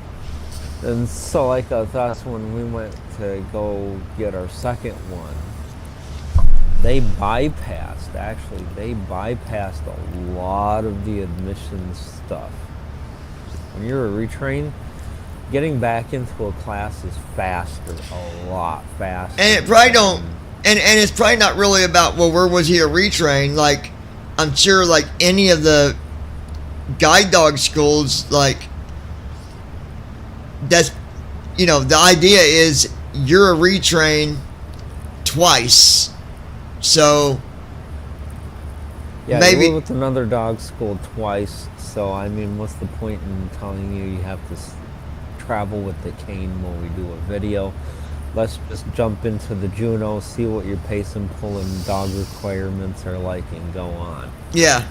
And so like that's when we went to go get our second one. They bypassed a lot of the admissions stuff. When you're a retrain, getting back into a class is faster, a lot faster. And it probably don't, and it's probably not really about, well, where was he a retrain? Like, I'm sure, like, any of the guide dog schools, like, that's, you know, the idea is you're a retrain twice. So, Yeah, maybe you were with another dog school twice, so I mean, what's the point in telling you you have to travel with the cane when we do a video? Let's just jump into the Juno, see what your pace and pull and dog requirements are like, and go on. yeah.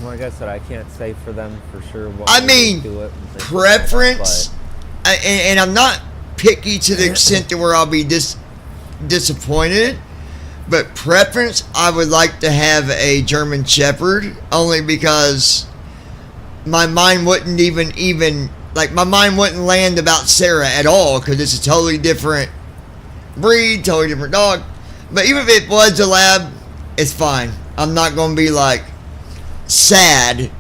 Like I said, I can't say for them for sure what I way mean, they do it and things preference, like that, and I'm not picky to the extent to where I'll be disappointed, but preference, I would like to have a German Shepherd, only because my mind wouldn't even like, my mind wouldn't land about Sarah at all, because it's a totally different breed, totally different dog. But even if it was a lab, it's fine. I'm not going to be like sad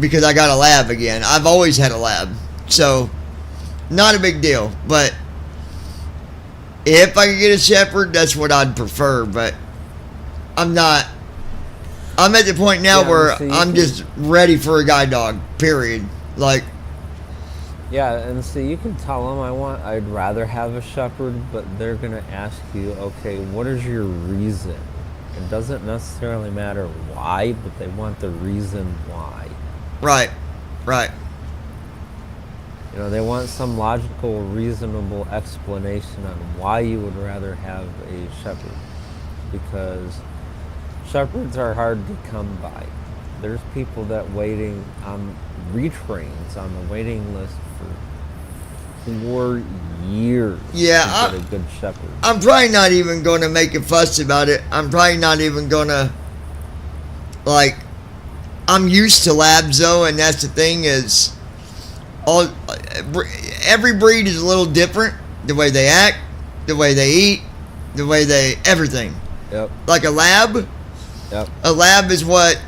because I got a lab again. I've always had a lab, so not a big deal. But if I could get a Shepherd, that's what I'd prefer. But I'm not. I'm at the point now Yeah, where so you I'm can- just ready for a guide dog. Period. Like, Yeah, and so you can tell them I'd rather have a Shepherd, but they're gonna ask you, okay, what is your reason? It doesn't necessarily matter why, but they want the reason why. right. You know, they want some logical, reasonable explanation on why you would rather have a Shepherd, because Shepherds are hard to come by. There's people that waiting on retrains on the waiting list for 4 years Yeah, to get a good Shepherd. I'm probably not even going to make a fuss about it. I'm probably not even going to, like, I'm used to labs though, and that's the thing is, every breed is a little different. The way they act, the way they eat, the way they, everything. Yep. Like a lab, Yep. a lab is what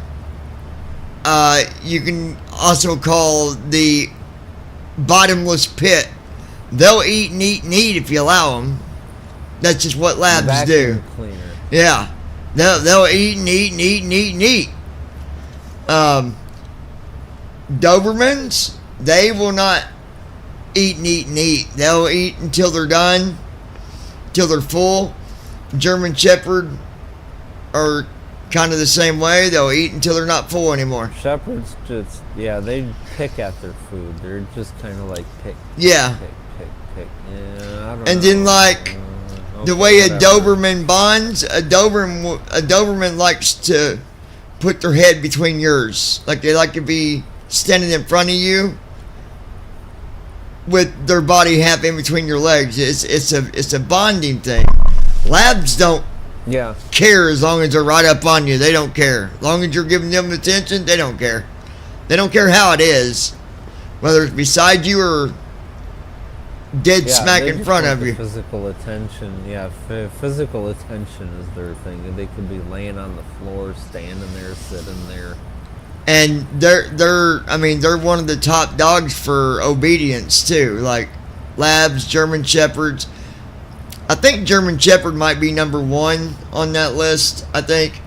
you can also call the bottomless pit. They'll eat and eat and eat if you allow them. That's just what labs do. Vacuum cleaner. Yeah, they'll eat and eat and eat and eat and eat. Dobermans, they will not eat and eat and eat. They'll eat until they're done, till they're full. German Shepherd are kind of the same way. They'll eat until they're not full anymore. Shepherds just, yeah, they pick at their food. They're just kind of like pick. Yeah. Pick. Yeah, I don't And know. then, like, the Okay, way a whatever. Doberman bonds, a Doberman likes to put their head between yours. Like, they like to be standing in front of you with their body half in between your legs. It's a bonding thing. Labs don't Yeah. care as long as they're right up on you. They don't care. As long as you're giving them attention, they don't care. They don't care how it is, whether it's beside you or dead Yeah, smack they in just front want of the you. Physical attention, yeah. Physical attention is their thing. They could be laying on the floor, standing there, sitting there. And they're one of the top dogs for obedience too. Like labs, German Shepherds. I think German Shepherd might be number 1 on that list, I think.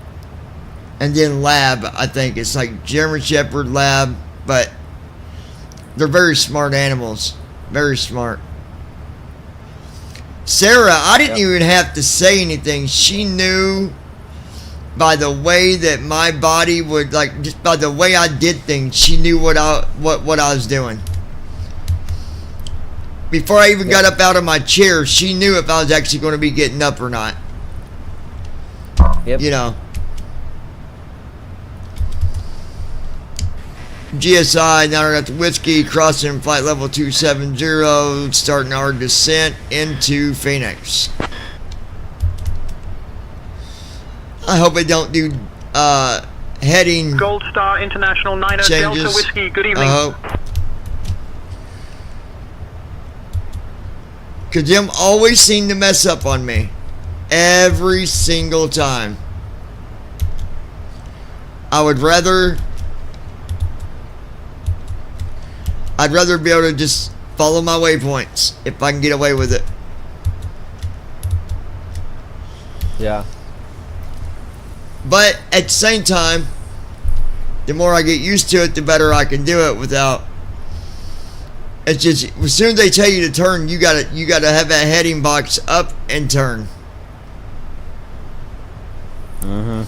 And then lab, I think it's like German Shepherd, lab, but they're very smart animals. Very smart. Sarah, I didn't even have to say anything. She knew by the way that my body would, like, just by the way I did things, she knew what I was doing. Before I even got up out of my chair, she knew if I was actually going to be getting up or not. Yep. You know. GSI, now we're at the Whiskey, crossing flight level 270, starting our descent into Phoenix. I hope it don't do heading Gold Star International 9 Delta changes. Whiskey, good evening. I hope. Because them always seem to mess up on me. Every single time. I'd rather be able to just follow my waypoints if I can get away with it. Yeah. But at the same time, the more I get used to it, the better I can do it without. It's just as soon as they tell you to turn, you gotta have that heading box up and turn. Mm-hmm.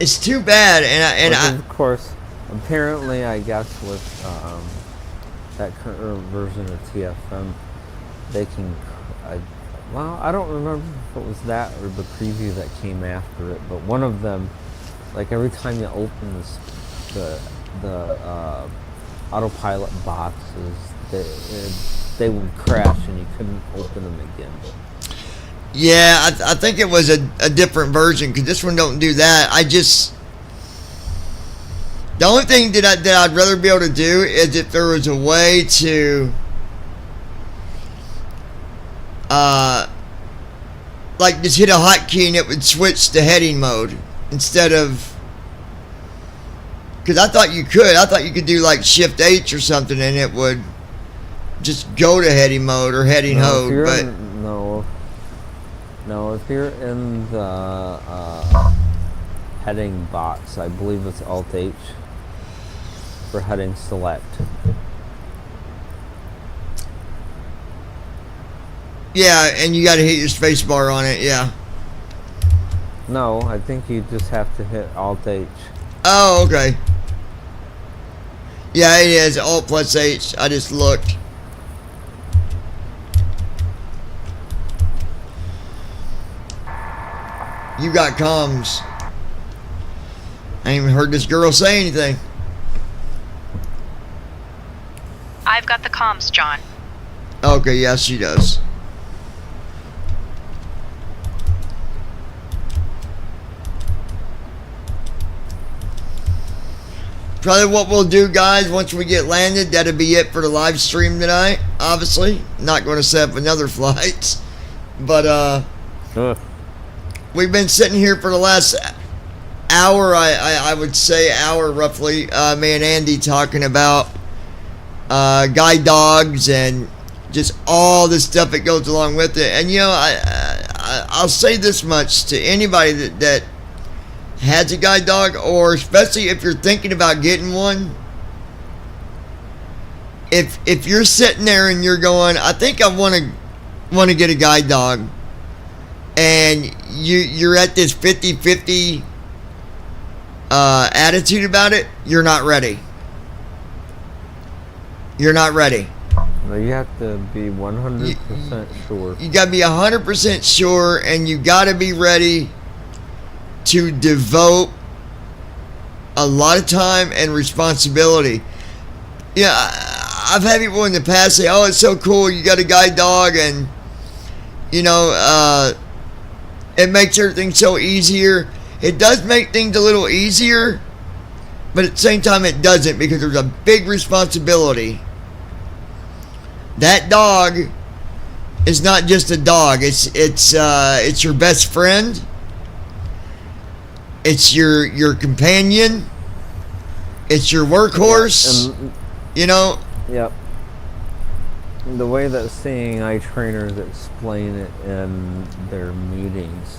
It's too bad, and of course, apparently, I guess with that current version of TFM, they can. I don't remember if it was that or the preview that came after it, but one of them, like every time you open the autopilot boxes, they would crash and you couldn't open them again. yeah, I think it was a different version because this one don't do that. The only thing that I'd rather be able to do is if there was a way to like just hit a hotkey and it would switch to heading mode instead of, because I thought you could do like Shift H or something and it would just go to heading mode or heading mode. But no, if you're in the heading box, I believe it's Alt H for heading select. yeah, and you got to hit your space bar on it. Yeah. No, I think you just have to hit Alt H. Oh, okay. Yeah, it is Alt plus H. I just looked. You got comms. I ain't even heard this girl say anything. I've got the comms, John. Okay, yes, she does. Probably what we'll do, guys, once we get landed, that'll be it for the live stream tonight. Obviously, not going to set up another flight. But, we've been sitting here for the last hour, I would say hour roughly, me and Andy talking about guide dogs and just all the stuff that goes along with it. And you know, I'll say this much to anybody that has a guide dog, or especially if you're thinking about getting one. If you're sitting there and you're going, I think I want to get a guide dog, and you're at this 50-50 attitude about it, you're not ready. You're not ready. Well, you have to be 100% sure. You got to be 100% sure, and you got to be ready to devote a lot of time and responsibility. Yeah, I've had people in the past say, "Oh, it's so cool, you got a guide dog, and you know, it makes everything so easier." It does make things a little easier, but at the same time, it doesn't, because there's a big responsibility. That dog is not just a dog. It's your best friend. It's your companion. It's your workhorse. You know. Yep. The way that seeing eye trainers explain it in their meetings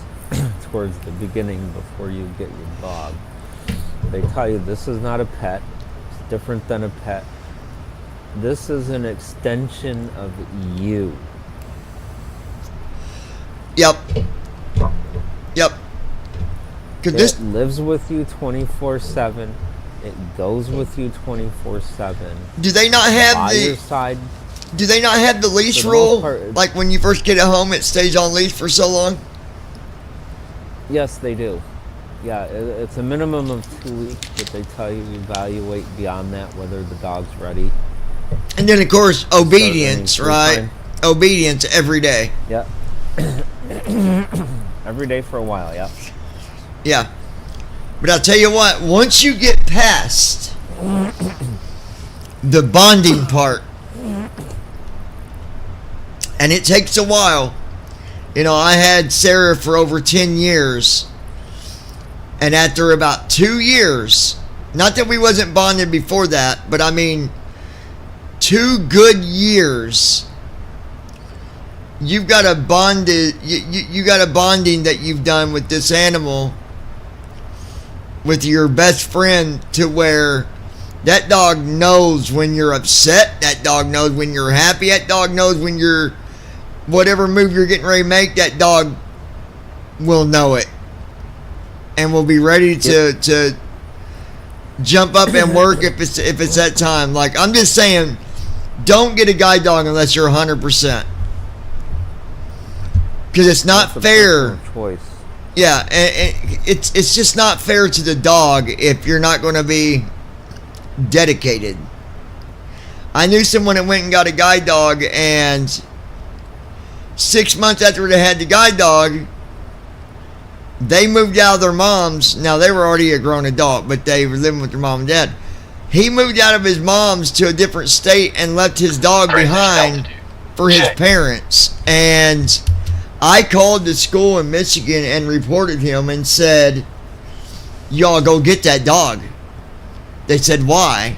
towards the beginning before you get your dog, they tell you this is not a pet. It's different than a pet. This is an extension of you. Yep. Yep. It lives with you 24/7. It goes with you 24/7. Do they not have by your side? Do they not have the leash rule? Like when you first get it home, it stays on leash for so long? Yes, they do. Yeah, it's a minimum of 2 weeks, but they tell you evaluate beyond that whether the dog's ready. And then, of course, obedience, right? obedience every day. Yep. Every day for a while, yep. Yeah. But I'll tell you what, once you get past the bonding part, and it takes a while. You know, I had Sarah for over 10 years. And after about 2 years, not that we wasn't bonded before that, but I mean 2 good years, you've got a bonded you got a bonding that you've done with this animal, with your best friend, to where that dog knows when you're upset, that dog knows when you're happy, that dog knows when you're whatever move you're getting ready to make, that dog will know it and will be ready to jump up and work if it's that time. Like, I'm just saying, don't get a guide dog unless you're 100%, because it's not fair. Choice. Yeah, and it's just not fair to the dog if you're not going to be dedicated. I knew someone that went and got a guide dog, and 6 months after they had the guide dog, they moved out of their mom's. Now, they were already a grown adult, but they were living with their mom and dad. He moved out of his mom's to a different state and left his dog behind for his parents. And I called the school in Michigan and reported him and said, y'all go get that dog. They said, why?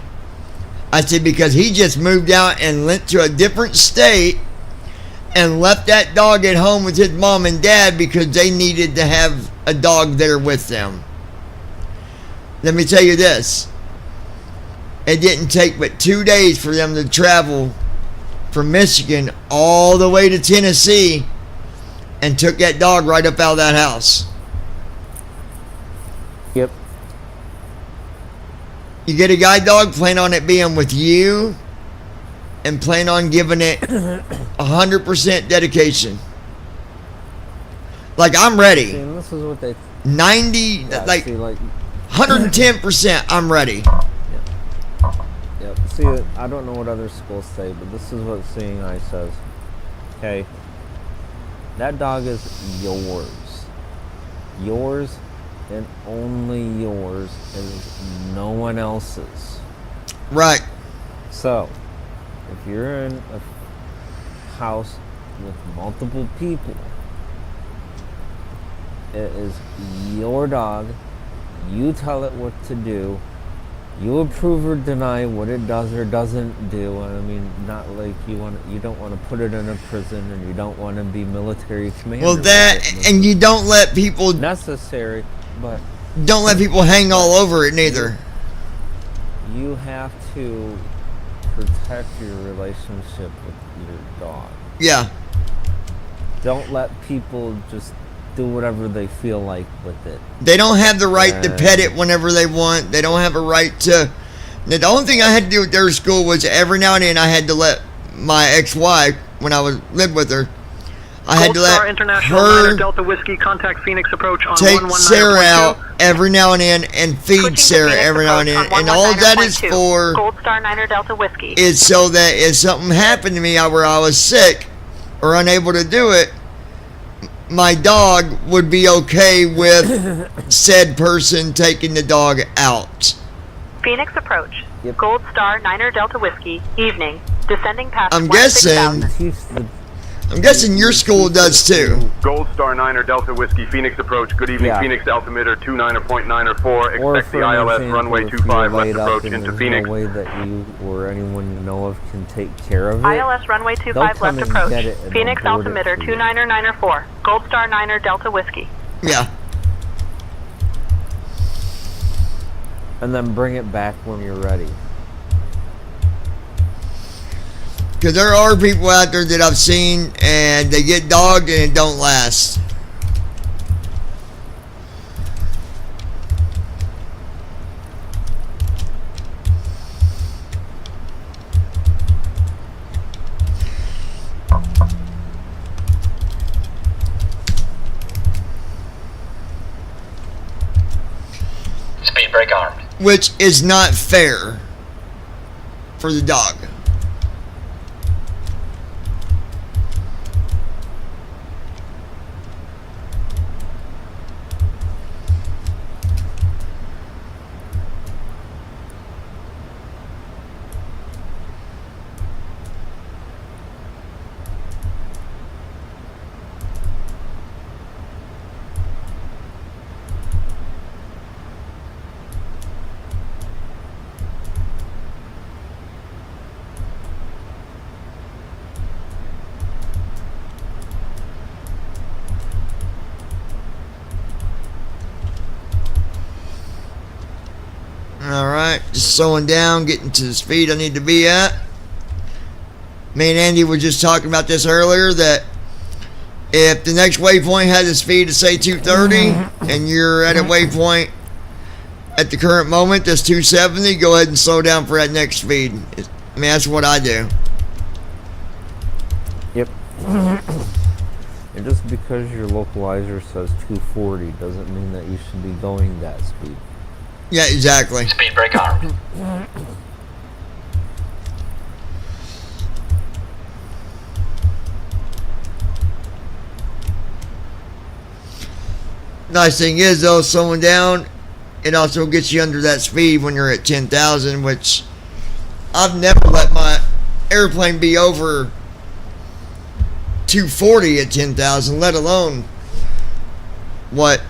I said, because he just moved out and went to a different state and left that dog at home with his mom and dad because they needed to have a dog there with them. Let me tell you this. It didn't take but 2 days for them to travel from Michigan all the way to Tennessee and took that dog right up out of that house. Yep. You get a guide dog, plan on it being with you, and plan on giving it 100% dedication. Like, I'm ready. See, and this is what they 90, yeah, like, see, like 110%, I'm ready. Yep. See, I don't know what other schools say, but this is what Seeing Eye says. Okay. That dog is yours. Yours and only yours, and no one else's. Right. So, if you're in a house with multiple people, it is your dog. You tell it what to do. You approve or deny what it does or doesn't do. I mean, not like you don't want to put it in a prison, and you don't want to be military commander. Well, that, and you don't let people necessary, but don't let people hang all over it neither. You have to protect your relationship with your dog. Yeah. Don't let people just do whatever they feel like with it. They don't have the right to pet it whenever they want. They don't have a right to. The only thing I had to do with their school was every now and then I had to let my ex-wife, when I was lived with her, I had to let her Delta Whiskey contact Phoenix approach on take Sarah out every now and then and feed Sarah every now and then. And all that is for Gold Star Niner Delta Whiskey is so that if something happened to me where I was sick or unable to do it, my dog would be okay with said person taking the dog out. Phoenix approach. Gold Star Niner Delta Whiskey. Evening. Descending past I'm guessing your school does too. Gold Star Niner Delta Whiskey, Phoenix approach. Good evening, Yeah. Phoenix Altimeter 29.904. Or Expect the for ILS example, runway if 25 you're left laid up approach and into there's Phoenix. no way that you or anyone you know of can take care of it. ILS runway 25 come left and approach. get it and Phoenix they'll board it altimeter for you. 29904. Gold Star Niner Delta Whiskey. Yeah. And then bring it back when you're ready. Because there are people out there that I've seen and they get dogged and it don't last. Speed brake armed. Which is not fair for the dog. Alright, just slowing down, getting to the speed I need to be at. Me and Andy were just talking about this earlier, that if the next waypoint has a speed of say 230 and you're at a waypoint at the current moment that's 270, go ahead and slow down for that next speed. I mean, that's what I do. Yep. And just because your localizer says 240 doesn't mean that you should be going that speed. Yeah, exactly. Speed brake armed. Nice thing is though, slowing down, it also gets you under that speed when you're at 10,000, which I've never let my airplane be over 240 at 10,000, let alone what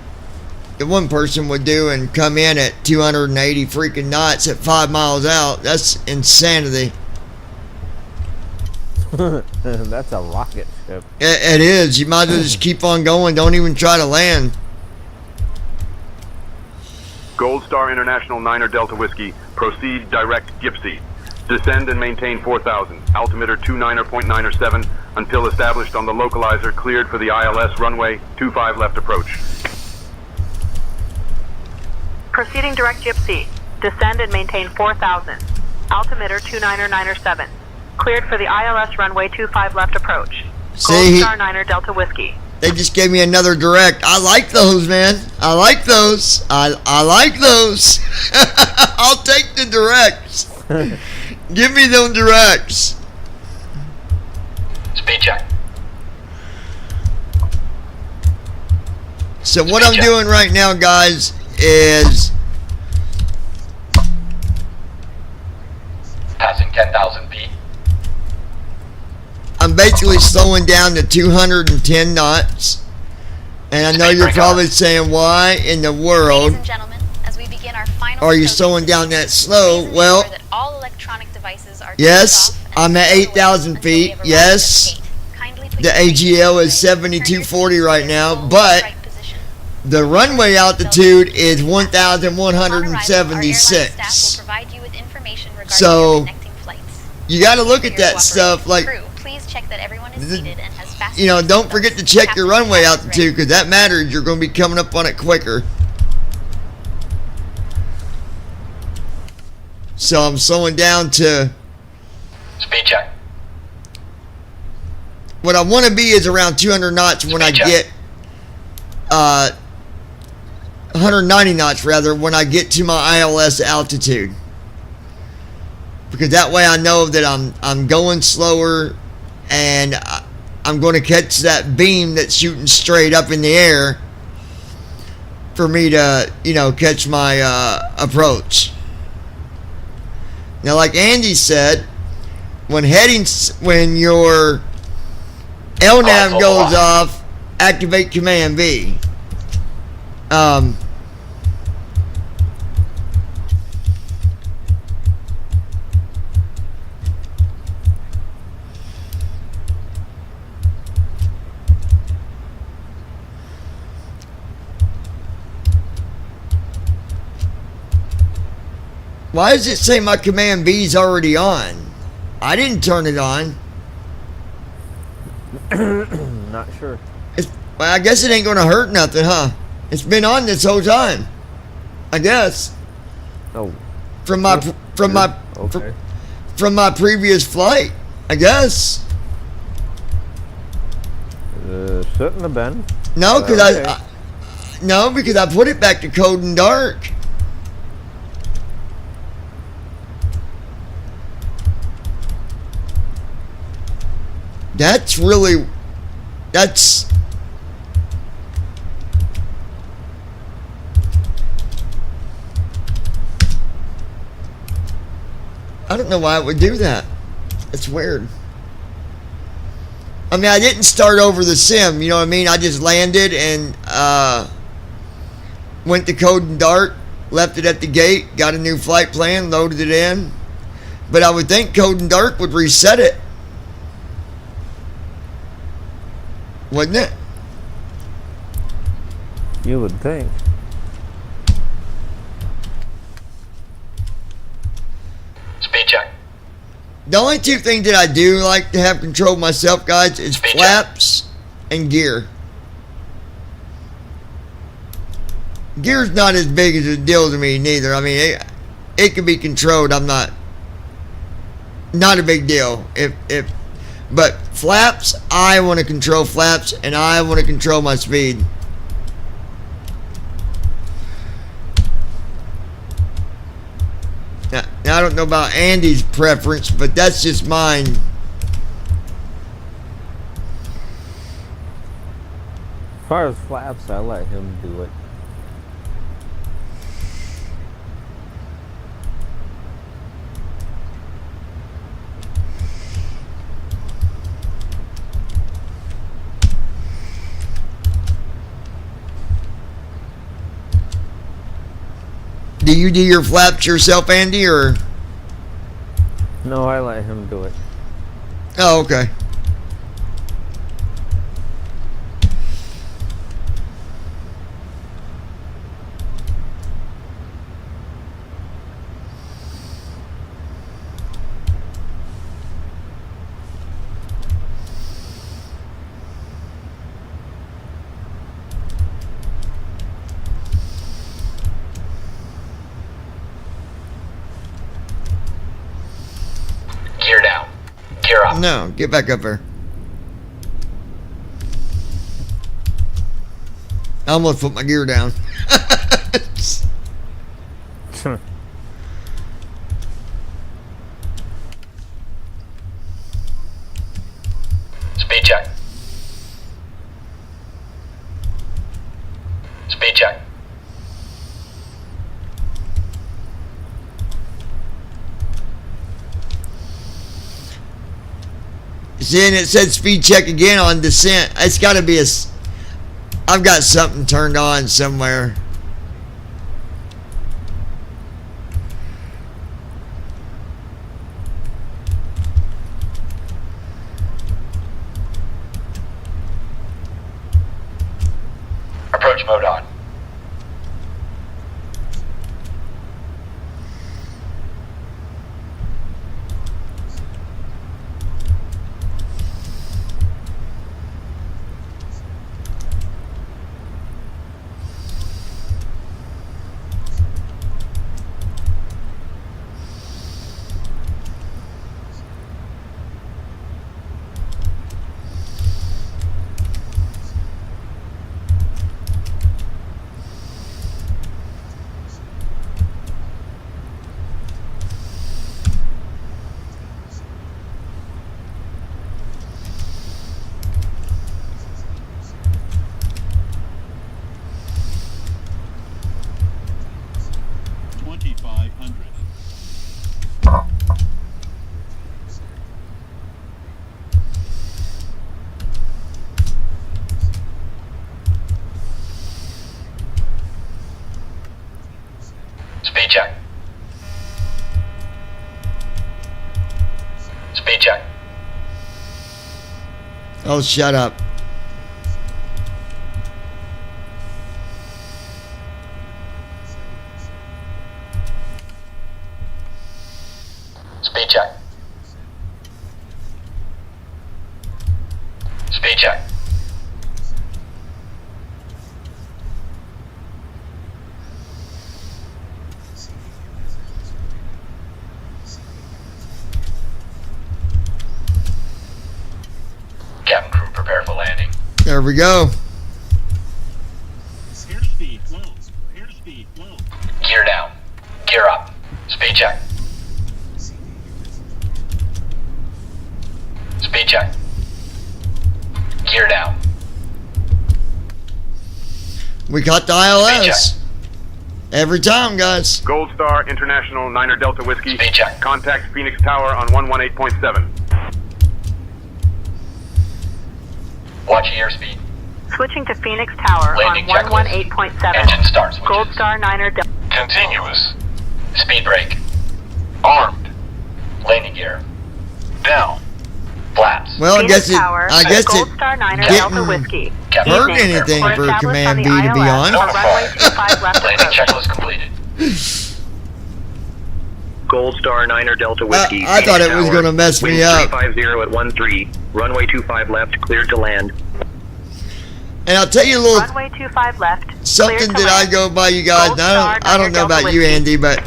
the one person would do and come in at 280 freaking knots at 5 miles out. That's insanity. That's a rocket ship. It is. You might as well just keep on going. Don't even try to land. Gold Star International 9er Delta Whiskey, proceed direct Gypsy. Descend and maintain 4,000, altimeter 29er.97 until established on the localizer cleared for the ILS runway 25 left approach. Proceeding direct Gypsy. Descend and maintain 4,000. Altimeter 29er.97. Cleared for the ILS runway 25 left approach. See, Gold Star 9er Delta Whiskey. they just gave me another direct. I like those, man. I like those. I like those. I'll take the directs. Give me them directs. Speed check. So what I'm doing right now, guys, is Passing 10,000 feet. I'm basically slowing down to 210 knots. And I know you're probably saying, why in the world Ladies and gentlemen, as we begin our final are you approach slowing down that slow? ensure Well, that all electronic devices are yes, I'm at 8,000 feet. Yes, the AGL is 7240 right now, but the runway altitude is 1,176. provide you with information regarding So your connecting flights. you got to look at that stuff like, Crew, please check that everyone is seated and has fastened you know, their don't seatbelts. forget to check your Captain runway Jack is altitude, because that matters. You're going to be coming up on it quicker. So I'm slowing down to, Speed check. what I want to be is around 200 knots when I get 190 knots rather when I get to my ILS altitude, because that way I know that I'm going slower and I'm going to catch that beam that's shooting straight up in the air for me to, you know, catch my approach. Now, like Andy said, when your LNAV goes off, activate Command V. Why does it say my Command V is already on? I didn't turn it on. Not sure. Well, I guess it ain't gonna hurt nothing, huh? It's been on this whole time, I guess. Oh. From my previous flight, I guess. Shouldn't have been. No, because Okay. because I put it back to code and dark. That's I don't know why it would do that. It's weird. I mean, I didn't start over the sim, you know what I mean? I just landed and went to code and dark, left it at the gate, got a new flight plan, loaded it in. But I would think code and dark would reset it. Wouldn't it? You would think. The only two things that I do like to have control myself, guys, is flaps and gear. Gear's not as big as a deal to me neither. I mean, it can be controlled. I'm not a big deal. But flaps, I want to control flaps, and I want to control my speed. Now, I don't know about Andy's preference, but that's just mine. As far as flaps, I let him do it. Do you do your flaps yourself, Andy, or? No, I let him do it. Oh, okay. Gear down. Gear up. No, get back up there. I almost put my gear down. Speed check. Speed check. See, and it said speed check again on descent. It's got to be I've got something turned on somewhere. Approach mode on. Speed check. Speed check. Oh, shut up. Speed check. Speed check. Cabin crew, prepare for landing. There we go. Airspeed low. Airspeed low. Gear down. Gear up. Speed check. Speed check. Gear down. We caught the ILS. Every time, guys. Gold Star International 9er Delta Whiskey. Speed check. Contact Phoenix Tower on 118.7. Watch airspeed. Switching to Phoenix Tower Landing on checklist. 118.7. Engine start switches. Gold Star 9er Delta. Continuous. Speed brake. Armed. Landing gear. Down. Flaps. Well, I guess Gold it Star 9er didn't Delta Whiskey. hurt anything for Command B to be on. Runway 25 left Landing approach. checklist completed. Gold Star 9er Delta Whiskey. I thought it was Tower. going to mess me Wind up. 350 at 13. Runway 25 left, cleared to land. And I'll tell you a little Runway 25 left. something cleared to that I land. go by, you guys. Gold And Star, I don't know Delta about you, Whiskey. Andy, but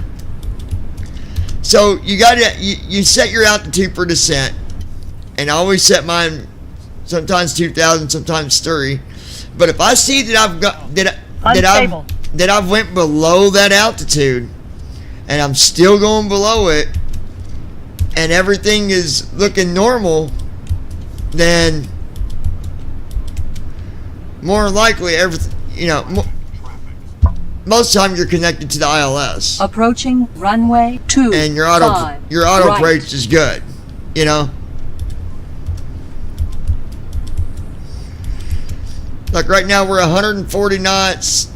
so you got to you set your altitude for descent, and I always set mine sometimes 2,000, sometimes 3. But if I see that I've got that I've went below that altitude, and I'm still going below it, and everything is looking normal, then more likely everything, most of the time you're connected to the ILS. Approaching runway 2. And your auto brakes is good, Like right now we're 140 knots,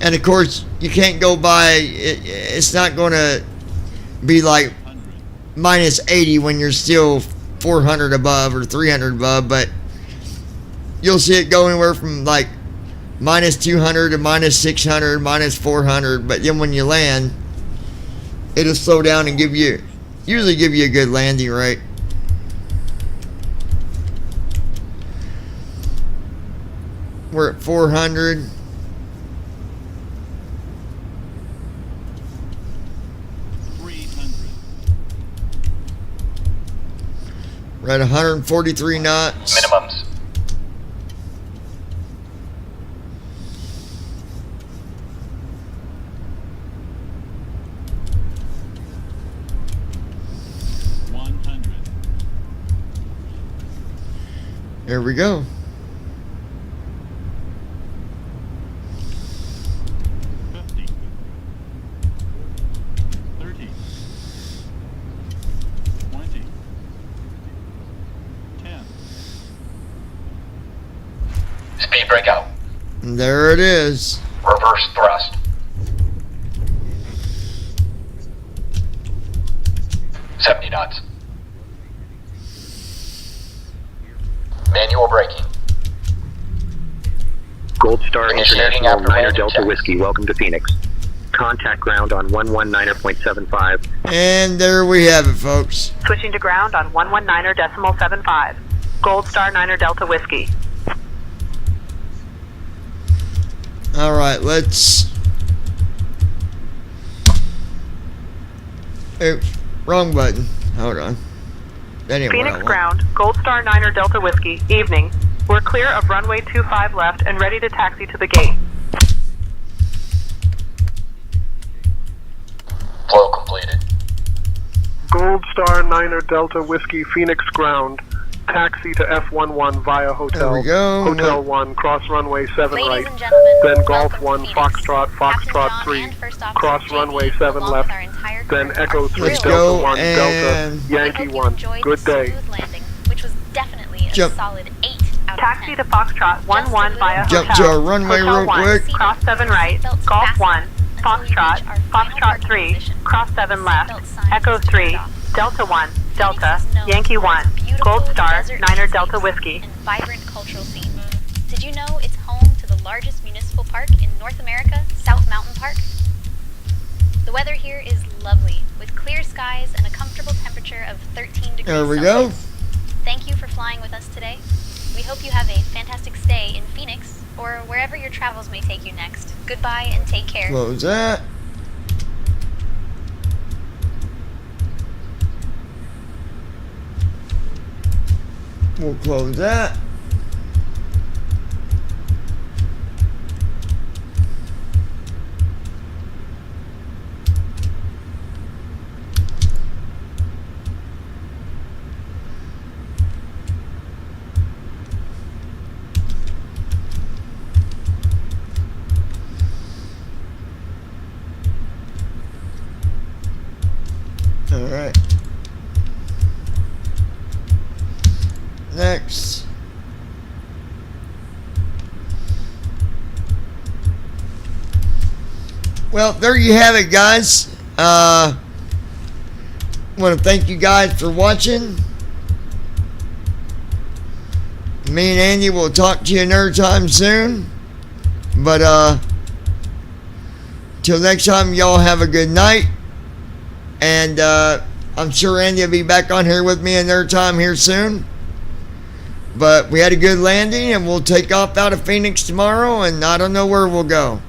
and of course you can't go by. It's not going to be like minus 80 when you're still 400 above or 300 above, but you'll see it go anywhere from like minus 200 to minus 600, minus 400. But then when you land, it'll slow down and usually give you a good landing rate. We're at 400. We're at 143 knots. Minimums. There we go. Speed breakout. And there it is. Reverse thrust. $70 knots. Manual braking. Gold Star Initiating International after 9er landing Delta checks. Whiskey, welcome to Phoenix. Contact ground on 119.75. And there we have it, folks. Switching to ground on 119.75. Gold Star 9er Delta Whiskey. All right, let's. Oops, wrong button. Hold on. That ain't what I Phoenix want. ground, Gold Star 9er Delta Whiskey, evening. We're clear of runway 25 left and ready to taxi to the gate. Flow completed. Gold Star 9er Delta Whiskey Phoenix ground. Taxi to F11 via hotel. There we go. Hotel 1, cross runway 7 Ladies right. and gentlemen, Then Golf welcome 1, to Phoenix. Foxtrot, Captain Foxtrot John 3, and First Officer cross JD, runway 7 along left. with our entire Then crew, Echo are 3 Let's thrilled Delta go 1 and- Delta We Yankee hope you 1. enjoyed Good the day. smooth landing, which was definitely a Jump. solid 8 out of 10. Taxi to Foxtrot 11 via Jump hotel. to our runway Hotel real 1, quick. cross 7 right. Golf 1, Foxtrot, Foxtrot 3, cross 7 left. Echo 3, Delta 1, Delta, Yankee 1, Gold Star 9er Delta Whiskey. And vibrant cultural scene. Did you know it's home to the largest municipal park in North America, South Mountain Park? The weather here is lovely, with clear skies and a comfortable temperature of 13 degrees There we Celsius. go. Thank you for flying with us today. We hope you have a fantastic stay in Phoenix, or wherever your travels may take you next. Goodbye and take care. Close that. We'll close that. All right. Next. Well, there you have it, guys. Want to thank you guys for watching. Me and Andy will talk to you another time soon. But till next time, y'all have a good night. And I'm sure Andy will be back on here with me another time here soon. But we had a good landing, and we'll take off out of Phoenix tomorrow, and I don't know where we'll go.